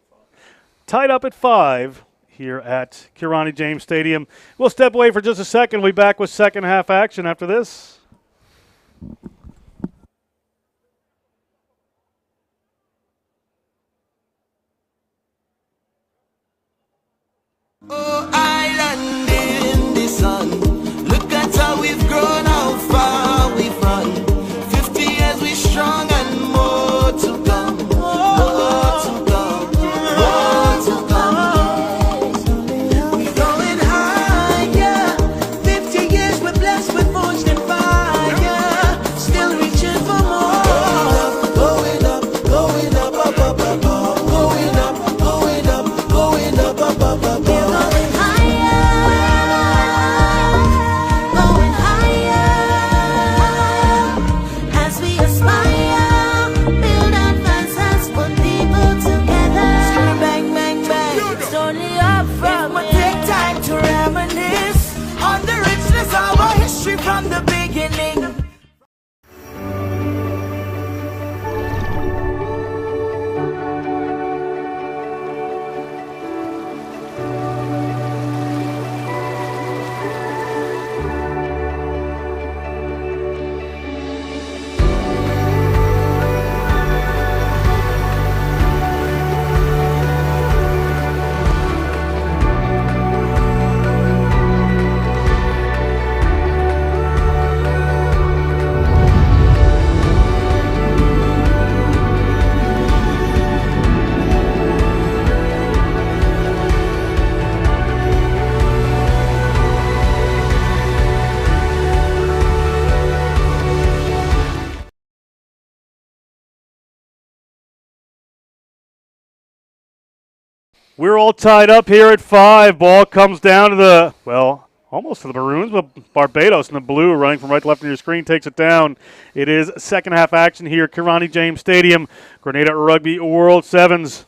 tied up at 5 here at Kirani James Stadium. We'll step away for just a second. We'll be back with second half action after this. Oh, island in the sun. Look at how we've grown, how far we've run. 50 years we strong and more to come. More to come. More to come. We're going higher. 50 years we're blessed with forged in fire. Still reaching for more. Going up, going up, up, up, up, up. Going up, going up, going up, up, up, up, up. From the beginning. We're all tied up here at 5. Ball comes down to the, almost to the Maroons, but Barbados in the blue running from right to left of your screen takes it down. It is second half action here at Kirani James Stadium. Grenada Rugby World Sevens.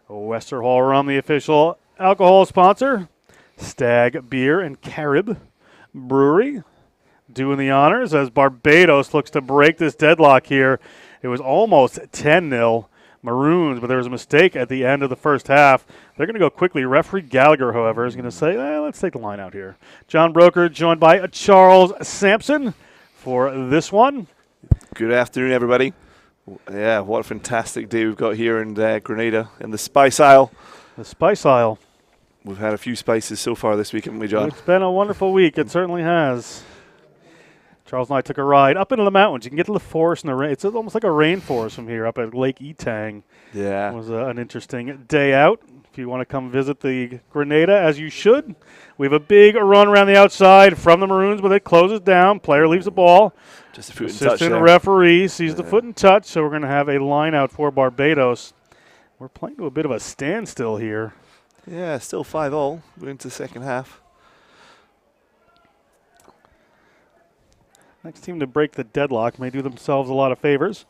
Wester Hall Rum, the official alcohol sponsor. Stag Beer and Carib Brewery doing the honors as Barbados looks to break this deadlock here. It was almost 10-0 Maroons, but there was a mistake at the end of the first half. They're going to go quickly. Referee Gallagher, however, is going to say, let's take the line out here. John Broker joined by Charles Sampson for this one. Good afternoon, everybody. Yeah, what a fantastic day we've got here in Grenada in the Spice Isle. The Spice Isle. We've had a few spices so far this week, haven't we, John? It's been a wonderful week. It certainly has. Charles and I took a ride up into the mountains. You can get to the forest and the rain. It's almost like a rainforest from here up at Lake Etang. Yeah. It was an interesting day out. If you want to come visit the Grenada, as you should. We have a big run around the outside from the Maroons, but it closes down. Player leaves the ball. Just a foot and touch. Assistant referee sees the foot and touch, so we're going to have a line out for Barbados. We're playing to a bit of a standstill here. Yeah, still 5-all. We're into the second half. Next team to break the deadlock may do themselves a lot of favors.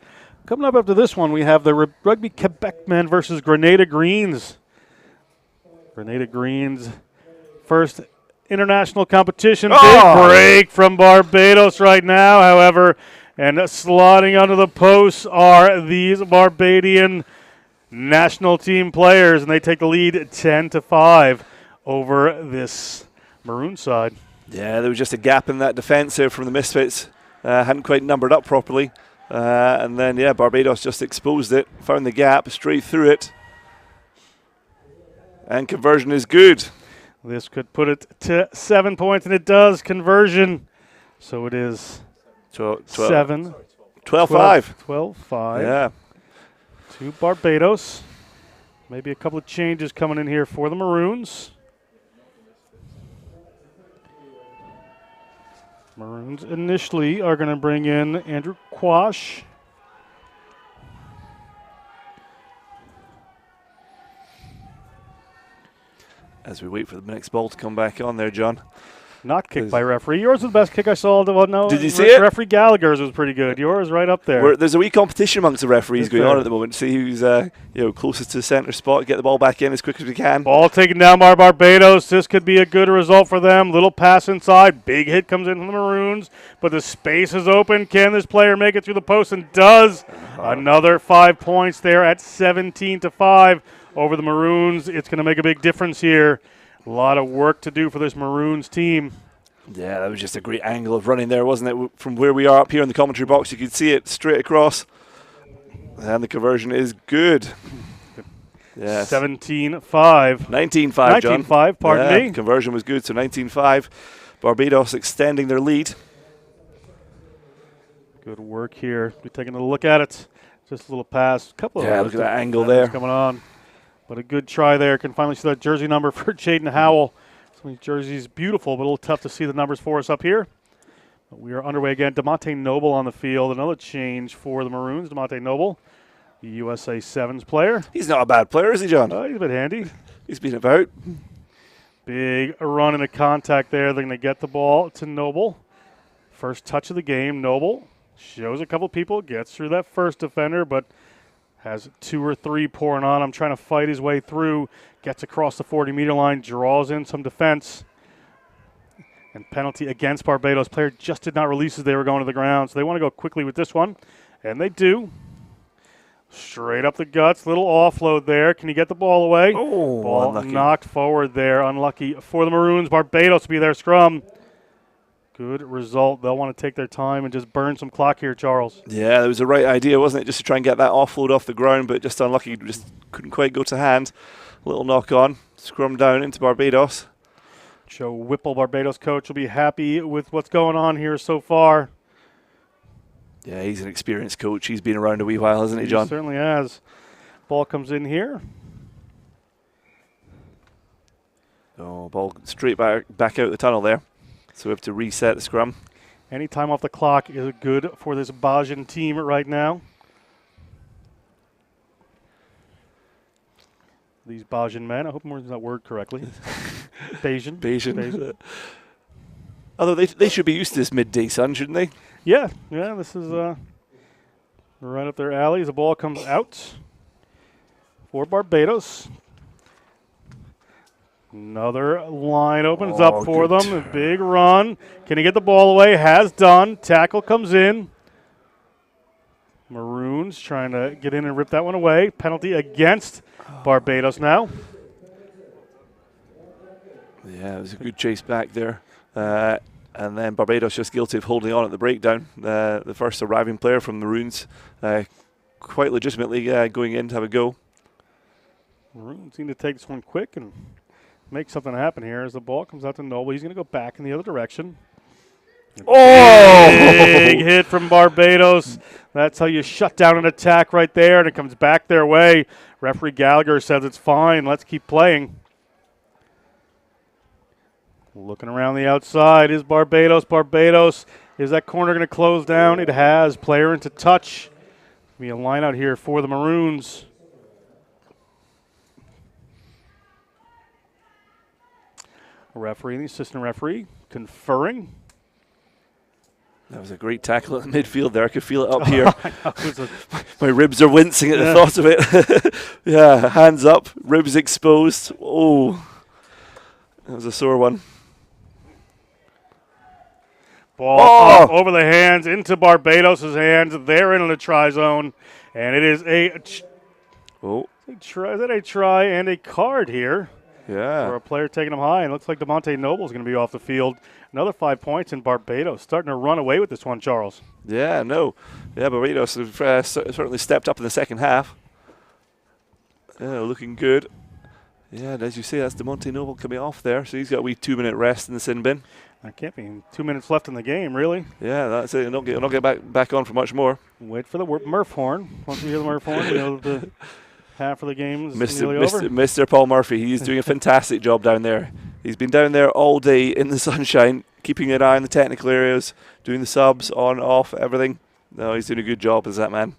Coming up after this one, we have the Rugby Quebec men versus Grenada Greens. Grenada Greens, first international competition. Big break from Barbados right now, however. And slotting under the posts are these Barbadian national team players, and they take the lead 10-5 over this Maroon side. Yeah, there was just a gap in that defence there from the Misfits. Hadn't quite numbered up properly. And then, Barbados just exposed it, found the gap, straight through it. And conversion is good. This could put it to 7 points, and it does. Conversion. So it is 12-5. 12-5. Yeah. To Barbados. Maybe a couple of changes coming in here for the Maroons. Maroons initially are going to bring in Andrew Quash. As we wait for the next ball to come back on there, John. Not kicked by referee. Yours was the best kick I saw. Well, no, did you see it? Referee Gallagher's was pretty good. Yours right up there. There's a wee competition amongst the referees going on at the moment. See who's closest to the centre spot. Get the ball back in as quick as we can. Ball taken down by Barbados. This could be a good result for them. Little pass inside. Big hit comes in from the Maroons, but the space is open. Can this player make it through the post? And does. Another 5 points there at 17-5 over the Maroons. It's going to make a big difference here. A lot of work to do for this Maroons team. Yeah, that was just a great angle of running there, wasn't it? From where we are up here in the commentary box, you could see it straight across. And the conversion is good. Yes. 17-5. 19-5, John. 19-5, pardon me. Conversion was good, so 19-5. Barbados extending their lead. Good work here. We're taking a look at it. Just a little pass. Couple of look at that angle there. Coming on. But a good try there. Can finally see that jersey number for Jaden Howell. Some of these jerseys beautiful, but a little tough to see the numbers for us up here. But we are underway again. DeMonte Noble on the field. Another change for the Maroons. DeMonte Noble, the USA Sevens player. He's not a bad player, is he, John? He's been handy. He's been about. Big run into contact there. They're going to get the ball to Noble. First touch of the game. Noble shows a couple people. Gets through that first defender, but has 2 or 3 pouring on him, trying to fight his way through, gets across the 40-meter line, draws in some defense. And penalty against Barbados. Player just did not release as they were going to the ground, so they want to go quickly with this one, and they do. Straight up the guts, little offload there. Can he get the ball away? Oh, ball unlucky. Knocked forward there, unlucky for the Maroons. Barbados will be their scrum. Good result. They'll want to take their time and just burn some clock here, Charles. Yeah, that was the right idea, wasn't it? Just to try and get that offload off the ground, but just unlucky. Just couldn't quite go to hand. Little knock on. Scrum down into Barbados. Joe Whipple, Barbados coach, will be happy with what's going on here so far. Yeah, he's an experienced coach. He's been around a wee while, hasn't he, John? He certainly has. Ball comes in here. Oh, ball straight back out the tunnel there. So we have to reset the scrum. Any time off the clock is good for this Bajan team right now. These Bajan men, I hope I'm using that word correctly. Bajan. Although they should be used to this midday sun, shouldn't they? Yeah, this is right up their alley as the ball comes out for Barbados. Another line opens up for them. A big run. Can he get the ball away? Has done. Tackle comes in. Maroons trying to get in and rip that one away. Penalty against Barbados now. Yeah, it was a good chase back there. And then Barbados just guilty of holding on at the breakdown. The first arriving player from the Maroons quite legitimately going in to have a go. Maroons need to take this one quick and make something happen here as the ball comes out to Noble. He's going to go back in the other direction. Oh! Big hit from Barbados. That's how you shut down an attack right there, and it comes back their way. Referee Gallagher says it's fine. Let's keep playing. Looking around the outside is Barbados. Barbados, is that corner going to close down? It has. Player into touch. Be a line out here for the Maroons. Referee and the assistant referee conferring. That was a great tackle at the midfield there. I could feel it up here. My ribs are wincing at the thought of it. Yeah, hands up, ribs exposed. Oh, that was a sore one. Ball up over the hands into Barbados' hands. They're in the try zone, and it is is that a try and a card here? Yeah. For a player taking them high, and it looks like DeMonte Noble's going to be off the field. Another 5 points in Barbados. Starting to run away with this one, Charles. Yeah, Barbados have certainly stepped up in the second half. Yeah, looking good. Yeah, and as you say, that's DeMonte Noble coming off there, so he's got a wee 2-minute rest in the sin bin. That can't be 2 minutes left in the game, really. Yeah, that's it. Not get back on for much more. Wait for the Murph horn. Once we hear the Murph horn, we know that Half of the game is Mr. nearly over. Mr. Paul Murphy, he's doing a fantastic job down there. He's been down there all day in the sunshine, keeping an eye on the technical areas, doing the subs, on, off, everything. No, he's doing a good job as that man.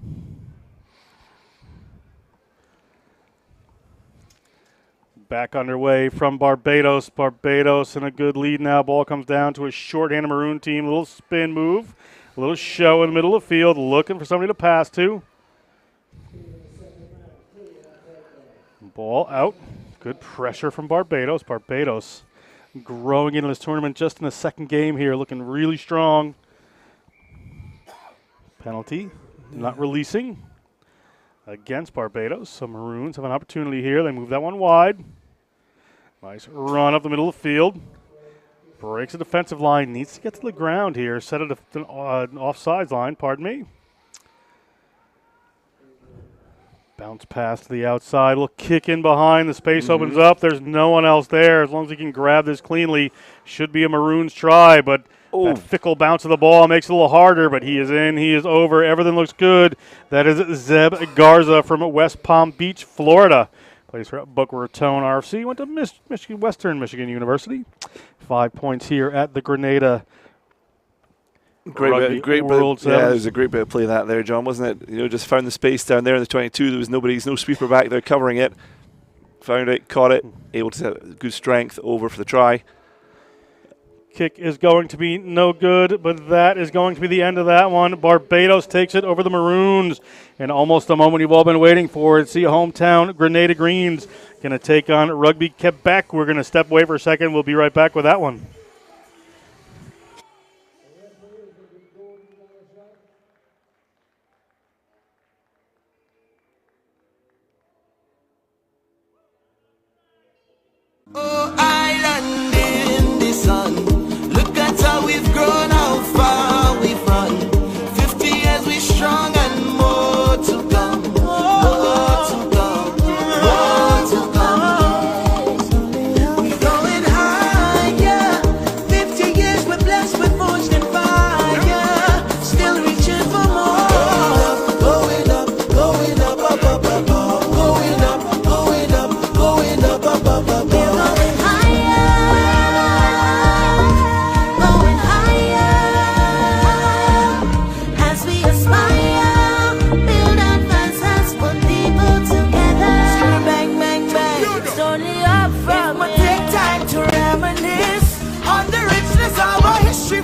Back underway from Barbados. Barbados in a good lead now. Ball comes down to a short-handed Maroon team. A little spin move. A little show in the middle of the field, looking for somebody to pass to. Ball out. Good pressure from Barbados. Barbados growing into this tournament just in the second game here, looking really strong. Penalty, not releasing against Barbados. So Maroons have an opportunity here. They move that one wide. Nice run up the middle of the field. Breaks the defensive line. Needs to get to the ground here. Set it an offsides line, pardon me. Bounce pass to the outside. Little kick in behind. The space opens up. There's no one else there. As long as he can grab this cleanly, should be a Maroons try. But that fickle bounce of the ball makes it a little harder. But he is in. He is over. Everything looks good. That is Zeb Garza from West Palm Beach, Florida. Plays for Boca Raton RFC. Went to Western Michigan University. 5 points here at the Grenada Great bit, World yeah, Sevens. it was a great bit of play that there, John, wasn't it? You know, just found the space down there in the 22. There was no sweeper back there covering it. Found it, caught it, able to have good strength over for the try. Kick is going to be no good, but that is going to be the end of that one. Barbados takes it over the Maroons. And almost the moment you've all been waiting for. See hometown Grenada Greens going to take on Rugby Quebec. We're going to step away for a second. We'll be right back with that one. Oh, island in the sun. Look at how we've grown, how far we've run. 50 years we strong and more to come. More to come. More to come. We're going higher. 50 years we're blessed with forged in fire. Still reaching for more. Going up, going up, up, up, up, up. Going up, going up, going up, up, up, up, up.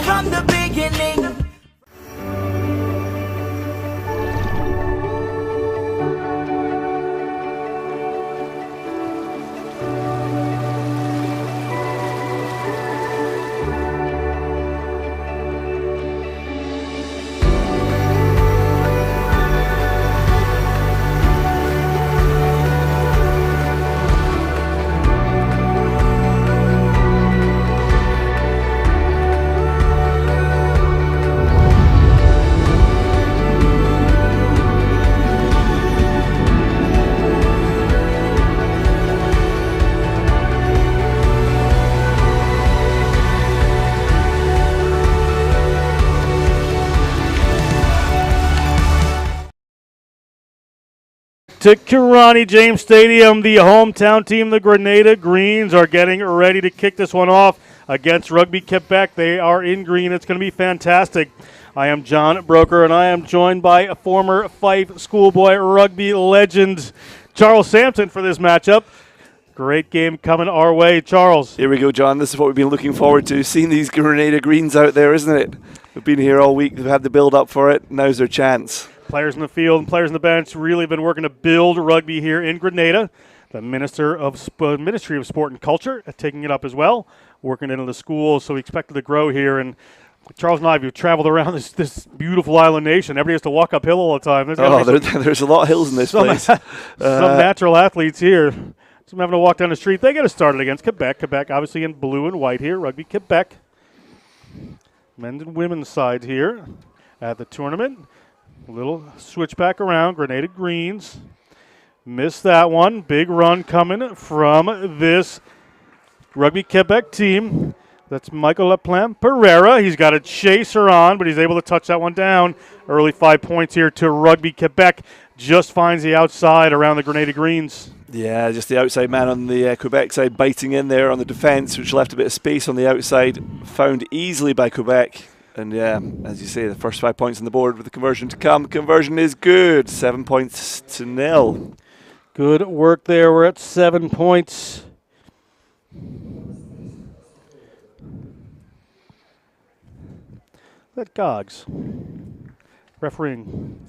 From the beginning. To Kirani James Stadium, the hometown team, the Grenada Greens, are getting ready to kick this one off against Rugby Quebec. They are in green. It's going to be fantastic. I am John Broker, and I am joined by a former Fife schoolboy rugby legend, Charles Sampson, for this matchup. Great game coming our way. Charles. Here we go, John. This is what we've been looking forward to, seeing these Grenada Greens out there, isn't it? We've been here all week. They've had the build-up for it. Now's their chance. Players in the field and players on the bench really been working to build rugby here in Grenada. The Ministry of Sport and Culture taking it up as well, working into the schools, so we expect it to grow here. And Charles and I have traveled around this beautiful island nation. Everybody has to walk uphill all the time. There's a lot of hills in this place. Some natural athletes here. Some having to walk down the street. They get us started against Quebec. Quebec obviously in blue and white here. Rugby Quebec. Men's and women's side here at the tournament. A little switch back around. Grenada Greens. Missed that one. Big run coming from this Rugby Quebec team. That's Michael Leplan Pereira. He's got a chaser on, but he's able to touch that one down. Early 5 points here to Rugby Quebec. Just finds the outside around the Grenada Greens. Yeah, just the outside man on the Quebec side biting in there on the defence, which left a bit of space on the outside. Found easily by Quebec. And yeah, as you say, the first 5 points on the board with the conversion to come. Conversion is good. 7 points to 0. Good work there. We're at 7 points. That Gogs. Refereeing.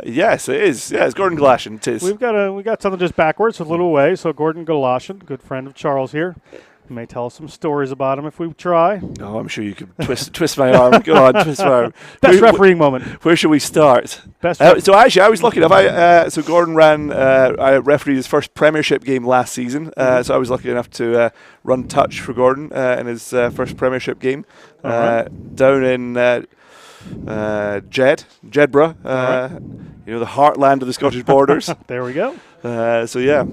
Yes, it is. Yeah, it's Gordon Galashan. It is. We got something just backwards, a little away. So Gordon Galashan, good friend of Charles here. You may tell us some stories about him if we try. Oh, I'm sure you could twist my arm. Go on, twist my arm. Best refereeing moment. Where should we start? So actually, I was lucky enough. So Gordon I refereed his first Premiership game last season. So I was lucky enough to run touch for Gordon in his first Premiership game down in Jedburgh. The heartland of the Scottish borders. There we go. So yeah.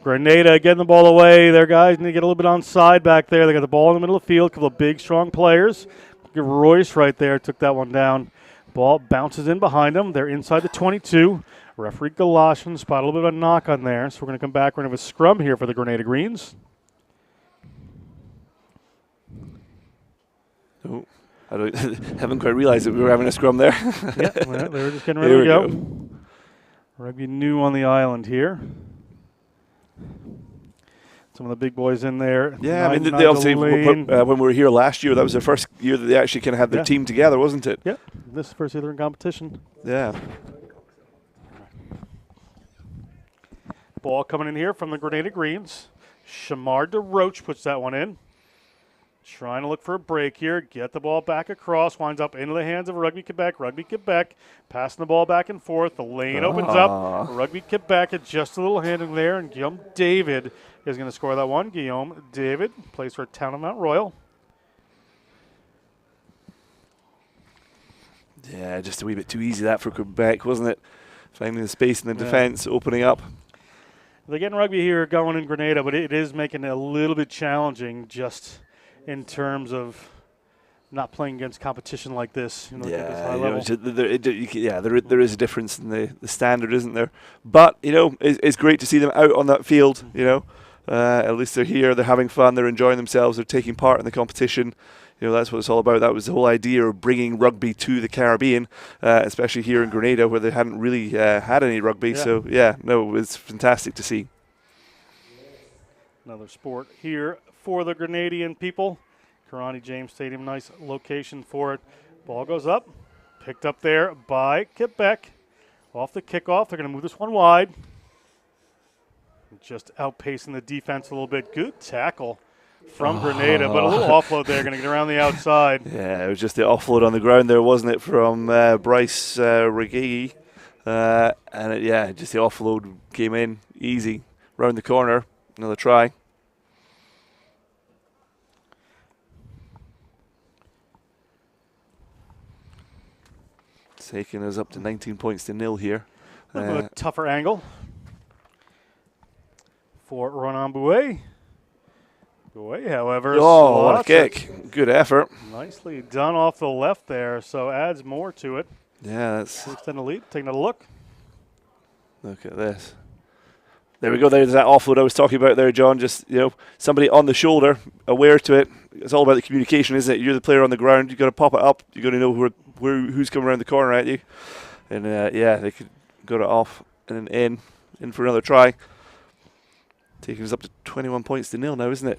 Grenada getting the ball away. Their guys need to get a little bit onside back there. They got the ball in the middle of the field. A couple of big, strong players. Royce right there took that one down. Ball bounces in behind them. They're inside the 22. Referee Galashan spot a little bit of a knock on there. So we're going to come back. We're going to have a scrum here for the Grenada Greens. Oh, I haven't quite realised that we were having a scrum there. Yeah, well, they were just getting ready to go. Rugby new on the island here. Some of the big boys in there. Yeah, I mean, they obviously, when we were here last year, that was their first year that they actually kind of had their team together, wasn't it? Yeah, this is the first year they're in competition. Yeah. Ball coming in here from the Grenada Greens. Shamar DeRoche puts that one in. Trying to look for a break here. Get the ball back across. Winds up into the hands of Rugby Quebec. Rugby Quebec passing the ball back and forth. The lane opens up. Rugby Quebec adjusts a little handling there. And Guillaume David is going to score that one. Guillaume David plays for Town of Mount Royal. Yeah, just a wee bit too easy that for Quebec, wasn't it? Finding the space in the defence, opening up. They're getting rugby here going in Grenada, but it is making it a little bit challenging just in terms of not playing against competition like this. At this high level. There is a difference in the standard, isn't there? But, it's great to see them out on that field, At least they're here, they're having fun, they're enjoying themselves, they're taking part in the competition. That's what it's all about. That was the whole idea of bringing rugby to the Caribbean, especially here in Grenada where they hadn't really had any rugby. Yeah. So, it was fantastic to see. Another sport here for the Grenadian people. Karani James Stadium, nice location for it. Ball goes up, picked up there by Quebec. Off the kickoff, they're going to move this one wide. Just outpacing the defense a little bit. Good tackle from Grenada, but a little offload there, going to get around the outside. Yeah, it was just the offload on the ground there, wasn't it, from Bryce Reggie. Just the offload came in easy. Round the corner, another try. Taking us up to 19 points to 0 here. A little bit of a tougher angle for Ronan Bleues. Bleues, however, what a kick. Good effort. Nicely done off the left there, so adds more to it. Yeah, that's... Extend the lead, taking a look. Look at this. There we go. There's that offload I was talking about there, John. Just, somebody on the shoulder, aware to it. It's all about the communication, isn't it? You're the player on the ground. You've got to pop it up. You've got to know who's coming around the corner at you. And, they could got it off and then in for another try. Taking us up to 21 points to 0 now, isn't it?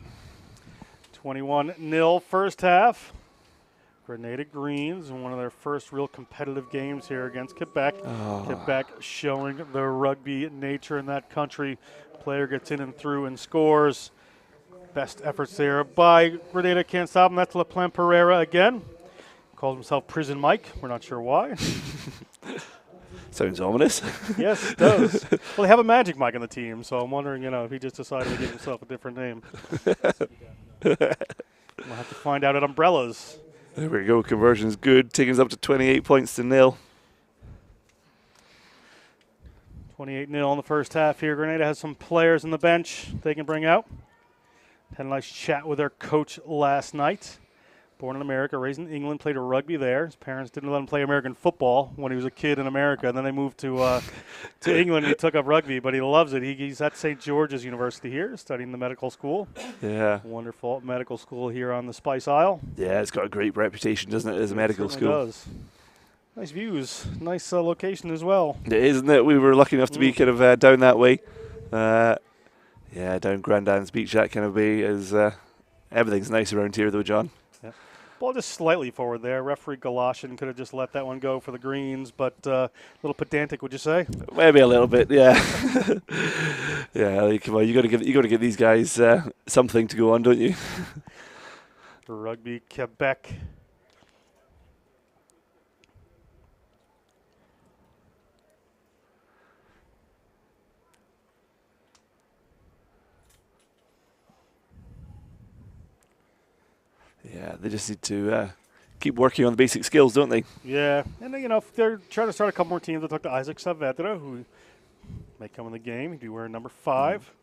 21-0 first half. Grenada Greens in one of their first real competitive games here against Quebec. Quebec showing the rugby nature in that country. Player gets in and through and scores. Best efforts there by Grenada. Can't stop him. That's Leplan Pereira again. Calls himself Prison Mike. We're not sure why. Sounds ominous. Yes, it does. Well, they have a Magic Mike on the team, so I'm wondering, if he just decided to give himself a different name. We'll have to find out at Umbrellas. There we go. Conversion's good. Taking us up to 28 points to 0. 28-0 in the first half here. Grenada has some players on the bench they can bring out. Had a nice chat with their coach last night. Born in America, raised in England, played rugby there. His parents didn't let him play American football when he was a kid in America, and then they moved to England and he took up rugby, but he loves it. He's at St. George's University here, studying the medical school. Yeah. Wonderful medical school here on the Spice Isle. Yeah, it's got a great reputation, doesn't it, as a medical school? It does. Nice views. Nice location as well. It is, isn't it? We were lucky enough to be kind of down that way. Down Grandad's Beach, that kind of way. Everything's nice around here, though, John. Yeah. Ball just slightly forward there. Referee Galoshin could have just let that one go for the Greens, but a little pedantic, would you say? Maybe a little bit, yeah. Come on, you got to give these guys something to go on, don't you? Rugby Quebec. Yeah, they just need to keep working on the basic skills, don't they? Yeah, and if they're trying to start a couple more teams, they'll talk to Isaac Saavedra, who may come in the game. He'd be wearing number 5,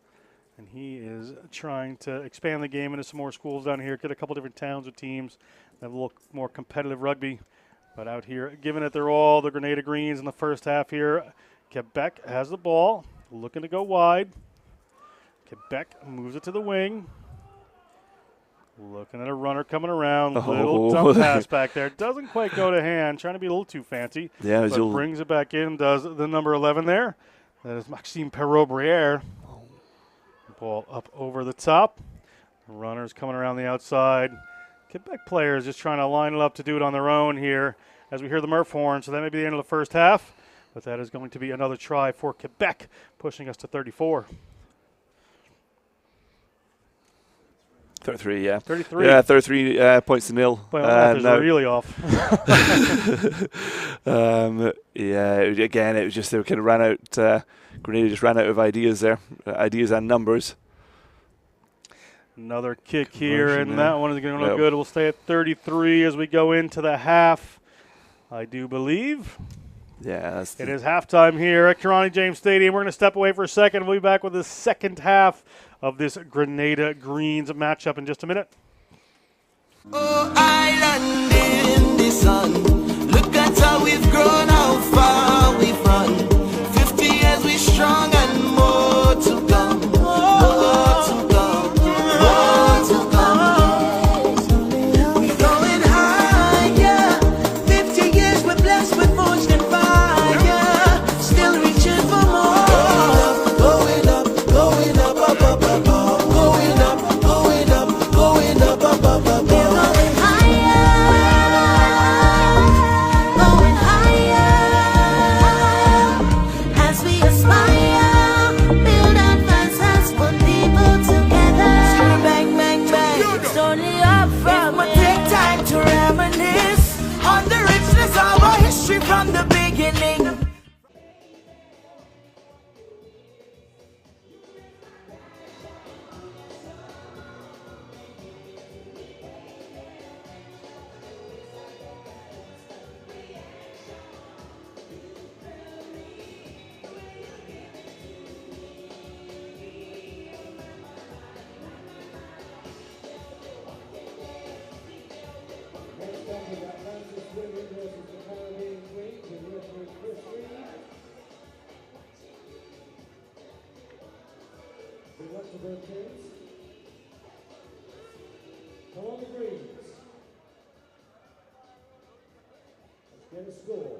and he is trying to expand the game into some more schools down here, get a couple different towns with teams that look more competitive rugby. But out here, giving it their all, the Grenada Greens in the first half here. Quebec has the ball, looking to go wide. Quebec moves it to the wing. Looking at a runner coming around. Little dump pass back there. Doesn't quite go to hand. Trying to be a little too fancy. Yeah, but brings it back in. Does the number 11 there. That is Maxime Perrault-Briere. Ball up over the top. Runners coming around the outside. Quebec players just trying to line it up to do it on their own here as we hear the Murph horn. So that may be the end of the first half. But that is going to be another try for Quebec, pushing us to 34. 33, yeah. 33. Yeah, 33 points to nil. Boy, my math is really off. Again, it was just they kind of ran out. Grenada just ran out of ideas there, ideas and numbers. Another kick here, and that one is going to look good. We'll stay at 33 as we go into the half, I do believe. Yeah. It is halftime here at Kirani James Stadium. We're going to step away for a second. We'll be back with the second half of this Grenada Greens matchup in just a minute. Oh, island in the sun. Look at how we've grown, how far we've run. 50 years we strong and more to come. More to come. More to come. We're going higher. 50 years we're blessed with forged and fire. Still reaching for more. Going up, going up, up, up, up, up. Going up, going up, going up, up, up, up, up. From the beginning. Come on, the Greens. Let's get a score.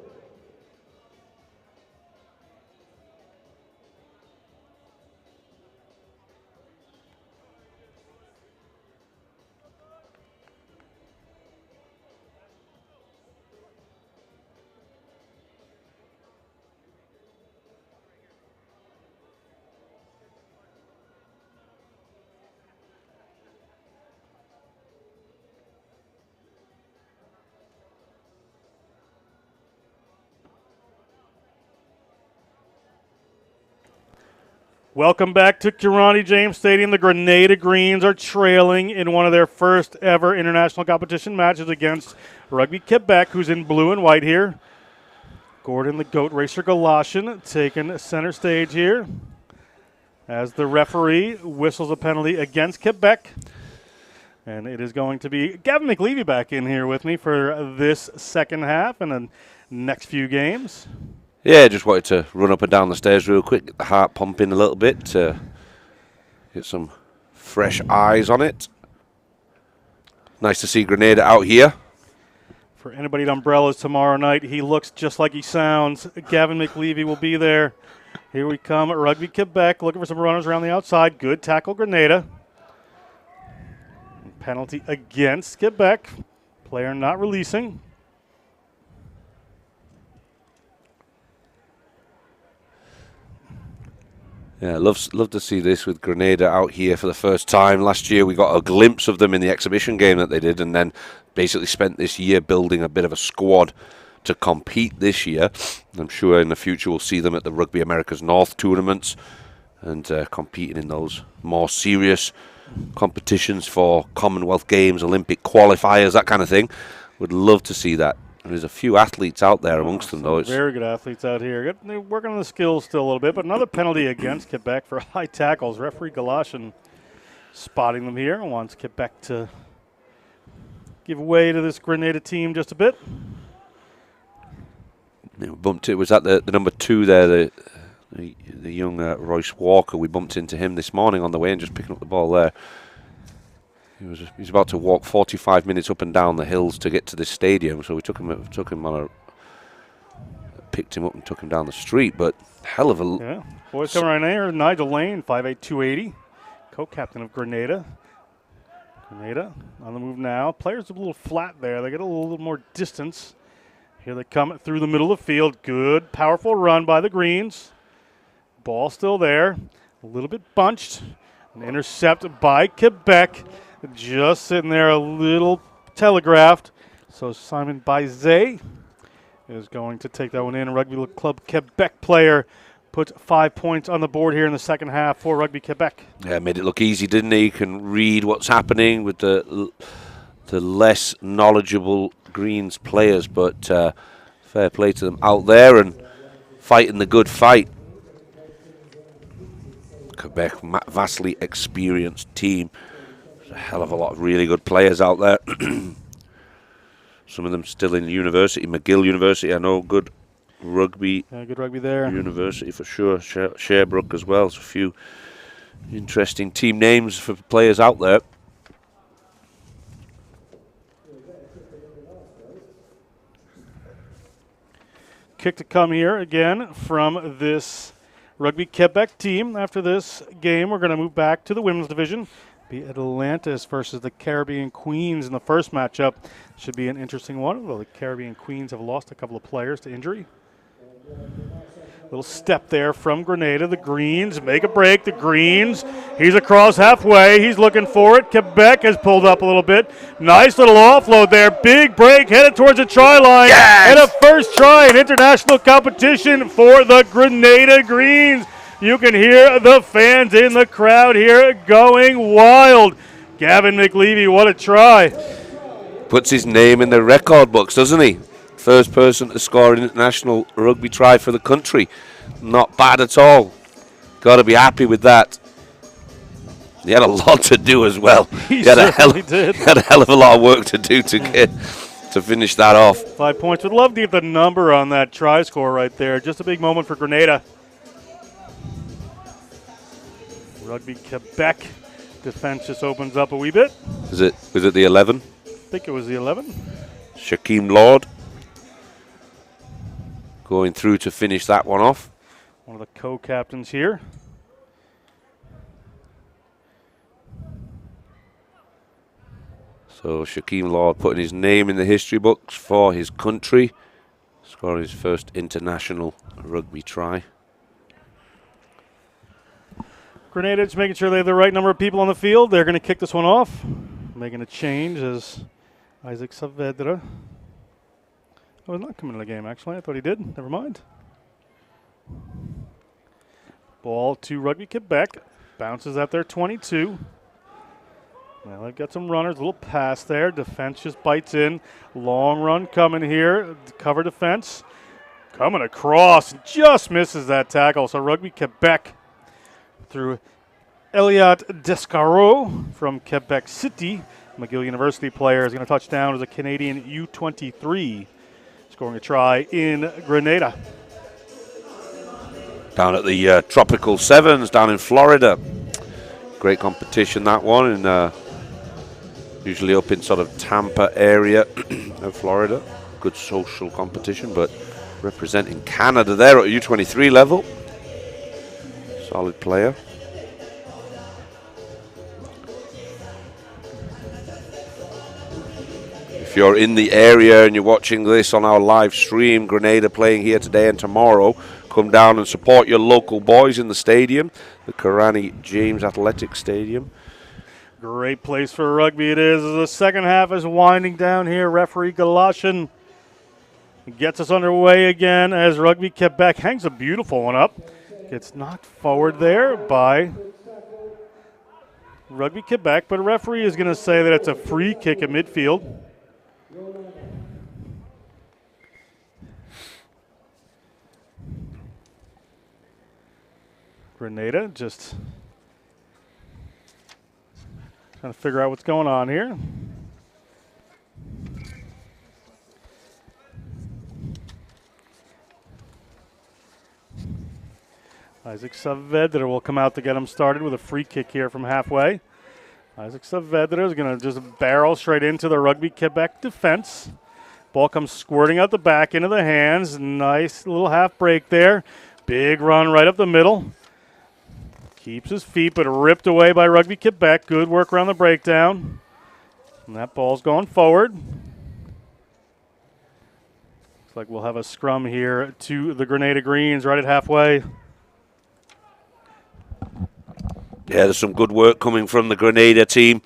Welcome back to Kirani James Stadium. The Grenada Greens are trailing in one of their first ever international competition matches against Rugby Quebec, who's in blue and white here. Gordon the Goat Racer Galoshin taking center stage here. as the referee whistles a penalty against Quebec. And it is going to be Gavin McLeavy back in here with me for this second half and the next few games. Yeah, just wanted to run up and down the stairs real quick, get the heart pumping a little bit, to get some fresh eyes on it. Nice to see Grenada out here. For anybody at Umbrellas tomorrow night, he looks just like he sounds. Gavin McLeavy will be there. Here we come at Rugby Quebec, looking for some runners around the outside. Good tackle, Grenada. Penalty against Quebec. Player not releasing. Yeah, love to see this with Grenada out here for the first time. Last year we got a glimpse of them in the exhibition game that they did, and then basically spent this year building a bit of a squad to compete this year. I'm sure in the future we'll see them at the Rugby Americas North tournaments and competing in those more serious competitions for Commonwealth Games, Olympic qualifiers, that kind of thing. Would love to see that. There's a few athletes out there amongst them, though. Very good athletes out here. They're working on the skills still a little bit, but another penalty against Quebec for high tackles. Referee Galashan spotting them here and wants Quebec to give way to this Grenada team just a bit. Bumped it. Was that the number 2 there, the young Royce Walker? We bumped into him this morning on the way and just picking up the ball there. He's about to walk 45 minutes up and down the hills to get to this stadium, so we picked him up and took him down the street. But hell of a boys coming right in here. Nigel Lane, 5'8", 280, co-captain of Grenada. Grenada on the move now. Players a little flat there. They get a little more distance. Here they come through the middle of the field. Good, powerful run by the Greens. Ball still there. A little bit bunched. An intercept by Quebec. Just sitting there a little telegraphed. So Simon Bizet is going to take that one in. Rugby Club Quebec player puts 5 points on the board here in the second half for Rugby Quebec. Yeah, made it look easy, didn't he? You can read what's happening with the less knowledgeable Greens players, but fair play to them out there and fighting the good fight. Quebec, vastly experienced team. There's a hell of a lot of really good players out there. Some of them still in university, McGill University, I know, good rugby. Yeah, good rugby there. University for sure, Sherbrooke as well. There's a few interesting team names for players out there. Kick to come here again from this Rugby Quebec team. After this game, we're going to move back to the women's division. Be Atlantis versus the Caribbean Queens in the first matchup. Should be an interesting one, although the Caribbean Queens have lost a couple of players to injury. Little step there from Grenada. The Greens make a break. The Greens, he's across halfway. He's looking for it. Quebec has pulled up a little bit. Nice little offload there. Big break headed towards the try line. Yes! And a first try in international competition for the Grenada Greens. You can hear the fans in the crowd here going wild. Gavin McLeavy, what a try. Puts his name in the record books, doesn't he? First person to score an international rugby try for the country. Not bad at all. Got to be happy with that. He had a lot to do as well. He had a hell of a lot of work to do to finish that off. 5 points. Would love to get the number on that try score right there. Just a big moment for Grenada. Rugby Quebec defense just opens up a wee bit. Was it the 11? I think it was the 11. Shaquem Lord going through to finish that one off. One of the co-captains here. So Shaquem Lord putting his name in the history books for his country, scoring his first international rugby try. Grenada just making sure they have the right number of people on the field. They're going to kick this one off. Making a change is Isaac Saavedra. Oh, he's not coming to the game, actually. I thought he did. Never mind. Ball to Rugby Quebec. Bounces at their 22. Well, they've got some runners. A little pass there. Defense just bites in. Long run coming here. Cover defense. Coming across. Just misses that tackle. So Rugby Quebec through Elliot Descareaux from Quebec City. McGill University player is going to touch down as a Canadian U23, scoring a try in Grenada. Down at the Tropical Sevens down in Florida. Great competition, that one, and usually up in sort of Tampa area of Florida. Good social competition, but representing Canada there at U23 level. Solid player. If you're in the area and you're watching this on our live stream, Grenada playing here today and tomorrow, come down and support your local boys in the stadium, the Karani James Athletic Stadium. Great place for rugby it is. The second half is winding down here. Referee Galashin gets us underway again as Rugby Quebec hangs a beautiful one up. Gets knocked forward there by Rugby Quebec, but a referee is going to say that it's a free kick at midfield. Grenada just trying to figure out what's going on here. Isaac Saavedra will come out to get him started with a free kick here from halfway. Isaac Saavedra is going to just barrel straight into the Rugby Quebec defense. Ball comes squirting out the back into the hands. Nice little half break there. Big run right up the middle. Keeps his feet, but ripped away by Rugby Quebec. Good work around the breakdown. And that ball's going forward. Looks like we'll have a scrum here to the Grenada Greens right at halfway. Yeah, there's some good work coming from the Grenada team.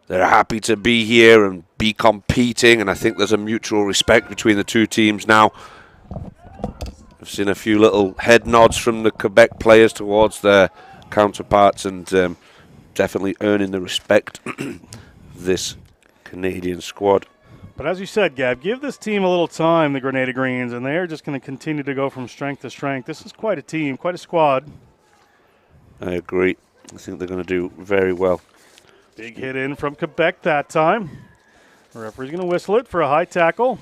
They're happy to be here and be competing, and I think there's a mutual respect between the two teams now. I've seen a few little head nods from the Quebec players towards their counterparts, and definitely earning the respect of this Canadian squad. But as you said, Gab, give this team a little time, the Grenada Greens, and they're just going to continue to go from strength to strength. This is quite a team, quite a squad. I agree. I think they're going to do very well. Big hit in from Quebec that time. The referee's going to whistle it for a high tackle.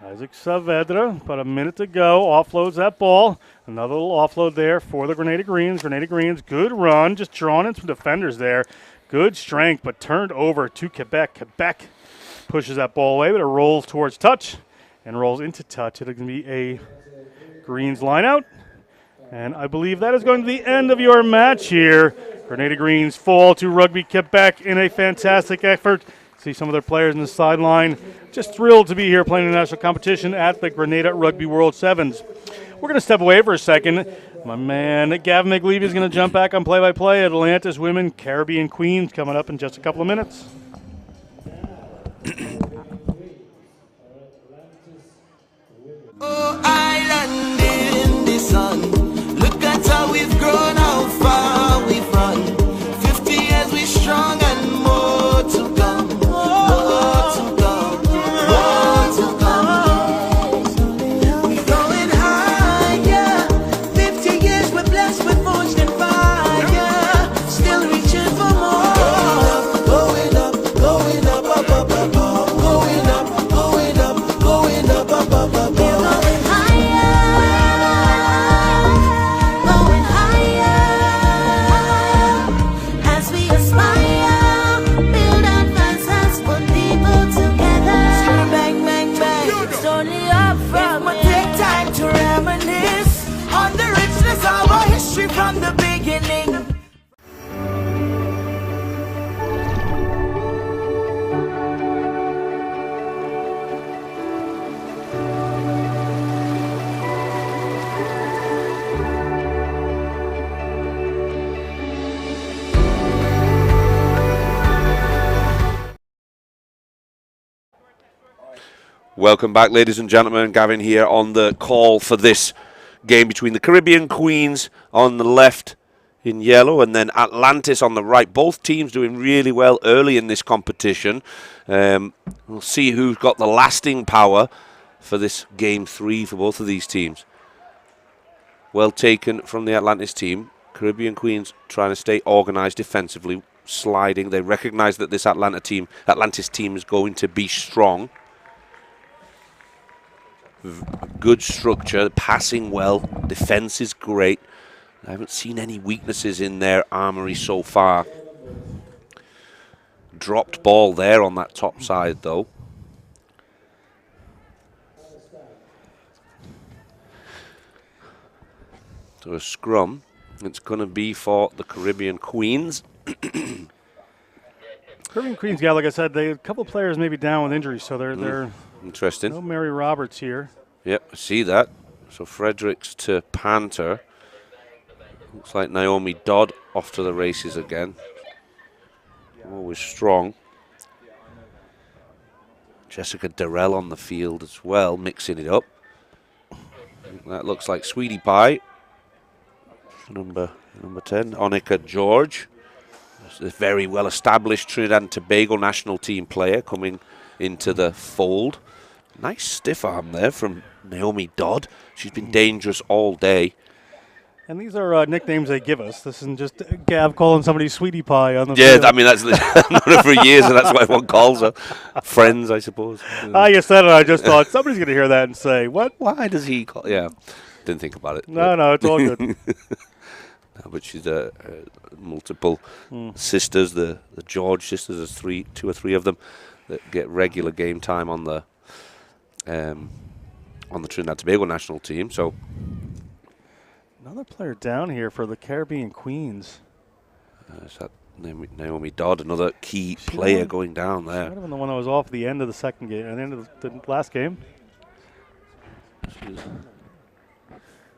Isaac Saavedra, about a minute to go, offloads that ball. Another little offload there for the Grenada Greens. Grenada Greens, good run, just drawn in some defenders there. Good strength, but turned over to Quebec. Quebec pushes that ball away, but it rolls towards touch and rolls into touch. It's going to be a Greens line out. And I believe that is going to be the end of your match here. Grenada Greens fall to Rugby Quebec in a fantastic effort. See some of their players in the sideline. Just thrilled to be here playing the national competition at the Grenada Rugby World Sevens. We're going to step away for a second. My man Gavin McLeavy is going to jump back on play-by-play at Atlantis Women Caribbean Queens coming up in just a couple of minutes. Oh, island in the sun. Look at how we've grown, how far we've run. 50 years we're strong and more to come. More to come. More to come. We're going higher. 50 years we're blessed with forged and fire. Still reaching for more. Going up, going up, up, up, up, up. Going up, going up, going up, up, up, up, up. From the beginning. Welcome back, ladies and gentlemen. Gavin here on the call for this game between the Caribbean Queens on the left in yellow, and then Atlantis on the right. Both teams doing really well early in this competition. We'll see who's got the lasting power for this game 3 for both of these teams. Well taken from the Atlantis team. Caribbean Queens trying to stay organised defensively, sliding. They recognise that this Atlantis team is going to be strong. Good structure, passing well, defence is great. I haven't seen any weaknesses in their armoury so far. Dropped ball there on that top side though. So a scrum, it's going to be for the Caribbean Queens. Caribbean Queens, yeah, like I said, a couple of players may be down with injuries, so they're interesting. No Mary Roberts here. Yep, I see that. So Fredericks to Panther. Looks like Naomi Dodd off to the races again. Always strong. Jessica Durrell on the field as well, mixing it up. That looks like Sweetie Pie. Number 10, Onika George. A very well established Trinidad and Tobago national team player coming into the fold. Nice stiff arm there from Naomi Dodd. She's been dangerous all day. And these are nicknames they give us. This isn't just Gav calling somebody Sweetie Pie on the Yeah, field. I mean, that's known her for years, and that's why everyone calls her. Friends, I suppose. You said it, I just thought somebody's going to hear that and say, what? Why does he call? Yeah, didn't think about it. No, it's all good. No, but she's multiple sisters, the George sisters. There's 2 or 3 of them that get regular game time on the Trinidad and Tobago national team. So another player down here for the Caribbean Queens. Is that Naomi Dodd, another key player going down there? Might have been the one that was off at the end of the second game, at the end of the last game.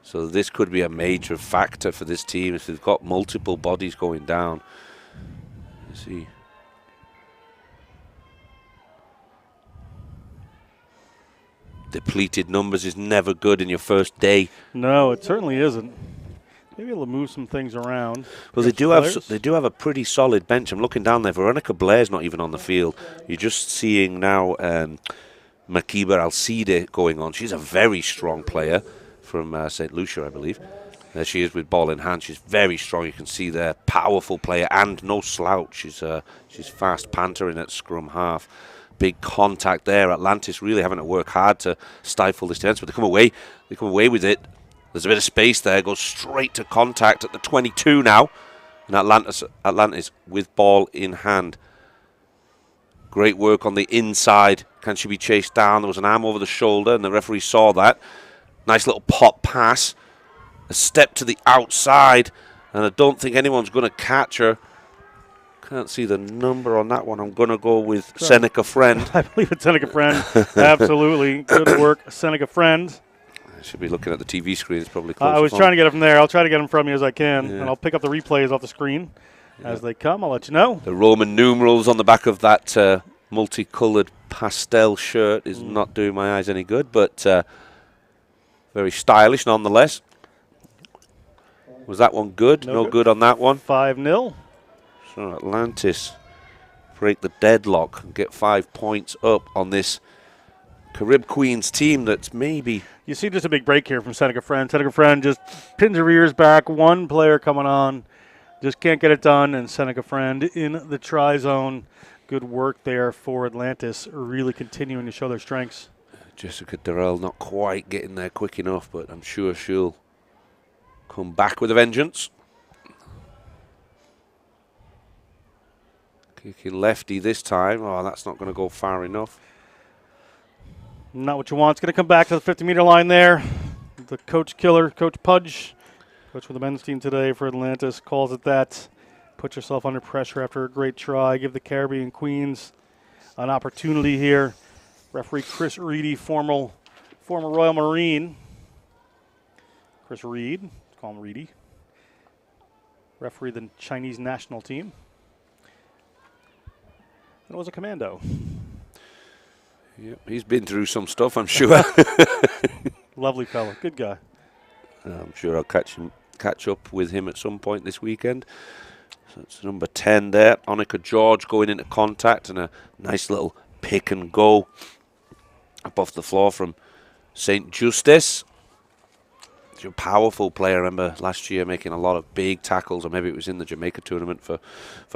So this could be a major factor for this team if they've got multiple bodies going down. Let's see. Depleted numbers is never good in your first day. No, it certainly isn't. Maybe they'll move some things around. Well, they do have a pretty solid bench. I'm looking down there. Veronica Blair's not even on the field. You're just seeing now Makiba Alcide going on. She's a very strong player from St. Lucia, I believe. There she is with ball in hand. She's very strong. You can see there, powerful player and no slouch. She's fast pantering at scrum half. Big contact there. Atlantis really having to work hard to stifle this defense, but they come away with it. There's a bit of space there. Goes straight to contact at the 22 now. And Atlantis with ball in hand. Great work on the inside. Can she be chased down? There was an arm over the shoulder, and the referee saw that. Nice little pop pass. A step to the outside, and I don't think anyone's going to catch her. Can't see the number on that one. I'm going to go with Seneca Friend. I believe it's Seneca Friend. Absolutely. Good work, Seneca Friend. I should be looking at the TV screen. It's probably close. I was trying to get it from there. I'll try to get them from you as I can, and I'll pick up the replays off the screen as they come. I'll let you know. The Roman numerals on the back of that multicoloured pastel shirt is not doing my eyes any good, but very stylish nonetheless. Was that one good? No good on that one. 5-0. So Atlantis break the deadlock and get 5 points up on this Carib Queens team that's maybe... You see just a big break here from Seneca Friend. Seneca Friend just pins her ears back. One player coming on. Just can't get it done. And Seneca Friend in the try zone. Good work there for Atlantis, really continuing to show their strengths. Jessica Durrell not quite getting there quick enough, but I'm sure she'll come back with a vengeance. Kicking lefty this time. Oh, that's not going to go far enough. Not what you want. It's going to come back to the 50-meter line there. The coach killer, Coach Pudge, coach for the men's team today for Atlantis, calls it that. Put yourself under pressure after a great try. Give the Caribbean Queens an opportunity here. Referee Chris Reedy, former Royal Marine. Chris Reed, let's call him Reedy. Referee the Chinese national team. And was a commando. Yep, he's been through some stuff, I'm sure. Lovely fellow, good guy. I'm sure I'll catch him catch up with him at some point this weekend. So it's number 10 there. Annika George going into contact, and a nice little pick and go up off the floor from St. Justice. She's a powerful player. I remember last year making a lot of big tackles, or maybe it was in the Jamaica tournament for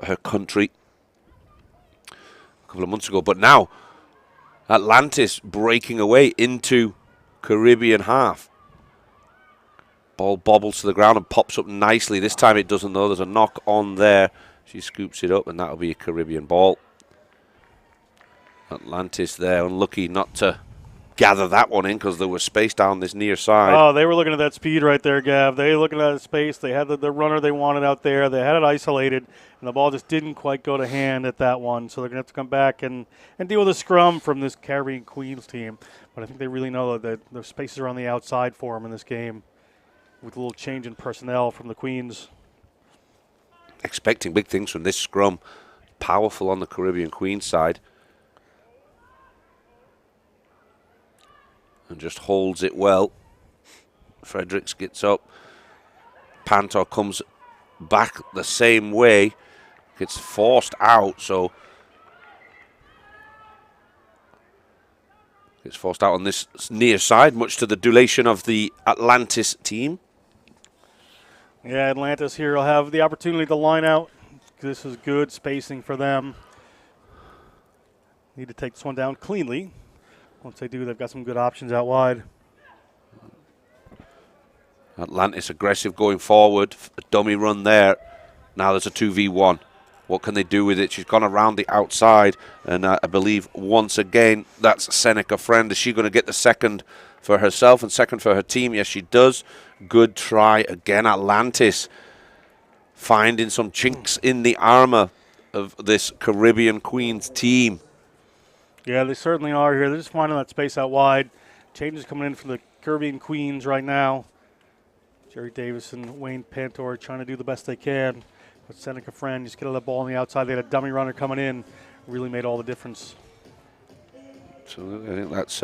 her country a couple of months ago. But now, Atlantis breaking away into Caribbean half. Ball bobbles to the ground and pops up nicely. This time it doesn't, though. There's a knock on there. She scoops it up, and that'll be a Caribbean ball. Atlantis there, unlucky not to gather that one in because there was space down this near side. Oh, they were looking at that speed right there, Gav. They were looking at that space. They had the runner they wanted out there. They had it isolated, and the ball just didn't quite go to hand at that one. So they're going to have to come back and deal with a scrum from this Caribbean Queens team. But I think they really know that there's spaces around the outside for them in this game with a little change in personnel from the Queens. Expecting big things from this scrum. Powerful on the Caribbean Queens side. And just holds it well. Fredericks gets up. Pantor comes back the same way. Gets forced out, so gets forced out on this near side, much to the delight of the Atlantis team. Yeah, Atlantis here will have the opportunity to line out. This is good spacing for them. Need to take this one down cleanly. Once they do, they've got some good options out wide. Atlantis aggressive going forward. A dummy run there. Now there's a 2v1. What can they do with it? She's gone around the outside. And I believe once again, that's Seneca Friend. Is she going to get the second for herself and second for her team? Yes, she does. Good try again. Atlantis finding some chinks in the armor of this Caribbean Queens team. Yeah, they certainly are here. They're just finding that space out wide. Changes coming in from the Caribbean Queens right now. Jerry Davis and Wayne Pantor trying to do the best they can. But Seneca Friend just get that ball on the outside. They had a dummy runner coming in. Really made all the difference. So I think that's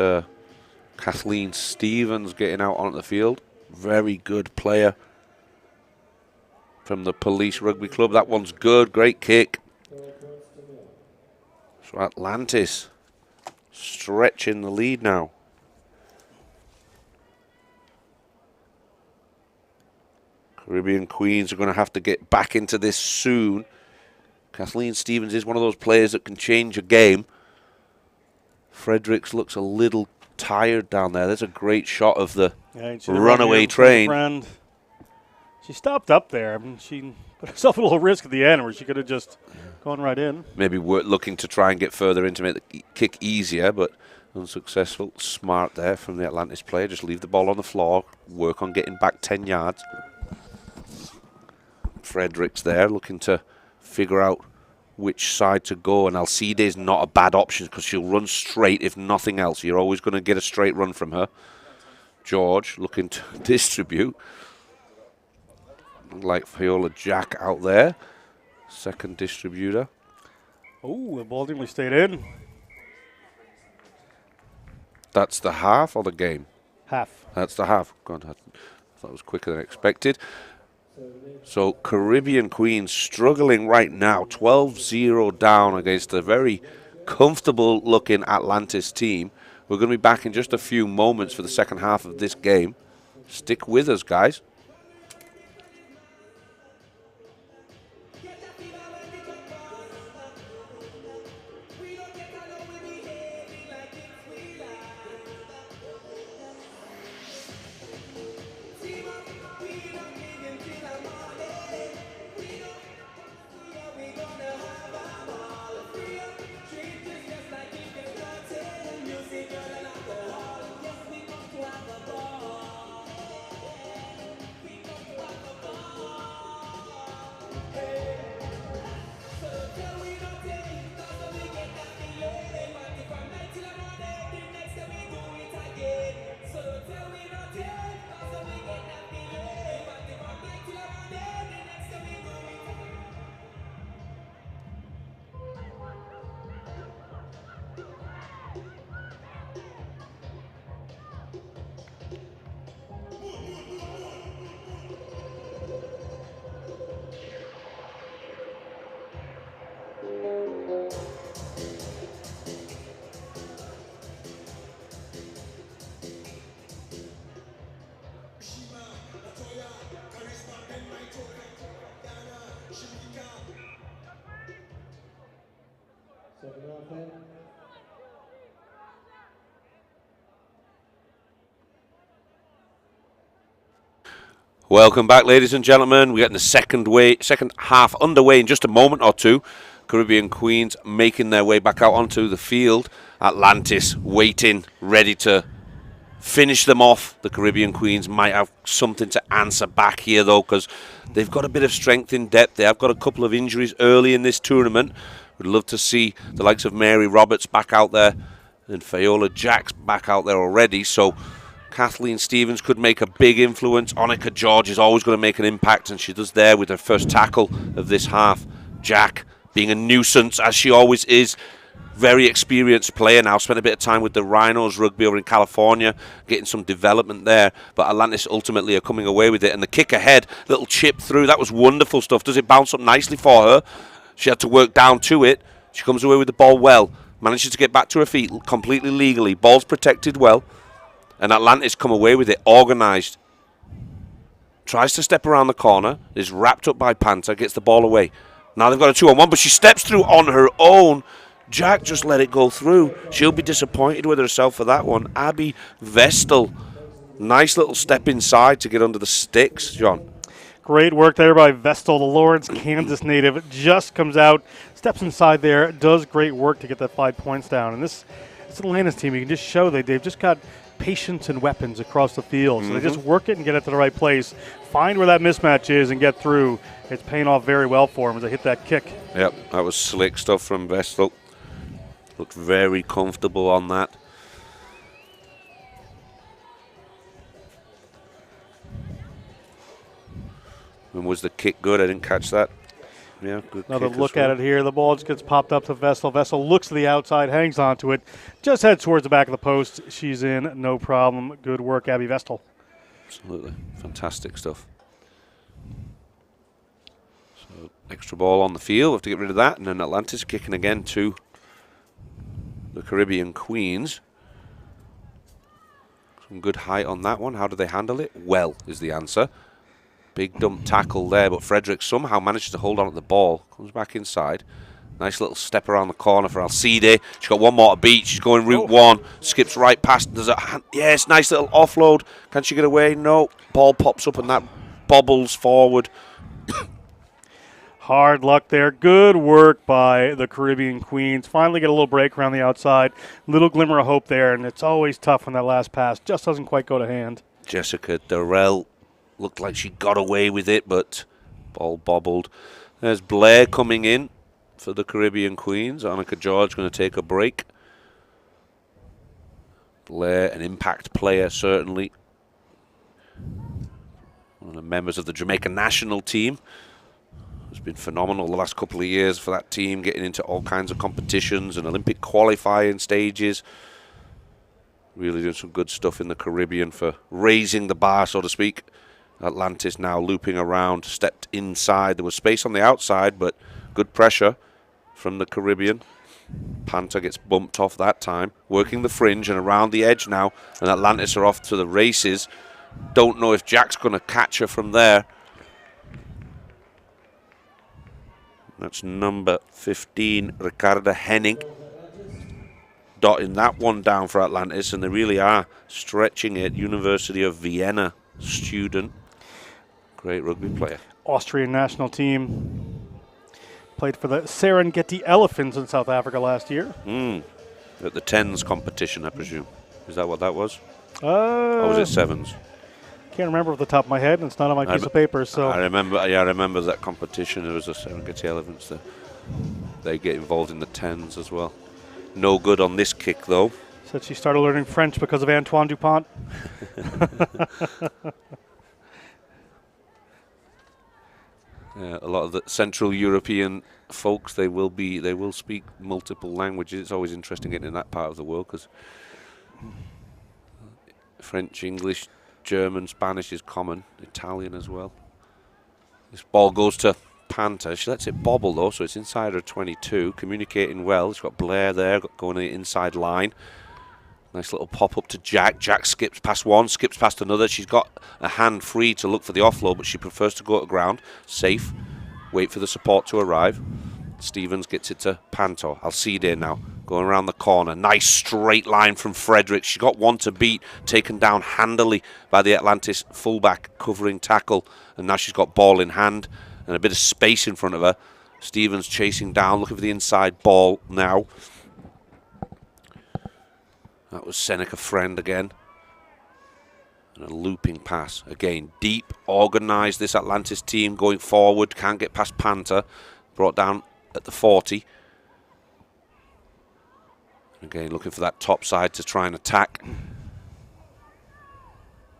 Kathleen Stevens getting out onto the field. Very good player from the Police Rugby Club. That one's good. Great kick. So Atlantis stretching the lead now. Caribbean Queens are going to have to get back into this soon. Kathleen Stevens is one of those players that can change a game. Fredericks looks a little tired down there. There's a great shot of the runaway train. She stopped up there. I mean, she put herself at a little risk at the end where she could have just gone right in. Maybe we're looking to try and get further in to make the kick easier, but unsuccessful. Smart there from the Atlantis player. Just leave the ball on the floor. Work on getting back 10 yards. Fredericks there looking to figure out which side to go, and Alcide's not a bad option because she'll run straight if nothing else. You're always going to get a straight run from her. George looking to distribute. Like Viola Jack out there. Second distributor. Oh, the ball didn't really stayed in. That's the half or the game? Half. That's the half. God, I thought it was quicker than expected. So Caribbean Queens struggling right now, 12-0 down against a very comfortable looking Atlantis team. We're going to be back in just a few moments for the second half of this game. Stick with us, guys. Second half then. Welcome back, ladies and gentlemen. We're getting the second half underway in just a moment or two. Caribbean Queens making their way back out onto the field. Atlantis waiting, ready to finish them off. The Caribbean Queens might have something to answer back here, though, because they've got a bit of strength in depth. They have got a couple of injuries early in this tournament. We'd love to see the likes of Mary Roberts back out there and Fiola Jacks back out there already. So Kathleen Stevens could make a big influence. Annika George is always going to make an impact, and she does there with her first tackle of this half. Jack being a nuisance, as she always is. Very experienced player now. Spent a bit of time with the Rhinos Rugby over in California, getting some development there. But Atlantis ultimately are coming away with it. And the kick ahead, little chip through, that was wonderful stuff. Does it bounce up nicely for her? She had to work down to it. She comes away with the ball well. Manages to get back to her feet completely legally. Ball's protected well. And Atlantis come away with it, organised. Tries to step around the corner. Is wrapped up by Panther. Gets the ball away. Now they've got a 2-on-1, but she steps through on her own. Jack just let it go through. She'll be disappointed with herself for that one. Abby Vestal. Nice little step inside to get under the sticks, John. Great work there by Vestal, the Lawrence, Kansas native. Just comes out, steps inside there, does great work to get that 5 points down. And this Atlantis team, you can just show they've just got patience and weapons across the field. So they just work it and get it to the right place, find where that mismatch is and get through. It's paying off very well for them as they hit that kick. Yep, that was slick stuff from Vestal. Looked very comfortable on that. And was the kick good? I didn't catch that. Yeah, good. Another look at it here. The ball just gets popped up to Vestal. Vestal looks to the outside, hangs onto it, just heads towards the back of the post. She's in, no problem. Good work, Abby Vestal. Absolutely. Fantastic stuff. So, extra ball on the field. We have to get rid of that. And then Atlantis kicking again to the Caribbean Queens. Some good height on that one. How do they handle it? Well, is the answer. Big dump tackle there, but Frederick somehow manages to hold on to the ball. Comes back inside. Nice little step around the corner for Alcide. She's got one more to beat. She's going route one. Skips right past. There's yes, nice little offload. Can she get away? No. Ball pops up and that bobbles forward. Hard luck there. Good work by the Caribbean Queens. Finally get a little break around the outside. Little glimmer of hope there, and it's always tough when that last pass just doesn't quite go to hand. Jessica Durrell looked like she got away with it, but ball bobbled. There's Blair coming in for the Caribbean Queens. Annika George going to take a break. Blair, an impact player, certainly. One of the members of the Jamaican national team. It's been phenomenal the last couple of years for that team, getting into all kinds of competitions and Olympic qualifying stages. Really doing some good stuff in the Caribbean for raising the bar, so to speak. Atlantis now looping around, stepped inside. There was space on the outside, but good pressure from the Caribbean. Panther gets bumped off that time. Working the fringe and around the edge now. And Atlantis are off to the races. Don't know if Jack's going to catch her from there. That's number 15, Ricarda Henning. Dotting that one down for Atlantis, and they really are stretching it. University of Vienna student. Great rugby player. Austrian national team. Played for the Serengeti Elephants in South Africa last year. At the tens competition, I presume. Is that what that was? Or was it sevens? Can't remember off the top of my head, and it's not on my piece of paper. So I remember. Yeah, I remember that competition. There was a Serengeti Elephants there. They get involved in the tens as well. No good on this kick though. Said she started learning French because of Antoine Dupont. Yeah, a lot of the Central European folks, they will speak multiple languages. It's always interesting getting in that part of the world because French, English, German, Spanish is common. Italian as well. This ball goes to Panther. She lets it bobble though, so it's inside her 22. Communicating well. She's got Blair there, going to the inside line. Nice little pop up to Jack. Jack skips past one, skips past another. She's got a hand free to look for the offload, but she prefers to go to ground. Safe. Wait for the support to arrive. Stevens gets it to Pantor. Alcide now going around the corner. Nice straight line from Frederick. She got one to beat, taken down handily by the Atlantis fullback covering tackle. And now she's got ball in hand and a bit of space in front of her. Stevens chasing down, looking for the inside ball now. That was Seneca Friend again. And a looping pass. Again, deep, organised, this Atlantis team going forward. Can't get past Panther. Brought down at the 40. Again, looking for that top side to try and attack.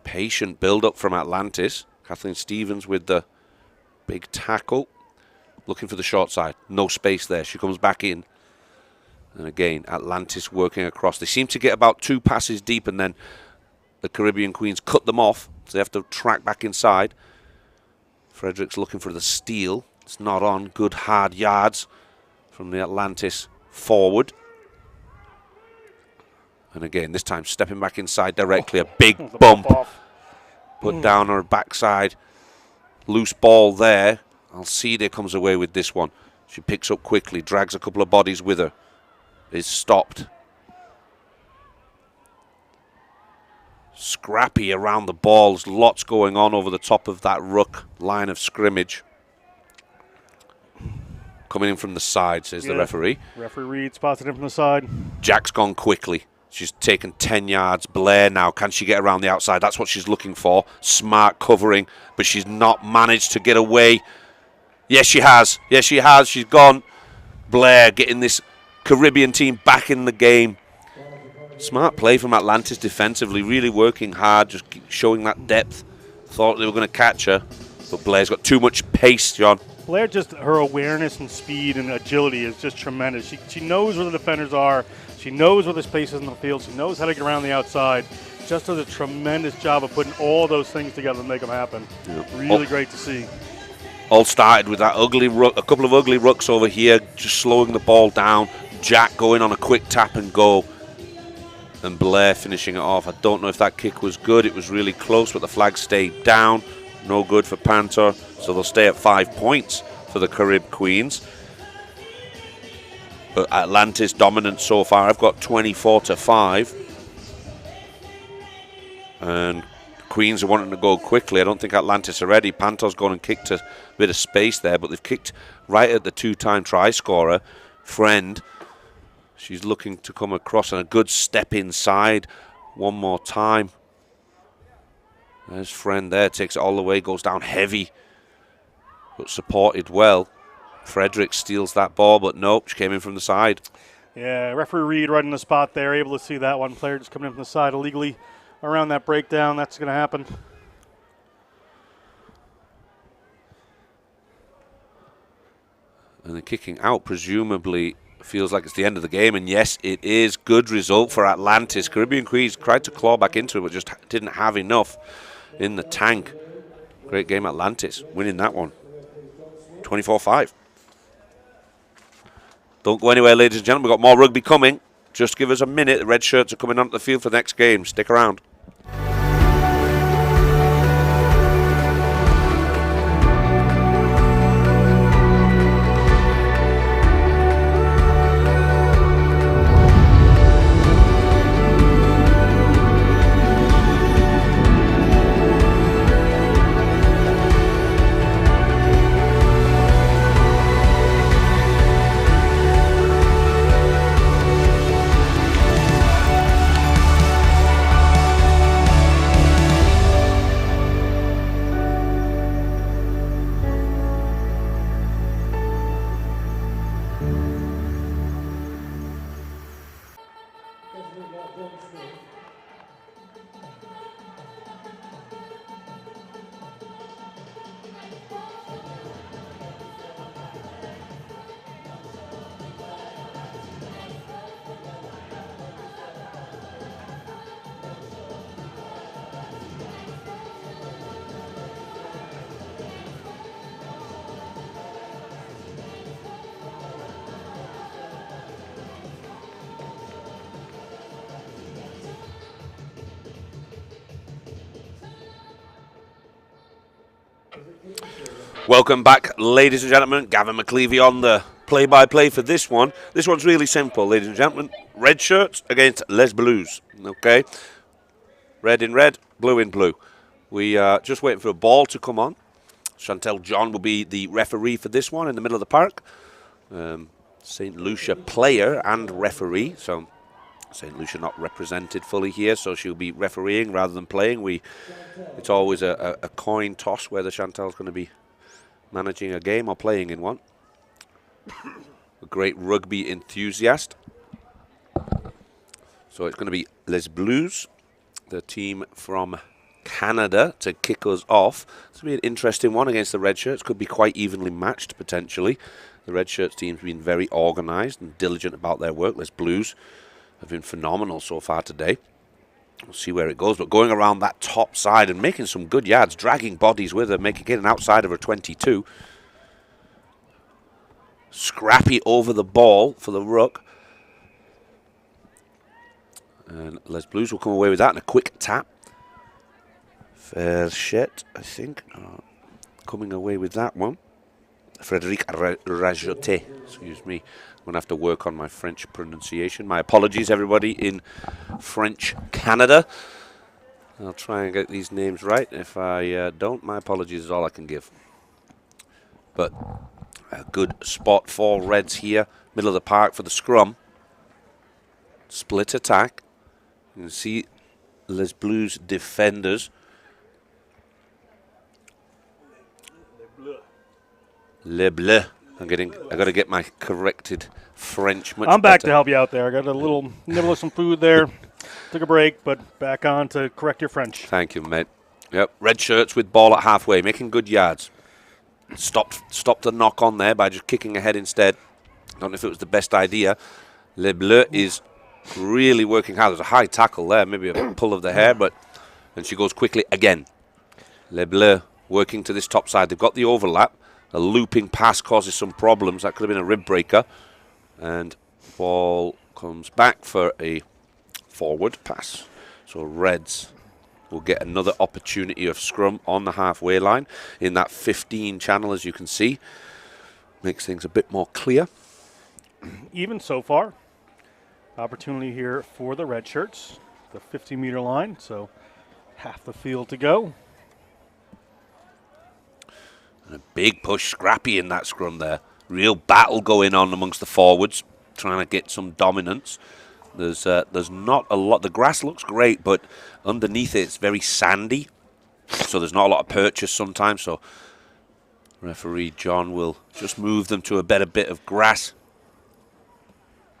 Patient build-up from Atlantis. Kathleen Stevens with the big tackle. Looking for the short side. No space there. She comes back in. And again, Atlantis working across. They seem to get about 2 passes deep, and then the Caribbean Queens cut them off. So they have to track back inside. Frederick's looking for the steal. It's not on. Good hard yards from the Atlantis forward. And again, this time stepping back inside directly. A big bump. Put down her backside. Loose ball there. Alcide comes away with this one. She picks up quickly. Drags a couple of bodies with her. Is stopped. Scrappy around the balls. Lots going on over the top of that ruck line of scrimmage. Coming in from the side, says the referee. Referee Reed spots it in from the side. Jack's gone quickly. She's taken 10 yards. Blair now, can she get around the outside? That's what she's looking for. Smart covering, but she's not managed to get away. Yes, she has. Yes, she has. She's gone. Blair getting this Caribbean team back in the game. Smart play from Atlantis defensively, really working hard, just showing that depth. Thought they were going to catch her, but Blair's got too much pace, John. Blair, just her awareness and speed and agility is just tremendous. She knows where the defenders are. She knows where the space is in the field. She knows how to get around the outside. Just does a tremendous job of putting all those things together to make them happen. Yep. Really great to see. All started with that ugly ruck, a couple of ugly rucks over here, just slowing the ball down. Jack going on a quick tap and go. And Blair finishing it off. I don't know if that kick was good. It was really close, but the flag stayed down. No good for Panther, so they'll stay at 5 points for the Carib Queens. But Atlantis dominant so far. I've got 24-5. And Queens are wanting to go quickly. I don't think Atlantis are ready. Panther's gone and kicked a bit of space there, but they've kicked right at the 2-time try scorer, Friend. She's looking to come across and a good step inside one more time. There's Friend there, takes it all the way, goes down heavy, but supported well. Frederick steals that ball, but nope, she came in from the side. Yeah, referee Reed right in the spot there, able to see that one player just coming in from the side illegally around that breakdown. That's going to happen. And the kicking out presumably feels like it's the end of the game, and yes, it is. Good result for Atlantis. Caribbean Queens tried to claw back into it, but just didn't have enough in the tank. Great game, Atlantis, winning that one. 24-5. Don't go anywhere, ladies and gentlemen. We've got more rugby coming. Just give us a minute. The red shirts are coming onto the field for the next game. Stick around. Welcome back, ladies and gentlemen. Gavin McLeavy on the play-by-play for this one. This one's really simple, ladies and gentlemen. Red shirts against Les Bleues. Okay, red in red, blue in blue. We are just waiting for a ball to come on. Chantel John will be the referee for this one in the middle of the park. St. Lucia player and referee, so St. Lucia not represented fully here, so she'll be refereeing rather than playing. It's always a coin toss whether Chantel's going to be managing a game or playing in one. A great rugby enthusiast. So it's going to be Les Bleues, the team from Canada, to kick us off. This will be an interesting one against the Red Shirts. Could be quite evenly matched, potentially. The Red Shirts team's been very organised and diligent about their work. Les Bleues have been phenomenal so far today. We'll see where it goes. But going around that top side and making some good yards, dragging bodies with her, making it an outside of her 22. Scrappy over the ball for the ruck. And Les Bleues will come away with that and a quick tap. Verchet, I think, coming away with that one. Frédéric Rajoté, excuse me. I'm going to have to work on my French pronunciation. My apologies, everybody in French Canada. I'll try and get these names right. If I don't, my apologies is all I can give. But a good spot for Reds here. Middle of the park for the scrum. Split attack. You can see Les Bleues defenders. Les Bleus. I got to get my corrected French much I'm back better. to help you out there. I got a little nibble of some food there. Took a break, but back on to correct your French. Thank you, mate. Yep, red shirts with ball at halfway, making good yards. Stopped the knock on there by just kicking ahead instead. Don't know if it was the best idea. Les Bleus is really working hard. There's a high tackle there, maybe a pull of the hair, and she goes quickly again. Les Bleus working to this top side. They've got the overlap. A looping pass causes some problems. That could have been a rib breaker. And ball comes back for a forward pass. So Reds will get another opportunity of scrum on the halfway line in that 15 channel, as you can see. Makes things a bit more clear. Even so far, opportunity here for the red shirts. The 50-meter line, so half the field to go. And a big push, Scrappy in that scrum there. Real battle going on amongst the forwards, trying to get some dominance. There's not a lot. The grass looks great, but underneath it, it's very sandy. So there's not a lot of purchase sometimes. So referee John will just move them to a better bit of grass,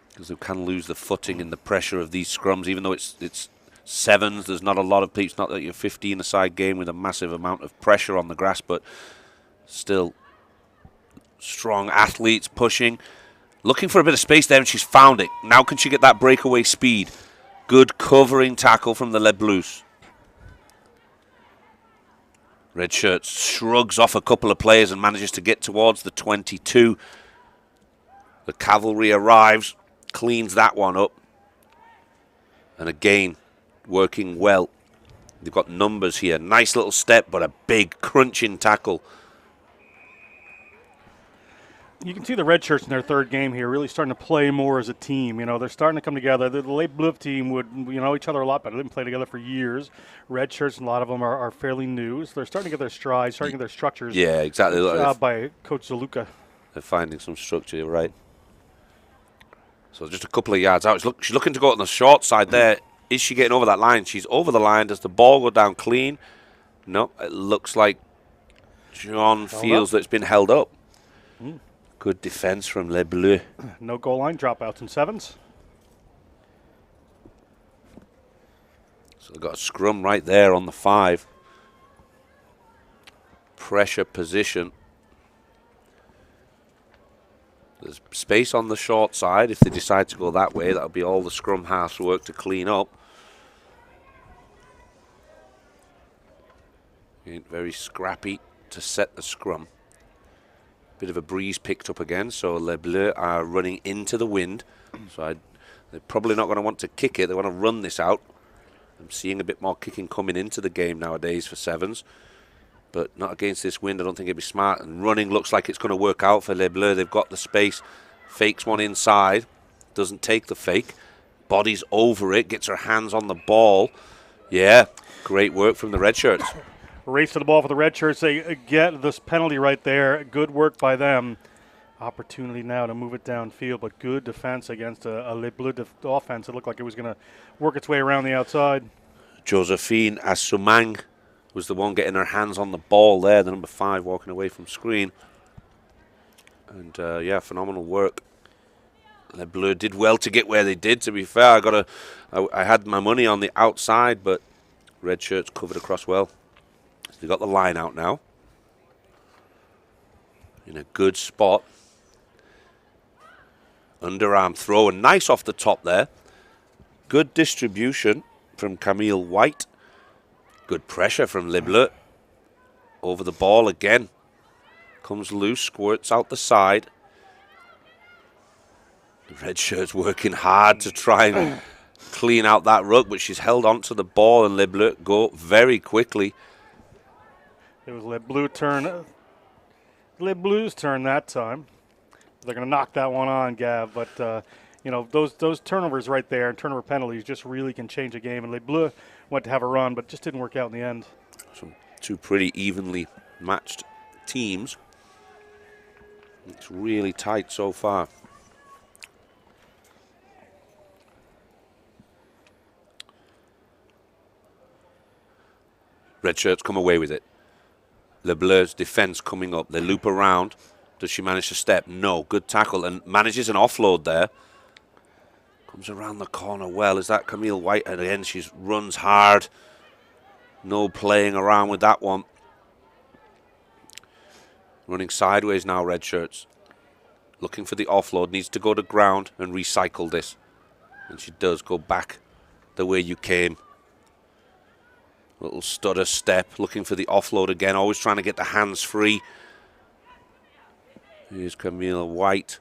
because they can lose the footing in the pressure of these scrums. Even though it's sevens, there's not a lot of people. It's not that you're 15-a-side game with a massive amount of pressure on the grass, but still strong athletes pushing. Looking for a bit of space there, and she's found it. Now can she get that breakaway speed? Good covering tackle from the Les Bleues. Red Shirts shrugs off a couple of players and manages to get towards the 22. The cavalry arrives, cleans that one up. And again, working well. They've got numbers here. Nice little step, but a big crunching tackle. You can see the red shirts in their third game here really starting to play more as a team. You know, they're starting to come together. The Les Bleues team would know each other a lot better. They didn't play together for years. Red shirts, and a lot of them are fairly new. So they're starting to get their stride, starting to get their structures. Yeah, exactly. Good job by Coach Zaluka. They're finding some structure, you're right. So just a couple of yards out. She's looking to go on the short side there. Is she getting over that line? She's over the line. Does the ball go down clean? No, it looks like John feels that it's been held up. Good defense from Les Bleues. No goal line, dropouts and sevens. So they've got a scrum right there on the 5. Pressure position. There's space on the short side. If they decide to go that way, that'll be all the scrum half's work to clean up. Very scrappy to set the scrum. Bit of a breeze picked up again, so Les Bleues are running into the wind. So they're probably not going to want to kick it. They want to run this out. I'm seeing a bit more kicking coming into the game nowadays for sevens. but not against this wind. I don't think it'd be smart. And running looks like it's going to work out for Les Bleues. They've got the space. Fakes one inside. Doesn't take the fake. Bodies over it. Gets her hands on the ball. Yeah, great work from the red shirts. Race to the ball for the red shirts. They get this penalty right there. Good work by them. Opportunity now to move it downfield, but good defense against a Les Bleues offense. It looked like it was going to work its way around the outside. Josephine Assumang was the one getting her hands on the ball there, the number 5 walking away from screen. And yeah, phenomenal work. Les Bleues did well to get where they did, to be fair. I had my money on the outside, but red shirts covered across well. They got the line out now. In a good spot. Underarm throw, and nice off the top there. Good distribution from Camille White. Good pressure from Les Bleues. Over the ball again. Comes loose, squirts out the side. The red shirt's working hard to try and clean out that ruck, but she's held onto the ball, and Les Bleues go very quickly. It was Les Bleues' turn. Les Bleues' turn that time. They're going to knock that one on, Gav. But, you know, those turnovers right there and turnover penalties just really can change a game. And Les Bleues went to have a run, but just didn't work out in the end. Some two pretty evenly matched teams. It's really tight so far. Red shirts come away with it. Les Bleues' defense coming up. They loop around. Does she manage to step? No. Good tackle and manages an offload there. Comes around the corner well. Is that Camille White? And again, she runs hard. No playing around with that one. Running sideways now, red shirts. Looking for the offload. Needs to go to ground and recycle this. And she does go back the way you came. Little stutter step. Looking for the offload again. Always trying to get the hands free. Here's Camille White.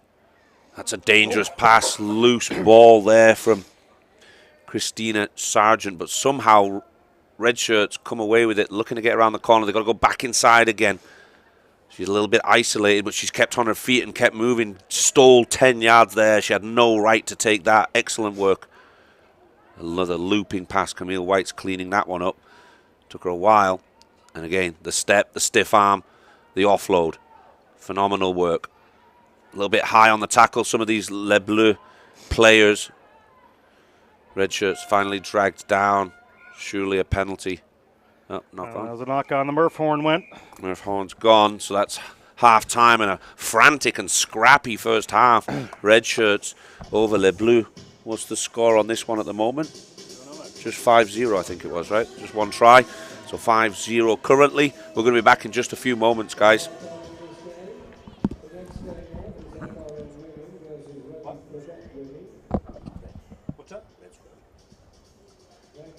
That's a dangerous pass. Loose ball there from Christina Sargent. But somehow red shirts come away with it. Looking to get around the corner. They've got to go back inside again. She's a little bit isolated, but she's kept on her feet and kept moving. Stole 10 yards there. She had no right to take that. Excellent work. Another looping pass. Camille White's cleaning that one up. Took her a while. And again, the step, the stiff arm, the offload. Phenomenal work. A little bit high on the tackle. Some of these Les Bleues players. Red shirts finally dragged down. Surely a penalty. Oh, knock on. That was a knock on. The Murph horn went. Murph horn's gone. So that's half time and a frantic and scrappy first half. Red shirts over Les Bleues. What's the score on this one at the moment? Just 5-0, I think it was, right? Just one try. So 5-0 currently. We're going to be back in just a few moments, guys. What's up? Thank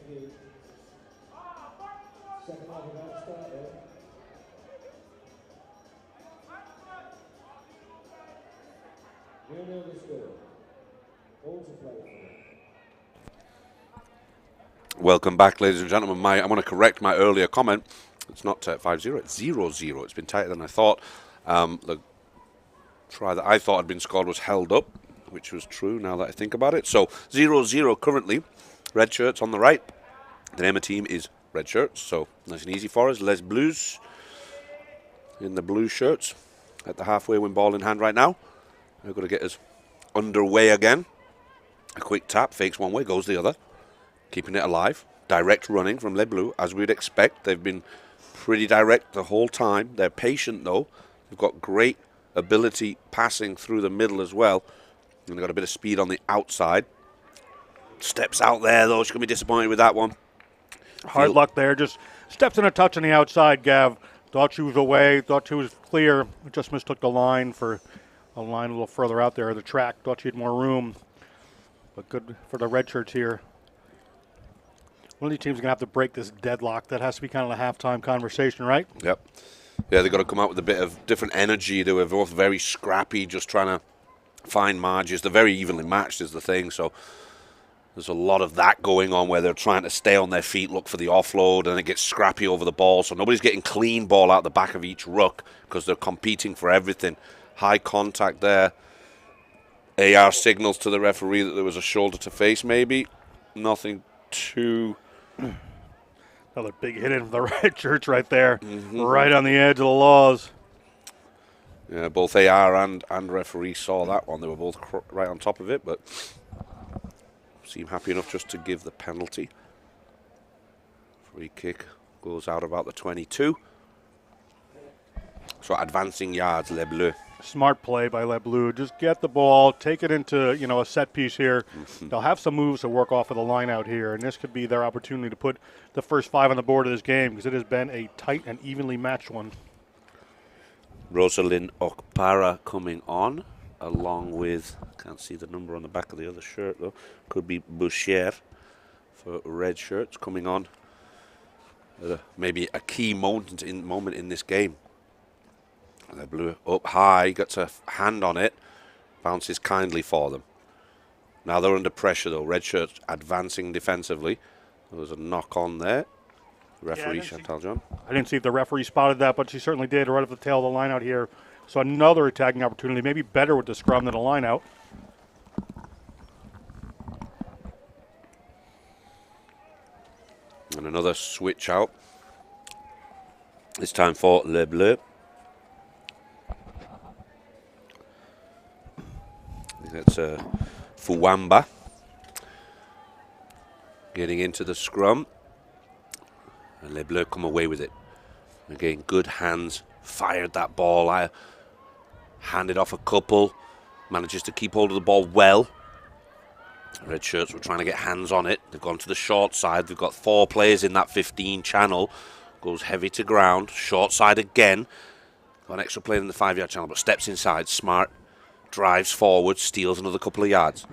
you. Second half of that. Welcome back, ladies and gentlemen. I want to correct my earlier comment. It's not 5-0, it's 0-0. It's been tighter than I thought. The try that I thought had been scored was held up, which was true now that I think about it. So 0-0 currently. Red shirts on the right. The name of the team is Red Shirts, so nice and easy for us. Les Bleues in the blue shirts at the halfway win ball in hand right now. They're going to get us underway again. A quick tap, fakes one way, goes the other. Keeping it alive. Direct running from Les Bleues, as we'd expect. They've been pretty direct the whole time. They're patient, though. They've got great ability passing through the middle as well. And they've got a bit of speed on the outside. Steps out there, though. She's going to be disappointed with that one. Hard luck there. Just steps in a touch on the outside, Gav. Thought she was away. Thought she was clear. Just mistook the line for a line a little further out there. The track. Thought she had more room. But good for the red shirts here. One of these teams is going to have to break this deadlock. That has to be kind of the halftime conversation, right? Yep. Yeah, they've got to come out with a bit of different energy. They were both very scrappy, just trying to find margins. They're very evenly matched is the thing, so there's a lot of that going on where they're trying to stay on their feet, look for the offload, and it gets scrappy over the ball. So nobody's getting clean ball out the back of each ruck because they're competing for everything. High contact there. AR signals to the referee that there was a shoulder to face maybe. Nothing too... Another big hit in from the red shirts right there. Right on the edge of the laws. Yeah, both AR and referee saw that one. They were both right on top of it, but seem happy enough just to give the penalty. Free kick goes out about the 22. So advancing yards, Les Bleues. Smart play by Les Bleues. Just get the ball, take it into a set piece here. They'll have some moves to work off of the line out here, and this could be their opportunity to put the first 5 on the board of this game because it has been a tight and evenly matched one. Rosalind Okpara coming on, along with, can't see the number on the back of the other shirt though, could be Boucher for red shirts coming on. Maybe a key moment in this game. Les Bleues up high, gets a hand on it, bounces kindly for them. Now they're under pressure though, red shirts advancing defensively. There was a knock on there. Referee Chantal John. I didn't see if the referee spotted that, but she certainly did right at the tail of the line out here. So another attacking opportunity, maybe better with the scrum than a line out. And another switch out. This time for Les Bleues. That's Fuwamba getting into the scrum, and Les Bleues come away with it. Again, good hands, fired that ball, handed off a couple, manages to keep hold of the ball well. Red shirts were trying to get hands on it. They've gone to the short side. They've got 4 players in that 15 channel. Goes heavy to ground, short side again. Got an extra player in the 5-yard channel, but steps inside, smart. Drives forward, steals another couple of yards.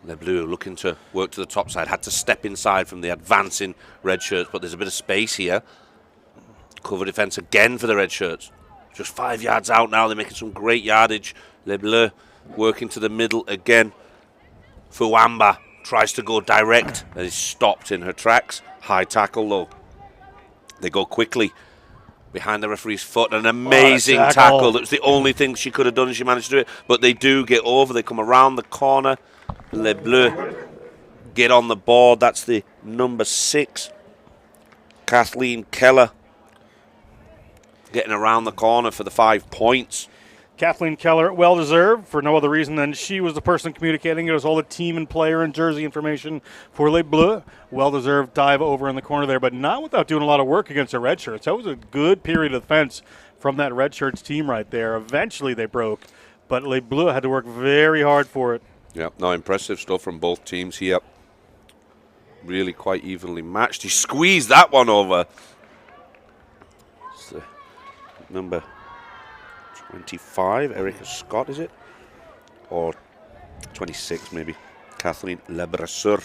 Les Bleues looking to work to the top side. Had to step inside from the advancing red shirts, but there's a bit of space here. Cover defense again for the red shirts. Just 5 yards out now. They're making some great yardage. Les Bleues working to the middle again. Fuwamba tries to go direct and is stopped in her tracks. High tackle though. They go quickly. Behind the referee's foot, an amazing tackle. That was the only thing she could have done, and she managed to do it. But they do get over. They come around the corner. Les Bleues get on the board. That's the number 6, Kathleen Keller, getting around the corner for the 5 points. Kathleen Keller, well-deserved for no other reason than she was the person communicating. It was all the team and player and jersey information for Les Bleues. Well-deserved dive over in the corner there, but not without doing a lot of work against the red shirts. That was a good period of defense from that red shirts team right there. Eventually they broke, but Les Bleues had to work very hard for it. Yeah, no, impressive stuff from both teams here. Really quite evenly matched. He squeezed that one over. It's the number 25, Erica Scott, is it? Or 26, maybe. Kathleen Lebrasseur.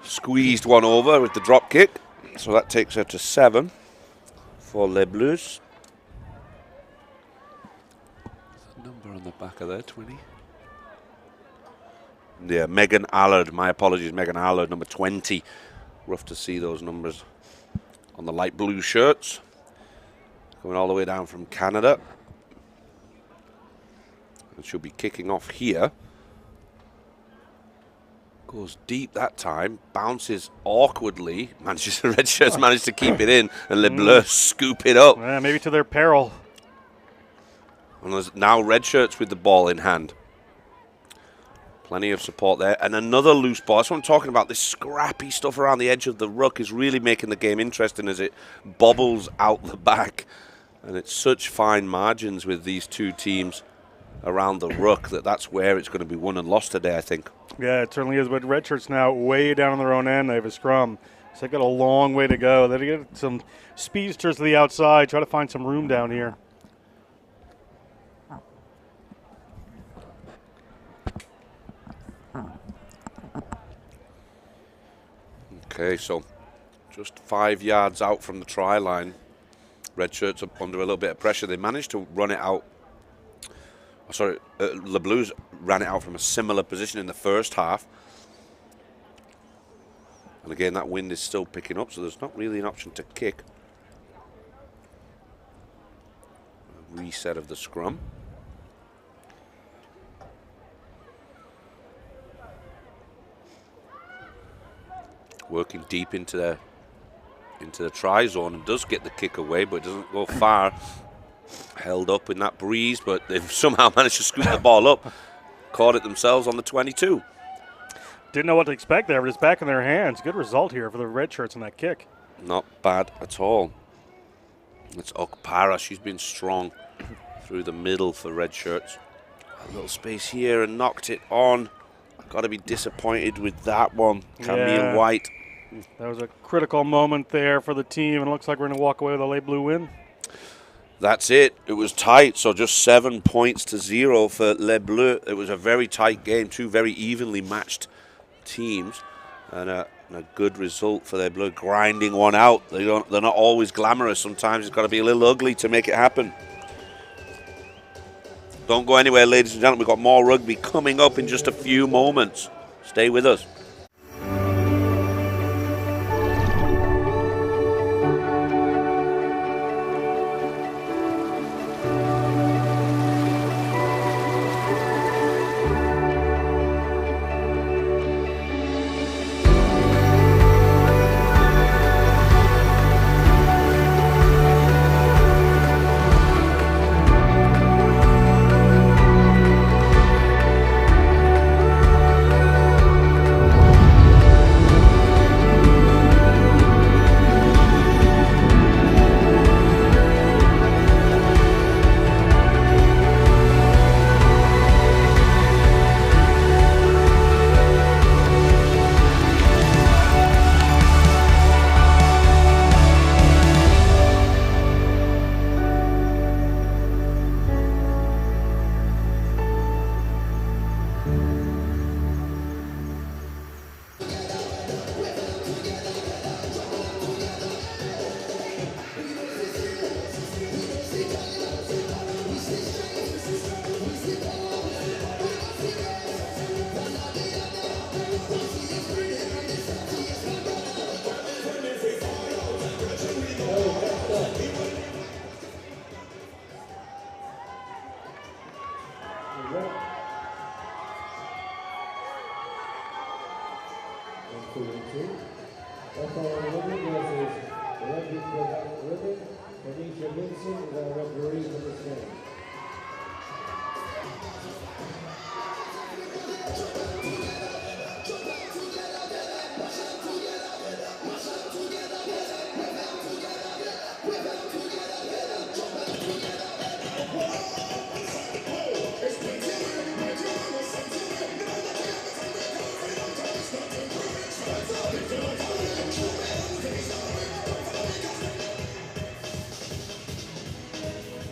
Squeezed one over with the drop kick. So that takes her to 7 for Les Bleues. the back of there, 20. Yeah, Megan Allard. My apologies, Megan Allard, number 20. Rough to see those numbers on the light blue shirts. Going all the way down from Canada. And she'll be kicking off here. Goes deep that time. Bounces awkwardly. Manchester Red Shirts managed to keep it in. And Le Bleues scoop it up. Yeah, maybe to their peril. And there's now Red Shirts with the ball in hand. Plenty of support there. And another loose ball. That's what I'm talking about. This scrappy stuff around the edge of the ruck is really making the game interesting as it bobbles out the back. And it's such fine margins with these two teams around the ruck that's where it's going to be won and lost today, I think. Yeah, it certainly is. But Red Shirts now way down on their own end. They have a scrum. So they've got a long way to go. They get some speedsters to the outside, try to find some room down here. Okay, so just 5 yards out from the try line. Red Shirts are under a little bit of pressure. They managed to run it out. Sorry, Le Bleues ran it out from a similar position in the first half. And again, that wind is still picking up, so there's not really an option to kick. A reset of the scrum. Working deep into the try zone and does get the kick away, but it doesn't go far. Held up in that breeze, but they've somehow managed to scoop the ball up. Caught it themselves on the 22. Didn't know what to expect there, but it's back in their hands. Good result here for the Red Shirts on that kick. Not bad at all. It's Okpara. She's been strong through the middle for Red Shirts. A little space here and knocked it on. Got to be disappointed with that one. Camille White. That was a critical moment there for the team, and it looks like we're going to walk away with a late blue win. That's it. It was tight, so just 7 points to 0 for Les Bleus. It was a very tight game, two very evenly matched teams, and a good result for Les Bleus, grinding one out. They're not always glamorous. Sometimes it's got to be a little ugly to make it happen. Don't go anywhere, ladies and gentlemen. We've got more rugby coming up in just a few moments. Stay with us.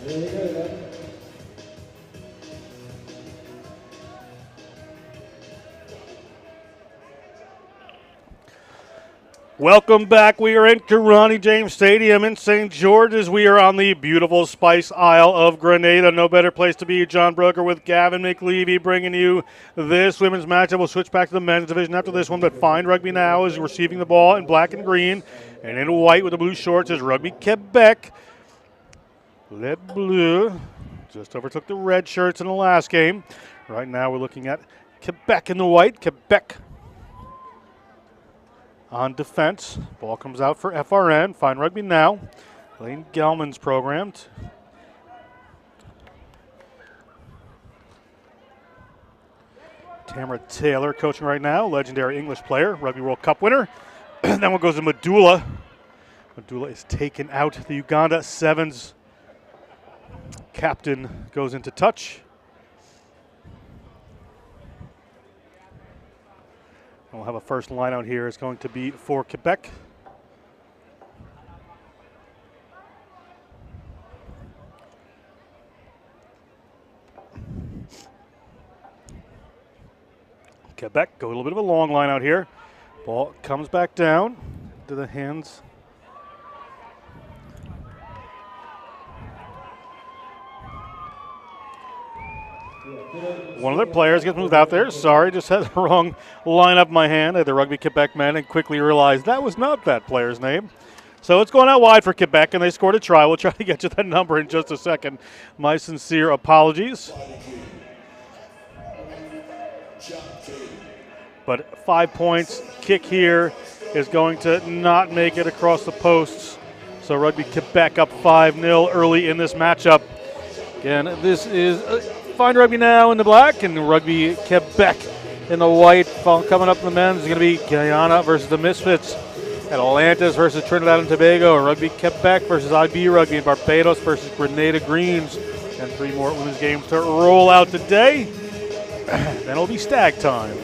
Really good, Welcome back. We are in Grenada James Stadium in St. George's. We are on the beautiful Spice Isle of Grenada. No better place to be. John Broker with Gavin McLeavy bringing you this women's matchup. We'll switch back to the men's division after this one, but Fine Rugby now is receiving the ball in black and green, and in white with the blue shorts is Rugby Quebec. Les Bleues just overtook the red shirts in the last game. Right now we're looking at Quebec in the white. Quebec on defense. Ball comes out for FRN. Fine Rugby now. Lane Gelman's programmed. Tamara Taylor coaching right now. Legendary English player. Rugby World Cup winner. And then one goes to Medulla. Medulla is taken out. The Uganda Sevens captain goes into touch. We'll have a first line out here. It's going to be for Quebec. Quebec go a little bit of a long line out here. Ball comes back down to the hands. One of their players gets moved out there. Sorry, just had the wrong line up in my hand. I had the Rugby Quebec men and quickly realized that was not that player's name. So it's going out wide for Quebec, and they scored a try. We'll try to get you that number in just a second. My sincere apologies. But 5 points. Kick here is going to not make it across the posts. So Rugby Quebec up 5-0 early in this matchup. Again, this is Fine Rugby now in the black and Rugby Quebec in the white. Coming up in the men's is going to be Guyana versus the Misfits. Atlantis versus Trinidad and Tobago. Rugby Quebec versus IB Rugby. And Barbados versus Grenada Greens. And 3 more women's games to roll out today. Then it'll be stag time.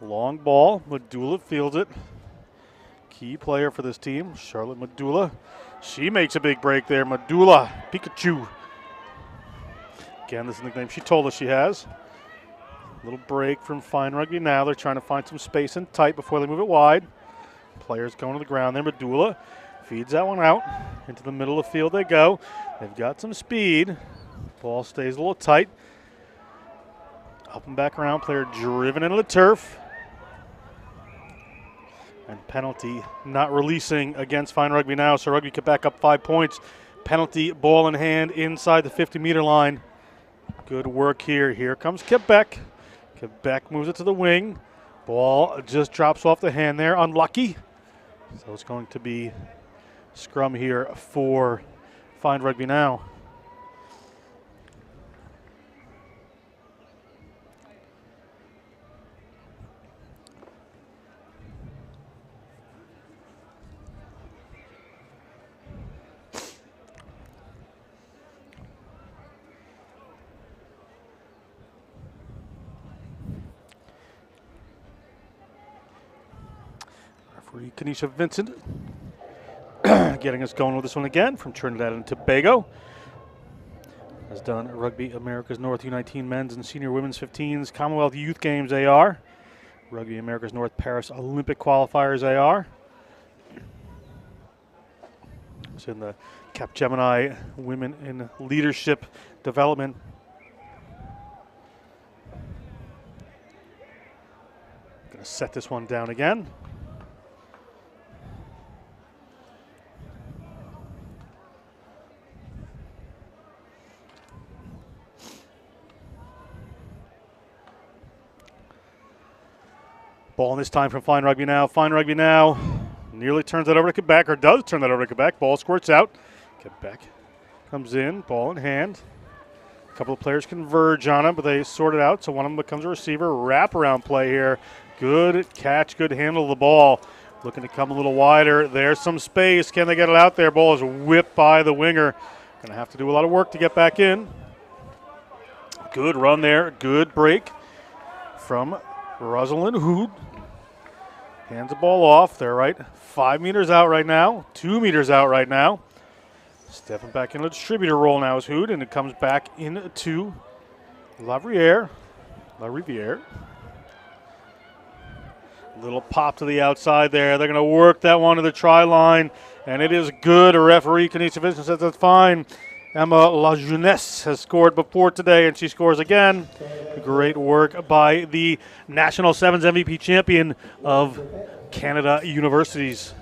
Long ball. Medulla fields it. Key player for this team, Charlotte Medulla. She makes a big break there. Medulla, Pikachu. Again, this is the nickname she told us she has. Little break from Fine Rugby now. They're trying to find some space and tight before they move it wide. Players going to the ground there. Medulla feeds that one out. Into the middle of the field they go. They've got some speed. Ball stays a little tight. Up and back around. Player driven into the turf. And penalty not releasing against Fine Rugby now. So Rugby Quebec up 5 points. Penalty, ball in hand inside the 50-meter line. Good work here. Here comes Quebec. Quebec moves it to the wing. Ball just drops off the hand there. Unlucky. So it's going to be scrum here for Fine Rugby now. Referee Kanisha Vincent getting us going with this one again from Trinidad and Tobago. Has done Rugby America's North U19 men's and senior women's 15s, Commonwealth Youth Games AR, Rugby America's North Paris Olympic Qualifiers AR. It's in the Capgemini Women in Leadership Development. Going to set this one down again. Ball this time from Fine Rugby now. Fine Rugby now nearly turns that over to Quebec, or does turn that over to Quebec. Ball squirts out. Quebec comes in, ball in hand. A couple of players converge on him, but they sort it out, so one of them becomes a receiver. Wraparound play here. Good catch, good handle of the ball. Looking to come a little wider. There's some space. Can they get it out there? Ball is whipped by the winger. Going to have to do a lot of work to get back in. Good run there. Good break from Rosalind Hood. Hands the ball off. They're right 5 meters out right now. 2 meters out right now. Stepping back in the distributor role now is Hood, and it comes back into La Riviere. Little pop to the outside there. They're going to work that one to the try line, and it is good. A referee, Kanisha Vincent, says that's fine. Emma La Jeunesse has scored before today, and she scores again. Great work by the National Sevens MVP champion of Canada Universities.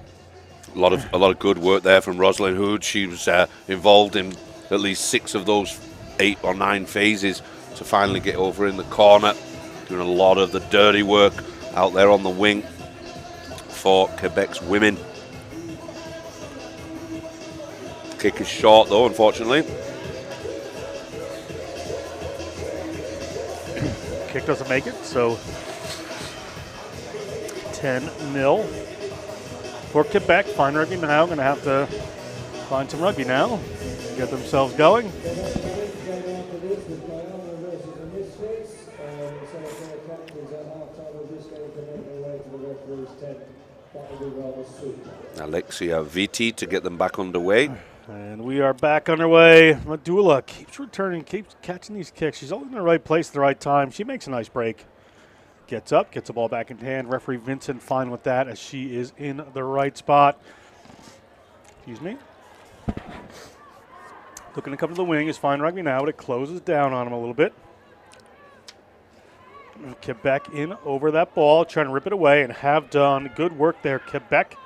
A lot of good work there from Rosalind Hood. She was involved in at least 6 of those 8 or 9 phases to finally get over in the corner, doing a lot of the dirty work out there on the wing for Quebec's women. Kick is short though, unfortunately. Kick doesn't make it, so 10-0 for Quebec. Fine rugby now. Going to have to find some rugby now. Get themselves going. Alexia Vitti to get them back underway. And we are back underway. Madula keeps returning, keeps catching these kicks. She's always in the right place at the right time. She makes a nice break. Gets up, gets the ball back in hand. Referee Vincent fine with that as she is in the right spot. Excuse me. Looking to come to the wing is fine rugby now, but it closes down on him a little bit. And Quebec in over that ball, trying to rip it away and have done. Good work there, Quebec.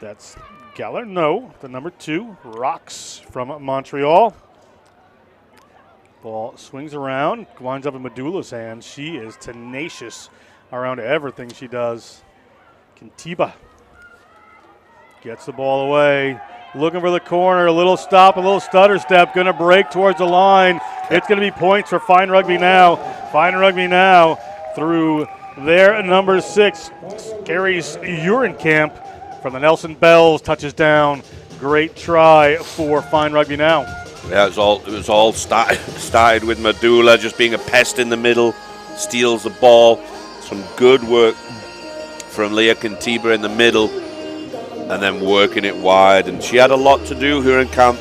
That's Gallarneau, the number 2, rocks from Montreal. Ball swings around, winds up in Madula's hands. She is tenacious around everything she does. Kintiba gets the ball away, looking for the corner, a little stop, a little stutter step, going to break towards the line. It's going to be points for Fine Rugby now. Fine Rugby now through their number 6, Gary's Urenkamp from the Nelson Bells, touches down. Great try for Fine Rugby now. Yeah, it was all started with Madula just being a pest in the middle, steals the ball. Some good work from Leah Kintiba in the middle, and then working it wide. And she had a lot to do here in camp.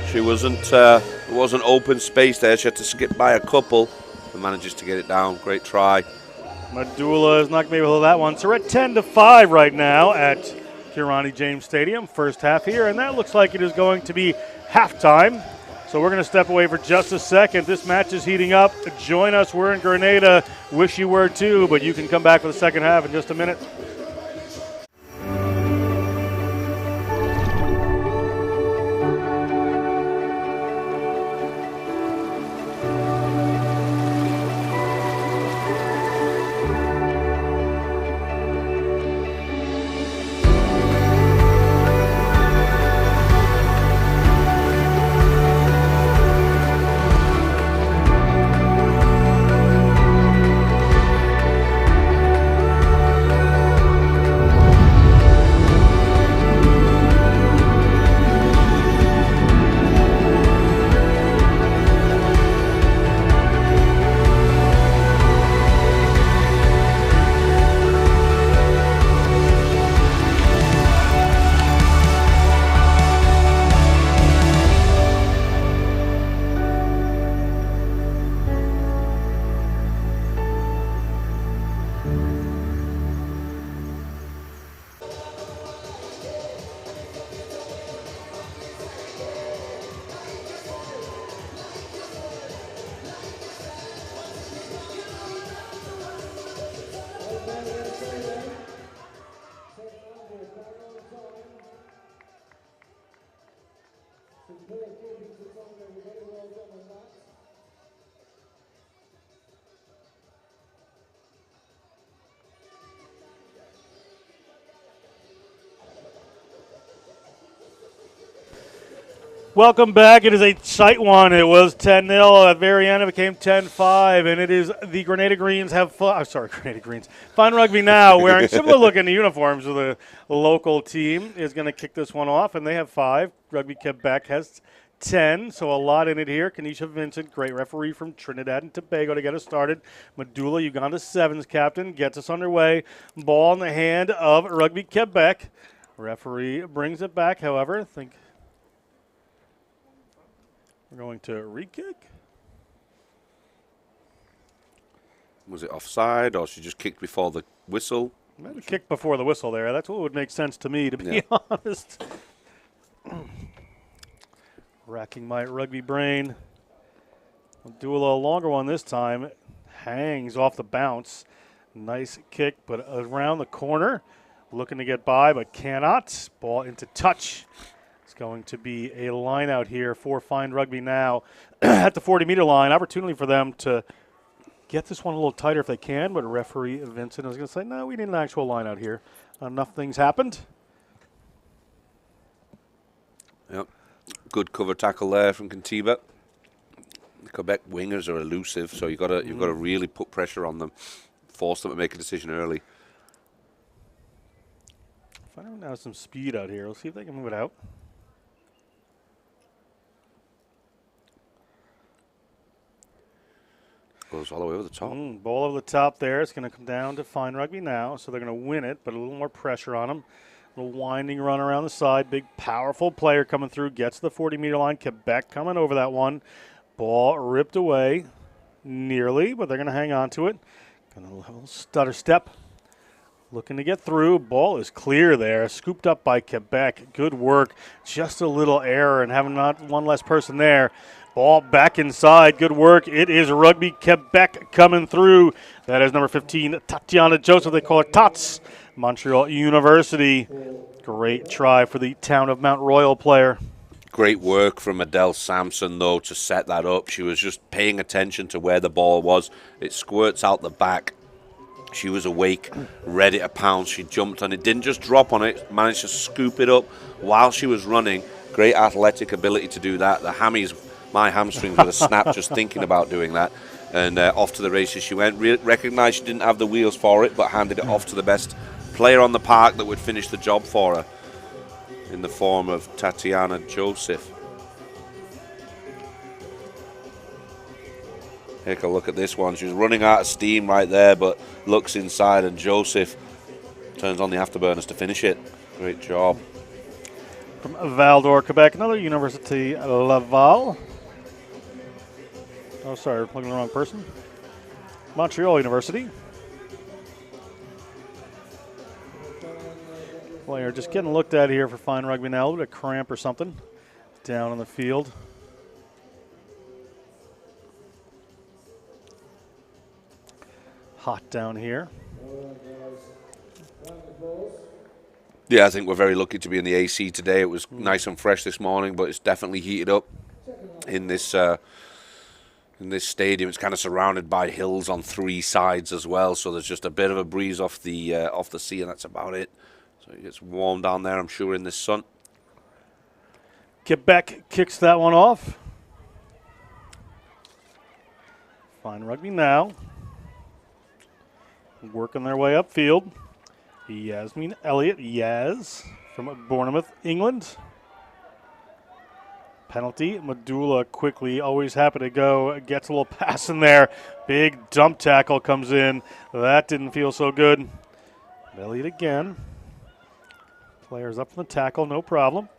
She it wasn't open space there. She had to skip by a couple and manages to get it down. Great try. Madula is not going to be able to that one. So we're at 10-5 right now at Kirani James Stadium. First half here, and that looks like it is going to be halftime. So we're going to step away for just a second. This match is heating up. Join us. We're in Grenada. Wish you were too, but you can come back for the second half in just a minute. Welcome back. It is a tight one. It was 10-0. At the very end, it became 10-5, and it is the Grenada Greens have Grenada Greens. Fine Rugby now wearing similar looking uniforms to the local team is going to kick this one off, and they have 5. Rugby Quebec has 10, so a lot in it here. Kanisha Vincent, great referee from Trinidad and Tobago to get us started. Madula, Uganda Sevens captain, gets us underway. Ball in the hand of Rugby Quebec. Referee brings it back, however. I think we're going to re-kick. Was it offside, or she just kicked before the whistle? Maybe kicked before the whistle there. That's what would make sense to me, to be honest. Racking my rugby brain. We'll do a little longer one this time. Hangs off the bounce. Nice kick, but around the corner. Looking to get by, but cannot. Ball into touch. It's going to be a line out here for Fine Rugby now at the 40-meter line. Opportunity for them to get this one a little tighter if they can, but referee Vincent is going to say, no, we need an actual line out here. Enough things happened. Yep. Good cover tackle there from Contiba. The Quebec wingers are elusive, so you've got to really put pressure on them, force them to make a decision early. Finding now some speed out here. We'll see if they can move it out. Goes all the way over the top. Ball over the top there. It's going to come down to Fine Rugby now, so they're going to win it, but a little more pressure on them. A little winding run around the side. Big, powerful player coming through. Gets to the 40-meter line. Quebec coming over that one. Ball ripped away nearly, but they're going to hang on to it. Going to have a little stutter step. Looking to get through. Ball is clear there. Scooped up by Quebec. Good work. Just a little error and having not one less person there. Ball back inside. Good work. It is Rugby Quebec coming through. That is number 15, Tatiana Joseph. They call her Tots. Montreal University. Great try for the Town of Mount Royal player. Great work from Adele Sampson, though, to set that up. She was just paying attention to where the ball was. It squirts out the back. She was awake, ready to pounce. She jumped on it, didn't just drop on it, managed to scoop it up while she was running. Great athletic ability to do that. My hamstrings would have snapped just thinking about doing that. And off to the races she went. Recognised she didn't have the wheels for it, but handed it off to the best player on the park that would finish the job for her, in the form of Tatiana Joseph. Take a look at this one. She was running out of steam right there, but looks inside, and Joseph turns on the afterburners to finish it. Great job. From Val-d'Or, Quebec, another University Laval. Oh, sorry, looking at the wrong person. Montreal University. Player just getting looked at here for Fine Rugby now. A little bit of cramp or something down on the field. Hot down here. Yeah, I think we're very lucky to be in the AC today. It was nice and fresh this morning, but it's definitely heated up in this stadium. It's kind of surrounded by hills on three sides as well, so there's just a bit of a breeze off the sea, and that's about it. So it gets warm down there, I'm sure, in this sun. Quebec kicks that one off. Fine Rugby now. Working their way upfield. Yasmin Elliott, Yaz, from Bournemouth, England. Penalty. Medulla quickly, always happy to go. Gets a little pass in there. Big dump tackle comes in. That didn't feel so good. Elliott again. Players up from the tackle, no problem.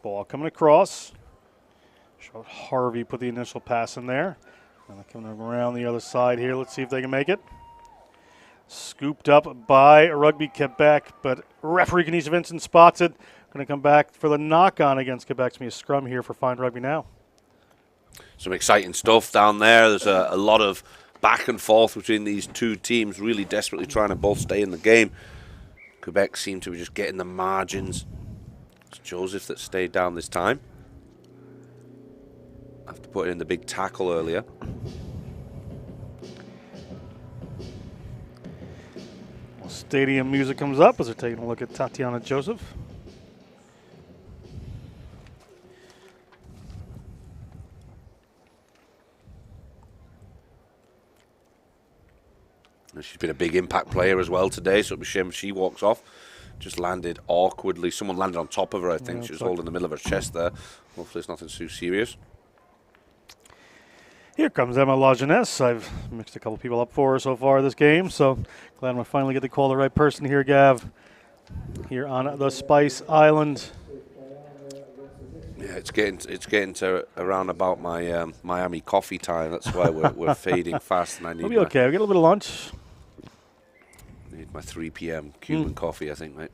Ball coming across. Harvey put the initial pass in there. And coming around the other side here. Let's see if they can make it. Scooped up by Rugby Quebec, but referee Kenesha Vincent spots it. Going to come back for the knock-on against Quebec. It's going to be a scrum here for Fine Rugby now. Some exciting stuff down there. There's a lot of back and forth between these two teams, really desperately trying to both stay in the game. Quebec seem to be just getting the margins. It's Joseph that stayed down this time, after putting in the big tackle earlier. Well, stadium music comes up as they're taking a look at Tatiana Joseph. And she's been a big impact player as well today, so it'll be a shame if she walks off. Just landed awkwardly. Someone landed on top of her, I think. She was holding the middle of her chest there. Hopefully it's nothing too serious. Here comes Emma Lajeunesse. I've mixed a couple people up for her so far this game, so glad I'm going to finally get to call the right person here, Gav, here on the Spice Island. Yeah, it's getting to around about my Miami coffee time. That's why we're fading fast, and I need. We'll be okay. We'll get a little bit of lunch. Need my 3 p.m. Cuban coffee, I think, mate.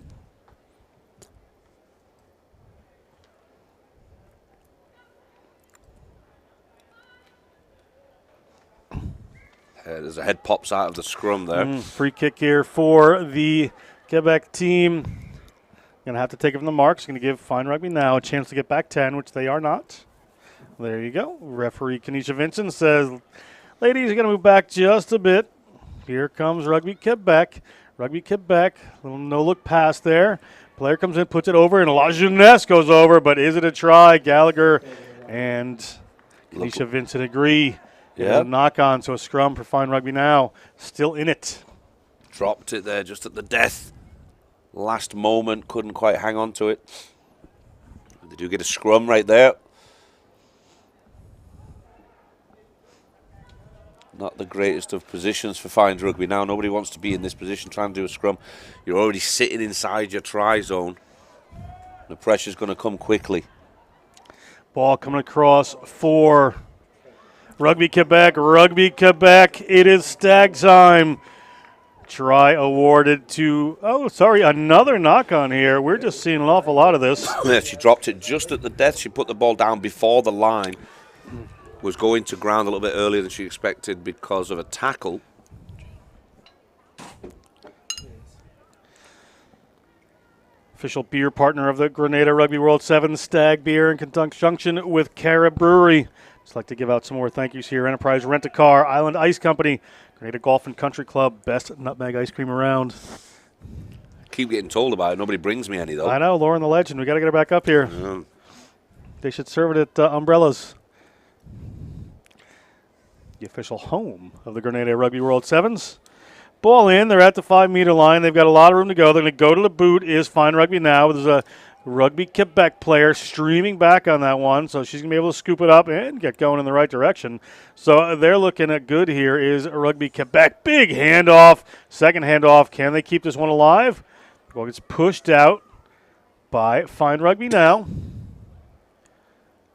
There's a head pops out of the scrum there. Free kick here for the Quebec team. Going to have to take it from the marks. Going to give Fine Rugby now a chance to get back 10, which they are not. There you go. Referee Kenesha Vincent says, ladies, you're going to move back just a bit. Here comes Rugby Quebec. Rugby Quebec, little no-look pass there. Player comes in, puts it over, and La Jeunesse goes over, but is it a try? Gallagher and Kenesha Vincent agree. Yeah. Knock on, so a scrum for Fine Rugby now. Still in it. Dropped it there just at the death. Last moment, couldn't quite hang on to it. They do get a scrum right there. Not the greatest of positions for Fine Rugby now. Nobody wants to be in this position trying to do a scrum. You're already sitting inside your try zone. The pressure's going to come quickly. Ball coming across for Rugby Quebec. Rugby Quebec, it is stag time. Try awarded to, another knock on here. We're just seeing an awful lot of this. Yeah, she dropped it just at the death. She put the ball down before the line. Was going to ground a little bit earlier than she expected because of a tackle. Official beer partner of the Grenada Rugby World 7 Stag Beer in conjunction with Cara Brewery. Just like to give out some more thank yous here. Enterprise Rent-A-Car, Island Ice Company, Grenada Golf and Country Club, best nutmeg ice cream around. Keep getting told about it. Nobody brings me any, though. I know, Lauren the Legend. We got to get her back up here. They should serve it at Umbrellas. The official home of the Grenada Rugby World 7s. Ball in. They're at the 5-meter line. They've got a lot of room to go. They're going to go to the boot. Is Fine Rugby now. There's a Rugby Quebec player streaming back on that one, so she's going to be able to scoop it up and get going in the right direction. So they're looking at good here is Rugby Quebec. Big handoff. Second handoff. Can they keep this one alive? Well, it's pushed out by Fine Rugby now.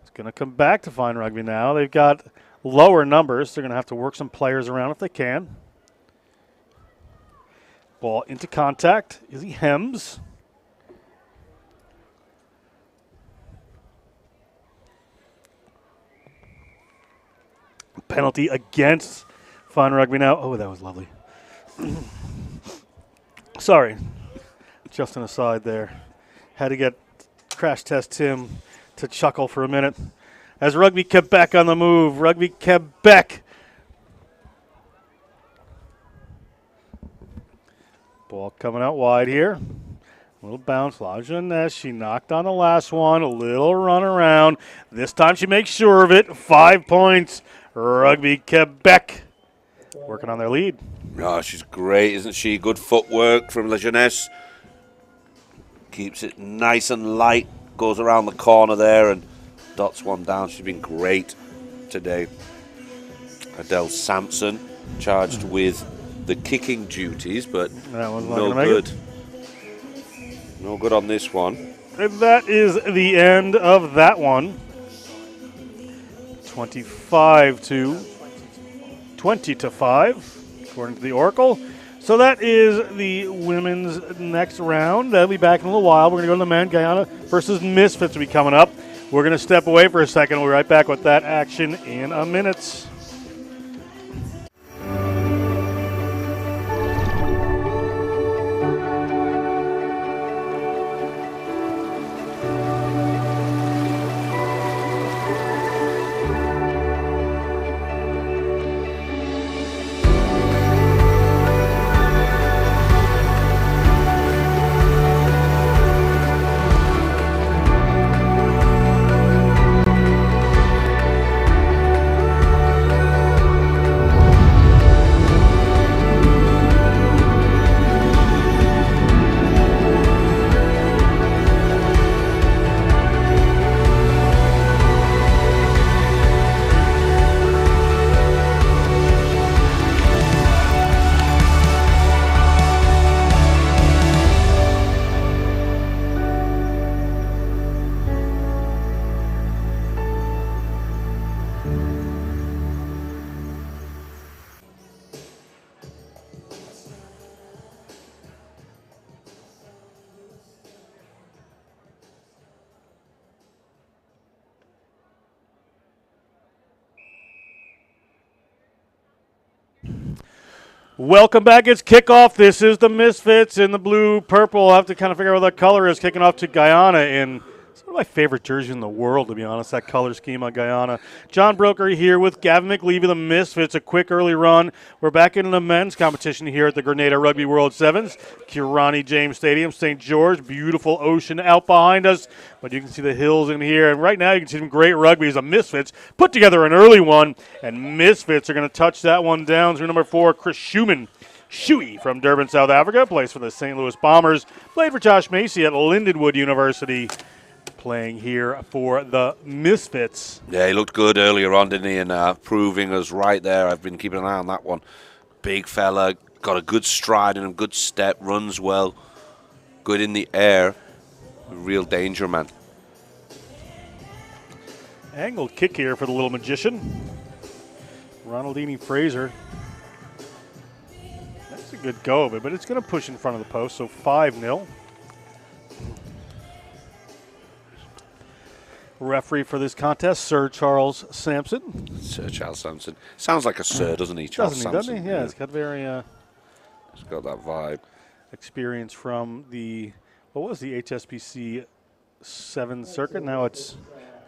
It's going to come back to Fine Rugby now. They've got lower numbers. They're going to have to work some players around if they can. Ball into contact. Izzy Hems. Penalty against Fine Rugby now. Oh, that was lovely. Sorry. Just an aside there. Had to get Crash Test Tim to chuckle for a minute. As Rugby Quebec on the move. Rugby Quebec. Ball coming out wide here. A little bounce. La Jeunesse. She knocked on the last one. A little run around. This time she makes sure of it. 5 points. Rugby Quebec working on their lead. Oh, she's great, isn't she? Good footwork from La Jeunesse. Keeps it nice and light. Goes around the corner there and dots one down. She's been great today. Adele Sampson charged with the kicking duties, but no good. No good on this one. And that is the end of that one. 20 to 5, according to the Oracle. So that is the women's next round. They'll be back in a little while. We're going to go to the men. Guyana versus Misfits will be coming up. We're going to step away for a second. We'll be right back with that action in a minute. Welcome back. It's kickoff. This is the Misfits in the blue-purple. I'll have to kind of figure out what that color is. Kicking off to Guyana in it's one of my favorite jerseys in the world, to be honest, that color scheme on Guyana. John Broker here with Gavin McLeavy, the Misfits. A quick early run. We're back into the men's competition here at the Grenada Rugby World Sevens. Kirani James Stadium, St. George. Beautiful ocean out behind us. But you can see the hills in here. And right now you can see some great rugby as the Misfits put together an early one. And Misfits are going to touch that one down through number 4, Chris Schumann. Shuey from Durban, South Africa, plays for the St. Louis Bombers. Played for Josh Macy at Lindenwood University. Playing here for the Misfits. Yeah, he looked good earlier on, didn't he? And proving us right there. I've been keeping an eye on that one. Big fella, got a good stride and a good step, runs well, good in the air. Real danger man. Angled kick here for the little magician. Ronaldini Fraser. That's a good go of it, but it's going to push in front of the post, so 5-0. Referee for this contest, Sir Charles Sampson. Sir Charles Sampson. Sounds like a sir, doesn't he, Charles Sampson? Doesn't he? Yeah, it's got very... it's got that vibe. Experience from the... What was the HSBC 7 circuit? Now it's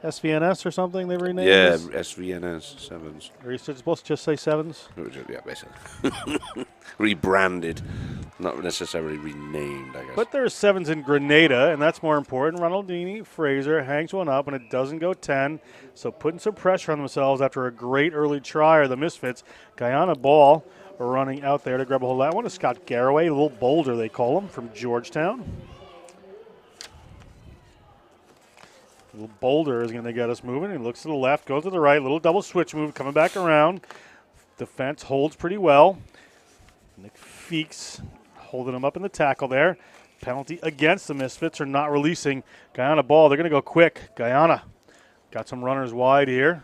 SVNS or something they renamed Yeah, this? SVNS 7s. Are you supposed to just say 7s? Yeah, basically. Rebranded. Not necessarily renamed, I guess. But there's 7s in Grenada, and that's more important. Ronaldini Fraser hangs one up, and it doesn't go 10. So putting some pressure on themselves after a great early try are the Misfits. Guyana ball running out there to grab a hold of that one is Scott Garraway, a little boulder they call him, from Georgetown. Little boulder is going to get us moving. He looks to the left, goes to the right. Little double switch move coming back around. Defense holds pretty well. Nick Feeks holding him up in the tackle there. Penalty against the Misfits for not releasing Guyana ball. They're going to go quick. Guyana got some runners wide here.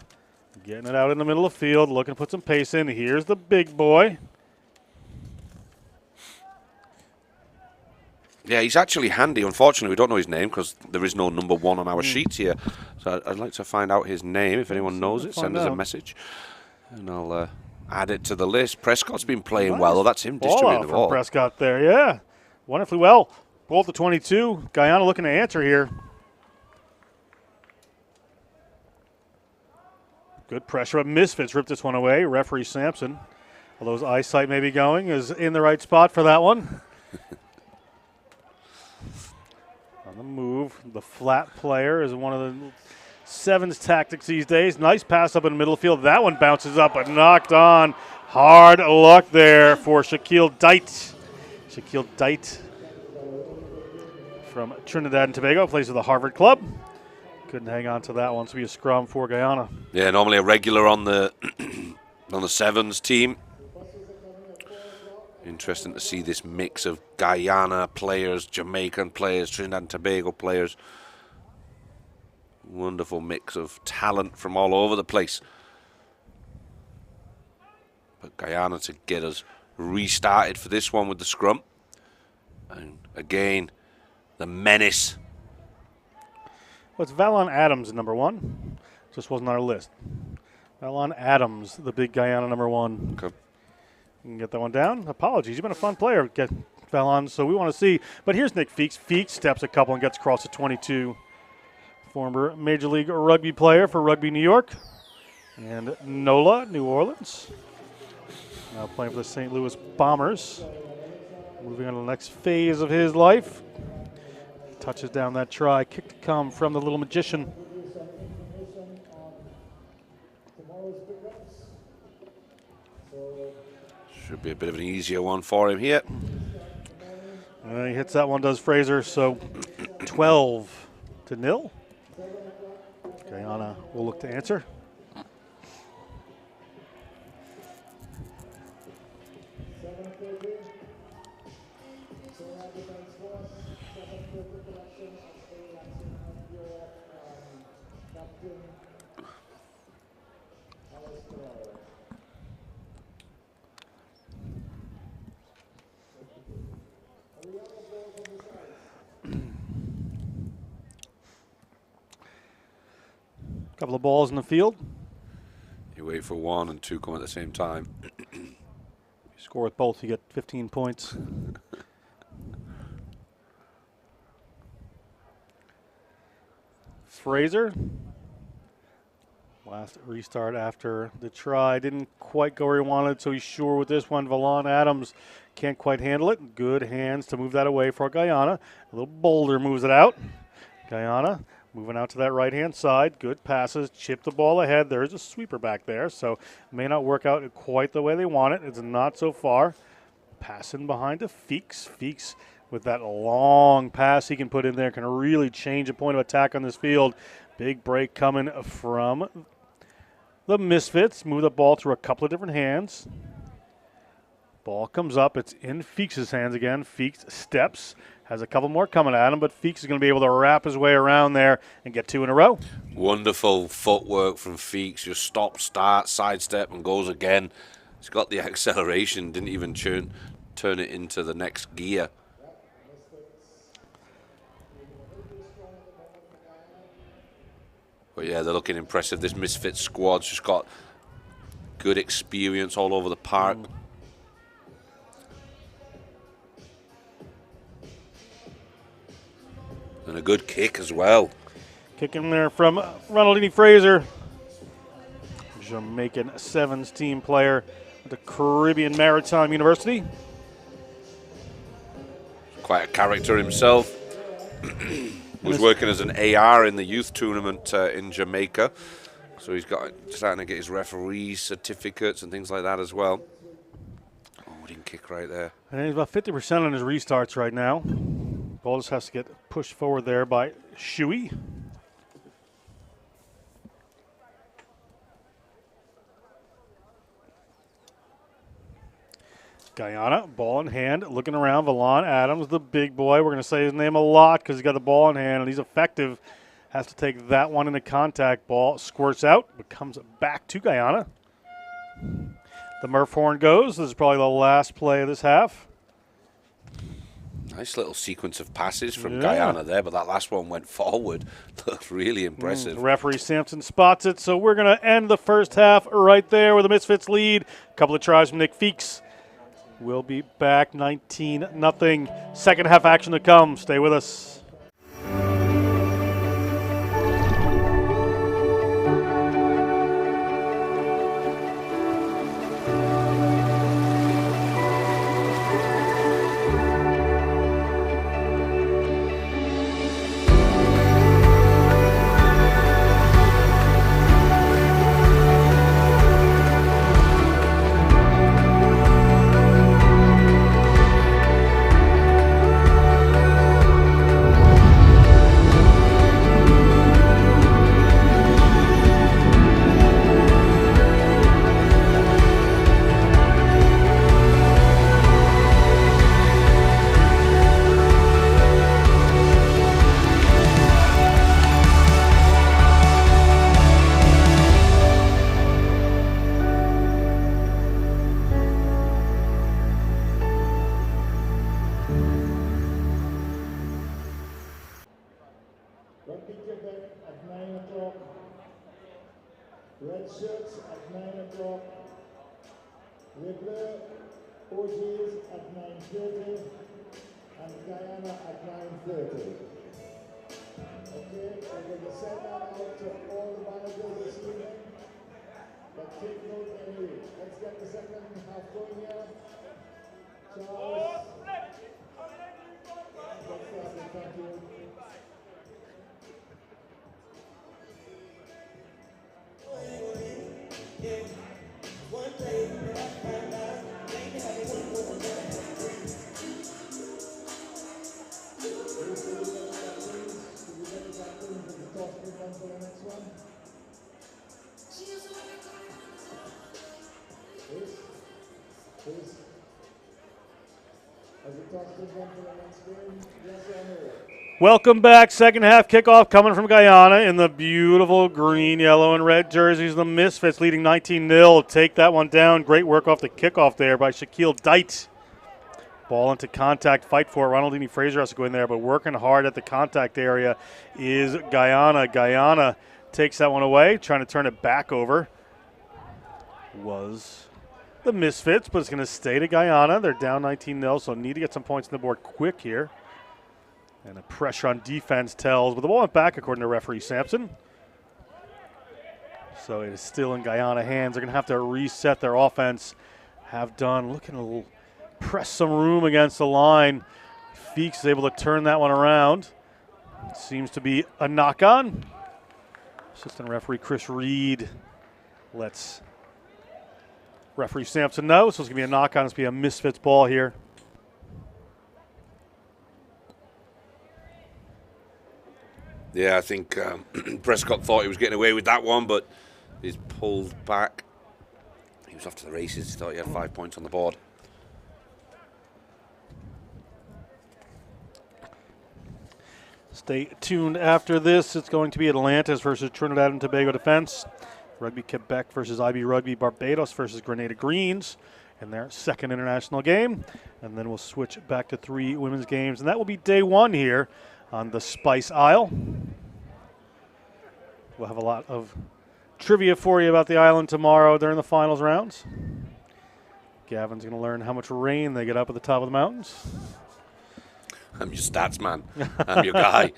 Getting it out in the middle of the field, looking to put some pace in. Here's the big boy. Yeah, he's actually handy. Unfortunately, we don't know his name because there is no number 1 on our sheets here. So I'd like to find out his name. If anyone knows it, send us a message. And I'll add it to the list. Prescott's been playing well. That's him distributing the ball. Prescott there, yeah. Wonderfully well. Ball to 22. Guyana looking to answer here. Good pressure. Misfits ripped this one away. Referee Sampson, although his eyesight may be going, is in the right spot for that one. On the move, the flat player is one of the 7's tactics these days. Nice pass up in the middle of the field. That one bounces up, but knocked on. Hard luck there for Shaquille Dite. Shaquille Dite from Trinidad and Tobago, plays for the Harvard Club. Couldn't hang on to that one, so be a scrum for Guyana. Yeah, normally a regular on the on the 7s team. Interesting to see this mix of Guyana players, Jamaican players, Trinidad and Tobago players. Wonderful mix of talent from all over the place. But Guyana to get us restarted for this one with the scrum. And again, the menace. Well, it's Valon Adams, number 1. Just wasn't on our list. Valon Adams, the big Guyana number 1. Okay. You can get that one down. Apologies. You've been a fun player, get Valon, so we want to see. But here's Nick Feeks. Feeks steps a couple and gets across to 22. Former Major League Rugby player for Rugby New York. And NOLA, New Orleans. Now playing for the St. Louis Bombers. Moving on to the next phase of his life. Touches down that try. Kick to come from the little magician. Should be a bit of an easier one for him here. He hits that one, does Fraser. So 12-0. Guyana will look to answer. Couple of balls in the field. You wait for 1 and 2 come at the same time. Score with both, you get 15 points. Fraser. Last restart after the try. Didn't quite go where he wanted, so he's sure with this one. Valon Adams can't quite handle it. Good hands to move that away for Guyana. A little boulder moves it out. Guyana moving out to that right-hand side. Good passes. Chip the ball ahead. There's a sweeper back there, so may not work out quite the way they want it. It's not so far. Passing behind to Feeks. Feeks with that long pass he can put in there can really change a point of attack on this field. Big break coming from the Misfits. Move the ball through a couple of different hands. Ball comes up. It's in Feeks' hands again. Feeks steps. Has a couple more coming at him, but Feeks is going to be able to wrap his way around there and get 2 in a row. Wonderful footwork from Feeks. Just stop, start, sidestep, and goes again. He's got the acceleration. Didn't even turn it into the next gear. But yeah, they're looking impressive. This Misfits squad's just got good experience all over the park. And a good kick as well. Kicking there from Ronaldini Fraser. Jamaican Sevens team player at the Caribbean Maritime University. Quite a character himself. Was working as an AR in the youth tournament in Jamaica. So he's starting to get his referee certificates and things like that as well. Oh, wooden kick right there. And he's about 50% on his restarts right now. Ball just has to get pushed forward there by Shuey. Guyana, ball in hand, looking around. Valon Adams, the big boy. We're going to say his name a lot because he's got the ball in hand and he's effective. Has to take that one into contact. Ball squirts out, but comes back to Guyana. The Murph horn goes. This is probably the last play of this half. Nice little sequence of passes from Guyana there, but that last one went forward. Looked really impressive. Referee Sampson spots it, so we're going to end the first half right there with the Misfits lead. A couple of tries from Nick Feeks. We'll be back 19-0. Second half action to come. Stay with us. Rugby Quebec at 9 o'clock. Red shirts at 9 o'clock. Les Bleues OGs at 9:30. And Guyana at 9:30. Okay, we're going to send that out to all the managers this evening. But take note anyway. Let's get the second half going here. Charles. Let's start it. Thank you. Welcome back. Second half kickoff coming from Guyana in the beautiful green, yellow, and red jerseys. The Misfits leading 19-0. Take that one down. Great work off the kickoff there by Shaquille Dite. Ball into contact, fight for it. Ronaldini Fraser has to go in there, but working hard at the contact area is Guyana. Guyana takes that one away, trying to turn it back over. Was the Misfits, but it's going to stay to Guyana. They're down 19-0, so need to get some points on the board quick here. And the pressure on defense tells, but the ball went back according to referee Sampson. So it is still in Guyana hands. They're going to have to reset their offense. Have done. Looking to press some room against the line. Feeks is able to turn that one around. Seems to be a knock-on. Assistant referee Chris Reed lets referee Sampson know. So it's going to be a knock-on. It's going to be a Misfits ball here. Yeah, I think Prescott thought he was getting away with that one, but he's pulled back. He was off to the races. He thought he had 5 points on the board. Stay tuned after this. It's going to be Atlantis versus Trinidad and Tobago Defense. Rugby Quebec versus IB Rugby Barbados versus Grenada Greens in their second international game. And then we'll switch back to 3 women's games. And that will be day 1 here on the Spice Isle. We'll have a lot of trivia for you about the island tomorrow during the finals rounds. Gavin's going to learn how much rain they get up at the top of the mountains. I'm your stats man. I'm your guy.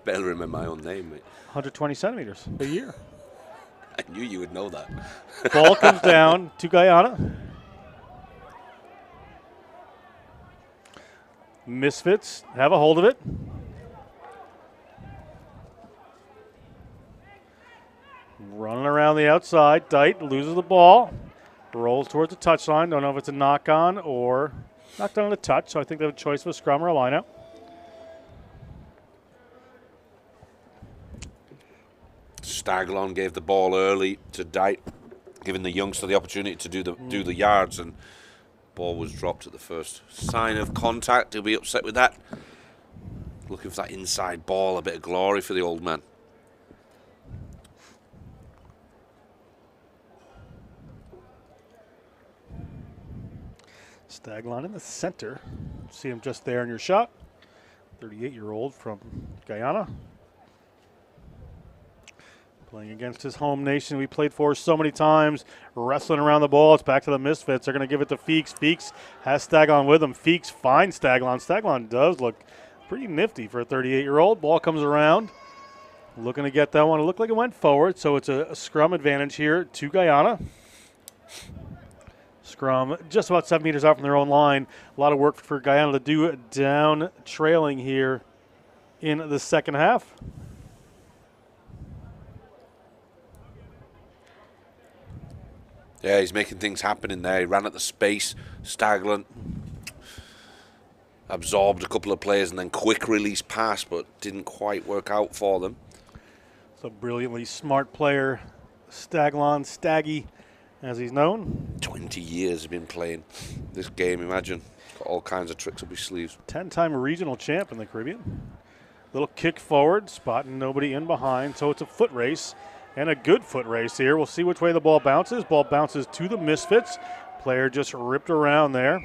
Better remember my own name, mate. 120 centimeters a year. I knew you would know that. Ball comes down to Guyana. Misfits have a hold of it. Running around the outside. Dite loses the ball. Rolls towards the touchline. Don't know if it's a knock-on or knocked on a touch, so I think they have a choice of a scrum or a line-out. Staglon gave the ball early to Dite, giving the youngster the opportunity to do the yards, and ball was dropped at the first sign of contact. He'll be upset with that. Looking for that inside ball, a bit of glory for the old man. Staglon in the center. See him just there in your shot. 38-year-old from Guyana. Playing against his home nation we played for so many times. Wrestling around the ball. It's back to the Misfits. They're going to give it to Feeks. Feeks has Staglon with him. Feeks finds Staglon. Staglon does look pretty nifty for a 38-year-old. Ball comes around. Looking to get that one. It looked like it went forward, so it's a scrum advantage here to Guyana. Scrum just about 7 meters out from their own line. A lot of work for Guyana to do down trailing here in the second half. Yeah, he's making things happen in there. He ran at the space. Staglon absorbed a couple of players and then quick release pass, but didn't quite work out for them. So brilliantly smart player, Staglon, Staggy, as he's known. 20 years he's been playing this game, imagine. Got all kinds of tricks up his sleeves. 10-time regional champ in the Caribbean. Little kick forward, spotting nobody in behind, so it's a foot race. And a good foot race here. We'll see which way the ball bounces. Ball bounces to the Misfits. Player just ripped around there.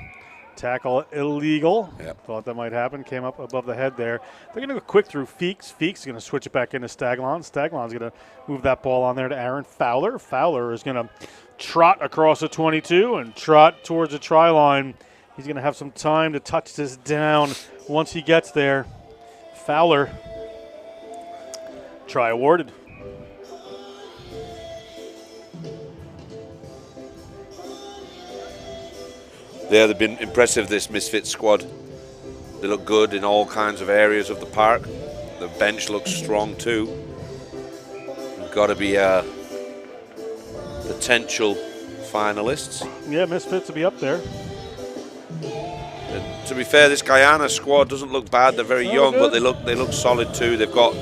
Tackle illegal. Yep. Thought that might happen. Came up above the head there. They're going to go quick through Feeks. Feeks is going to switch it back into Staglon. Staglon's going to move that ball on there to Aaron Fowler. Fowler is going to trot across the 22 and trot towards the try line. He's going to have some time to touch this down once he gets there. Fowler. Try awarded. Yeah, they've been impressive, this Misfits squad. They look good in all kinds of areas of the park. The bench looks strong too. We've got to be potential finalists. Yeah, Misfits will be up there. And to be fair, this Guyana squad doesn't look bad. They're very young, but they look solid too. They've got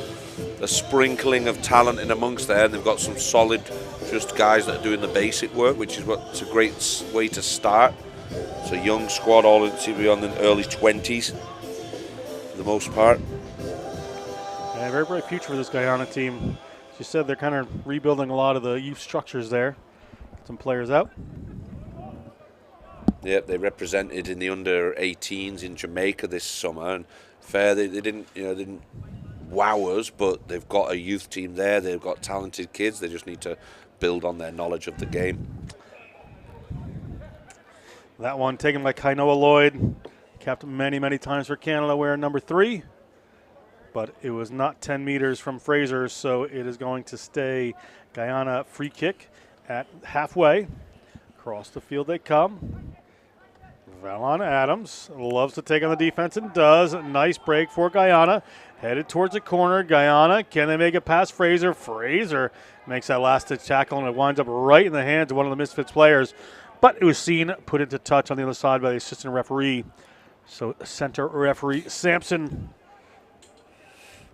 a sprinkling of talent in amongst there, and they've got some solid just guys that are doing the basic work, which is what's a great way to start. It's a young squad, all seem to be on the early 20s for the most part. Yeah, very bright future for this Guyana team. As you said, they're kind of rebuilding a lot of the youth structures there. Some players out. Yep, they represented in the under 18s in Jamaica this summer, and fair they didn't wow us, but they've got a youth team there. They've got talented kids. They just need to build on their knowledge of the game. That one taken by Kainoa Lloyd. Capped many times for Canada, wearing number 3. But it was not 10 meters from Fraser, so it is going to stay Guyana free kick at halfway. Across the field they come. Valon Adams loves to take on the defense and does. Nice break for Guyana. Headed towards the corner. Guyana, can they make it past Fraser? Fraser makes that last-ditch tackle, and it winds up right in the hands of one of the Misfits players. But it was seen, put into touch on the other side by the assistant referee. So center referee Sampson.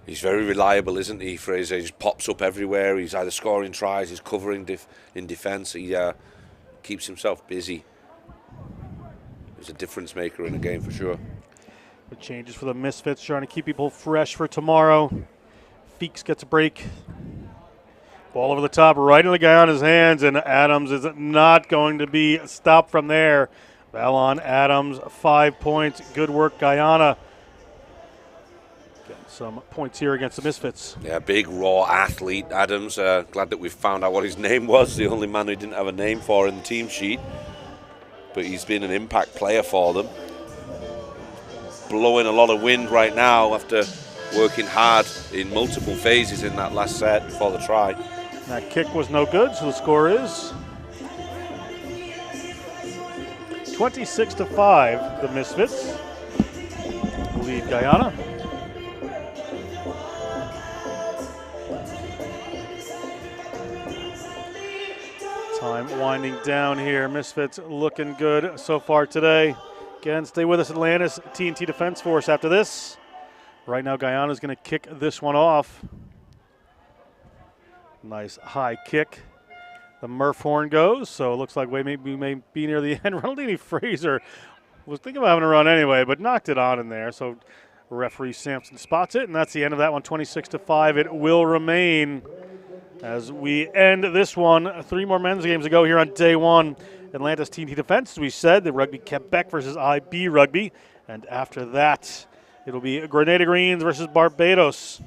He's very reliable, isn't he, Fraser? He just pops up everywhere. He's either scoring tries, he's covering in defence. He keeps himself busy. He's a difference maker in the game for sure. The changes for the Misfits, trying to keep people fresh for tomorrow. Feeks gets a break. Ball over the top, right in the Guyana's hands, and Adams is not going to be stopped from there. Valon Adams, 5 points. Good work, Guyana. Getting some points here against the Misfits. Yeah, big, raw athlete, Adams. Glad that we've found out what his name was. The only man who didn't have a name for in the team sheet. But he's been an impact player for them. Blowing a lot of wind right now after working hard in multiple phases in that last set before the try. That kick was no good, so the score is 26-5. The Misfits lead Guyana. Time winding down here. Misfits looking good so far today. Again, stay with us, Atlantis TNT Defense Force after this. Right now, Guyana's going to kick this one off. Nice high kick. The Murph horn goes, so it looks like we may be near the end. Ronaldini Fraser was thinking about having a run anyway, but knocked it on in there. So referee Sampson spots it, and that's the end of that one, 26-5. It will remain as we end this one. 3 more men's games to go here on day 1. Atlantis TNT Defense, as we said, the Rugby Quebec versus IB Rugby. And after that, it'll be Grenada Greens versus Barbados.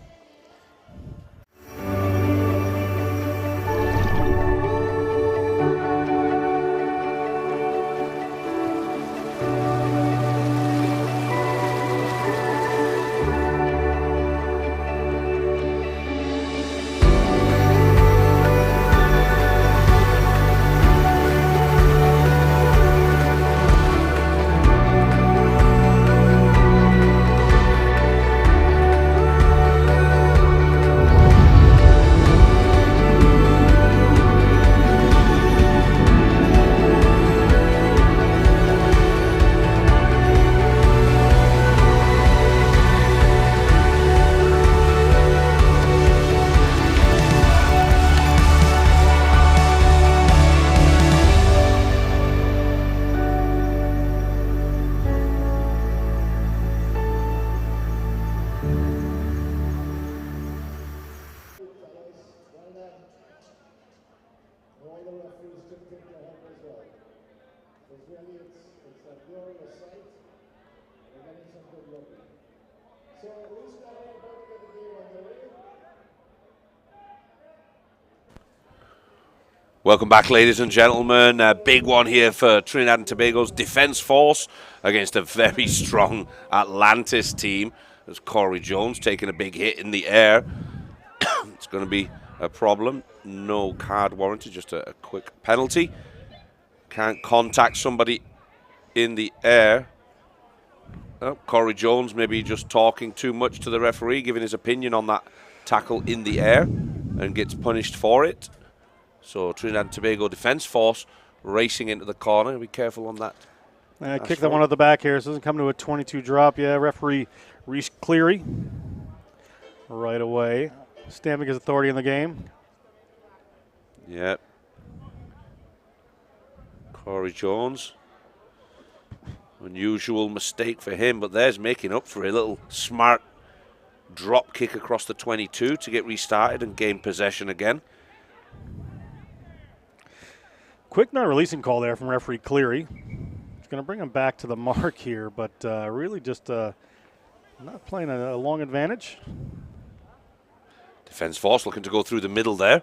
Welcome back, ladies and gentlemen. A big one here for Trinidad and Tobago's Defence Force against a very strong Atlantis team. There's Corey Jones taking a big hit in the air. It's going to be a problem. No card warranted, just a quick penalty. Can't contact somebody in the air. Oh, Corey Jones maybe just talking too much to the referee, giving his opinion on that tackle in the air, and gets punished for it. So Trinidad and Tobago Defence Force racing into the corner. Be careful on that. Kick that one out the back here. So it doesn't come to a 22 drop. Yeah, referee Reese Cleary right away, stamping his authority in the game. Yep. Corey Jones. Unusual mistake for him, but there's making up for a little smart drop kick across the 22 to get restarted and gain possession again. Quick non-releasing call there from referee Cleary. It's going to bring him back to the mark here, but really just not playing a long advantage. Defence Force looking to go through the middle there.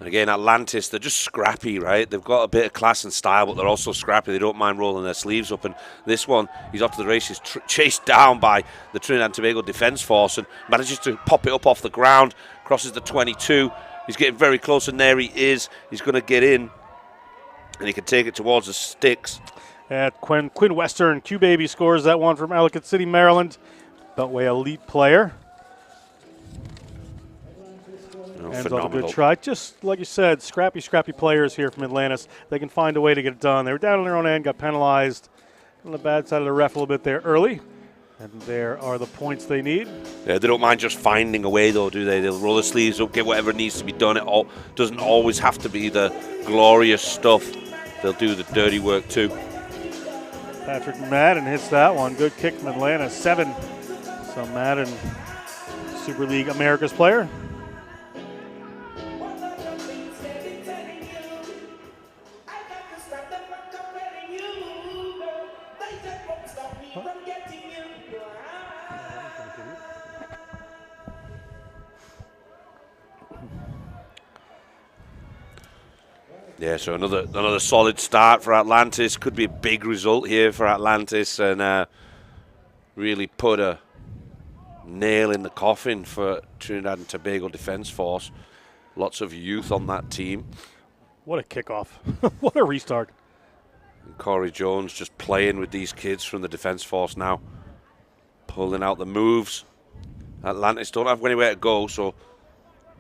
And again, Atlantis, they're just scrappy, right? They've got a bit of class and style, but they're also scrappy. They don't mind rolling their sleeves up. And this one, he's off to the races, chased down by the Trinidad and Tobago Defence Force and manages to pop it up off the ground, crosses the 22. He's getting very close, and there he is. He's going to get in, and he can take it towards the sticks. Quinn Western, Q-Baby scores that one from Ellicott City, Maryland. Beltway elite player. Ends off a good try. Just like you said, scrappy players here from Atlantis. They can find a way to get it done. They were down on their own end, got penalized on the bad side of the ref a little bit there early. And there are the points they need. Yeah, they don't mind just finding a way, though, do they? They'll roll the sleeves up, get whatever needs to be done. It all doesn't always have to be the glorious stuff. They'll do the dirty work, too. Patrick Madden hits that one. Good kick from Atlanta. 7. So Madden, Super League America's player. Yeah, so another solid start for Atlantis. Could be a big result here for Atlantis, and really put a nail in the coffin for Trinidad and Tobago Defence Force. Lots of youth on that team. What a kickoff. What a restart. And Corey Jones just playing with these kids from the Defence Force now. Pulling out the moves. Atlantis don't have anywhere to go, so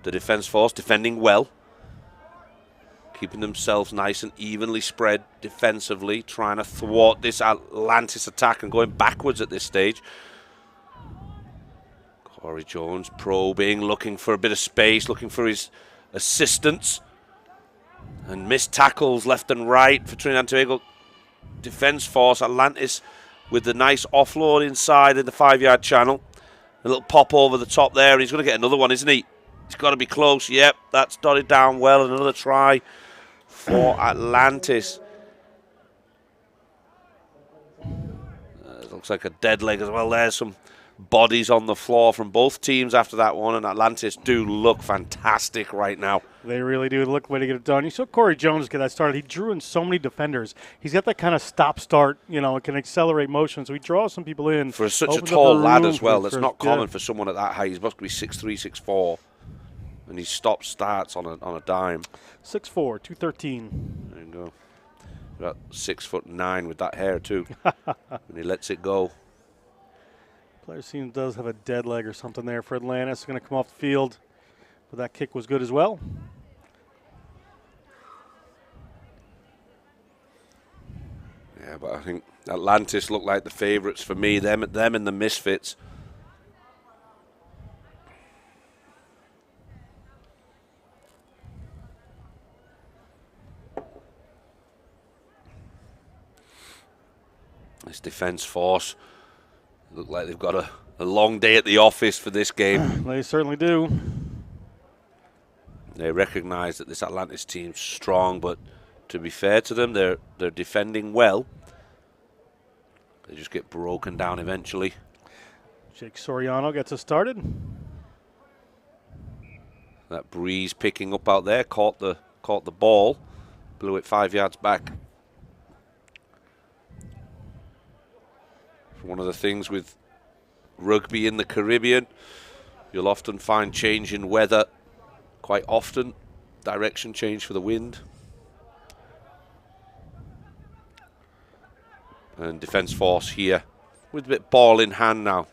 the Defence Force defending well. Keeping themselves nice and evenly spread defensively, trying to thwart this Atlantis attack and going backwards at this stage. Corey Jones probing, looking for a bit of space, looking for his assistance. And missed tackles left and right for Trinidad and Tobago Defence Force. Atlantis with the nice offload inside in the 5-yard channel. A little pop over the top there. He's going to get another one, isn't he? He's got to be close. Yep, that's dotted down well. Another try for Atlantis. It looks like a dead leg as well. There's some bodies on the floor from both teams after that one, and Atlantis do look fantastic right now. They really do look way to get it done. You saw Corey Jones get that started. He drew in so many defenders. He's got that kind of stop-start, it can accelerate motion, so he draws some people in. For such a tall lad as well, that's not common for someone at that height. He's supposed to be 6'3", 6'4", and he starts on a dime. 6'4", 213. There you go. About 6'9" with that hair too, and he lets it go. Player seems does have a dead leg or something there for Atlantis. Going to come off the field, but that kick was good as well. Yeah, but I think Atlantis look like the favourites for me. Them and the Misfits. This Defence Force look like they've got a long day at the office for this game. They certainly do. They recognise that this Atlantis team's strong, but to be fair to them, they're defending well. They just get broken down eventually. Jake Soriano gets us started. That breeze picking up out there caught the ball, blew it 5 yards back. One of the things with rugby in the Caribbean, you'll often find change in weather quite often. Direction change for the wind. And Defence Force here with a bit ball in hand now.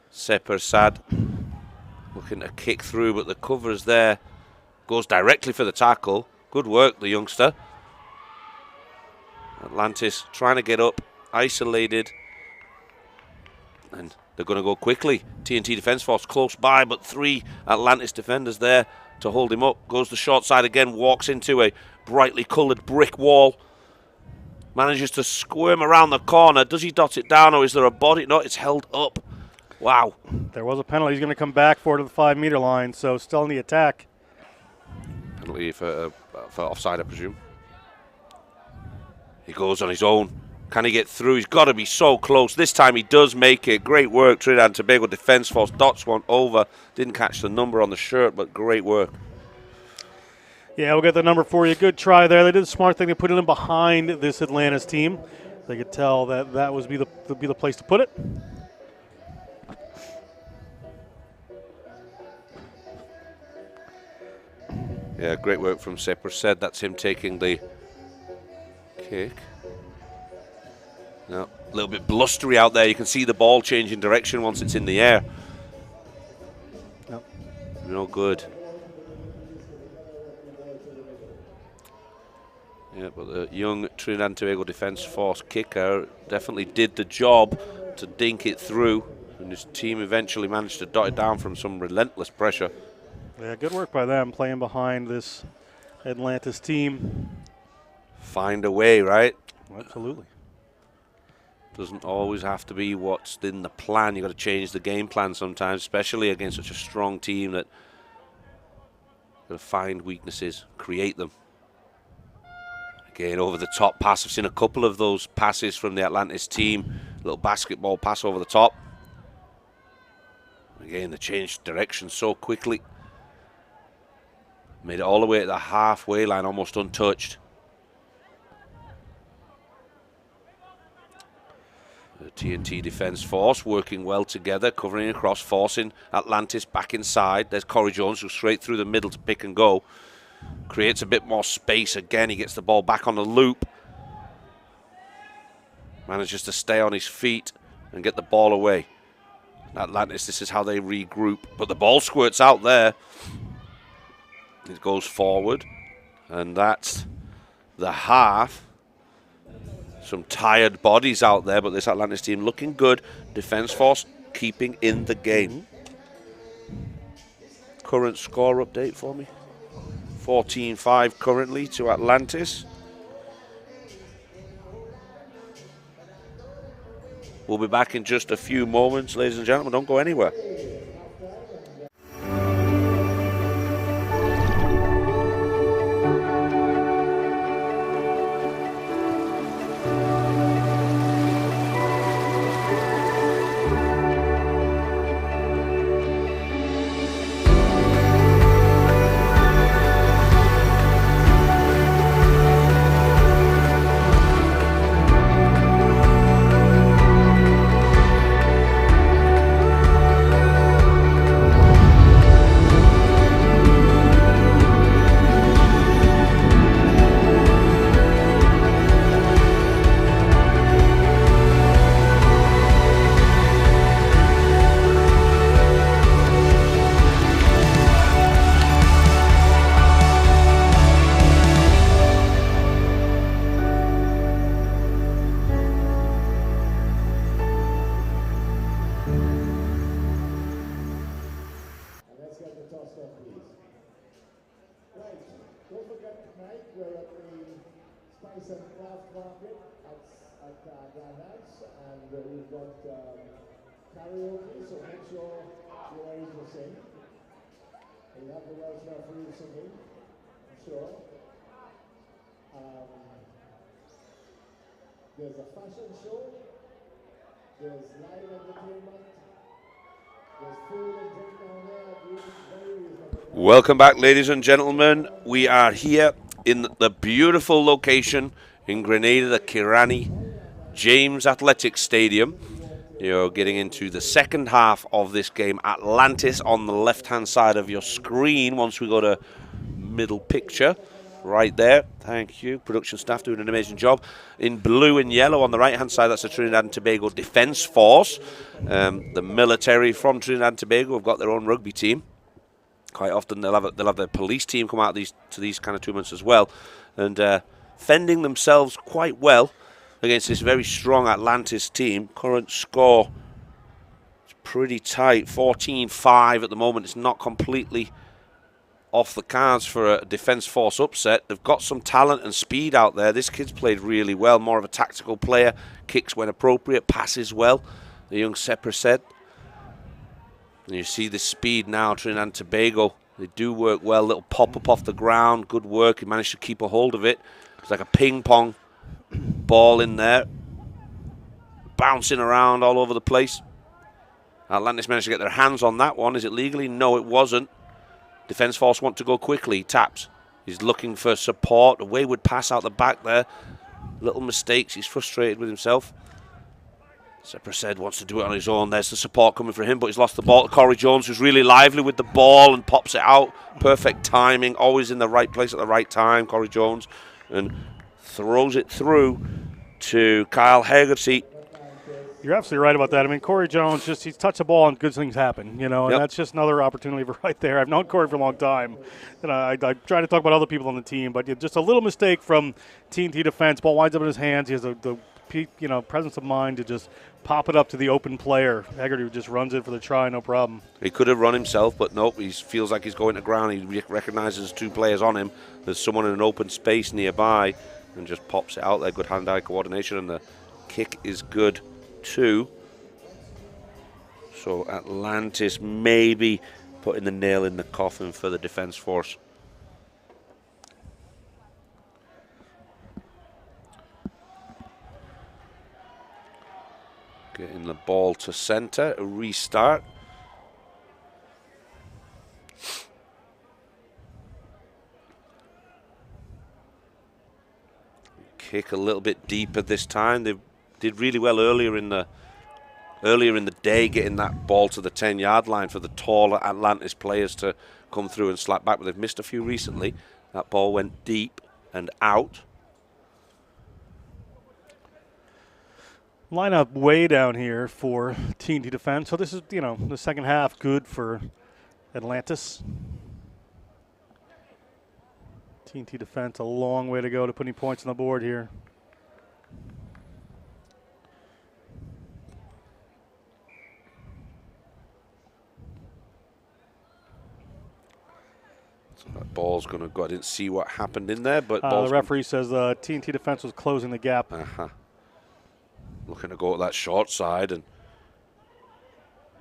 Sepper Sad looking to kick through, but the cover's there. Goes directly for the tackle. Good work, the youngster. Atlantis trying to get up, isolated. And they're going to go quickly. TNT Defence Force close by, but 3 Atlantis defenders there to hold him up. Goes the short side again, walks into a brightly coloured brick wall. Manages to squirm around the corner. Does he dot it down, or is there a body? No, it's held up. Wow. There was a penalty. He's going to come back for to the 5-meter line, so still in the attack. Penalty for offside, I presume. He goes on his own. Can he get through? He's got to be so close. This time he does make it. Great work, Trinidad and Tobago Defence Force. Dots one over. Didn't catch the number on the shirt, but great work. Yeah, we'll get the number for you. Good try there. They did a smart thing. They put it in behind this Atlantis team. They could tell that would be the place to put it. Yeah, great work from Seprased. That's him taking the kick. Now, a little bit blustery out there. You can see the ball changing direction once it's in the air. Yep. No good. Yeah, but the young Trinidad and Tobago Defence Force kicker definitely did the job to dink it through, and his team eventually managed to dot it down from some relentless pressure. Yeah, good work by them playing behind this Atlantis team. Find a way, right? Absolutely. Doesn't always have to be what's in the plan. You've got to change the game plan sometimes, especially against such a strong team that got to find weaknesses, create them. Again, over the top pass. I've seen a couple of those passes from the Atlantis team. Little basketball pass over the top. Again, they changed direction so quickly. Made it all the way to the halfway line, almost untouched. The TNT Defence Force working well together, covering across, forcing Atlantis back inside. There's Corey Jones, who's straight through the middle to pick and go. Creates a bit more space again. He gets the ball back on the loop. Manages to stay on his feet and get the ball away. Atlantis, this is how they regroup. But the ball squirts out there. It goes forward. And that's the half. Some tired bodies out there, but this Atlantis team looking good. Defence Force keeping in the game. Current score update for me. 14-5 currently to Atlantis. We'll be back in just a few moments, ladies and gentlemen. Don't go anywhere. There's a fashion show, there's live entertainment, there's food and drink down there. Very reasonable. Welcome back, ladies and gentlemen. We are here in the beautiful location in Grenada, the Kirani James Athletic Stadium. You're getting into the second half of this game. Atlantis on the left-hand side of your screen once we go to middle picture. Right there, thank you. Production staff doing an amazing job. In blue and yellow on the right-hand side, that's the Trinidad and Tobago Defence Force. The military from Trinidad and Tobago have got their own rugby team. Quite often they'll have their police team come out to these kind of tournaments as well, and fending themselves quite well against this very strong Atlantis team. Current score is pretty tight, 14-5 at the moment. It's not completely off the cards for a Defence Force upset. They've got some talent and speed out there. This kid's played really well, more of a tactical player, kicks when appropriate, passes well, the young Seprased. And you see the speed now, Trinidad and Tobago. They do work well, little pop-up off the ground, good work. He managed to keep a hold of it. It's like a ping-pong ball in there, bouncing around all over the place. Atlantis managed to get their hands on that one. Is it legally? No, it wasn't. Defence Force want to go quickly. Taps. He's looking for support. A wayward pass out the back there. Little mistakes. He's frustrated with himself. Seprased wants to do it on his own. There's the support coming for him, but he's lost the ball to Corey Jones, who's really lively with the ball and pops it out. Perfect timing, always in the right place at the right time, Corey Jones. And throws it through to Kyle Hegarty. You're absolutely right about that. I mean, Corey Jones, he's touched the ball and good things happen, and Yep. that's just another opportunity right there. I've known Corey for a long time, and I try to talk about other people on the team, but just a little mistake from TNT defense. Ball winds up in his hands. He has the presence of mind to just pop it up to the open player. Haggerty just runs it for the try, no problem. He could have run himself, but nope, he feels like he's going to ground. He recognizes 2 players on him. There's someone in an open space nearby and just pops it out there. Good hand-eye coordination, and the kick is good too. So Atlantis maybe putting the nail in the coffin for the defense force. Getting the ball to center, a restart. Kick a little bit deeper this time. They did really well earlier in the day, getting that ball to the 10-yard line for the taller Atlantis players to come through and slap back, but they've missed a few recently. That ball went deep and out. Lineup way down here for TNT defense. So this is, the second half good for Atlantis. TNT defense, a long way to go to putting points on the board here. So that ball's going to go. I didn't see what happened in there, but the referee says TNT defense was closing the gap. Looking to go at that short side, and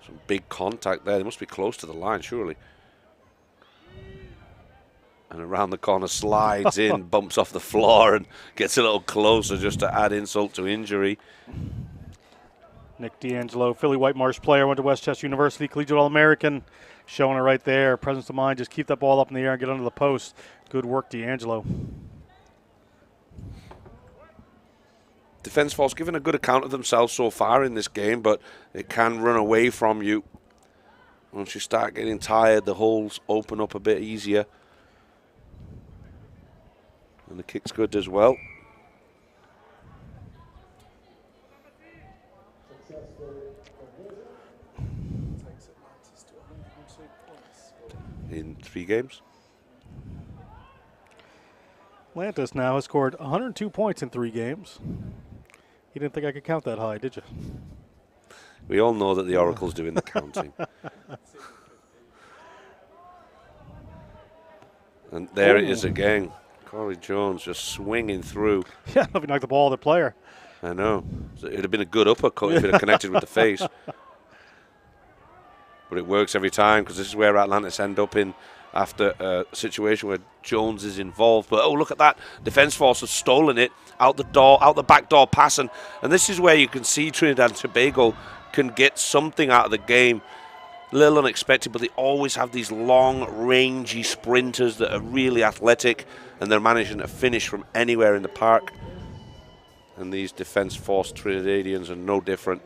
some big contact there. They must be close to the line, surely. And around the corner, slides in, bumps off the floor, and gets a little closer just to add insult to injury. Nick D'Angelo, Philly Whitemarsh player, went to Westchester University, collegiate All-American, showing it right there. Presence of mind, just keep that ball up in the air and get under the post. Good work, D'Angelo. Defense force giving a good account of themselves so far in this game, but it can run away from you. Once you start getting tired, the holes open up a bit easier. And the kick's good as well. In 3 games. Atlantis now has scored 102 points in 3 games. You didn't think I could count that high, did you? We all know that the Oracle's doing the counting. And there it is again. Corey Jones just swinging through. Yeah, if he knocked the ball at the player. I know. So it'd have been a good uppercut if it had connected with the face. But it works every time, because this is where Atlantis end up in after a situation where Jones is involved. But, oh, look at that. Defense force has stolen it out the back door passing. And this is where you can see Trinidad and Tobago can get something out of the game. A little unexpected, but they always have these long, rangy sprinters that are really athletic, and they're managing to finish from anywhere in the park. And these defense force Trinidadians are no different.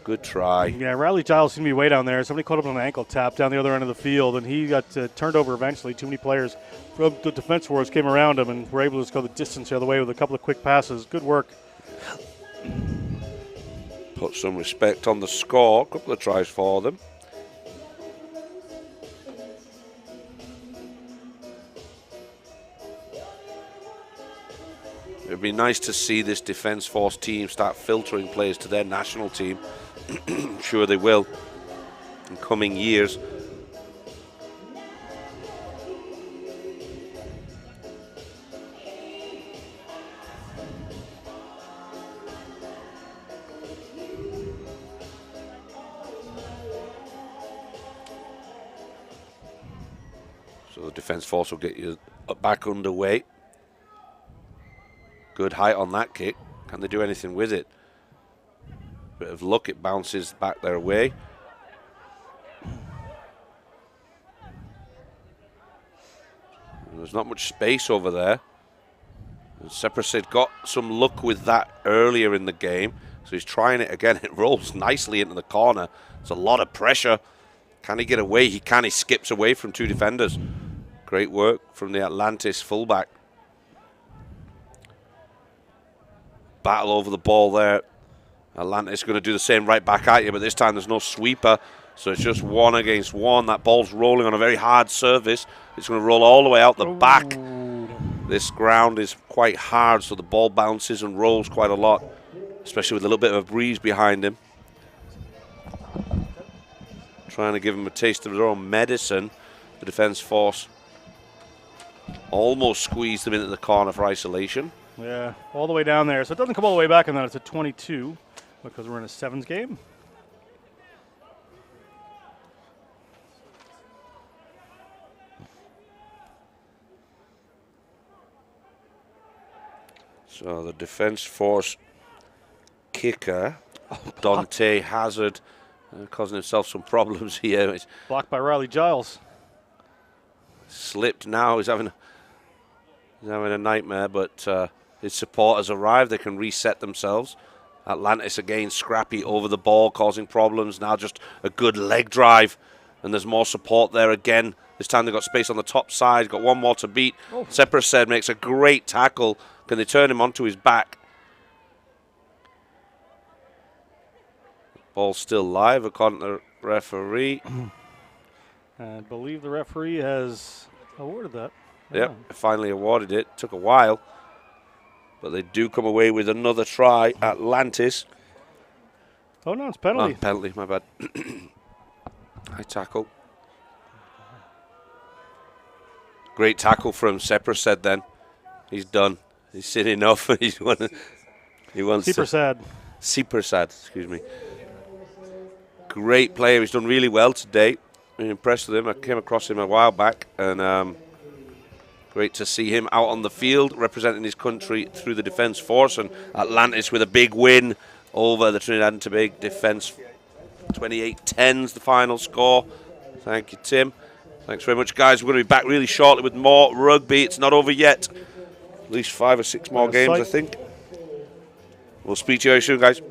Good try. Yeah, Riley Giles seemed to be way down there. Somebody caught him on an ankle tap down the other end of the field, and he got turned over eventually. Too many players from the defense force came around him and were able to just go the distance the other way with a couple of quick passes. Good work. Put some respect on the score. A couple of tries for them. It would be nice to see this defense force team start filtering players to their national team. I'm sure they will in coming years. So the defense force will get you back underway. Good height on that kick. Can they do anything with it? Bit of luck, it bounces back their way. There's not much space over there. Seprasad got some luck with that earlier in the game, so he's trying it again. It rolls nicely into the corner. There's a lot of pressure. Can he get away? He can. He skips away from 2 defenders. Great work from the Atlantis fullback. Battle over the ball there. Atlantis going to do the same right back at you, but this time there's no sweeper, so it's just 1 against 1. That ball's rolling on a very hard surface. It's going to roll all the way out the back. This ground is quite hard, so the ball bounces and rolls quite a lot, especially with a little bit of a breeze behind him. Trying to give him a taste of their own medicine. The defence force almost squeezed him into the corner for isolation. Yeah, all the way down there. So it doesn't come all the way back, and then it's a 22 because we're in a 7s game. So the defence force kicker, Dante Hazard, causing himself some problems here. He's blocked by Riley Giles. Slipped now. He's having a nightmare, but his supporters arrived. They can reset themselves. Atlantis again scrappy over the ball, causing problems. Now just a good leg drive, and there's more support there again. This time they've got space on the top side. Got 1 more to beat. Seprasad makes a great tackle. Can they turn him onto his back? Ball still live according to the referee. I believe the referee has awarded that. Yep, finally awarded it. Took a while, but they do come away with another try. Atlantis. Oh no, it's penalty. Oh, penalty, my bad. High tackle. Great tackle from Seprasad then. He's done. He's seen enough. He wants Seprasad. Seprasad, excuse me. Great player. He's done really well today. I'm impressed with him. I came across him a while back, and great to see him out on the field representing his country through the defence force. And Atlantis with a big win over the Trinidad and Tobago defence. 28-10's the final score. Thank you, Tim. Thanks very much, guys. We're going to be back really shortly with more rugby. It's not over yet. At least 5 or 6 more games, I think. We'll speak to you very soon, guys.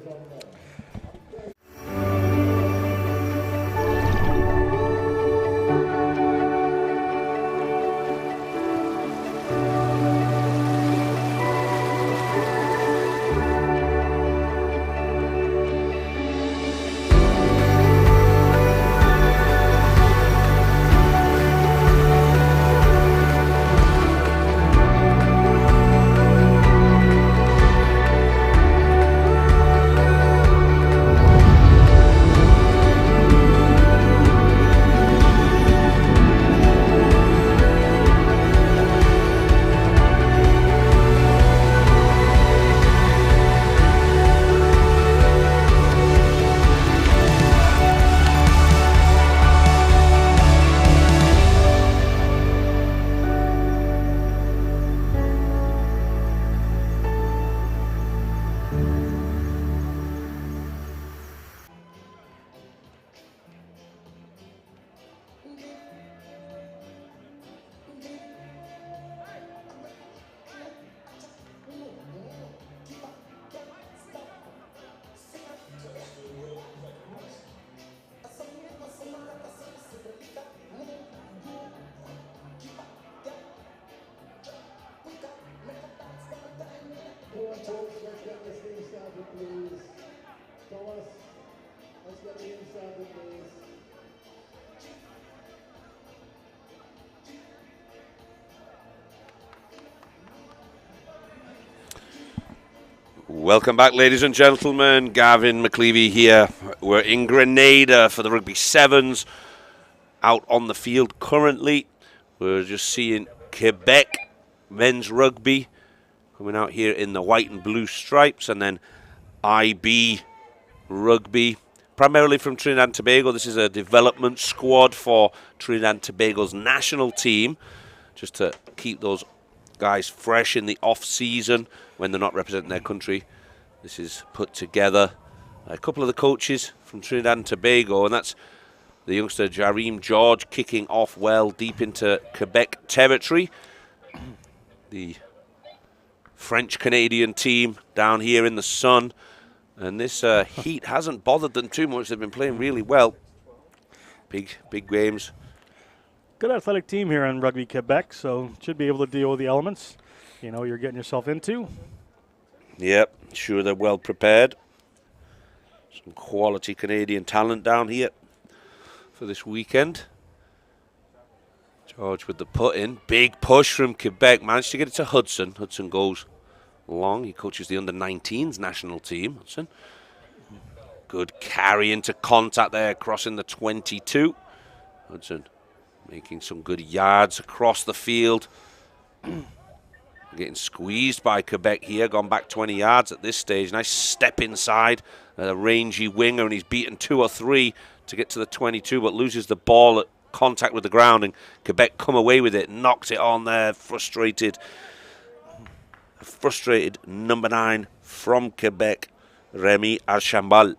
Welcome back, ladies and gentlemen. Gavin McLeavy here. We're in Grenada for the Rugby Sevens. Out on the field currently. We're just seeing Quebec men's rugby coming out here in the white and blue stripes, and then IB rugby, primarily from Trinidad and Tobago. This is a development squad for Trinidad and Tobago's national team, just to keep those guys fresh in the off-season when they're not representing their country. This is put together. A couple of the coaches from Trinidad and Tobago, and that's the youngster Jareem George kicking off well deep into Quebec territory. the French-Canadian team down here in the sun. And this heat hasn't bothered them too much. They've been playing really well. Big games. Good athletic team here in Rugby Quebec, so should be able to deal with the elements you know you're getting yourself into. Yep, sure they're well prepared. Some quality Canadian talent down here for this weekend. George with the put in. Big push from Quebec. Managed to get it to Hudson. Hudson goes long. He coaches the under-19s national team. Hudson. Good carry into contact there, crossing the 22. Hudson making some good yards across the field. Getting squeezed by Quebec here, gone back 20 yards at this stage. Nice step inside, a rangy winger, and he's beaten 2 or 3 to get to the 22, but loses the ball at contact with the ground, and Quebec come away with it, knocked it on there, frustrated number 9 from Quebec, Remy Archambal.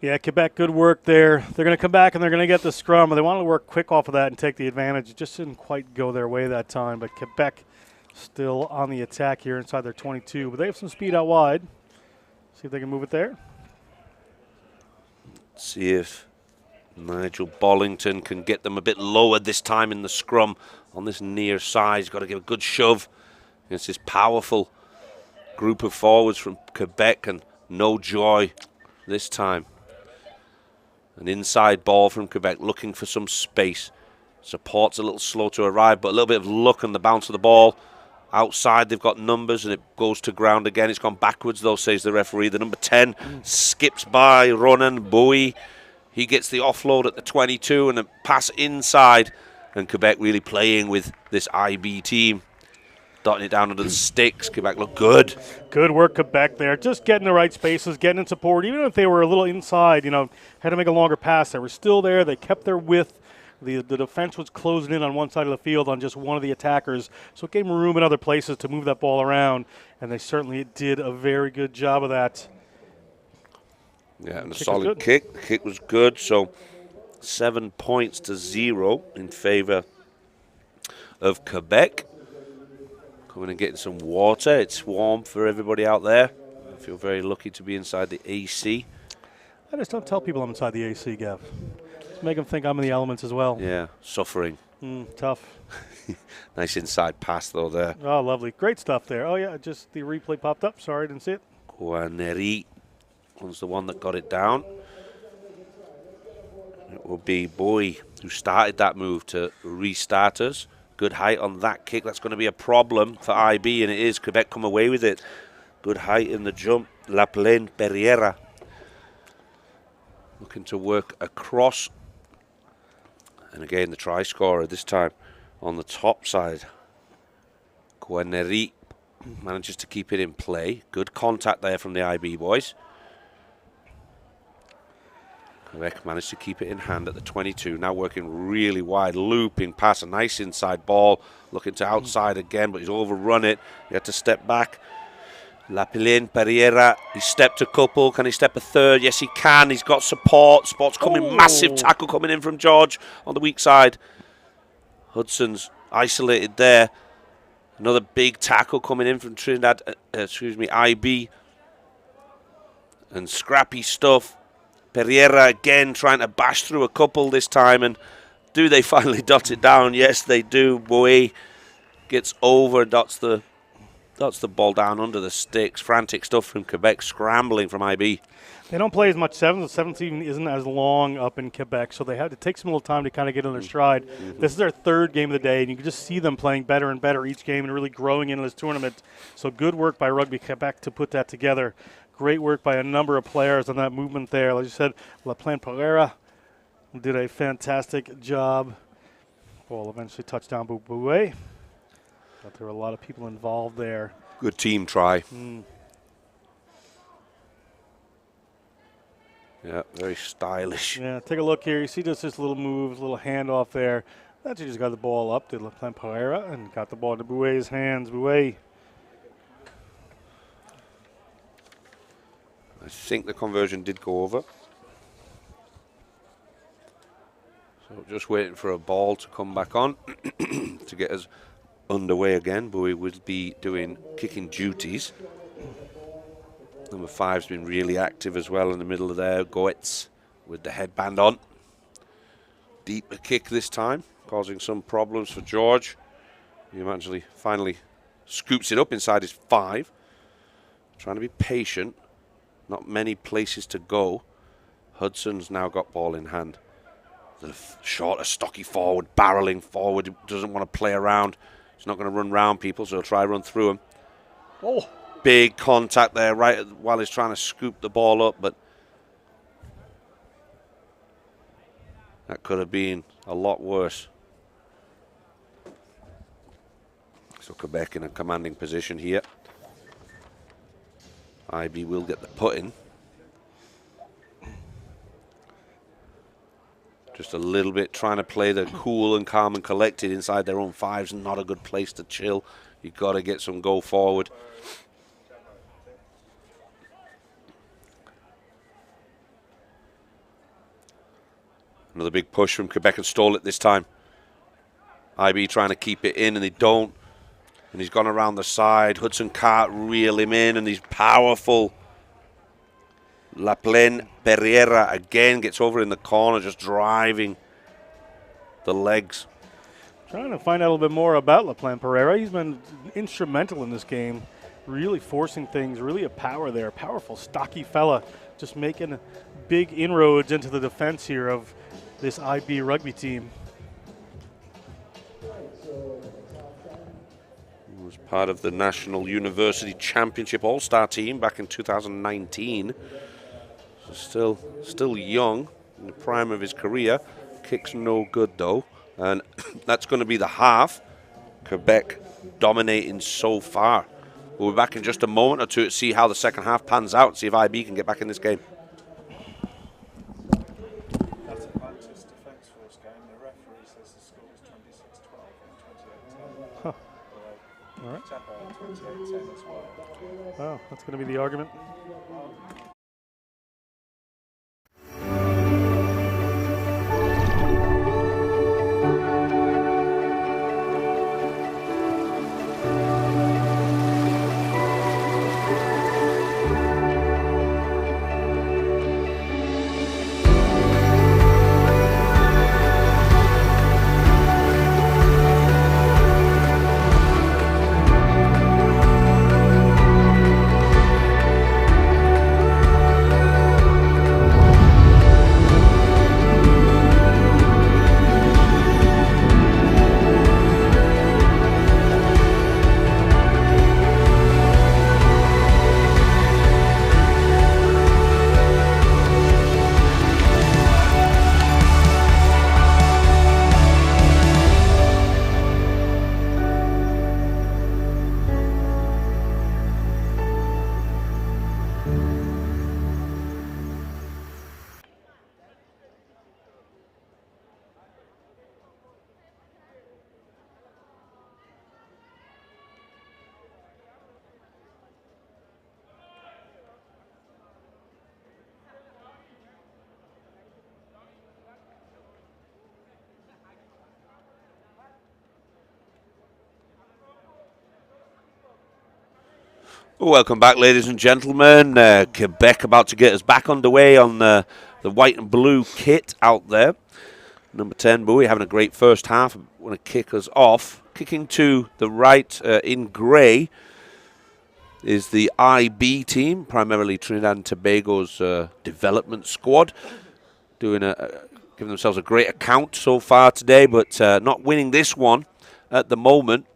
Yeah, Quebec, good work there. They're going to come back and they're going to get the scrum. They wanted to work quick off of that and take the advantage. It just didn't quite go their way that time, but Quebec still on the attack here inside their 22. But they have some speed out wide. See if they can move it there. See if Nigel Bollington can get them a bit lower this time in the scrum on this near side. He's got to give a good shove against this powerful group of forwards from Quebec, and no joy this time. An inside ball from Quebec, looking for some space. Support's a little slow to arrive, but a little bit of luck on the bounce of the ball. Outside, they've got numbers, and it goes to ground again. It's gone backwards, though, says the referee. The number 10 skips by Ronan Bleues. He gets the offload at the 22, and a pass inside. And Quebec really playing with this IB team. Dotting it down under the sticks. Quebec look good. Good work, Quebec there. Just getting the right spaces, getting in support. Even if they were a little inside, had to make a longer pass. They were still there. They kept their width. The defense was closing in on one side of the field on just one of the attackers. So it gave them room in other places to move that ball around. And they certainly did a very good job of that. Yeah, and a solid kick. The kick was good. So 7 points to 0 in favor of Quebec. Coming and getting some water. It's warm for everybody out there. I feel very lucky to be inside the AC. I just don't tell people I'm inside the AC, Gav. Just make them think I'm in the elements as well. Yeah, suffering. Tough. Nice inside pass, though, there. Oh, lovely. Great stuff there. Oh, yeah, just the replay popped up. Sorry, I didn't see it. Guarneri was the one that got it down. It will be Boy who started that move to restarters. Good height on that kick. That's going to be a problem for IB, and it is. Quebec come away with it. Good height in the jump. La Plaine Pereira looking to work across. And again, the try scorer this time on the top side. Guarneri manages to keep it in play. Good contact there from the IB boys. Quebec managed to keep it in hand at the 22. Now working really wide, looping pass, a nice inside ball. Looking to outside again, but he's overrun it. He had to step back. La Plaine Pereira, he stepped a couple. Can he step a third? Yes, he can. He's got support. Support's coming. Massive tackle coming in from George on the weak side. Hudson's isolated there. Another big tackle coming in from IB. And scrappy stuff. Pereira again trying to bash through a couple this time, and do they finally dot it down? Yes, they do. Boy gets over, dots the ball down under the sticks. Frantic stuff from Quebec, scrambling from IB. They don't play as much sevens. The seventh even isn't as long up in Quebec, so they have to take some little time to kind of get in their stride. This is their third game of the day, and you can just see them playing better and better each game and really growing into this tournament. So good work by Rugby Quebec to put that together. Great work by a number of players on that movement there. Like you said, La Plaine Pereira did a fantastic job. Ball eventually touchdown Bleues. But there were a lot of people involved there. Good team try. Yeah, very stylish. Yeah, take a look here. You see just this little move, little handoff there. That just got the ball up to La Plaine Pereira and got the ball into Bleues' hands. Bleues. I think the conversion did go over. So just waiting for a ball to come back on to get us underway again. Bleues will be doing kicking duties. Number 5's been really active as well in the middle of there. Goetz with the headband on. Deeper kick this time, causing some problems for George. He actually finally scoops it up inside his 5. Trying to be patient. Not many places to go. Hudson's now got ball in hand. The shorter, stocky forward, barreling forward. He doesn't want to play around. He's not going to run round people, so he'll try run through them. Oh. Big contact there right while he's trying to scoop the ball up, but that could have been a lot worse. So Quebec in a commanding position here. IB will get the put in. Just a little bit trying to play the cool and calm and collected inside their own 5's. Not a good place to chill. You've got to get some go forward. Another big push from Quebec and stole it this time. IB trying to keep it in and they don't. And he's gone around the side. Hudson can't reel him in and he's powerful. La Plaine Pereira again gets over in the corner, just driving the legs. Trying to find out a little bit more about La Plaine Pereira. He's been instrumental in this game, really forcing things, really a power there. Powerful, stocky fella, just making big inroads into the defense here of this IB rugby team. He was part of the National University Championship All-Star team back in 2019. So still young, in the prime of his career. Kicks no good though. And that's going to be the half. Quebec dominating so far. We'll be back in just a moment or two to see how the second half pans out, see if IB can get back in this game. That's Atlantis Defence Force game. The referee says the score is 26-12 and 28-10. Huh. All right. Tapper 28-10 as well. Oh, that's going to be the argument. Welcome back, ladies and gentlemen. Quebec about to get us back underway on the white and blue kit out there. Number 10, Bowie, having a great first half. Want to kick us off. Kicking to the right in grey is the IB team, primarily Trinidad and Tobago's development squad. Giving themselves a great account so far today, but not winning this one at the moment.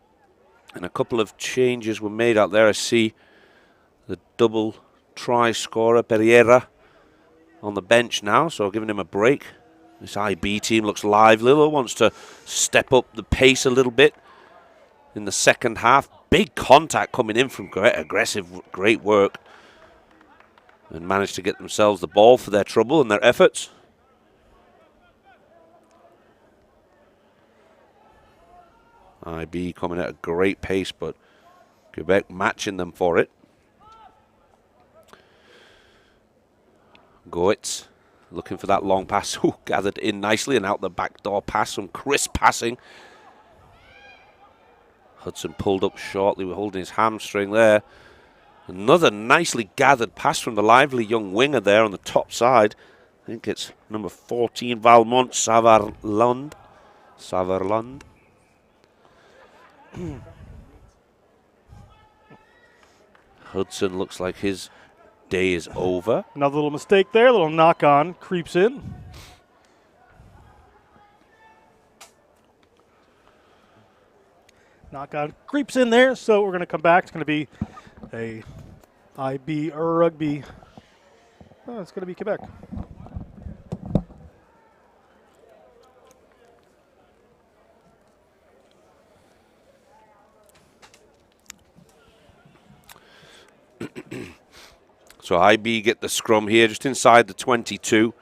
And a couple of changes were made out there. I see the double try scorer, Pereira, on the bench now, so giving him a break. This IB team looks lively. Wants to step up the pace a little bit in the second half. Big contact coming in from aggressive, great work. And managed to get themselves the ball for their trouble and their efforts. IB coming at a great pace, but Quebec matching them for it. Goetz Looking for that long pass. Ooh, gathered in nicely and out the back door pass. Some crisp passing. Hudson pulled up shortly. We're holding his hamstring there. Another nicely gathered pass from the lively young winger there on the top side. I think it's number 14, Valmont Savarland. Hudson looks like his day is over. Another little mistake there. A little knock on. Creeps in. Knock on. Creeps in there. So we're going to come back. It's going to be a IB rugby. Oh, it's going to be Quebec. So IB get the scrum here just inside the 22.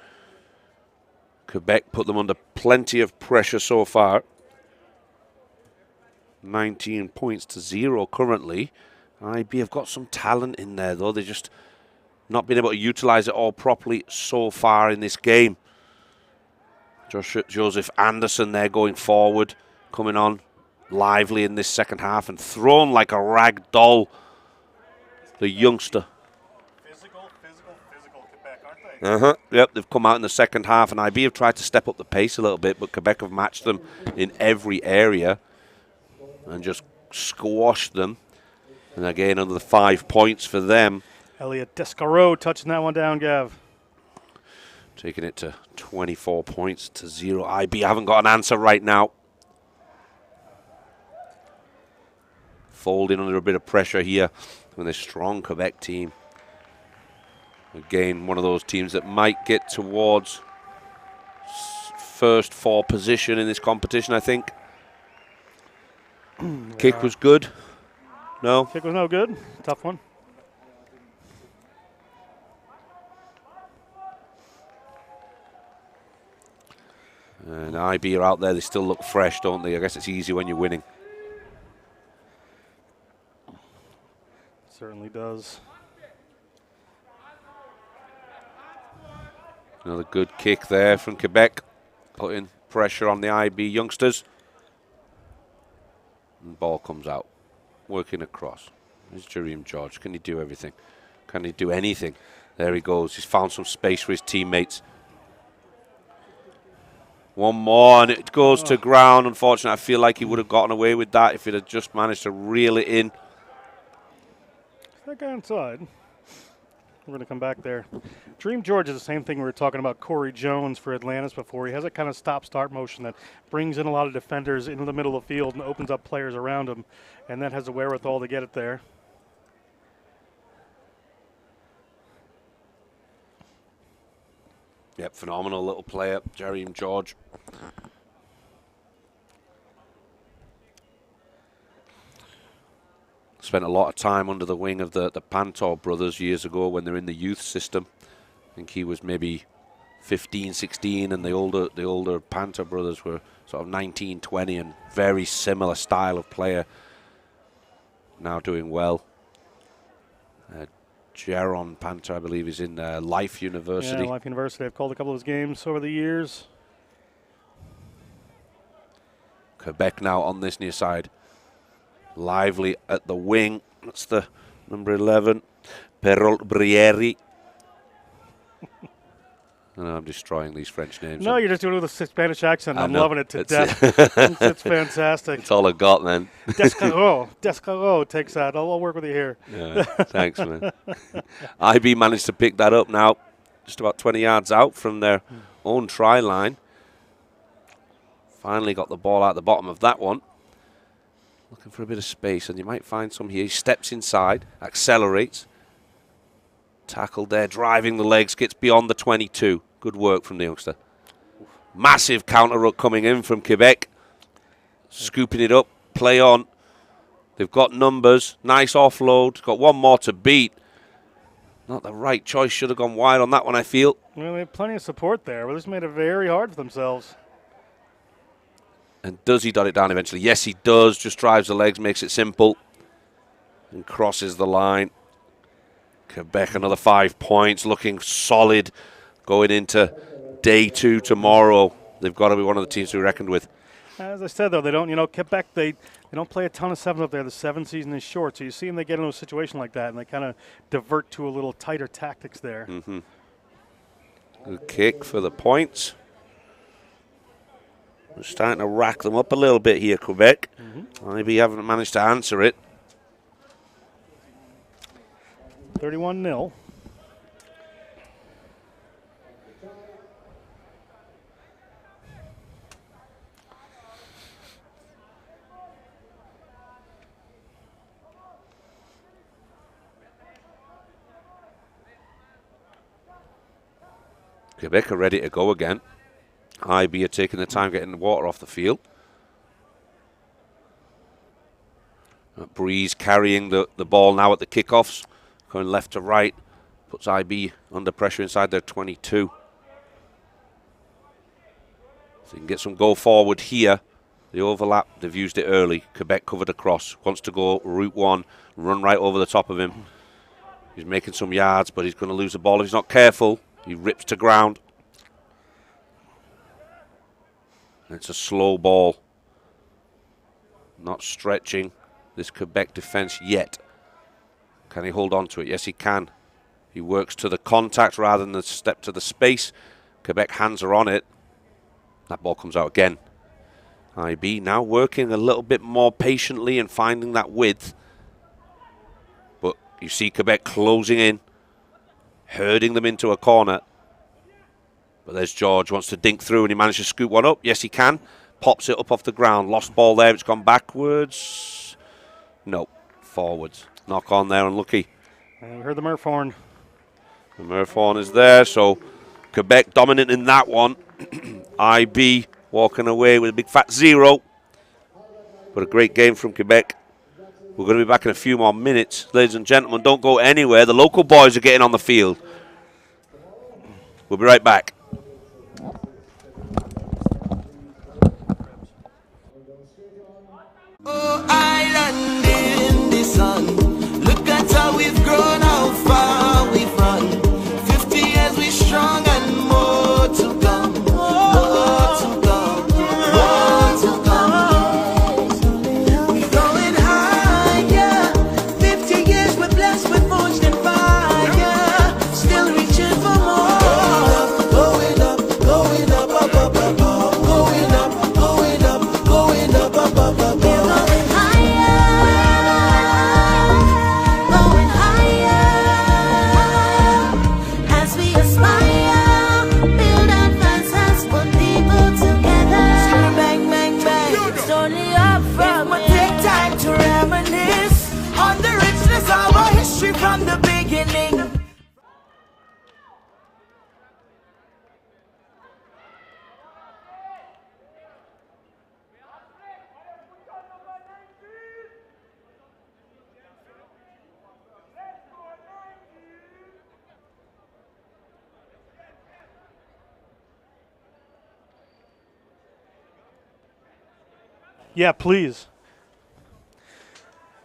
Quebec put them under plenty of pressure so far. 19 points to 0 currently. IB have got some talent in there though. They're just not been able to utilize it all properly so far in this game. Joseph Anderson there going forward, coming on lively in this second half and thrown like a rag doll. The youngster. Physical Quebec, aren't they? Yep, they've come out in the second half, and IB have tried to step up the pace a little bit, but Quebec have matched them in every area and just squashed them. And again, another 5 points for them. Elliot Descareaux touching that one down, Gav. Taking it to 24 points to 0. IB haven't got an answer right now. Folding under a bit of pressure here with a strong Quebec team. Again, one of those teams that might get towards first 4 position in this competition, I think. Kick was good. No? Kick was no good. Tough one. And IB are out there. They still look fresh, don't they? I guess it's easy when you're winning. Certainly does. Another good kick there from Quebec, putting pressure on the IB youngsters. And ball comes out, working across. There's Jerome George. Can he do everything? Can he do anything? There he goes. He's found some space for his teammates. One more, and it goes to ground. Unfortunately, I feel like he would have gotten away with that if he'd have just managed to reel it in. That guy inside. We're going to come back there. Dream George is the same thing we were talking about Corey Jones for Atlantis before. He has a kind of stop-start motion that brings in a lot of defenders into the middle of the field and opens up players around him, and that has the wherewithal to get it there. Yep, phenomenal little player, Jerome George. Spent a lot of time under the wing of the Pantor brothers years ago when they were in the youth system. I think he was maybe 15, 16, and the older Pantor brothers were sort of 19, 20, and very similar style of player. Now doing well. Jaron Pantor, I believe, is in Life University. Yeah, Life University. I've called a couple of his games over the years. Quebec now on this near side. Lively at the wing. That's the number 11, Perol Brieri. I know I'm destroying these French names. No, you're just doing it with a Spanish accent. I'm know. loving it to death. It's fantastic. That's all I got, man. Descareaux takes that. I'll work with you here. Yeah, thanks, man. IB managed to pick that up now, just about 20 yards out from their own try line. Finally got the ball out the bottom of that one. Looking for a bit of space, and you might find some here. He steps inside, accelerates. Tackled there, driving the legs, gets beyond the 22. Good work from the youngster. Massive counter ruck coming in from Quebec. Scooping it up, play on. They've got numbers, nice offload. Got one more to beat. Not the right choice, should have gone wide on that one, I feel. Well, they have plenty of support there, but this made it very hard for themselves. And does he dot it down eventually? Yes, he does. Just drives the legs, makes it simple. And crosses the line. Quebec, another 5 points, looking solid. going into day 2 tomorrow. They've got to be one of the teams to be reckoned with. As I said, though, they don't, Quebec, they don't play a ton of sevens up there. The 7 season is short, so you see them, they get into a situation like that, and they kind of divert to a little tighter tactics there. Mm-hmm. Good kick for the points. We're starting to rack them up a little bit here, Quebec. Maybe haven't managed to answer it. 31-0. Quebec are ready to go again. IB are taking the time getting the water off the field. Bleues carrying the ball now at the kickoffs, going left to right, puts IB under pressure inside their 22. So you can get some go forward here. The overlap, they've used it early. Quebec covered across, wants to go route 1, run right over the top of him. He's making some yards, but he's going to lose the ball if he's not careful. He rips to ground. It's a slow ball. Not stretching this Quebec defense yet. Can he hold on to it? Yes, he can. He works to the contact rather than the step to the space. Quebec hands are on it. That ball comes out again. IB now working a little bit more patiently and finding that width. But you see Quebec closing in, herding them into a corner. But there's George, wants to dink through, and he managed to scoop one up. Yes, he can. Pops it up off the ground. Lost ball there. It's gone backwards. No, forwards. Knock on there, unlucky. And we heard the Murph horn. The Murph horn is there, so Quebec dominant in that one. IB walking away with a big fat 0. But a great game from Quebec. We're going to be back in a few more minutes. Ladies and gentlemen, don't go anywhere. The local boys are getting on the field. We'll be right back. Oh, island in the sun. Look at how we've grown, how far we've run. 50 years we strong and more to come. More to come. More to come. We're going higher. 50 years we're blessed with forged and fire. Still reaching for more. Going up, going up, up, up, up, up. Going up, going up, going up, up, up, up. From the beginning. Yeah, please.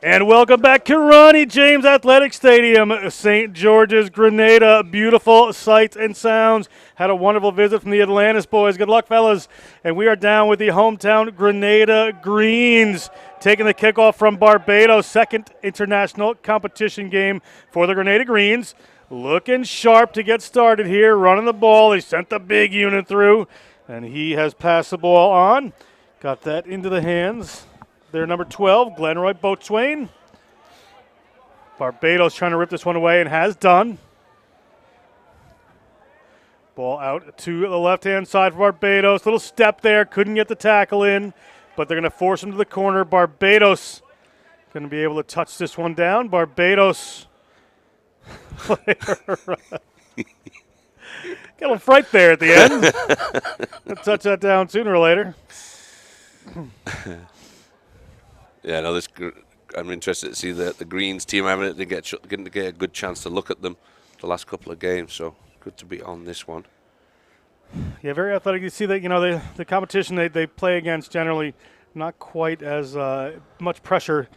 And welcome back to Ronnie James Athletic Stadium, St. George's, Grenada. Beautiful sights and sounds. Had a wonderful visit from the Atlantis boys. Good luck, fellas. And we are down with the hometown Grenada Greens, taking the kickoff from Barbados. Second international competition game for the Grenada Greens. Looking sharp to get started here, running the ball. He sent the big unit through, and he has passed the ball on. Got that into the hands. Their number 12, Glenroy Boatswain. Barbados trying to rip this one away and has done. Ball out to the left-hand side for Barbados. Little step there, couldn't get the tackle in, but they're going to force him to the corner. Barbados going to be able to touch this one down. Barbados player. Got a little fright there at the end. They'll touch that down sooner or later. Yeah, no, I'm interested to see the Greens team. I haven't getting to get a good chance to look at them the last couple of games, so good to be on this one. Yeah, very athletic. You see that, the competition they play against generally not quite as much pressure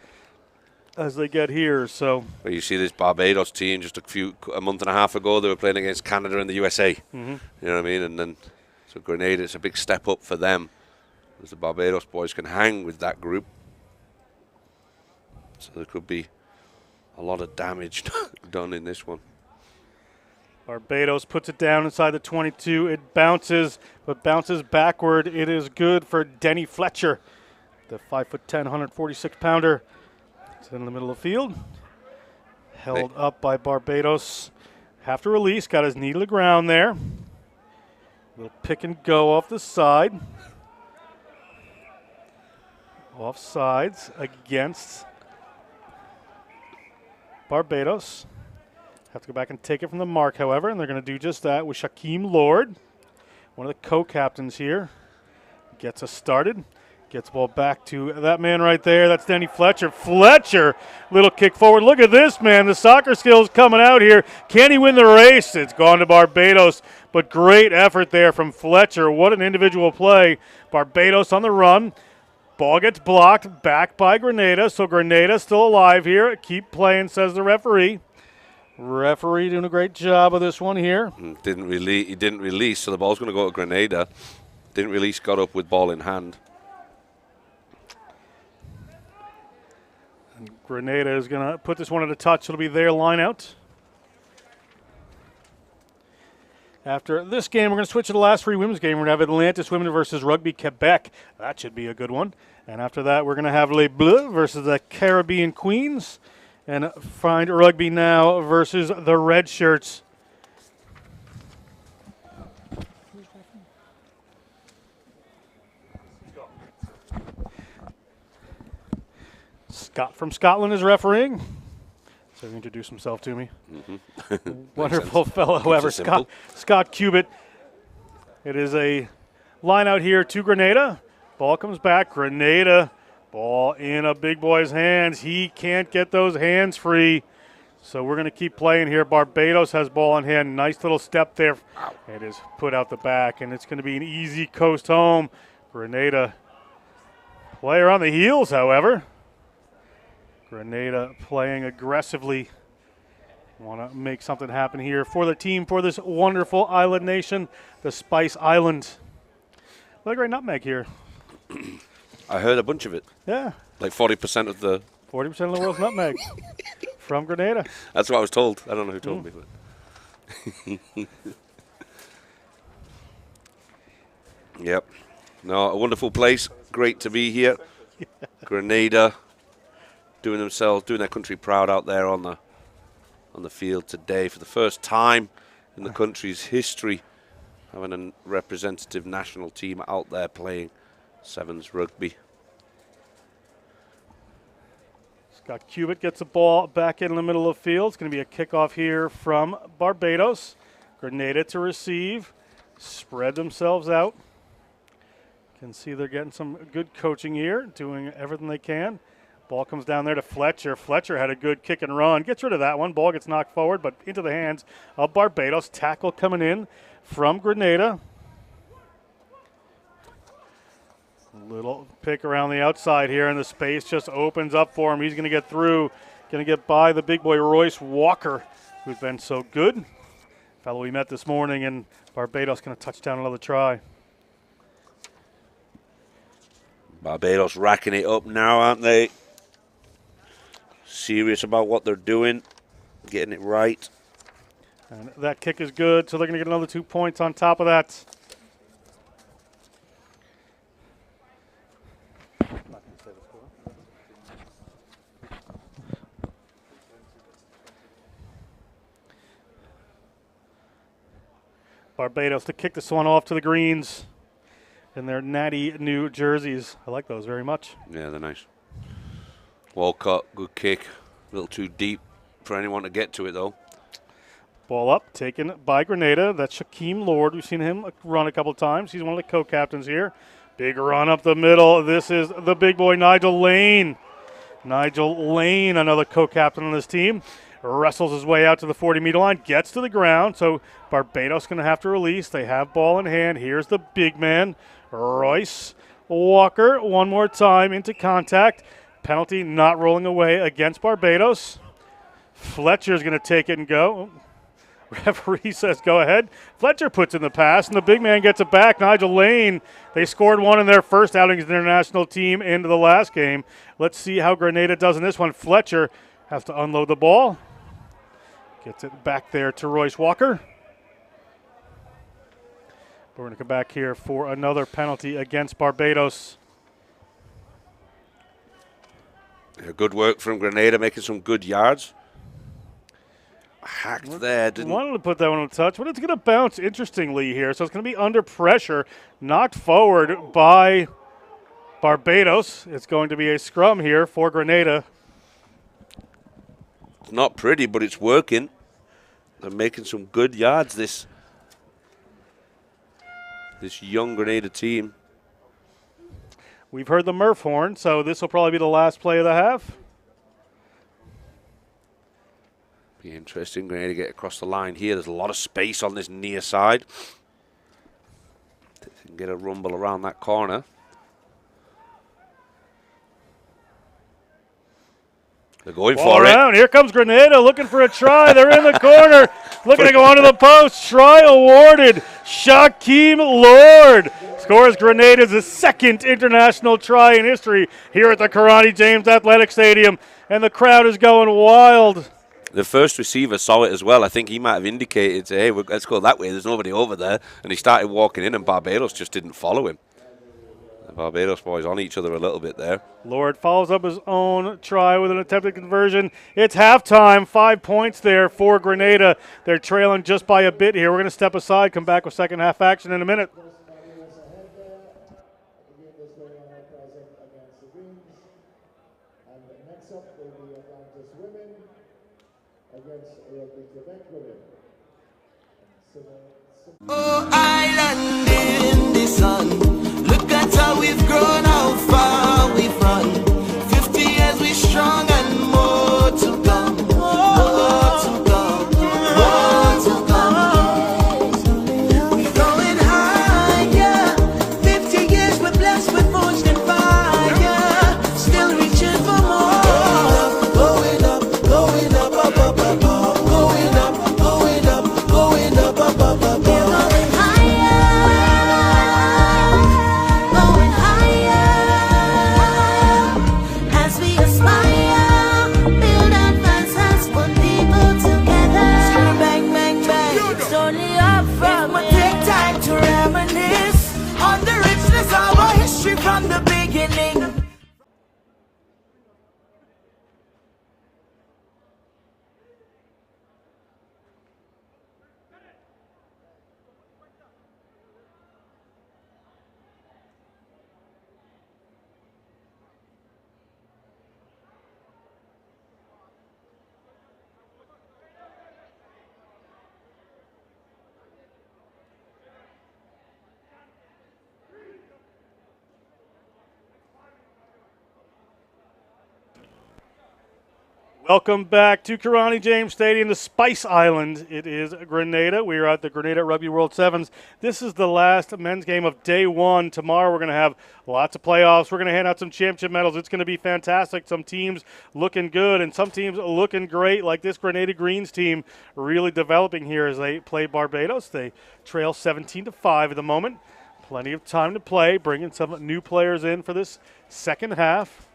as they get here. So Well, you see this Barbados team just a month and a half ago, they were playing against Canada and the USA. Mhm. You know what I mean? And then, so Grenada, it's a big step up for them as the Barbados boys can hang with that group. So there could be a lot of damage done in this one. Barbados puts it down inside the 22. It bounces, but bounces backward. It is good for Denny Fletcher, the 5'10", 146-pounder. It's in the middle of the field. Held up by Barbados. Have to release. Got his knee to the ground there. Will pick and go off the side. Offsides against Barbados. Have to go back and take it from the mark, however, and they're going to do just that with Shaquem Lord, one of the co-captains here. Gets us started. Gets the ball back to that man right there. That's Denny Fletcher. Fletcher, little kick forward. Look at this, man. The soccer skills coming out here. Can he win the race? It's gone to Barbados, but great effort there from Fletcher. What an individual play. Barbados on the run. Ball gets blocked back by Grenada, so Grenada still alive here. Keep playing, says the referee. Referee doing a great job of this one here. He didn't release, so the ball's going to go to Grenada. Didn't release, got up with ball in hand. And Grenada is going to put this one at a touch. It'll be their line out. After this game, we're going to switch to the last three women's game. We're going to have Atlantis Women versus Rugby Quebec. That should be a good one. And after that, we're going to have Les Bleues versus the Caribbean Queens. And Find Rugby Now versus the Red Shirts. Scott from Scotland is refereeing. So he introduced himself to me. Mm-hmm. Wonderful fellow, however, Scott Cubitt. It is a line out here to Grenada. Ball comes back. Grenada. Ball in a big boy's hands. He can't get those hands free. So we're going to keep playing here. Barbados has ball in hand. Nice little step there. It is put out the back, and it's going to be an easy coast home. Grenada player on the heels, however. Grenada playing aggressively. Want to make something happen here for the team, for this wonderful island nation, the Spice Island. Look, great nutmeg here. I heard a bunch of it. Yeah. Like 40% of the... 40% of the world's nutmeg from Grenada. That's what I was told. I don't know who told me. But Yep. No, a wonderful place. Great to be here. Yeah. Grenada doing their country proud out there on the field today for the first time in the country's history, having a representative national team out there playing sevens rugby. Scott Cubitt gets the ball back in the middle of the field. It's going to be a kickoff here from Barbados. Grenada to receive. Spread themselves out. Can see they're getting some good coaching here, doing everything they can. Ball comes down there to Fletcher. Fletcher had a good kick and run. Gets rid of that one. Ball gets knocked forward, but into the hands of Barbados. Tackle coming in from Grenada. Little pick around the outside here, and the space just opens up for him. He's going to get through. Going to get by the big boy Royce Walker, who's been so good. Fellow we met this morning, and Barbados going to touch down another try. Barbados racking it up now, aren't they? Serious about what they're doing, getting it right. And that kick is good, so they're going to get another 2 points on top of that. Barbados to kick this one off to the greens in their natty new jerseys. I like those very much. Yeah, they're nice. Walcott, good kick. A little too deep for anyone to get to it, though. Ball up, taken by Grenada. That's Shaquem Lord. We've seen him run a couple of times. He's one of the co-captains here. Big run up the middle. This is the big boy, Nigel Lane. Nigel Lane, another co-captain on this team. Wrestles his way out to the 40-meter line, gets to the ground, so Barbados going to have to release. They have ball in hand. Here's the big man, Royce Walker, one more time into contact. Penalty not rolling away against Barbados. Fletcher's going to take it and go. Referee says go ahead. Fletcher puts in the pass, and the big man gets it back. Nigel Lane, they scored one in their first outing as an international team into the last game. Let's see how Grenada does in this one. Fletcher has to unload the ball. Gets it back there to Royce Walker. We're going to come back here for another penalty against Barbados. Good work from Grenada, making some good yards. Hacked there. Wanted to put that one on touch, but it's going to bounce interestingly here. So it's going to be under pressure, knocked forward by Barbados. It's going to be a scrum here for Grenada. It's not pretty, but it's working. They're making some good yards, this young Grenada team. We've heard the Murph horn, so this will probably be the last play of the half. Be interesting. Grenada get across the line here. There's a lot of space on this near side. They can get a rumble around that corner. They're going for it. Here comes Grenada looking for a try. They're in the corner. Looking to go onto the post. Try awarded. Shaquem Lord scores Grenada's second international try in history here at the Karani James Athletic Stadium. And the crowd is going wild. The first receiver saw it as well. I think he might have indicated, hey, let's go that way. There's nobody over there. And he started walking in, and Barbados just didn't follow him. The Barbados boys on each other a little bit there. Lord follows up his own try with an attempted conversion. It's halftime. 5 points there for Grenada. They're trailing just by a bit here. We're going to step aside, come back with second half action in a minute. Next up will be Atlantis women against Rugby Quebec women. Oh, island in the sun. Look at how we've grown, how far we've run. 50 years we strong and more to come. More to come. More to come. We're going higher. 50 years we're blessed with forged in fire. Still reaching for more. Going up, going up, up, up, up, up. Going up, going up, going up, up, up, up, up. From the beginning. Welcome back to Karani James Stadium, the Spice Island. It is Grenada. We are at the Grenada Rugby World Sevens. This is the last men's game of day one. Tomorrow we're going to have lots of playoffs. We're going to hand out some championship medals. It's going to be fantastic. Some teams looking good and some teams looking great, like this Grenada Greens team really developing here as they play Barbados. They trail 17-5 at the moment. Plenty of time to play, bringing some new players in for this second half.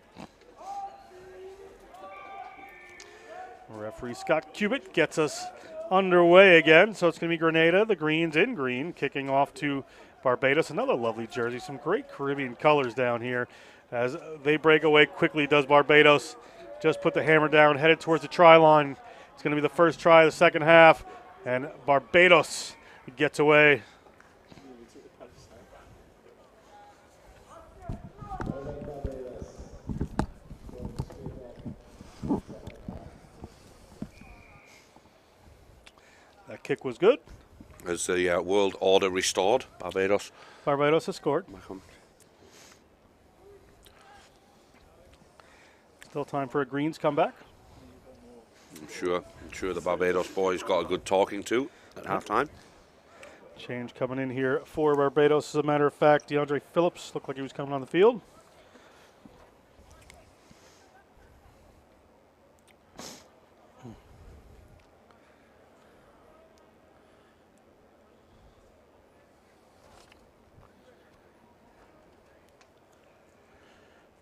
Referee Scott Cubitt gets us underway again. So it's going to be Grenada, the Greens in green, kicking off to Barbados. Another lovely jersey, some great Caribbean colors down here. As they break away quickly, does Barbados. Just put the hammer down, headed towards the try line. It's going to be the first try of the second half, and Barbados gets away. That kick was good. As the world order restored, Barbados. Barbados has scored. Still time for a Greens comeback. I'm sure the Barbados boys got a good talking to at halftime. Change coming in here for Barbados. As a matter of fact, DeAndre Phillips looked like he was coming on the field.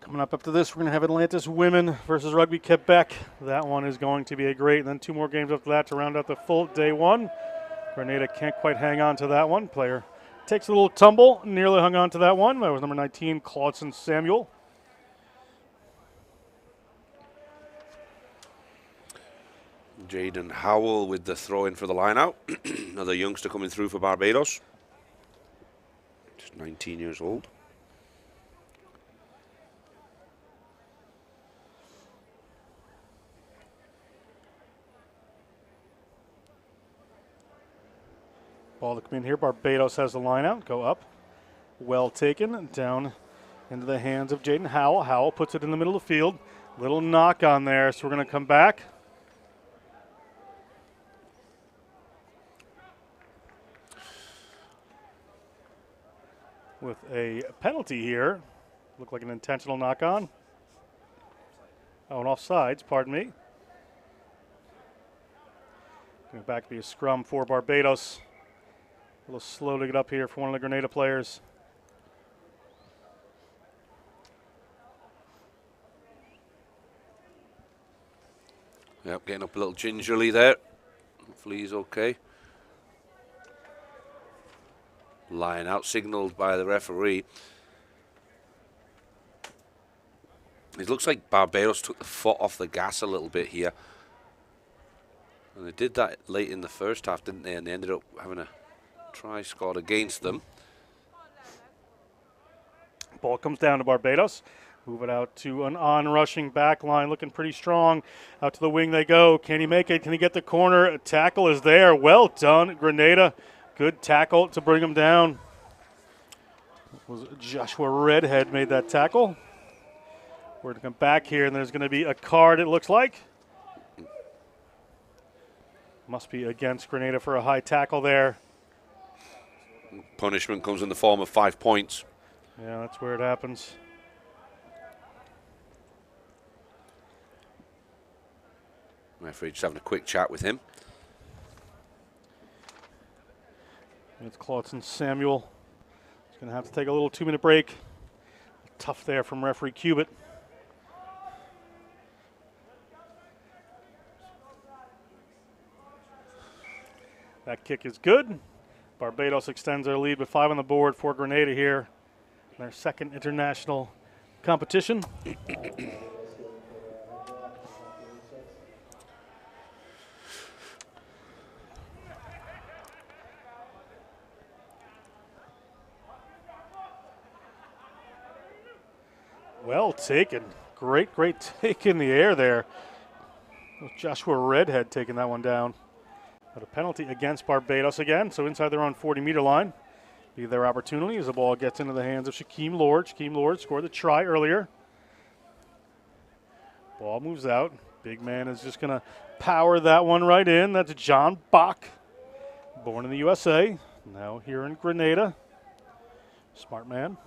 Coming up after this, we're going to have Atlantis women versus Rugby Quebec. That one is going to be a great. And then 2 more games after that to round out the full day 1. Grenada can't quite hang on to that one. Player takes a little tumble, nearly hung on to that one. That was number 19, Claudson Samuel. Jaden Howell with the throw in for the line out. Another youngster coming through for Barbados. Just 19 years old. Ball to come in here. Barbados has the line out. Go up. Well taken. Down into the hands of Jaden Howell. Howell puts it in the middle of the field. Little knock on there. So we're going to come back. With a penalty here. Looked like an intentional knock on. Oh, and offsides, pardon me. Going back to be a scrum for Barbados. A little slow to get up here for one of the Grenada players. Yep, getting up a little gingerly there. Hopefully he's okay. Line out, signalled by the referee. It looks like Barbados took the foot off the gas a little bit here. And they did that late in the first half, didn't they? And they ended up having a try scored against them. Ball comes down to Barbados. Move it out to an on-rushing back line, looking pretty strong. Out to the wing they go. Can he make it? Can he get the corner? A tackle is there. Well done, Grenada. Good tackle to bring him down. It was Joshua Redhead made that tackle. We're going to come back here, and there's going to be a card, it looks like. Must be against Grenada for a high tackle there. Punishment comes in the form of 5 points. Yeah, that's where it happens. Referee just having a quick chat with him. It's Claudson Samuel. He's going to have to take a little 2-minute break. Tough there from referee Cubitt. That kick is good. Barbados extends their lead with 5 on the board for Grenada here. Their second international competition. Well taken. Great take in the air there. Joshua Redhead taking that one down. But a penalty against Barbados again, so inside their own 40-meter line. Be their opportunity as the ball gets into the hands of Shaquem Lord. Shaquem Lord scored the try earlier. Ball moves out. Big man is just going to power that one right in. That's John Bach, born in the USA, now here in Grenada. Smart man.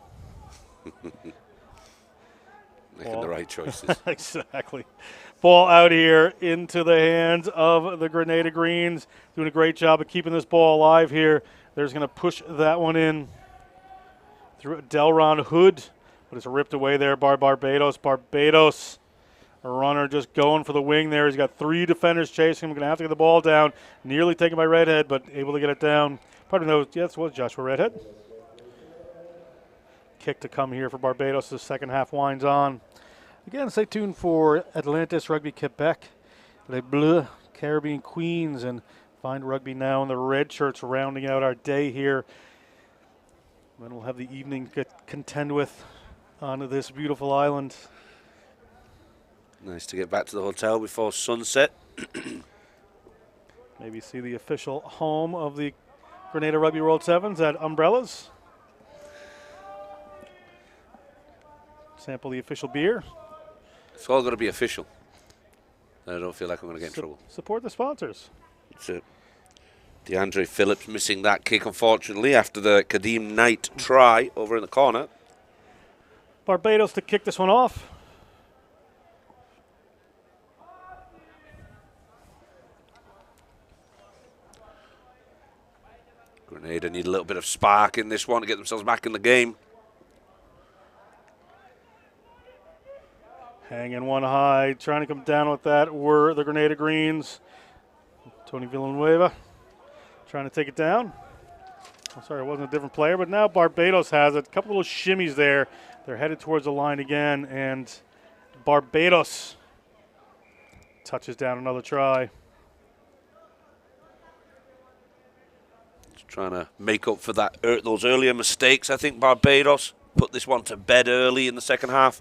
Making the right choices. Exactly. Ball out here into the hands of the Grenada Greens. Doing a great job of keeping this ball alive here. They're just going to push that one in through Delron Hood. But it's ripped away there by Barbados. Barbados, a runner just going for the wing there. He's got 3 defenders chasing him. Going to have to get the ball down. Nearly taken by Redhead, but able to get it down. Pardon me, yes, was Joshua Redhead. Kick to come here for Barbados. The second half winds on. Again, stay tuned for Atlantis Rugby Quebec, Les Bleues Caribbean Queens, and Find Rugby Now in the red shirts rounding out our day here. Then we'll have the evening to contend with on this beautiful island. Nice to get back to the hotel before sunset. Maybe see the official home of the Grenada Rugby World Sevens at Umbrellas. Sample the official beer. It's all going to be official. I don't feel like I'm going to get in trouble. Support the sponsors. That's it. DeAndre Phillips missing that kick, unfortunately, after the Kadeem Knight try over in the corner. Barbados to kick this one off. Grenada need a little bit of spark in this one to get themselves back in the game. Hanging one high, trying to come down with that were the Grenada Greens. Tony Villanueva trying to take it down. I'm sorry, it wasn't a different player, but now Barbados has it. A couple little shimmies there. They're headed towards the line again, and Barbados touches down another try. Just trying to make up for those earlier mistakes. I think Barbados put this one to bed early in the second half.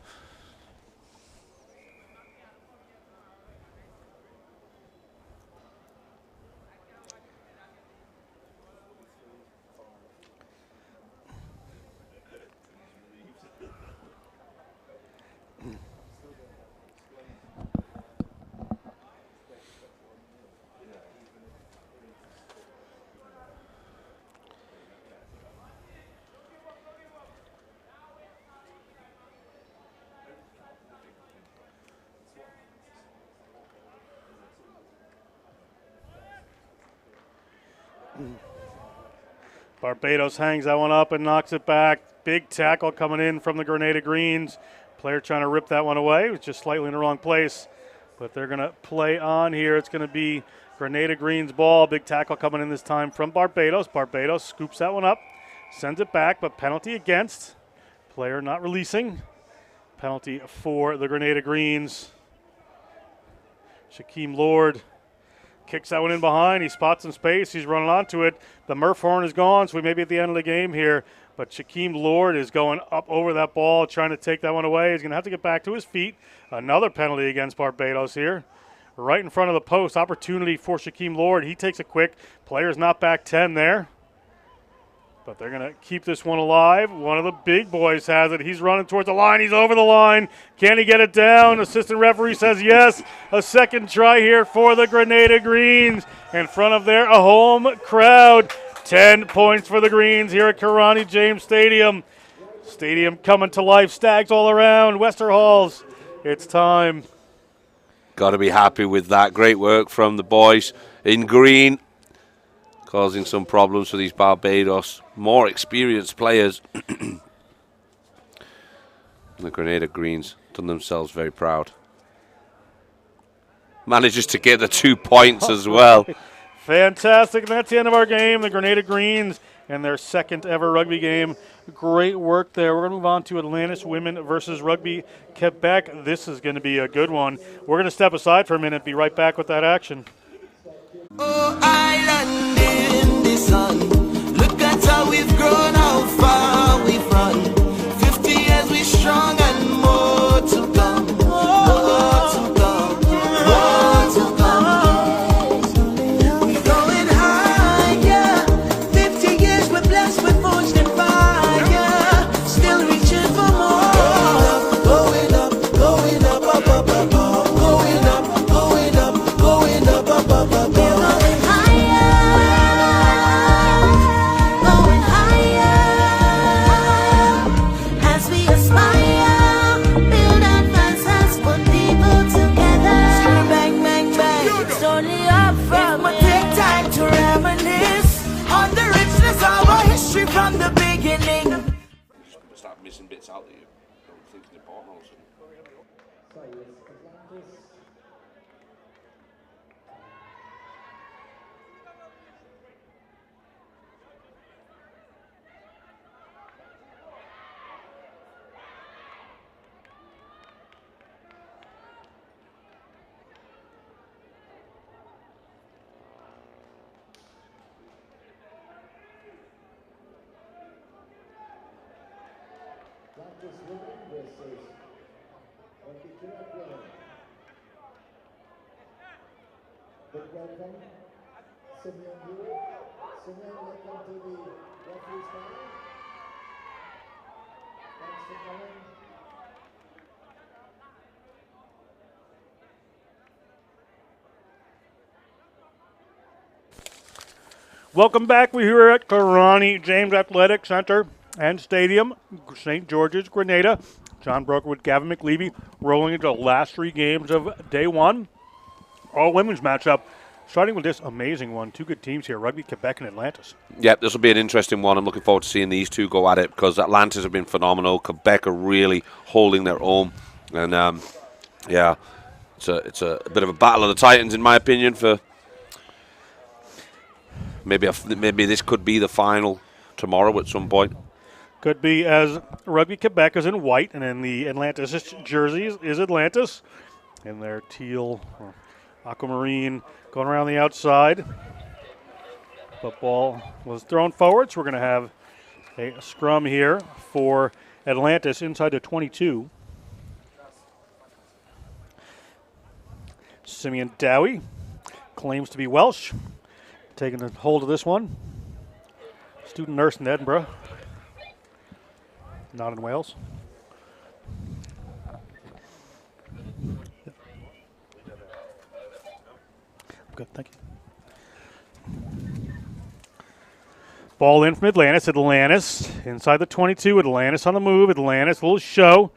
Barbados hangs that one up and knocks it back. Big tackle coming in from the Grenada Greens. Player trying to rip that one away. It was just slightly in the wrong place. But they're going to play on here. It's going to be Grenada Greens ball. Big tackle coming in this time from Barbados. Barbados scoops that one up, sends it back, but penalty against. Player not releasing. Penalty for the Grenada Greens. Shaquem Lord kicks that one in behind. He spots some space. He's running onto it. The Murph horn is gone, so we may be at the end of the game here. But Shaquem Lord is going up over that ball, trying to take that one away. He's going to have to get back to his feet. Another penalty against Barbados here. Right in front of the post. Opportunity for Shaquem Lord. He takes it quick. Player's not back 10 there. But they're going to keep this one alive. One of the big boys has it. He's running towards the line. He's over the line. Can he get it down? Assistant referee says yes. A second try here for the Grenada Greens. In front of a home crowd. 10 points for the Greens here at Kirani James Stadium. Stadium coming to life. Stags all around. Westerhalls. It's time. Got to be happy with that. Great work from the boys in green. Causing some problems for these Barbados, more experienced players. The Grenada Greens done themselves very proud. Manages to get the 2 points as well. Fantastic, and that's the end of our game. The Grenada Greens and their second ever rugby game. Great work there. We're going to move on to Atlantis Women versus Rugby Quebec. This is going to be a good one. We're going to step aside for a minute, be right back with that action. Oh, island in the sun. Look at how we've grown, how far we've run. 50 years we strong and more to come. More to come. More to come. We're going higher. 50 years we're blessed with forged in fire. Still reaching for more. Going up, going up, up, up, up, up. Going up, going up, going up, up, up, up, up. From the beginning. Start missing bits out that you don't think is important also. Atlantis women versus Rugby Quebec women. Big welcome, Simeon Hewitt. Simeon, welcome to the referee's panel. Thanks for coming. Welcome back. We're here at Kirani James Athletic Center and Stadium, St. George's, Grenada. John Broker with Gavin McLevy rolling into the last 3 games of day 1. All women's matchup, starting with this amazing one. 2 good teams here, Rugby Quebec and Atlantis. Yep, this will be an interesting one. I'm looking forward to seeing these two go at it because Atlantis have been phenomenal. Quebec are really holding their own. And Yeah, it's a bit of a battle of the Titans, in my opinion. For maybe this could be the final tomorrow at some point. Could be, as Rugby Quebec is in white, and in the Atlantis jerseys is Atlantis. In their teal or aquamarine going around the outside. Football was thrown forward, so we're going to have a scrum here for Atlantis inside the 22. Simeon Dowie claims to be Welsh, taking a hold of this one. Student nurse in Edinburgh, not in Wales. Good, thank you. Ball in from Atlantis. Atlantis inside the 22. Atlantis on the move. Atlantis, a little show.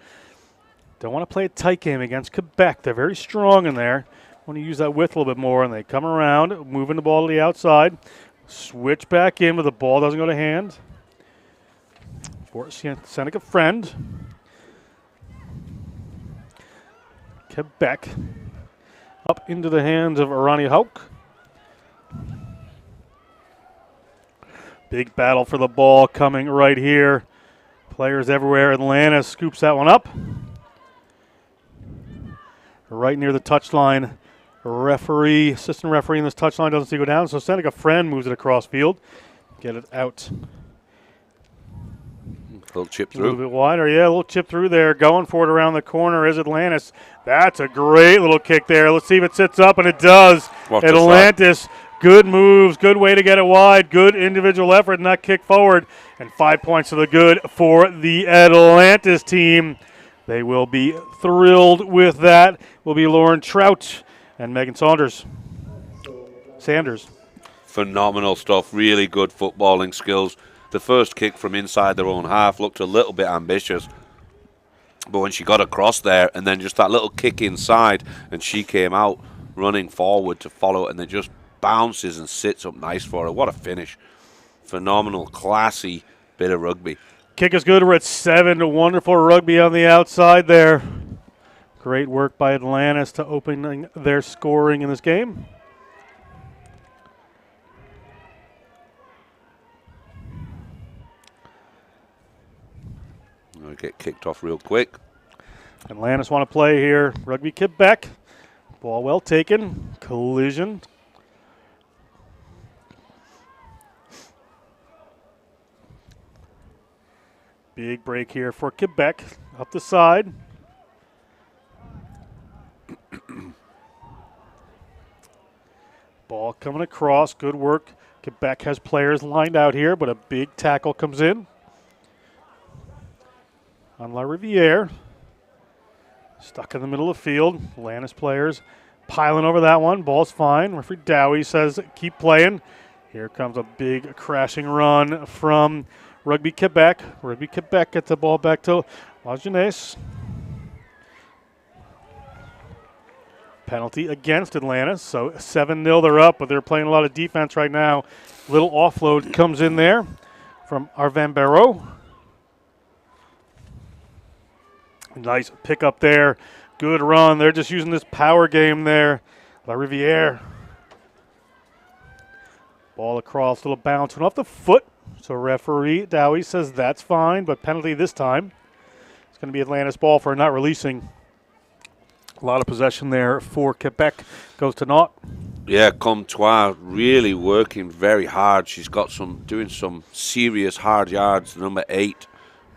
Don't want to play a tight game against Quebec. They're very strong in there. Want to use that width a little bit more, and they come around, moving the ball to the outside. Switch back in, but the ball doesn't go to hand. For Seneca Friend. Quebec up into the hands of Arani Hauk. Big battle for the ball coming right here. Players everywhere. Atlanta scoops that one up. Right near the touchline. Assistant referee in this touchline doesn't see it go down, so Seneca Friend moves it across field. Get it out. A little chip through. A little bit wider, yeah, a little chip through there. Going for it around the corner is Atlantis. That's a great little kick there. Let's see if it sits up, and it does. Atlantis, good moves, good way to get it wide, good individual effort in that kick forward, and 5 points to the good for the Atlantis team. They will be thrilled with that. Will be Lauren Trout and Megan Sanders. Phenomenal stuff, really good footballing skills. The first kick from inside their own half looked a little bit ambitious. But when she got across there and then just that little kick inside and she came out running forward to follow it and it just bounces and sits up nice for her. What a finish. Phenomenal, classy bit of rugby. Kick is good. We're at 7. Wonderful rugby on the outside there. Great work by Atlantis to opening their scoring in this game. Get kicked off real quick. Atlantis want to play here. Rugby Quebec. Ball well taken. Collision. Big break here for Quebec. Up the side. Ball coming across. Good work. Quebec has players lined out here, but a big tackle comes in on La Riviere. Stuck in the middle of the field. Atlantis players piling over that one. Ball's fine. Referee Dowie says keep playing. Here comes a big crashing run from Rugby Quebec. Rugby Quebec gets the ball back to La Jeunesse. Penalty against Atlantis. So 7-0 they're up, but they're playing a lot of defense right now. Little offload comes in there from Arvan Barreau. Nice pick up there. Good run. They're just using this power game there. La Riviere. Ball across, little bounce. Went off the foot. So referee Dowie says that's fine, but penalty this time. It's going to be Atlantis ball for not releasing. A lot of possession there for Quebec. Goes to naught. Yeah, Comtois really working very hard. She's got doing some serious hard yards. Number 8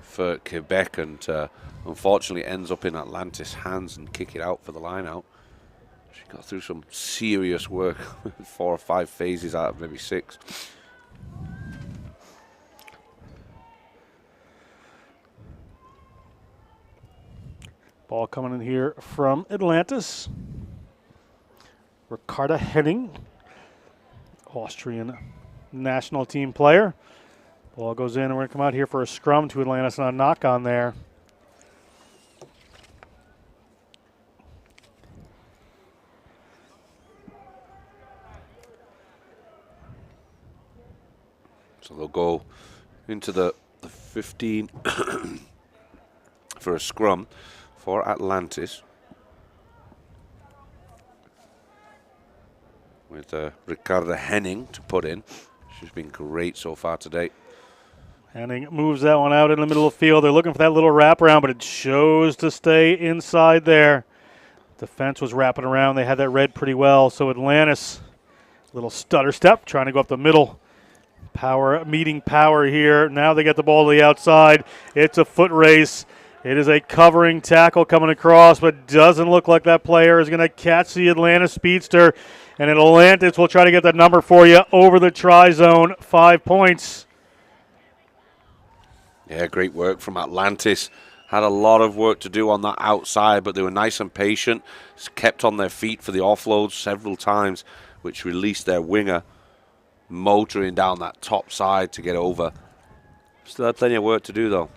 for Quebec, and unfortunately ends up in Atlantis' hands and kick it out for the line out. She got through some serious work, 4 or 5 phases out of maybe 6. Ball coming in here from Atlantis. Ricarda Henning, Austrian national team player. Ball goes in, and we're going to come out here for a scrum to Atlantis and a knock on there. So they'll go into the 15 for a scrum for Atlantis. with Ricarda Henning to put in. She's been great so far today. Henning moves that one out in the middle of the field. They're looking for that little wraparound, but it chose to stay inside there. Defense was wrapping around. They had that read pretty well. So Atlantis, little stutter step, trying to go up the middle. Power meeting power here. Now they get the ball to the outside. It's a foot race. It is a covering tackle coming across, but doesn't look like that player is going to catch the Atlantis speedster. And Atlantis will try to get that number for you over the try zone. 5 points. Yeah, great work from Atlantis. Had a lot of work to do on that outside, but they were nice and patient. Kept on their feet for the offload several times, which released their winger, motoring down that top side to get over. Still had plenty of work to do, though.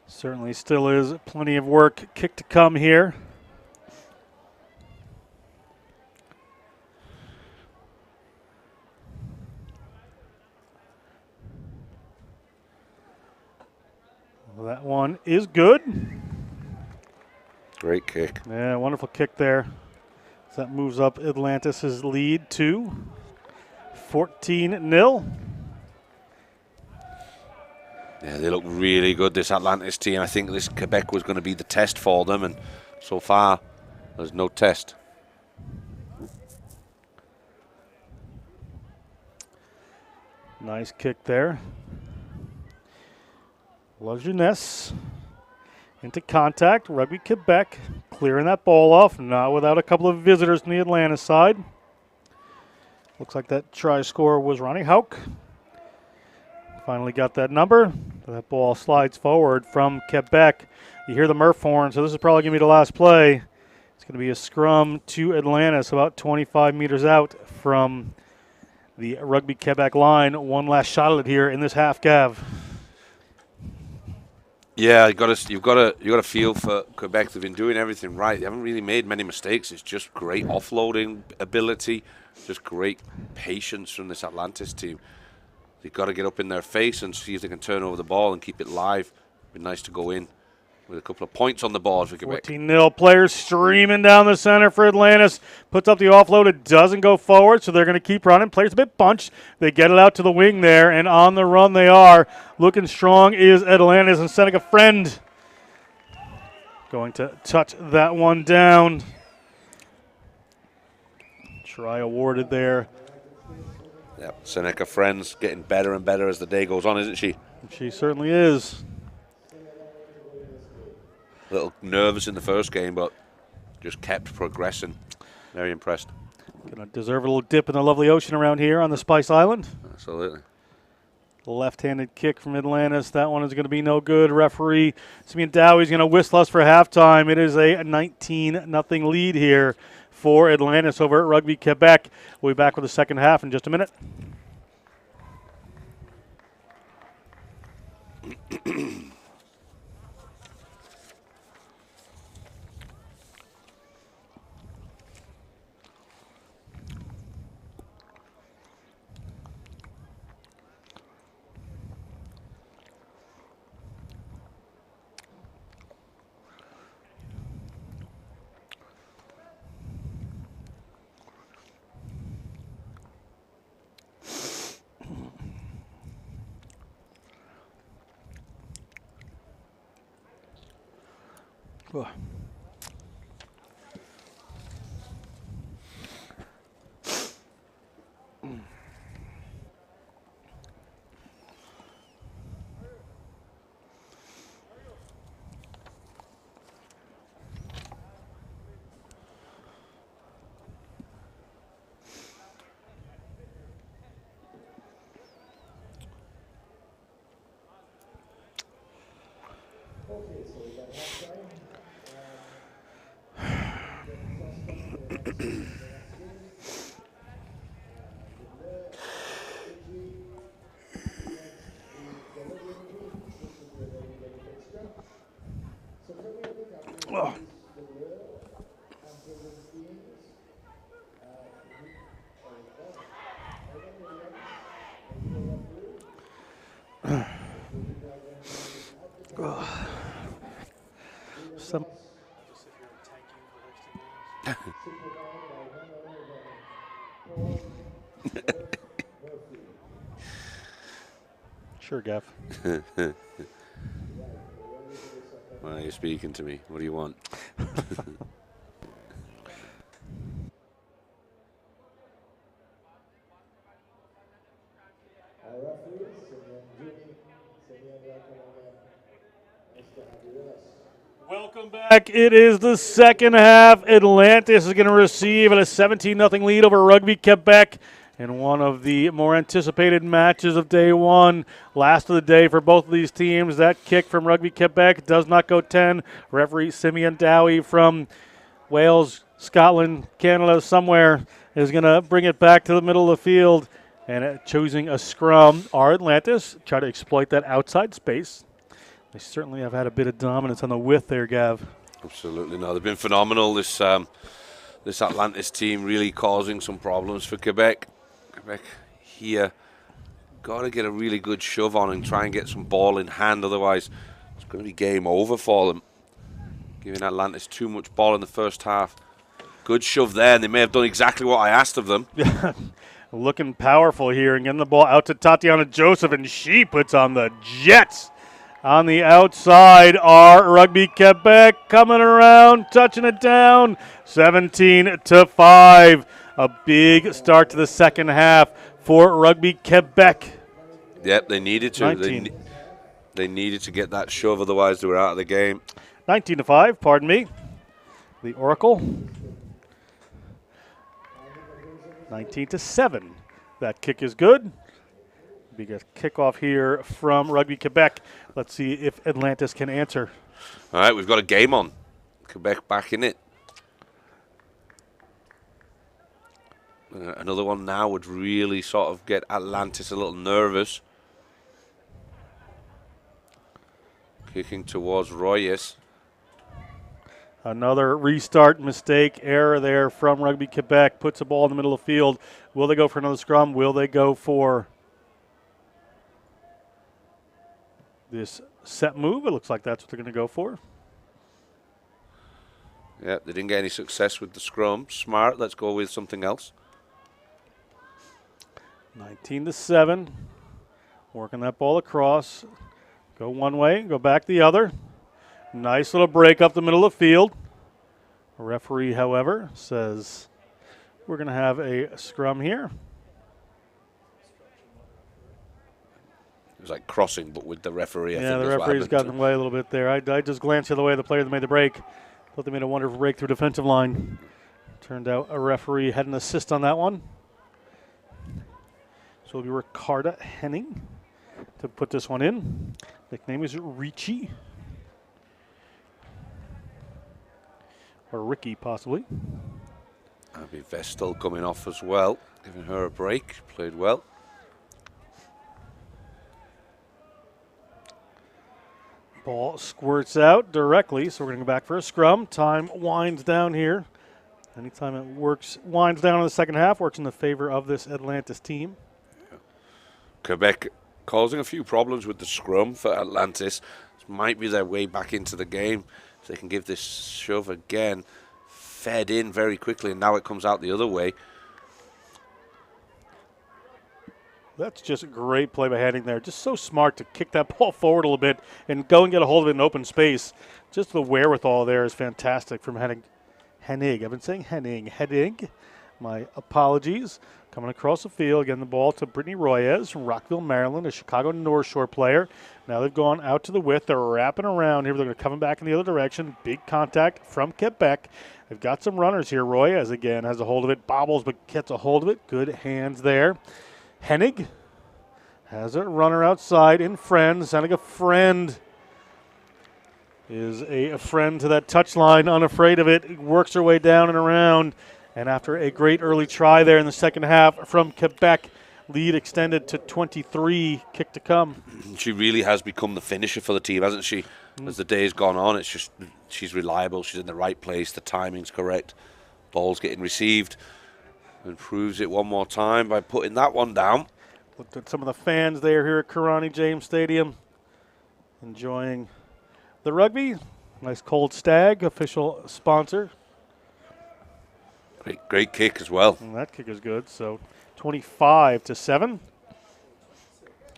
Certainly still is plenty of work. Kick to come here. Well, that one is good. Great kick. Yeah, wonderful kick there. So that moves up Atlantis' lead to 14-0. Yeah, they look really good, this Atlantis team. I think this Quebec was going to be the test for them, and so far there's no test. Nice kick there. La Jeunesse into contact. Rugby Quebec clearing that ball off, not without a couple of visitors on the Atlanta side. Looks like that try scorer was Ronnie Hauk. Finally got that number. That ball slides forward from Quebec. You hear the Murph horn, so this is probably going to be the last play. It's going to be a scrum to Atlantis, about 25 meters out from the Rugby Quebec line. One last shot at it here in this half, Gav. Yeah, you've got to feel for Quebec. They've been doing everything right. They haven't really made many mistakes. It's just great offloading ability, just great patience from this Atlantis team. They've got to get up in their face and see if they can turn over the ball and keep it live. It'd be nice to go in with a couple of points on the board for Quebec. 14-0. Players streaming down the center for Atlantis. Puts up the offload. It doesn't go forward, so they're going to keep running. Players a bit bunched. They get it out to the wing there, and on the run they are. Looking strong is Atlantis, and Seneca Friend going to touch that one down. Try awarded there. Yep, Seneca Friends getting better and better as the day goes on, isn't she? She certainly is. A little nervous in the first game, but just kept progressing. Very impressed. Gonna deserve a little dip in the lovely ocean around here on the Spice Island. Absolutely. Left-handed kick from Atlantis. That one is going to be no good. Referee Simeon Dowie's going to whistle us for halftime. It is a 19-0 lead here for Atlantis over at Rugby Quebec. We'll be back with the second half in just a minute. Oh. Sure, Gav. Why are you speaking to me? What do you want? Our referee, Simeon Juni. Simeon, welcome again. Nice to have you with us. Welcome back. It is the second half. Atlantis is going to receive at a 17-0 lead over Rugby Quebec in one of the more anticipated matches of day one. Last of the day for both of these teams. That kick from Rugby Quebec does not go 10. Referee Simeon Dowie from Wales, Scotland, Canada, somewhere is going to bring it back to the middle of the field and choosing a scrum. Our Atlantis try to exploit that outside space. They certainly have had a bit of dominance on the width there, Gav. Absolutely. No, they've been phenomenal. This Atlantis team really causing some problems for Quebec. Quebec here got to get a really good shove on and try and get some ball in hand. Otherwise, it's going to be game over for them. Giving Atlantis too much ball in the first half. Good shove there, and they may have done exactly what I asked of them. Looking powerful here and getting the ball out to Tatiana Joseph, and she puts on the Jets. On the outside are Rugby Quebec coming around, touching it down, 17-5. A big start to the second half for Rugby Quebec. Yep, they needed to. They needed to get that shove, otherwise they were out of the game. 19-5, pardon me. The Oracle. 19-7. That kick is good. Big kickoff here from Rugby Quebec. Let's see if Atlantis can answer. All right, we've got a game on. Quebec back in it. Another one now would really sort of get Atlantis a little nervous. Kicking towards Royes. Another restart mistake, error there from Rugby Quebec. Puts the ball in the middle of the field. Will they go for another scrum? Will they go for this set move? It looks like that's what they're going to go for. Yeah, they didn't get any success with the scrum. Smart, let's go with something else. 19-7. Working that ball across. Go one way, go back the other. Nice little break up the middle of the field. The referee, however, says we're going to have a scrum here. It was like crossing, but with the referee. I Yeah, think the that's what referee's happened. gotten away a little bit there. I just glanced the other way. The player that made the break. Thought they made a wonderful break through defensive line. Turned out a referee had an assist on that one. So it'll be Ricarda Henning to put this one in. Nickname is Ricci. Or Ricky, possibly. Abby Vestal coming off as well, giving her a break. Played well. Ball squirts out directly, so we're going to go back for a scrum. Time winds down here. Anytime it winds down in the second half, works in the favor of this Atlantis team. Quebec causing a few problems with the scrum for Atlantis. This might be their way back into the game. If they can give this shove again, fed in very quickly, and now it comes out the other way. That's just a great play by Henning there. Just so smart to kick that ball forward a little bit and go and get a hold of it in open space. Just the wherewithal there is fantastic from Henning. I've been saying Henning. My apologies. Coming across the field, getting the ball to Brittany Royes from Rockville, Maryland, a Chicago North Shore player. Now they've gone out to the width. They're wrapping around here. They're going to come back in the other direction. Big contact from Quebec. They've got some runners here. Royes again has a hold of it. Bobbles, but gets a hold of it. Good hands there. Hennig has a runner outside in Friend. Seneca Friend is a friend to that touchline, unafraid of it. Works her way down and around. And after a great early try there in the second half from Quebec, lead extended to 23, kick to come. She really has become the finisher for the team, hasn't she? As the day's gone on, it's just she's reliable. She's in the right place. The timing's correct. Ball's getting received. And proves it one more time by putting that one down. Looked at some of the fans there here at Karani James Stadium, enjoying the rugby. Nice Cold Stag, official sponsor. Great kick as well. And that kick is good. So 25-7.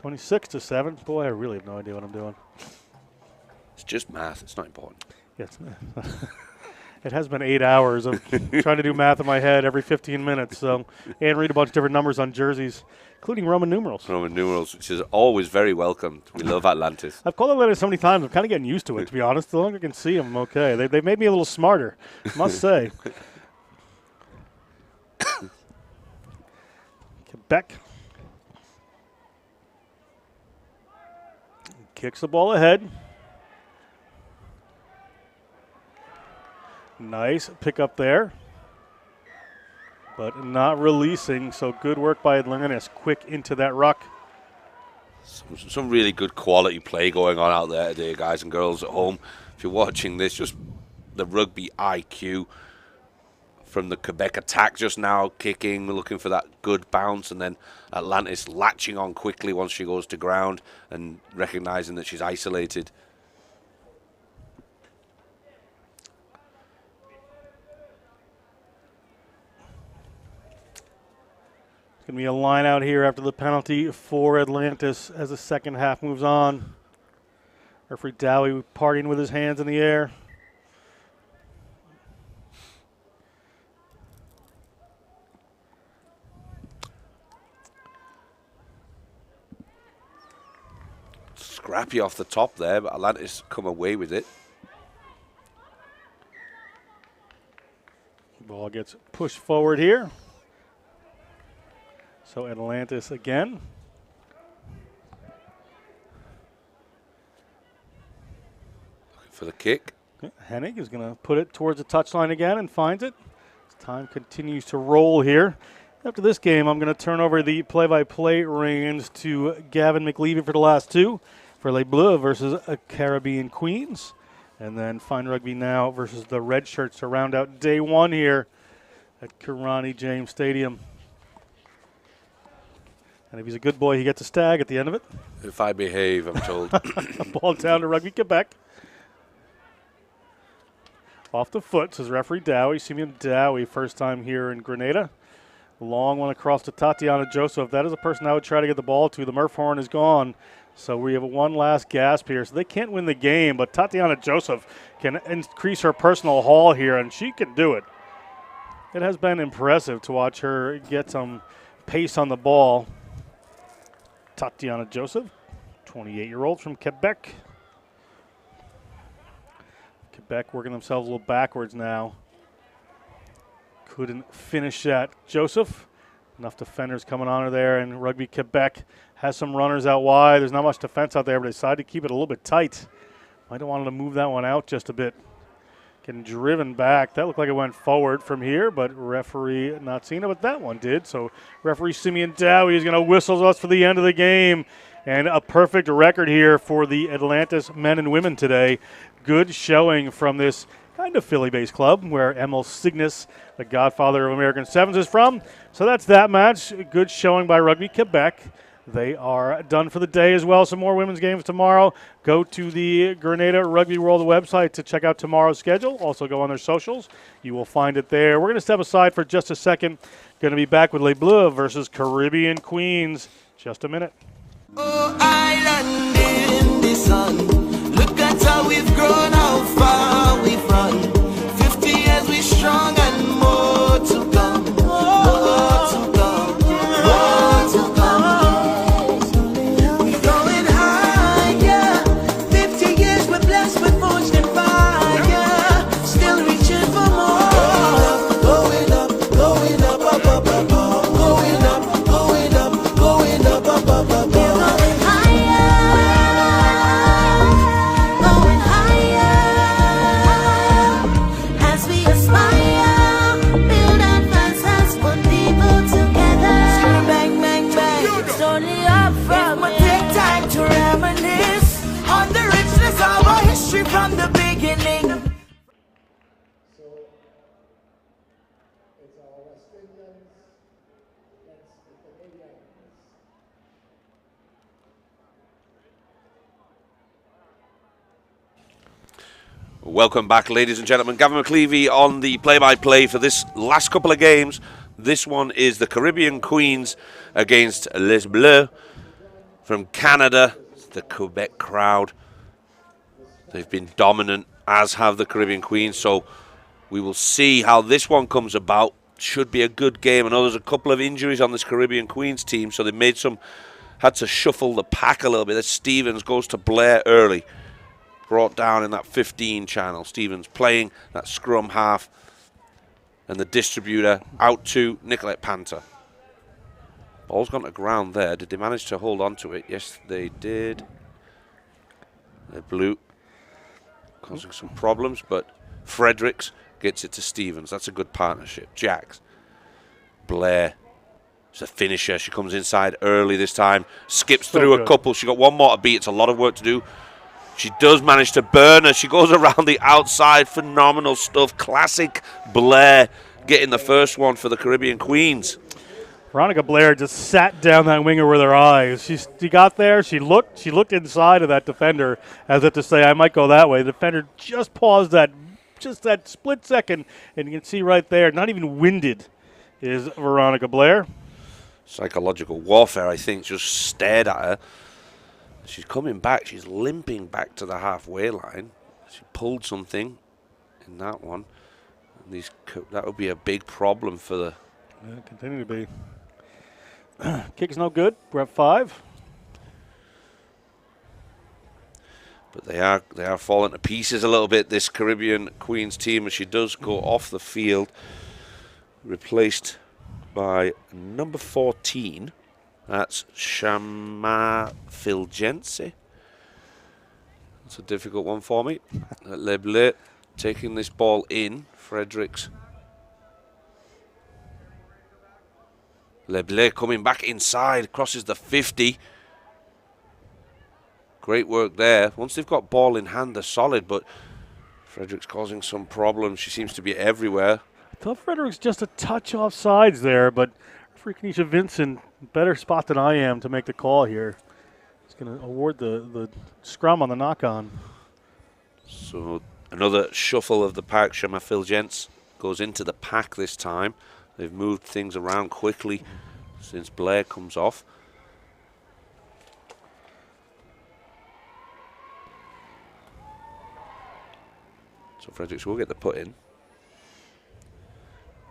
26-7. Boy, I really have no idea what I'm doing. It's just math. It's not important. Yes. It has been 8 hours of trying to do math in my head every 15 minutes. So, and read a bunch of different numbers on jerseys, including Roman numerals. Roman numerals, which is always very welcome. We love Atlantis. I've called Atlantis so many times, I'm kind of getting used to it, to be honest. The longer I can see them, I'm okay. They've made me a little smarter, must say. Quebec kicks the ball ahead. Nice pick up there, but not releasing, so good work by Atlantis. Quick into that ruck. Some really good quality play going on out there today, guys and girls at home. If you're watching this, just the rugby IQ from the Quebec attack just now, kicking, looking for that good bounce, and then Atlantis latching on quickly once she goes to ground and recognizing that she's isolated. Going to be a line out here after the penalty for Atlantis as the second half moves on. Referee Dowie partying with his hands in the air. Scrappy off the top there, but Atlantis come away with it. Ball gets pushed forward here. So Atlantis again. Looking for the kick. Hennig is going to put it towards the touchline again and finds it. As time continues to roll here. After this game, I'm going to turn over the play-by-play reins to Gavin McLeavy for the last two for Les Bleues versus Caribbean Queens. And then Fine Rugby Now versus the Red Shirts to round out day one here at Grenada James Stadium. And if he's a good boy, he gets a stag at the end of it. If I behave, I'm told. Ball down to Rugby Quebec. Off the foot, says referee Dowie. Simeon Dowie, first time here in Grenada. Long one across to Tatiana Joseph. That is a person I would try to get the ball to. The Murph horn is gone. So we have one last gasp here. So they can't win the game, but Tatiana Joseph can increase her personal haul here, and she can do it. It has been impressive to watch her get some pace on the ball. Tatiana Joseph, 28-year-old from Quebec. Quebec working themselves a little backwards now. Couldn't finish that. Joseph, enough defenders coming on her there, and Rugby Quebec has some runners out wide. There's not much defense out there, but they decided to keep it a little bit tight. Might have wanted to move that one out just a bit. Getting driven back. That looked like it went forward from here, but referee not seeing it, but that one did. So referee Simeon Dowie is going to whistle us for the end of the game. And a perfect record here for the Atlantis men and women today. Good showing from this kind of Philly-based club where Emil Cygnus, the godfather of American Sevens, is from. So that's that match. Good showing by Rugby Quebec. They are done for the day as well. Some more women's games tomorrow. Go to the Grenada Rugby World website to check out tomorrow's schedule. Also go on their socials. You will find it there. We're going to step aside for just a second. Going to be back with Les Bleues versus Caribbean Queens. Just a minute. Oh, island in the sun. Look at how we've grown, how far we've run. 50 years we strong and more to come. More to come. More to come. We're going higher. 50 years we're blessed with forged and fire. Still reaching for more. Going up, going up, up, up, up, up. Going up, going up, going up, up, up, up, up. From the beginning. So it's our West Indians against the Canadians. Welcome back, ladies and gentlemen. Gavin McLeavy on the play-by-play for this last couple of games This one is the Caribbean Queens against Les Bleues from Canada, the Quebec crowd. They've been dominant, as have the Caribbean Queens, so we will see how this one comes about. Should be a good game. I know there's a couple of injuries on this Caribbean Queens team, so they had to shuffle the pack a little bit. Stevens goes to Blair early, brought down in that 15 channel. Stevens playing that scrum half, and the distributor out to Nicolette Panther. Ball's gone to ground there. Did they manage to hold on to it? Yes, they did. They're blue, causing some problems, but Fredericks gets it to Stevens. That's a good partnership. Jacks. Blair. It's a finisher. She comes inside early this time. Skips through a couple. She got one more to beat. It's a lot of work to do. She does manage to burn her. She goes around the outside. Phenomenal stuff. Classic Blair getting the first one for the Caribbean Queens. Veronica Blair just sat down that winger with her eyes. She got there. She looked inside of that defender as if to say, I might go that way. The defender just paused that split second, and you can see right there, not even winded is Veronica Blair. Psychological warfare, I think, just stared at her. She's coming back. She's limping back to the halfway line. She pulled something in that one. That would be a big problem for the... Yeah, continue to be. Kick's no good. We're at 5. But they are falling to pieces a little bit, this Caribbean Queens team, as she does go off the field, replaced by number 14. That's Shama Filgense. That's a difficult one for me. Le Bleues taking this ball in. Fredericks. Le Bleues coming back inside, crosses the 50. Great work there. Once they've got ball in hand, they're solid, but Fredericks causing some problems. She seems to be everywhere. I thought Fredericks just a touch off sides there, but Kenisha Vincent, better spot than I am to make the call here. He's going to award the scrum on the knock-on. So another shuffle of the pack. Shama Filgents goes into the pack this time. They've moved things around quickly since Blair comes off. So Fredericks will get the put in.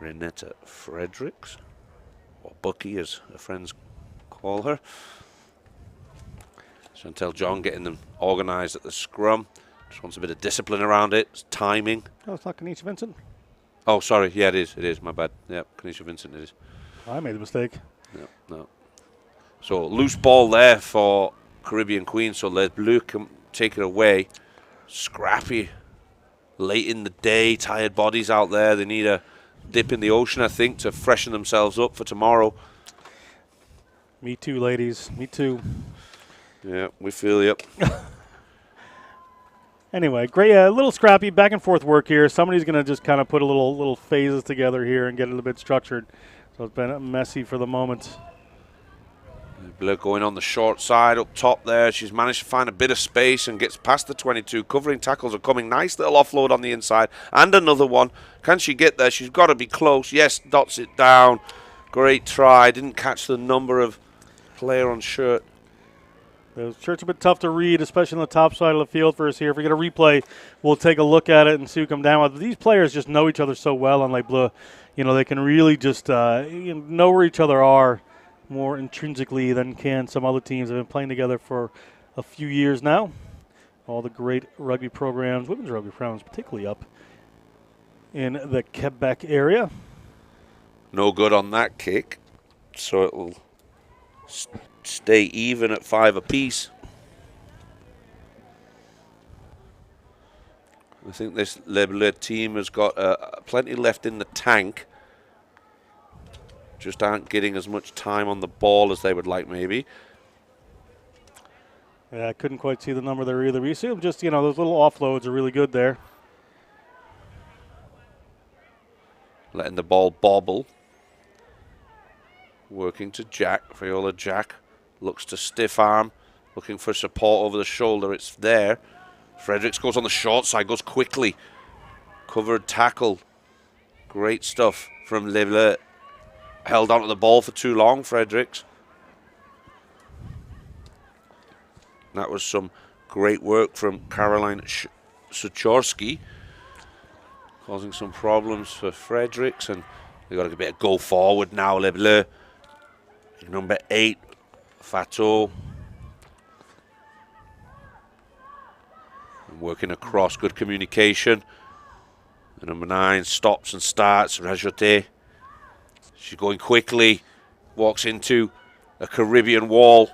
Renetta Fredericks, or Bucky as her friends call her. Chantel John getting them organised at the scrum. Just wants a bit of discipline around it. It's timing. Oh, it's not Kenisha Vincent? Oh, sorry. Yeah, it is. It is. My bad. Yeah, Kenisha Vincent it is. I made the mistake. No. So loose ball there for Caribbean Queens. So Les Bleues can take it away. Scrappy. Late in the day, tired bodies out there. They need a dip in the ocean, I think, to freshen themselves up for tomorrow. Me too, ladies. Me too. Yeah, we feel you. Anyway, great, a little scrappy back and forth work here. Somebody's going to just kind of put a little phases together here and get it a bit structured. So it's been messy for the moment. Bleues going on the short side up top there. She's managed to find a bit of space and gets past the 22. Covering tackles are coming. Nice little offload on the inside. And another one. Can she get there? She's got to be close. Yes, dots it down. Great try. Didn't catch the number of player on shirt. The shirt's a bit tough to read, especially on the top side of the field for us here. If we get a replay, we'll take a look at it and see who come down with. But these players just know each other so well on Les Bleues. You know, they can really just know where each other are more intrinsically than can some other teams that have been playing together for a few years now. All the great rugby programs, women's rugby programs particularly up in the Quebec area. No good on that kick. So it will stay even at 5 apiece. I think this Les Bleues team has got plenty left in the tank. Just aren't getting as much time on the ball as they would like, maybe. Yeah, I couldn't quite see the number there either. We assume just, those little offloads are really good there. Letting the ball bobble. Working to Jack. Viola Jack looks to stiff arm. Looking for support over the shoulder. It's there. Fredericks goes on the short side. Goes quickly. Covered tackle. Great stuff from Les Bleues. held onto the ball for too long, Fredericks. That was some great work from Caroline Suchorski, causing some problems for Fredericks, and they've got a bit of go forward now. Le Bleu, number 8, Fato. Working across, good communication. The number 9 stops and starts, Rajote. She's going quickly, walks into a Caribbean wall.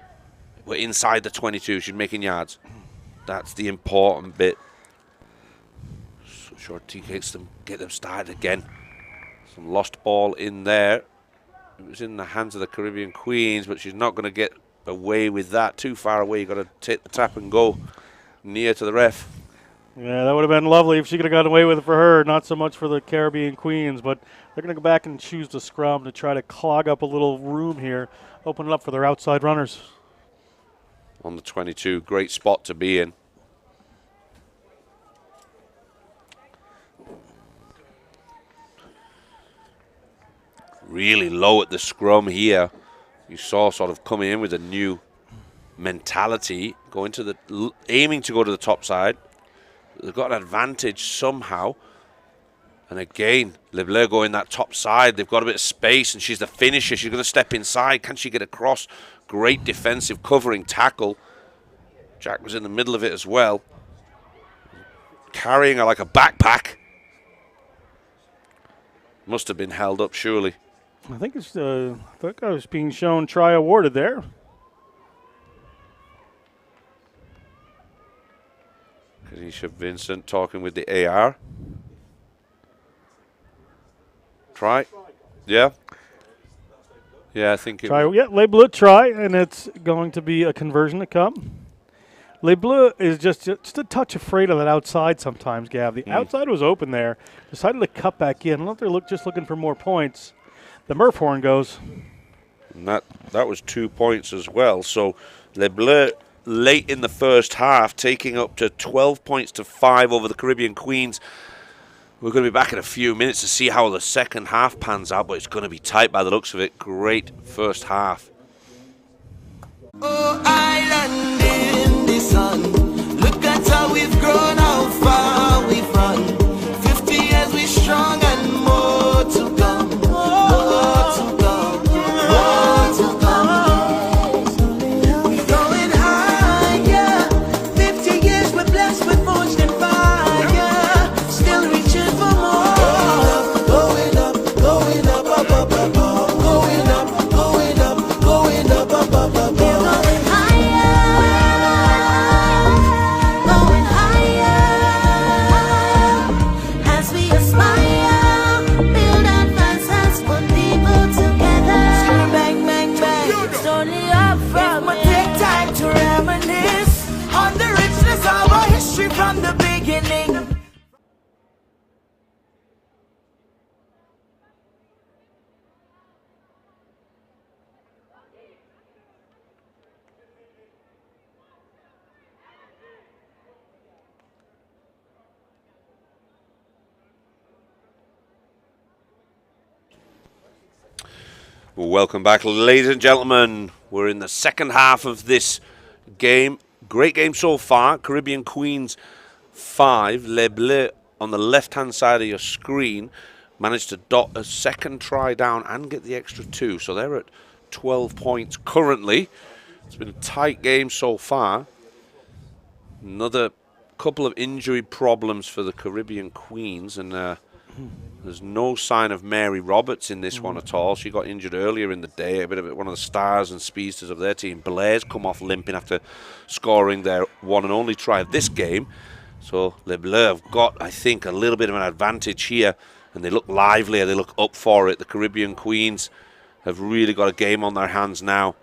We're inside the 22, she's making yards. That's the important bit. So Shorty get them started again. Some lost ball in there. It was in the hands of the Caribbean Queens, but she's not going to get away with that. Too far away, you've got to take the tap and go near to the ref. Yeah, that would have been lovely if she could have gotten away with it for her, not so much for the Caribbean Queens, but they're going to go back and choose the scrum to try to clog up a little room here, open it up for their outside runners. On the 22, great spot to be in. Really low at the scrum here. You saw sort of coming in with a new mentality, aiming to go to the top side. They've got an advantage somehow. And again, Le Bleu going that top side. They've got a bit of space, and she's the finisher. She's going to step inside. Can she get across? Great defensive covering tackle. Jack was in the middle of it as well, carrying her like a backpack. Must have been held up, surely. I think it's I was being shown try awarded there. Kanisha Vincent talking with the AR. Try. Yeah. Yeah, I think it try. Yeah, Le Bleu try, and it's going to be a conversion to come. Le Bleu is just a touch afraid of that outside sometimes, Gav. The outside was open there. Decided to cut back in. I don't know if they're just looking for more points. The Murph horn goes. And that was 2 points as well. So Le Bleu late in the first half, taking up to 12 points to 5 over the Caribbean Queens. We're going to be back in a few minutes to see how the second half pans out, but it's going to be tight by the looks of it. Great first half. Oh, island in the sun. Look at how we've grown, how far we've run. 50 years we strong and more to come. More to come. More to come. We're going higher. 50 years we're blessed with forged and fire. Still reaching for more. Going up, going up, up, up, up, up. Going up, going up, going up, up, up, up, up. From the beginning. Well, welcome back, ladies and gentlemen. We're in the second half of this game. Great game so far. Caribbean Queens 5. Le Bleu on the left-hand side of your screen managed to dot a second try down and get the extra 2. So they're at 12 points currently. It's been a tight game so far. Another couple of injury problems for the Caribbean Queens, and there's no sign of Mary Roberts in this one at all. She got injured earlier in the day, a bit of one of the stars and speedsters of their team. Bleues come off limping after scoring their one and only try of this game. So Le Bleu have got, I think, a little bit of an advantage here, and they look livelier, they look up for it. The Caribbean Queens have really got a game on their hands now.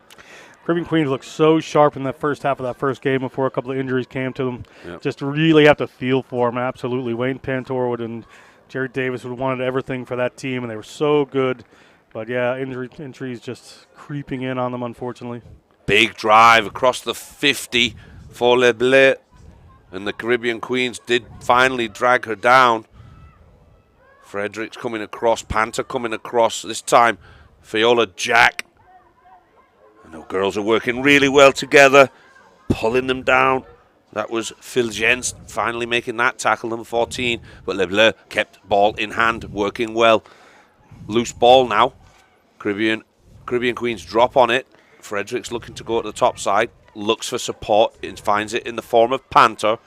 Caribbean Queens looked so sharp in that first half of that first game before a couple of injuries came to them. Yep. Just really have to feel for them, absolutely. Wayne Pantor and Jared Davis would have wanted everything for that team, and they were so good. But, yeah, injuries just creeping in on them, unfortunately. Big drive across the 50 for Le Bleu, and the Caribbean Queens did finally drag her down. Fredericks coming across, Panther coming across. This time, Fiola Jack. And the girls are working really well together, pulling them down. That was Phil Jens finally making that tackle, number 14. But Le Bleu kept ball in hand, working well. Loose ball now. Caribbean Queens drop on it. Fredericks looking to go to the top side. Looks for support and finds it in the form of Panther.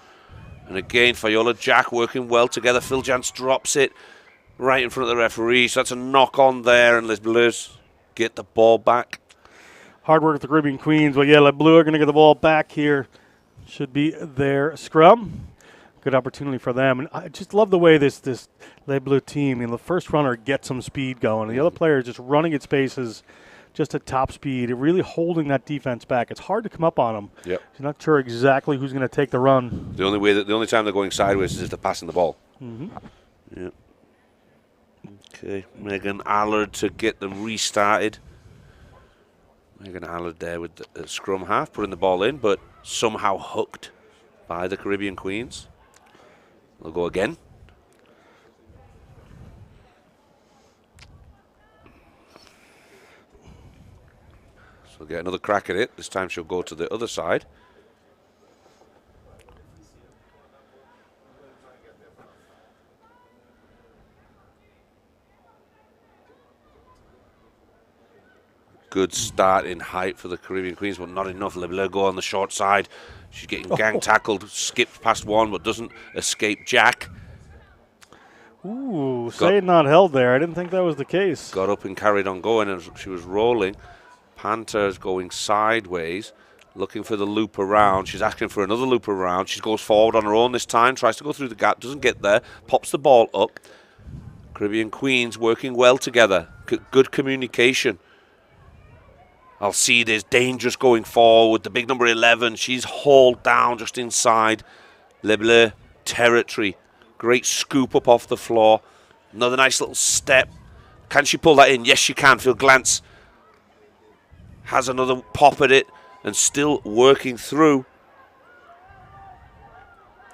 And again, Fiola Jack working well together. Phil Jens drops it right in front of the referee. So that's a knock on there. And Les Bleus get the ball back. Hard work with the Caribbean Queens. Well, yeah, Le Bleu are going to get the ball back here. Should be their scrum. Good opportunity for them. And I just love the way this Le Bleu team, the first runner gets some speed going. The other player is just running at spaces just at top speed, really holding that defense back. It's hard to come up on them. Yep. You're not sure exactly who's going to take the run. The only time they're going sideways is if they're passing the ball. Mm-hmm. Yep. Okay, Megan Allard to get them restarted. Megan Allard there with the scrum half, putting the ball in, but somehow hooked by the Caribbean Queens. They'll go again. So get another crack at it. This time she'll go to the other side. Good start in height for the Caribbean Queens, but not enough. Le Bleu go on the short side. She's getting gang tackled, skips past one, but doesn't escape Jack. Ooh, say not held there. I didn't think that was the case. Got up and carried on going, and she was rolling. Panther's going sideways, looking for the loop around. She's asking for another loop around. She goes forward on her own this time, tries to go through the gap, doesn't get there, pops the ball up. Caribbean Queens working well together. Good communication. Alcides dangerous going forward. The big number 11, she's hauled down just inside Le Bleu territory. Great scoop up off the floor. Another nice little step. Can she pull that in? Yes, she can. Phil Glantz has another pop at it and still working through.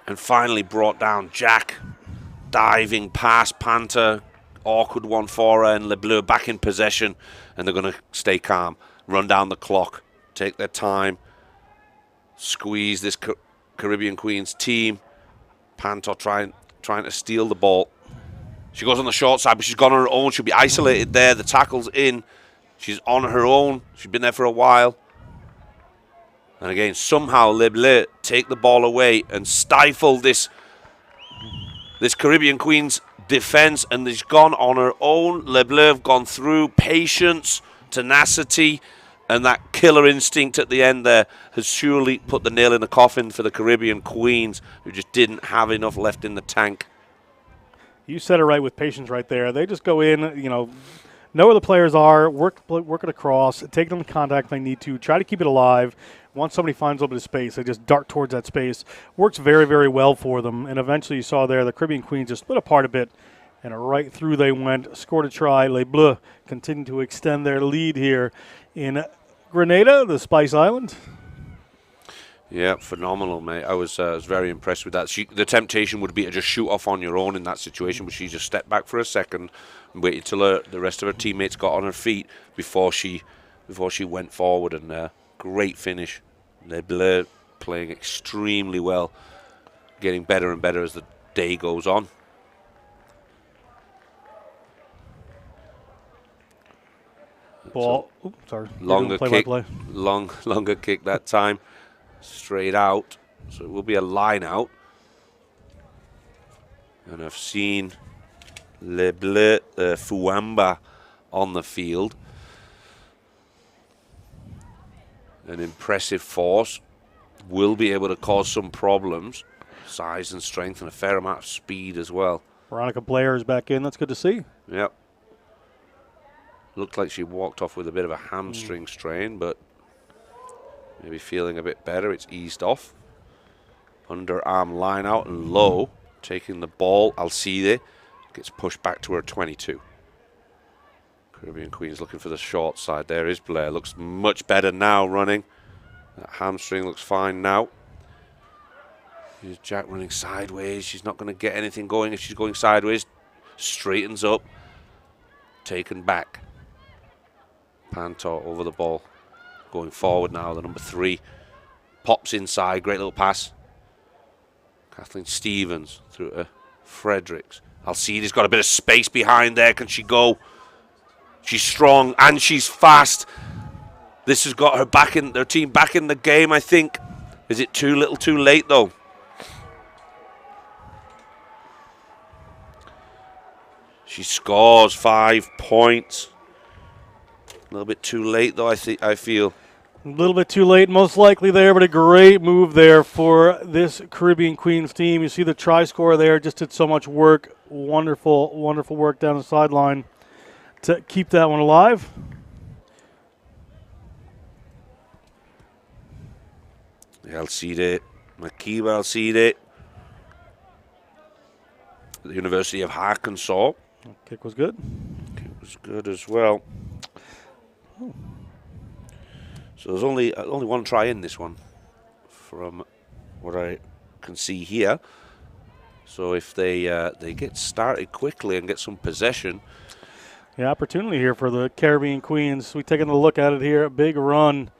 And finally brought down Jack. Diving past Panther. Awkward one for her, and Le Bleu back in possession. And they're going to stay calm. Run down the clock, take their time, squeeze this Caribbean Queens team. Panther trying to steal the ball. She goes on the short side, but she's gone on her own. She'll be isolated there. The tackle's in. She's on her own. She's been there for a while. And again, somehow Le Bleu take the ball away and stifle this Caribbean Queens defense, and she's gone on her own. Le Bleu have gone through. Patience, tenacity, and that killer instinct at the end there has surely put the nail in the coffin for the Caribbean Queens, who just didn't have enough left in the tank. You said it right with patience right there. They just go in, know where the players are, work it across, take them in contact if they need to, try to keep it alive. Once somebody finds a little bit of space, they just dart towards that space. Works very, very well for them. And eventually you saw there the Caribbean Queens just split apart a bit, and right through they went, scored a try. Les Bleus continue to extend their lead here in Grenada, the Spice Island. Yeah, phenomenal, mate. I was very impressed with that. The temptation would be to just shoot off on your own in that situation, but she just stepped back for a second and waited till the rest of her teammates got on her feet before she went forward. And great finish. Les Bleus playing extremely well, getting better and better as the day goes on. Ball. Oops, sorry. Longer kick. Longer kick that time. Straight out. So it will be a line out. And I've seen Le Bleu Fuamba on the field. An impressive force. Will be able to cause some problems. Size and strength and a fair amount of speed as well. Veronica Blair is back in. That's good to see. Yep. Looked like she walked off with a bit of a hamstring strain, but maybe feeling a bit better. It's eased off. Underarm line out and low. Taking the ball. Alcide gets pushed back to her 22. Caribbean Queens looking for the short side. There is Blair. Looks much better now running. That hamstring looks fine now. Here's Jack running sideways. She's not going to get anything going if she's going sideways. Straightens up. Taken back. Panto over the ball. Going forward now, the number 3. Pops inside, great little pass. Kathleen Stevens through to Fredericks. Alcide's got a bit of space behind there. Can she go? She's strong and she's fast. This has got her team back in the game, I think. Is it too little too late, though? She scores 5 points. A little bit too late, though, I feel. A little bit too late, most likely there, but a great move there for this Caribbean Queens team. You see the try scorer there, just did so much work. Wonderful, wonderful work down the sideline to keep that one alive. Alcide, Makiba Alcide, the University of Arkansas. Kick was good. Kick was good as well. Oh. So there's only one try in this one, from what I can see here. So if they get started quickly and get some possession. Yeah, opportunity here for the Caribbean Queens. We've taken a look at it here. A big run.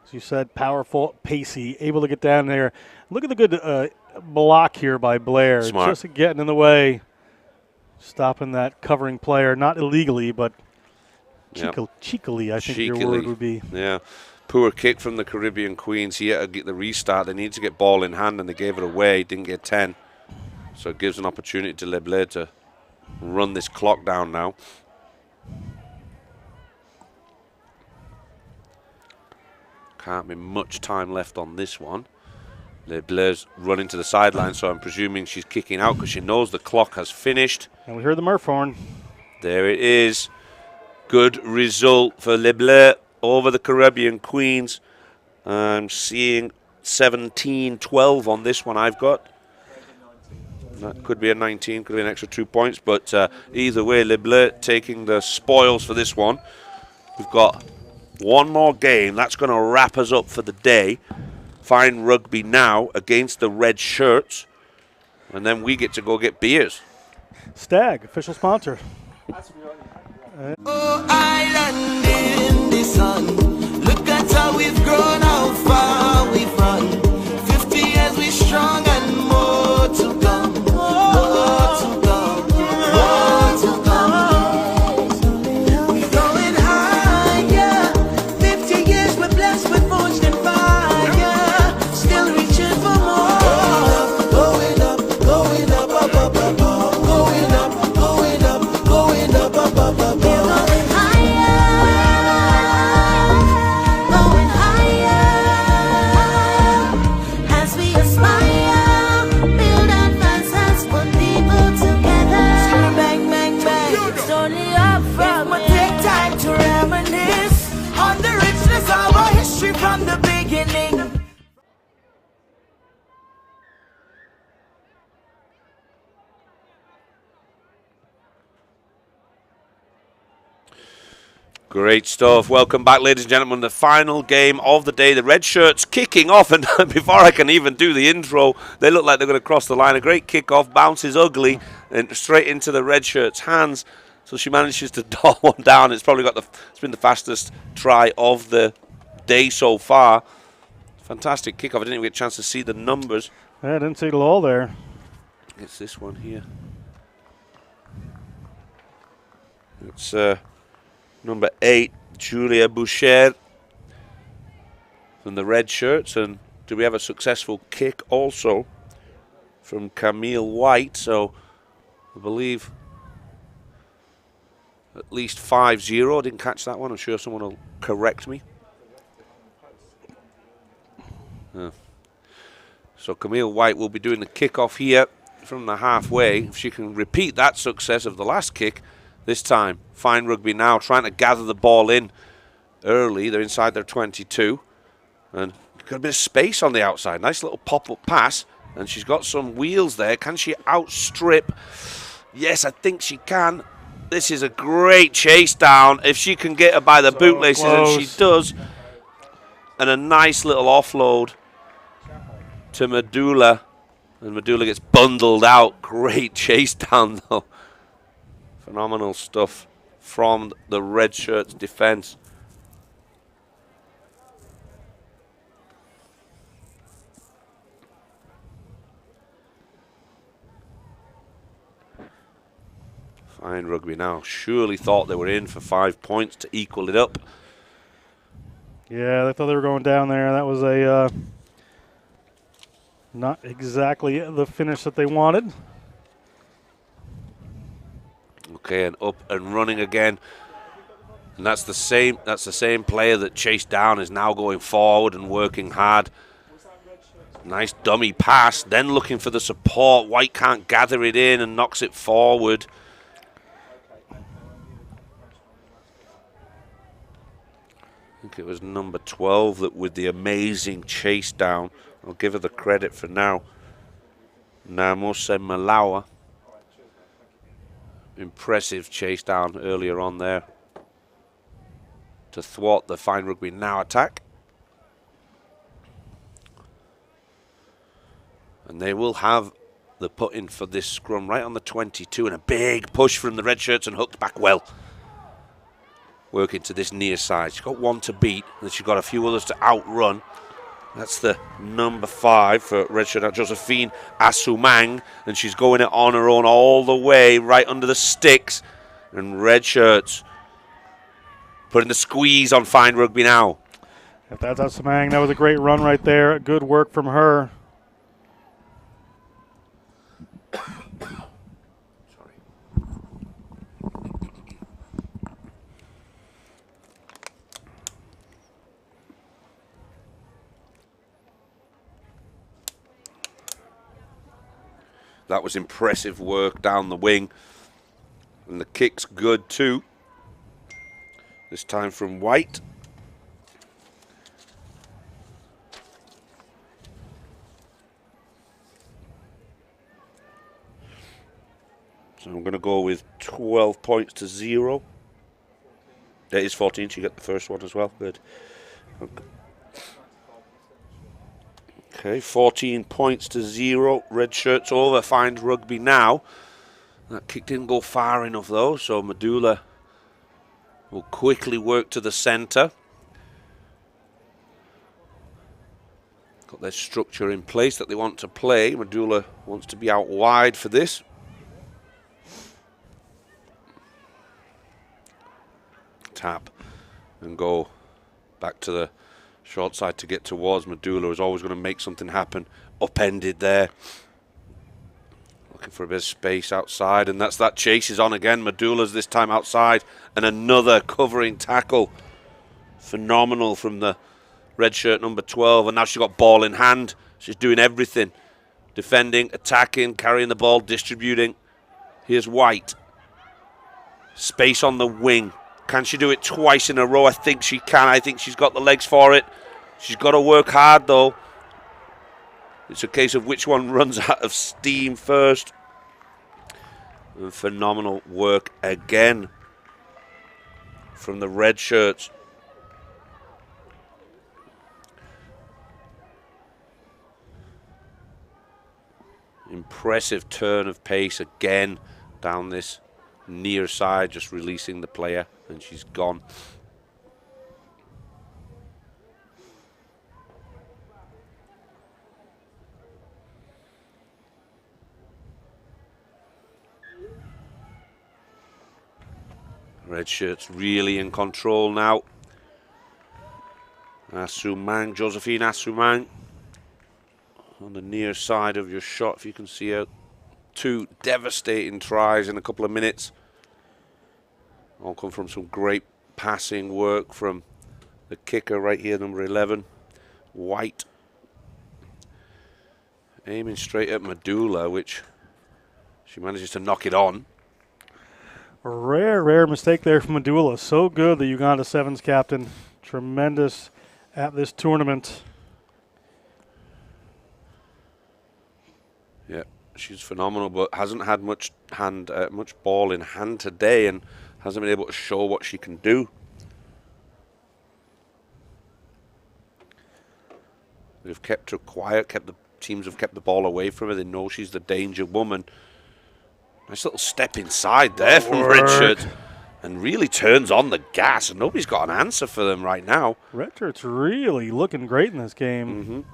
As you said, powerful, pacey, able to get down there. Look at the good block here by Blair. Smart. Just getting in the way, stopping that covering player, not illegally, but cheekily, I think your word would be. Yeah. Poor kick from the Caribbean Queens here to get the restart. They need to get ball in hand, and they gave it away. Didn't get 10. So it gives an opportunity to Les Bleues to run this clock down now. Can't be much time left on this one. Les Bleues running to the sideline, so I'm presuming she's kicking out because she knows the clock has finished. And we heard the Murph horn. There it is. Good result for Les Bleues over the Caribbean Queens. I'm seeing 17-12 on this one I've got. That could be a 19, could be an extra 2 points, but either way, Les Bleues taking the spoils for this one. We've got one more game. That's going to wrap us up for the day. Fine Rugby now against the Red Shirts. And then we get to go get beers. Stag, official sponsor. Oh, island in the sun. Look at how we've grown, how far we've run. 50 years we strong and more to come. More to come. More to come. We're going higher. 50 years we're blessed with forged and fire. Still reaching for more. Going up, going up, up, up, up, up. Going up, going up, going up, up, up, up. From the beginning. Great stuff. Welcome back, ladies and gentlemen. The final game of the day. The Red Shirts kicking off, and before I can even do the intro, they look like they're going to cross the line. A great kickoff, bounces ugly, and straight into the Red Shirts' hands. So she manages to dot one down. It's probably it's been the fastest try of the day so far. Fantastic kickoff. I didn't even get a chance to see the numbers. Yeah, I didn't see it all there. It's this one here. It's number 8, Julia Boucher from the Red Shirts. And do we have a successful kick also from Camille White? So I believe at least 5-0. I didn't catch that one. I'm sure someone will correct me. So Camille White will be doing the kickoff here from the halfway. If she can repeat that success of the last kick, this time Fine Rugby now trying to gather the ball in early. They're inside their 22. And got a bit of space on the outside. Nice little pop-up pass. And she's got some wheels there. Can she outstrip? Yes, I think she can. This is a great chase down. If she can get her by the bootlaces, and she does. And a nice little offload to Medulla, and Medulla gets bundled out. Great chase down though. Phenomenal stuff from the Red Shirts defense. Fine Rugby now surely thought they were in for 5 points to equal it up. Yeah, they thought they were going down there. That was a not exactly the finish that they wanted. Okay, and up and running again. And that's the same player that chased down is now going forward and working hard. Nice dummy pass, then looking for the support. White can't gather it in and knocks it forward. I think it was number 12 that with the amazing chase down. I'll give her the credit for now. Namose Malawa. Impressive chase down earlier on there to thwart the Fine Rugby now attack. And they will have the put in for this scrum right on the 22, and a big push from the red shirts and hooked back well. Working to this near side. She's got one to beat, and she's got a few others to outrun. That's the number 5 for red shirt, Josephine Asumang, and she's going it on her own all the way right under the sticks. And red shirts putting the squeeze on Fine Rugby now. If that's Asumang, that was a great run right there. Good work from her. That was impressive work down the wing. And the kick's good too. This time from White. So I'm going to go with 12 points to 0. That is 14. She got the first one as well. Good. Okay, 14 points to 0. Red shirts over. Finds Rugby now. That kick didn't go far enough though, so Medulla will quickly work to the centre. Got their structure in place that they want to play. Medulla wants to be out wide for this. Tap and go back to the short side to get towards Medulla. Is always going to make something happen. Upended there. Looking for a bit of space outside, and that's that chase is on again. Medulla's this time outside, and another covering tackle. Phenomenal from the red shirt number 12, and now she's got ball in hand. She's doing everything. Defending, attacking, carrying the ball, distributing. Here's White. Space on the wing. Can she do it twice in a row? I think she can. I think she's got the legs for it. She's got to work hard, though. It's a case of which one runs out of steam first. And phenomenal work again from the red shirts. Impressive turn of pace again down this near side, just releasing the player, and she's gone. Red shirts really in control now. Asumang, Josephine Asumang on the near side of your shot, if you can see her. 2 devastating tries in a couple of minutes. All come from some great passing work from the kicker right here, number 11, White. Aiming straight at Medulla, which she manages to knock it on. Rare mistake there from Medulla. So good, the Uganda Sevens captain. Tremendous at this tournament. Yeah, she's phenomenal, but hasn't had much ball in hand today, and hasn't been able to show what she can do. They've kept her quiet. Teams have kept the ball away from her. They know she's the danger woman. Nice little step inside there from Richard, and really turns on the gas, and nobody's got an answer for them right now. Richard's really looking great in this game.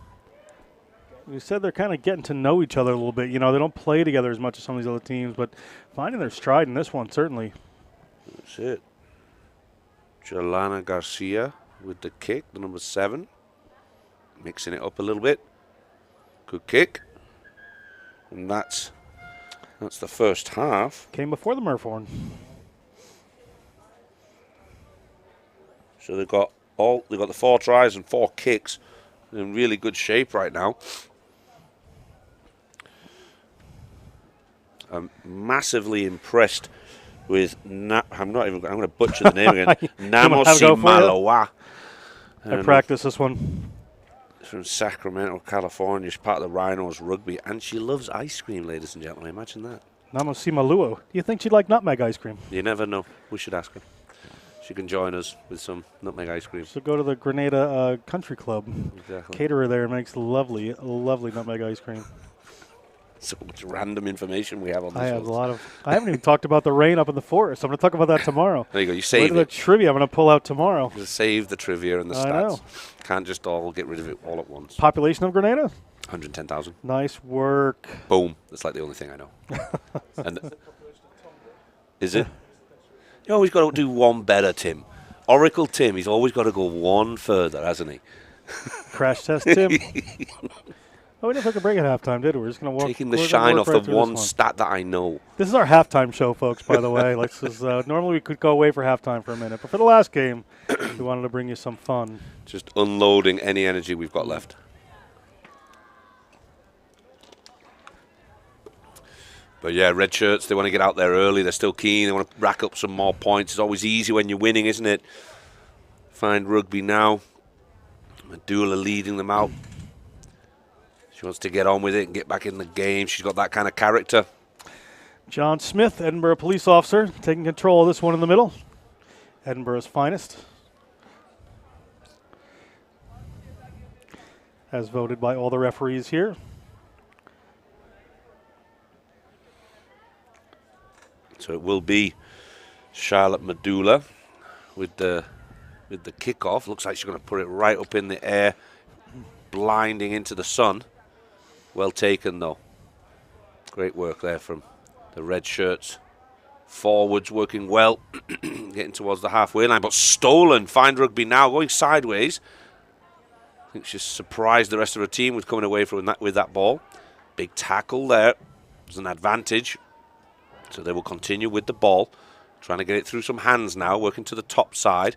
You said they're kind of getting to know each other a little bit. You know, they don't play together as much as some of these other teams, but finding their stride in this one, certainly. That's it. Jolana Garcia with the kick, the number 7. Mixing it up a little bit. Good kick. And that's the first half. Came before the Murph horn. So they've got the 4 tries and 4 kicks. They're in really good shape right now. I'm massively impressed with I'm going to butcher the name again. Namosi Malawa. I practiced this one. From Sacramento, California. She's part of the Rhinos rugby, and she loves ice cream, ladies and gentlemen. Imagine that. Namosi Maluo. Do you think she'd like nutmeg ice cream? You never know. We should ask her. She can join us with some nutmeg ice cream. So go to the Grenada Country Club. Exactly. Caterer there makes lovely, lovely nutmeg ice cream. So much random information we have on this. I haven't even talked about the rain up in the forest. I'm going to talk about that tomorrow. There you go. You save it. The trivia I'm going to pull out tomorrow. You save the trivia and the stats. I know. Can't just all get rid of it all at once. Population of Grenada? 110,000. Nice work. Boom. That's like the only thing I know. And is it? You always got to do one better, Tim. Oracle Tim, he's always got to go one further, hasn't he? Crash test Tim. Oh, we didn't take a break at halftime, did we? We're just going to walk. Taking the shine off the one stat that I know. This is our halftime show, folks, by the way. Normally we could go away for halftime for a minute, but for the last game, we wanted to bring you some fun. Just unloading any energy we've got left. But yeah, red shirts, they want to get out there early. They're still keen. They want to rack up some more points. It's always easy when you're winning, isn't it? Find rugby now. Medulla leading them out. She wants to get on with it and get back in the game. She's got that kind of character. John Smith, Edinburgh police officer, taking control of this one in the middle. Edinburgh's finest. As voted by all the referees here. So it will be Charlotte Medulla with the kickoff. Looks like she's going to put it right up in the air, blinding into the sun. Well taken, though. Great work there from the red shirts. Forwards working well, getting towards the halfway line, but stolen. Find rugby now, going sideways. I think she's surprised the rest of her team with coming away from that with that ball. Big tackle there. There's an advantage. So they will continue with the ball. Trying to get it through some hands now, working to the top side.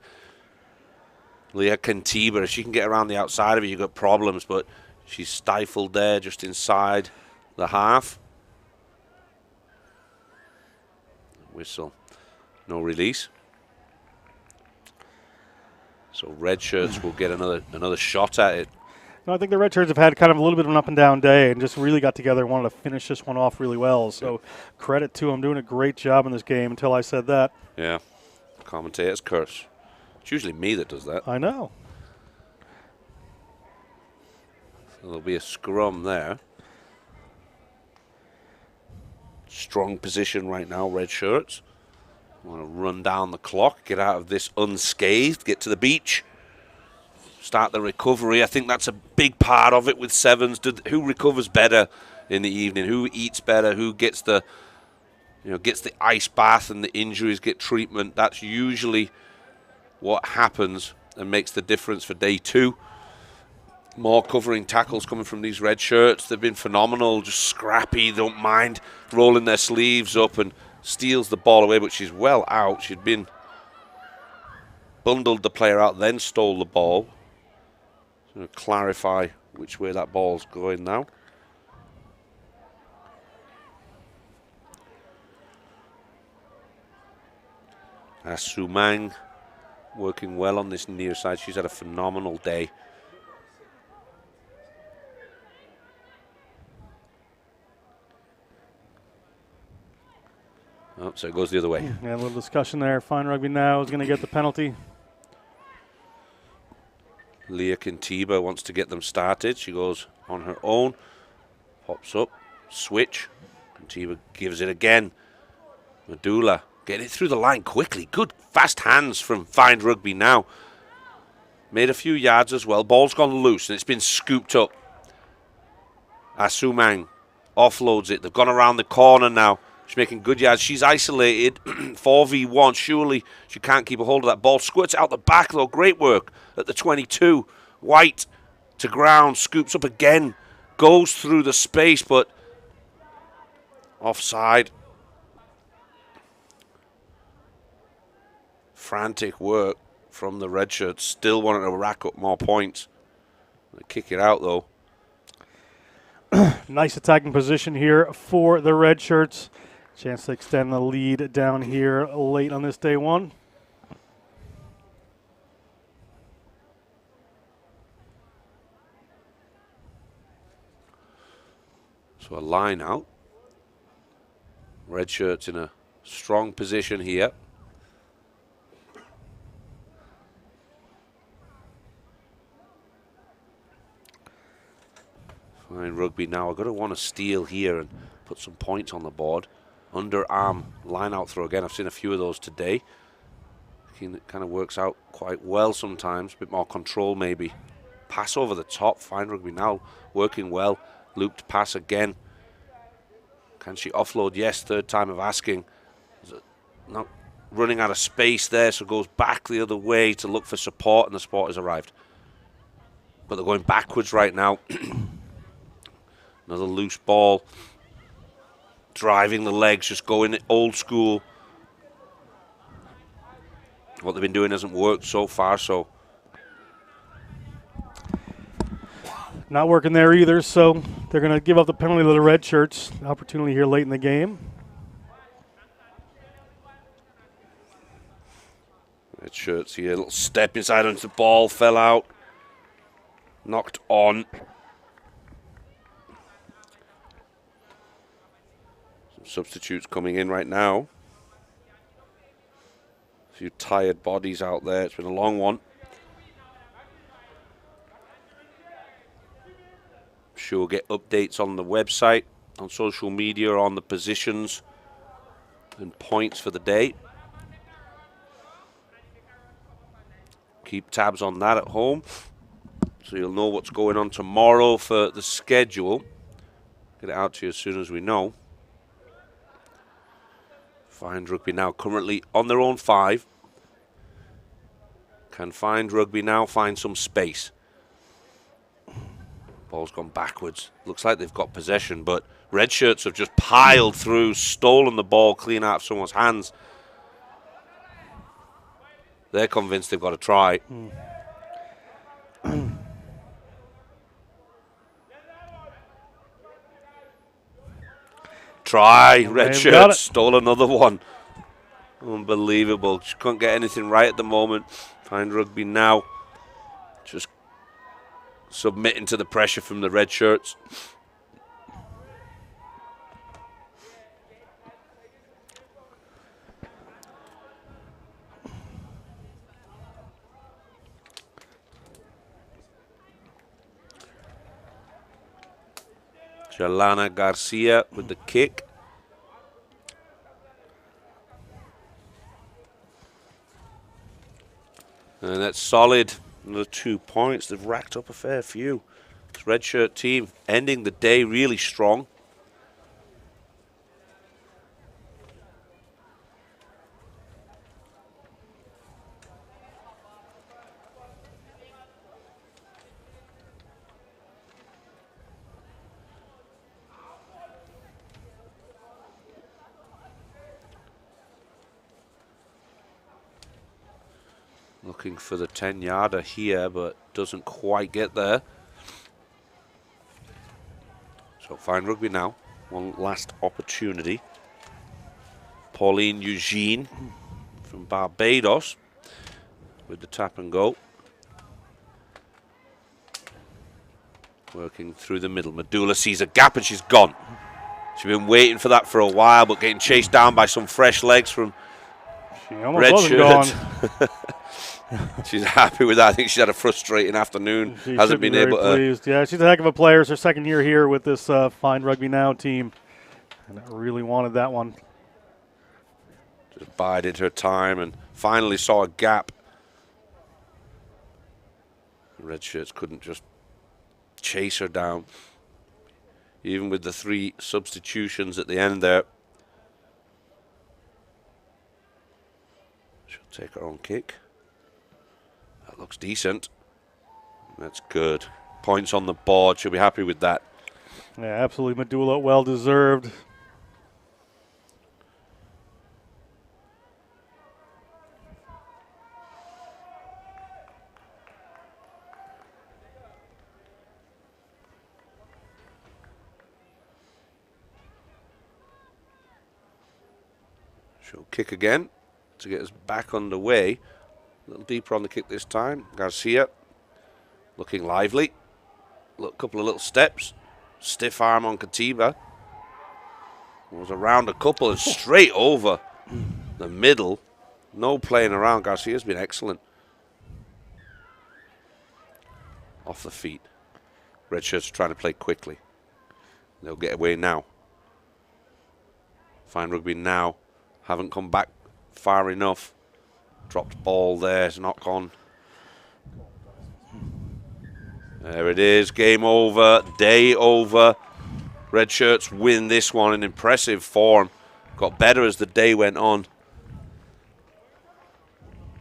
Leah Kantiba, if she can get around the outside of it, you've got problems, but she's stifled there just inside the half. Whistle. No release. So red shirts will get another shot at it. No, I think the red shirts have had kind of a little bit of an up and down day and just really got together and wanted to finish this one off really well. So credit to them, doing a great job in this game until I said that. Yeah. Commentators curse. It's usually me that does that. I know. So there'll be a scrum there. Strong position right now, red shirts. Want to run down the clock, get out of this unscathed, get to the beach. Start the recovery. I think that's a big part of it with sevens. Who recovers better in the evening? Who eats better? Who gets the ice bath and the injuries get treatment? That's usually what happens and makes the difference for day 2. More covering tackles coming from these red shirts. They've been phenomenal, just scrappy, don't mind rolling their sleeves up, and steals the ball away, but she's well out. She'd been bundled the player out, then stole the ball. To clarify which way that ball's going now. Asumang working well on this near side. She's had a phenomenal day. Oh, so it goes the other way. Yeah, a little discussion there. Fine Rugby now is going to get the penalty. Leah Kintiba wants to get them started. She goes on her own. Pops up. Switch. Kintiba gives it again. Medulla getting it through the line quickly. Good fast hands from Find Rugby now. Made a few yards as well. Ball's gone loose and it's been scooped up Asumang offloads it. They've gone around the corner now. She's making good yards. She's isolated. 4v1. Surely she can't keep a hold of that ball. Squirts out the back, though. Great work at the 22. White to ground. Scoops up again. Goes through the space, but offside. Frantic work from the red shirts. Still wanting to rack up more points. They kick it out, though. Nice attacking position here for the red shirts. Chance to extend the lead down here late on this day one. So a line out. Red shirts in a strong position here. Fine rugby now. I've got to want to steal here and put some points on the board. Underarm line out throw again. I've seen a few of those today. It kind of works out quite well sometimes. A bit more control maybe. Pass over the top. Fine rugby now working well. Looped pass again. Can she offload? Yes, third time of asking. Not running out of space there, so goes back the other way to look for support, and the support has arrived. But they're going backwards right now. Another loose ball. Driving the legs, just going old school. What they've been doing hasn't worked so far, so. Not working there either, so they're going to give up the penalty to the red shirts. Opportunity here late in the game. Red shirts here, a little step inside onto the ball, fell out. Knocked on. Substitutes coming in right now. A few tired bodies out there. It's been a long one. Sure, we'll get updates on the website, on social media, on the positions and points for the day. Keep tabs on that at home, so you'll know what's going on tomorrow for the schedule. Get it out to you as soon as we know. Find Rugby now currently on their own 5. Can Find Rugby now find some space? Ball's gone backwards. Looks like they've got possession, but red shirts have just piled through, stolen the ball clean out of someone's hands. They're convinced they've got to try. Try, red shirts, stole another one. Unbelievable. She couldn't get anything right at the moment. Find Rugby now. Just submitting to the pressure from the red shirts. Jalana Garcia with the kick. And that's solid. Another 2 points. They've racked up a fair few. This red shirt team ending the day really strong. Looking for the 10-yarder here, but doesn't quite get there. So Find Rugby now. One last opportunity. Pauline Eugene from Barbados with the tap and go. Working through the middle. Medulla sees a gap and she's gone. She's been waiting for that for a while, but getting chased down by some fresh legs from red shirt. She's happy with that. I think she's had a frustrating afternoon. She hasn't been able to. Pleased. Yeah, she's a heck of a player. It's her second year here with this Find Rugby Now team. And I really wanted that one. Just bided her time and finally saw a gap. The red shirts couldn't just chase her down. even with the 3 substitutions at the end there. She'll take her own kick. That looks decent. That's good. Points on the board. She'll be happy with that. Yeah, absolutely. Medulla, well deserved. She'll kick again to get us back underway. A little deeper on the kick this time. Garcia looking lively. Couple of little steps. Stiff arm on Katiba. Was around a couple and straight over the middle. No playing around. Garcia's been excellent. Off the feet. Red shirts are trying to play quickly. They'll get away now. Fine rugby now. Haven't come back far enough. Dropped ball there. It's knock on. There it is. Game over. Day over. Red shirts win this one in impressive form. Got better as the day went on.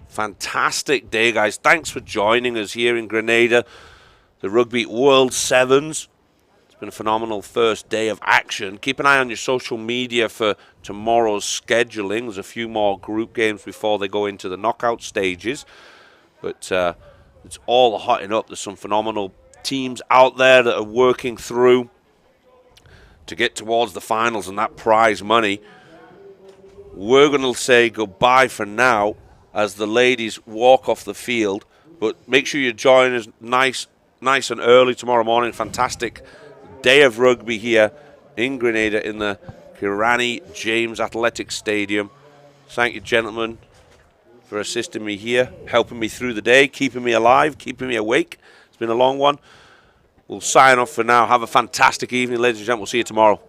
Fantastic day, guys. Thanks for joining us here in Grenada. The Rugby World Sevens. It's been a phenomenal first day of action. Keep an eye on your social media for tomorrow's scheduling. There's a few more group games before they go into the knockout stages. But it's all hotting up. There's some phenomenal teams out there that are working through to get towards the finals and that prize money. We're going to say goodbye for now as the ladies walk off the field. But make sure you join us nice and early tomorrow morning. Fantastic day of rugby here in Grenada in the Grenada James Athletic Stadium. Thank you, gentlemen, for assisting me here, helping me through the day, keeping me alive, keeping me awake. It's been a long one. We'll sign off for now. Have a fantastic evening, ladies and gentlemen. We'll see you tomorrow.